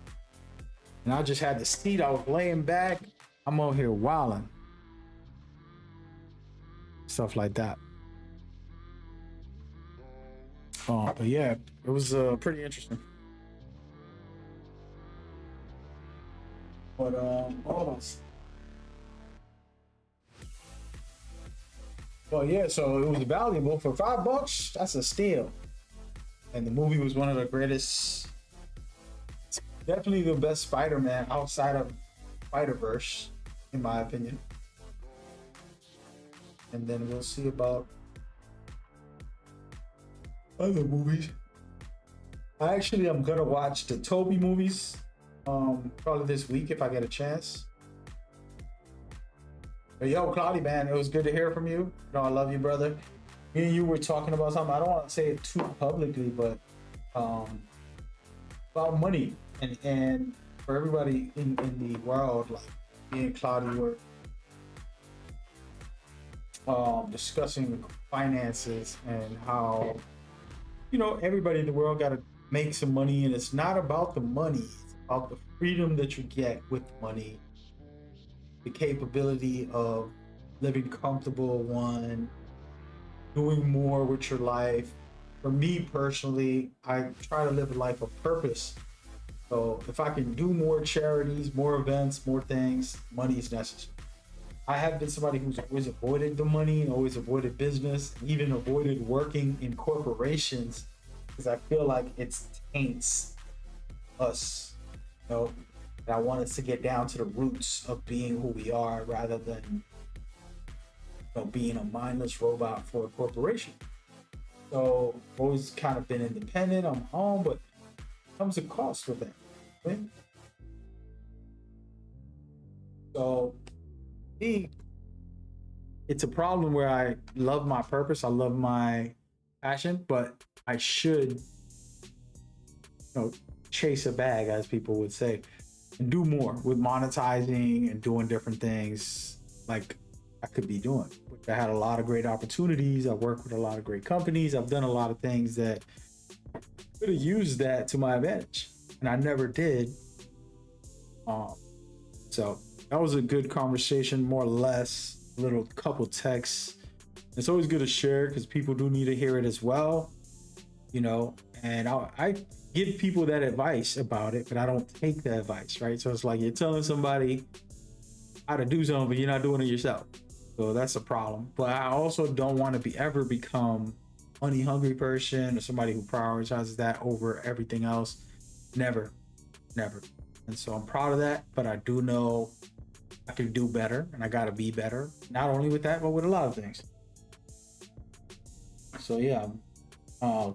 and I just had the seat. I was laying back. I'm out here wilding, stuff like that. But yeah, it was pretty interesting. But well, yeah, so it was valuable for $5. That's a steal. And the movie was one of the greatest, definitely the best Spider-Man outside of Spider-Verse, in my opinion. And then we'll see about other movies. I'm gonna watch the Toby movies probably this week if I get a chance. But yo, Cloudy, man, it was good to hear from you. You know, I love you, brother. Me and you were talking about something. I don't want to say it too publicly, but about money and for everybody in the world, like me and Claudia were discussing finances and how, you know, everybody in the world got to make some money, and it's not about the money, it's about the freedom that you get with money, the capability of living comfortable, one, doing more with your life. For me personally, I try to live a life of purpose. So if I can do more charities, more events, more things, money is necessary. I have been somebody who's always avoided the money, always avoided business, even avoided working in corporations because I feel like it taints us. You know, and I want us to get down to the roots of being who we are rather than, you know, being a mindless robot for a corporation. So always kind of been independent on my own, but comes a cost with that. Right? So it's a problem where I love my purpose, I love my passion, but I should, you know, chase a bag, as people would say, and do more with monetizing and doing different things like I could be doing. I had a lot of great opportunities. I work with a lot of great companies. I've done a lot of things that could have used that to my advantage, and I never did. So that was a good conversation, more or less. A little couple texts. It's always good to share because people do need to hear it as well, you know. And I give people that advice about it, but I don't take the advice, right? So it's like you're telling somebody how to do something, but you're not doing it yourself. So that's a problem. But I also don't want to ever become money hungry person or somebody who prioritizes that over everything else. Never. And so I'm proud of that, but I do know I can do better and I got to be better. Not only with that, but with a lot of things. So yeah,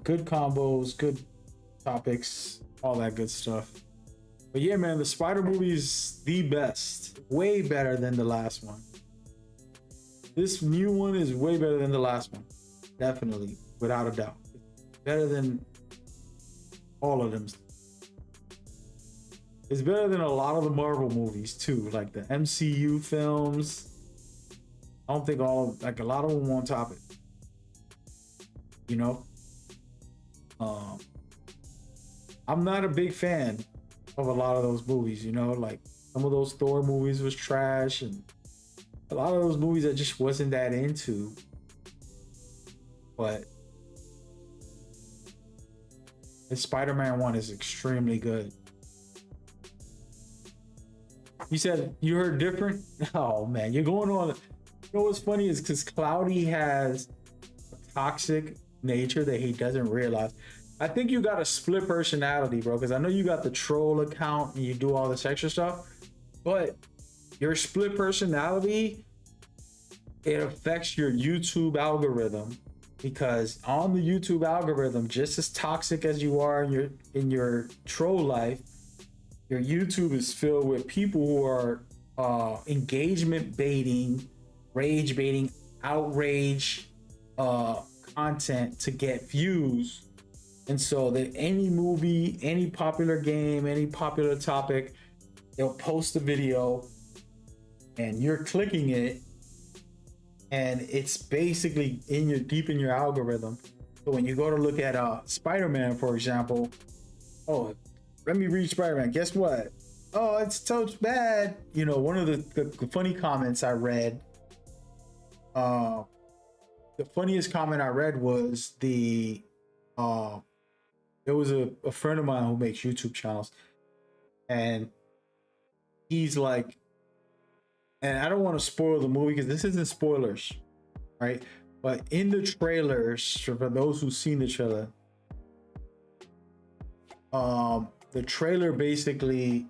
good combos, good topics, all that good stuff. But yeah, man, the Spider movie is the best. Way better than the last one. This new one is way better than the last one. Definitely, without a doubt. Better than all of them. It's better than a lot of the Marvel movies too, like the MCU films. I don't think a lot of them won't top it. You know? I'm not a big fan of a lot of those movies, you know, like some of those Thor movies was trash, and a lot of those movies I just wasn't that into. But the Spider-Man one is extremely good. You said you heard different? Oh man, you're going on. You know what's funny is because Cloudy has a toxic nature that he doesn't realize. I think you got a split personality, bro, because I know you got the troll account and you do all this extra stuff, but your split personality, it affects your YouTube algorithm, because on the YouTube algorithm, just as toxic as you are in your troll life, your YouTube is filled with people who are engagement baiting, rage baiting, outrage content to get views. And so that any movie, any popular game, any popular topic, they'll post a video and you're clicking it, and it's basically deep in your algorithm. So when you go to look at Spider-Man, for example, oh, let me read Spider-Man. Guess what? Oh, it's so bad. You know, one of the funny comments I read, the funniest comment I read was there was a friend of mine who makes YouTube channels, and he's like, and I don't want to spoil the movie because this isn't spoilers, right? But in the trailers, for those who've seen the trailer, the trailer basically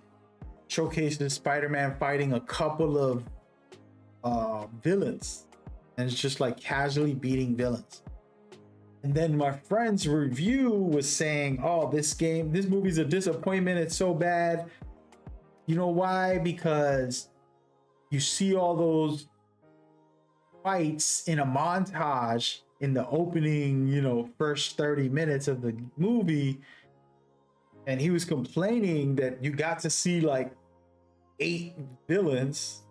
showcases Spider-Man fighting a couple of villains, and it's just like casually beating villains. And then my friend's review was saying, oh, this movie's a disappointment, it's so bad. You know why? Because you see all those fights in a montage in the opening, you know, first 30 minutes of the movie, and he was complaining that you got to see like 8 villains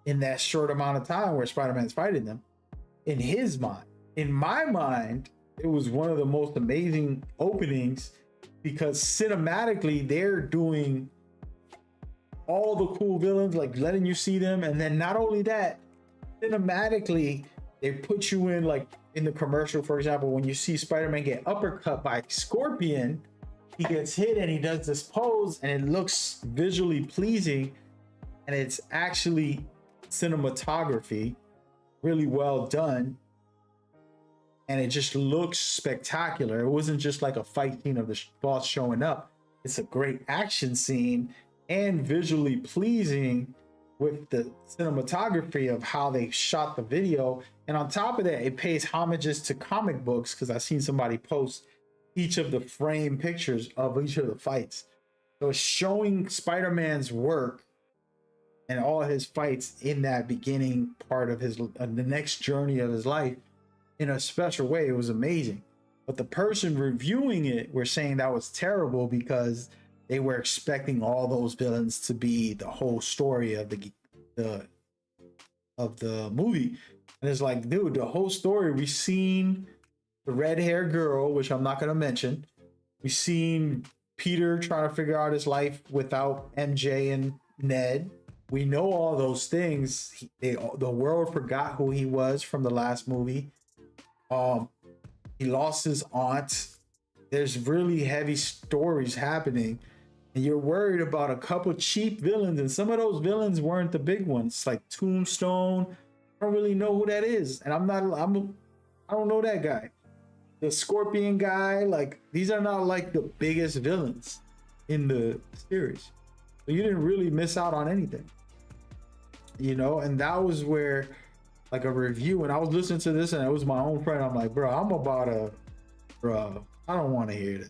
in that short amount of time where Spider-Man's fighting them. In his mind, in my mind, it was one of the most amazing openings because cinematically they're doing all the cool villains, like letting you see them. And then not only that, cinematically, they put you in, like in the commercial, for example, when you see Spider-Man get uppercut by Scorpion, he gets hit and he does this pose and it looks visually pleasing. And it's actually cinematography, really well done. And it just looks spectacular. It wasn't just like a fight scene of the boss showing up. It's a great action scene and visually pleasing with the cinematography of how they shot the video. And on top of that, it pays homages to comic books because I've seen somebody post each of the frame pictures of each of the fights. So it's showing Spider-Man's work and all his fights in that beginning part of his the next journey of his life in a special way. It was amazing. But the person reviewing it were saying that was terrible because they were expecting all those villains to be the whole story of the movie. And it's like, dude, the whole story, we've seen the red-haired girl, which I'm not going to mention. We've seen Peter trying to figure out his life without MJ and Ned. We know all those things. The world forgot who he was from the last movie. He lost his aunt. There's really heavy stories happening, and you're worried about a couple cheap villains, and some of those villains weren't the big ones, like Tombstone. I don't really know who that is, and I don't know that guy. The Scorpion guy, like, these are not like the biggest villains in the series, so you didn't really miss out on anything, you know. And that was where, like, a review, and I was listening to this and it was my own friend, I'm like, bro, I don't want to hear it.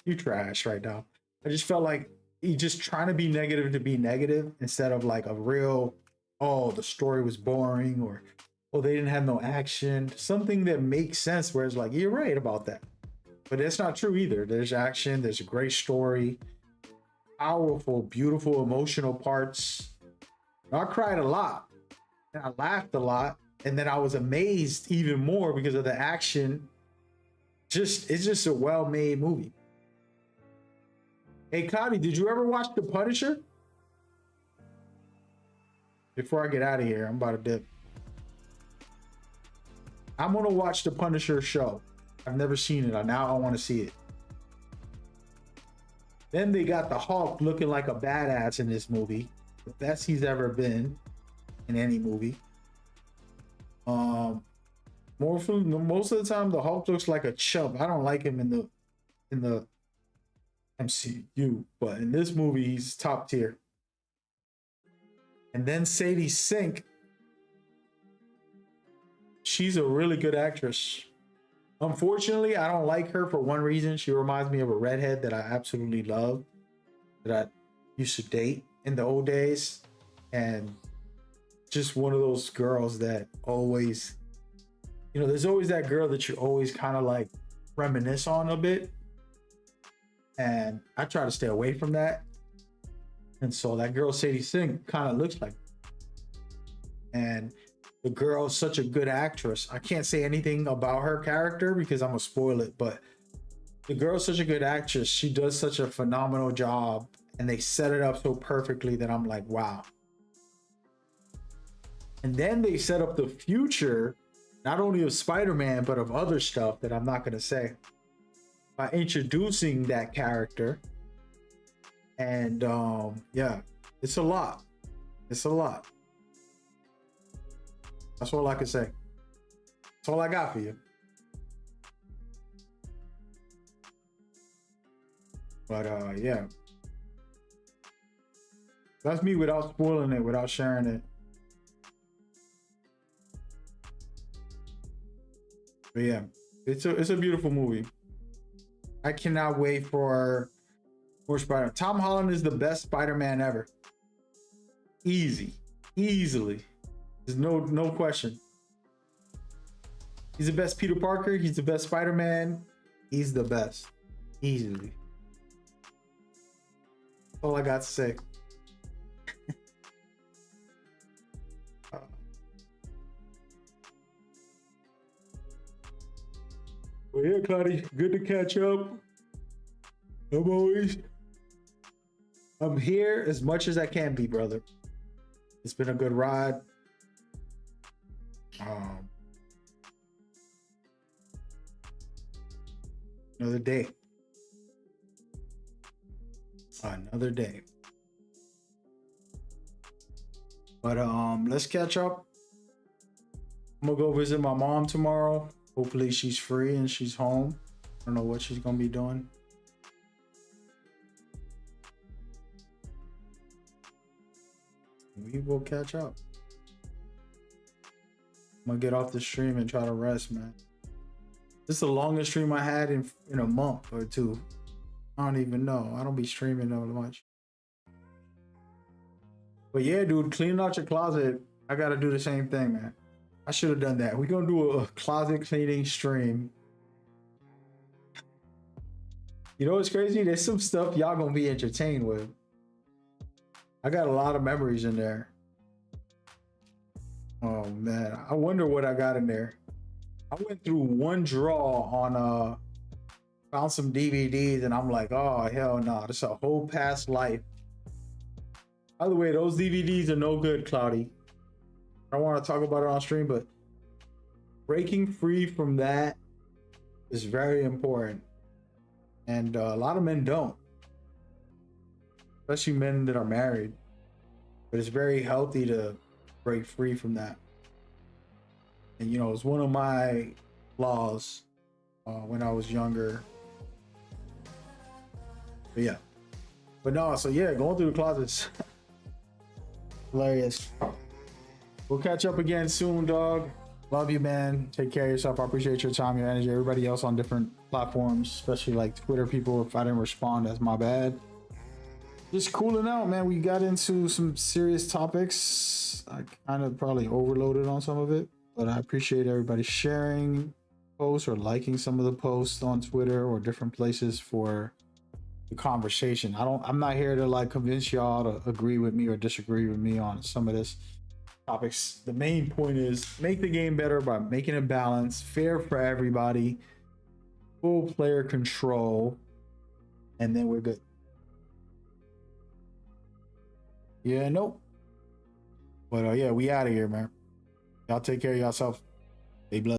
You trash right now. I just felt like he just trying to be negative to be negative instead of like a real, oh, the story was boring, or oh, they didn't have no action, something that makes sense, where it's like, you're right about that, but that's not true either. There's action, there's a great story, powerful, beautiful, emotional parts. I cried a lot and I laughed a lot, and then I was amazed even more because of the action. It's just a well-made movie. Hey, Cody, did you ever watch The Punisher? Before I get out of here, I'm about to dip. I'm gonna watch The Punisher show. I've never seen it. Now I want to see it. Then they got the Hulk looking like a badass in this movie. The best he's ever been in any movie. Most of the time the Hulk looks like a chump. I don't like him in the MCU, but in this movie he's top tier. And then Sadie Sink, she's a really good actress. Unfortunately, I don't like her for one reason. She reminds me of a redhead that I absolutely love, that I used to date in the old days, and just one of those girls that always, you know, there's always that girl that you always kind of like reminisce on a bit, and I try to stay away from that. And so that girl Sadie Sink kind of looks like, and the girl's such a good actress. I can't say anything about her character because I'm gonna spoil it, but the girl's such a good actress. She does such a phenomenal job, and they set it up so perfectly that I'm like, wow. And then they set up the future, not only of Spider-Man, but of other stuff that I'm not gonna say, by introducing that character. And yeah, it's a lot. It's a lot. That's all I can say. That's all I got for you. But yeah, that's me without spoiling it, without sharing it. But yeah, it's a beautiful movie. I cannot wait for more Spider-Man. Tom Holland is the best Spider-Man ever. Easily. There's no question. He's the best Peter Parker. He's the best Spider-Man. He's the best. Easily. All I got to say. Well, yeah, Cloudy, good to catch up. I'm here as much as I can be, brother. It's been a good ride. Another day. Another day. But let's catch up. I'm gonna go visit my mom tomorrow. Hopefully she's free and she's home. I don't know what she's gonna be doing. We will catch up. I'm gonna get off the stream and try to rest, man. This is the longest stream I had in a month or two. I don't even know. I don't be streaming that much. But yeah, dude, cleaning out your closet. I gotta do the same thing, man. I should have done that. We're gonna do a closet cleaning stream. You know what's crazy? There's some stuff y'all gonna be entertained with. I got a lot of memories in there. Oh man, I wonder what I got in there. I went through one drawer on found some DVDs and I'm like, oh hell no, this is a whole past life. By the way, those DVDs are no good, Cloudy. I don't want to talk about it on stream, but breaking free from that is very important. And a lot of men don't. Especially men that are married. But it's very healthy to break free from that. And you know, it's one of my flaws when I was younger. But yeah. But no, so yeah, going through the closets. Hilarious. We'll catch up again soon, dog. Love you, man. Take care of yourself. I appreciate your time, your energy. Everybody else on different platforms, especially like Twitter people, if I didn't respond, that's my bad. Just cooling out, man. We got into some serious topics. I kind of probably overloaded on some of it, but I appreciate everybody sharing posts or liking some of the posts on Twitter or different places for the conversation. I'm not here to like convince y'all to agree with me or disagree with me on some of this topics. The main point is make the game better by making it balanced, fair for everybody, full player control, and then we're good. Yeah, nope. But yeah, we out of here, man. Y'all take care of yourself. Stay blessed.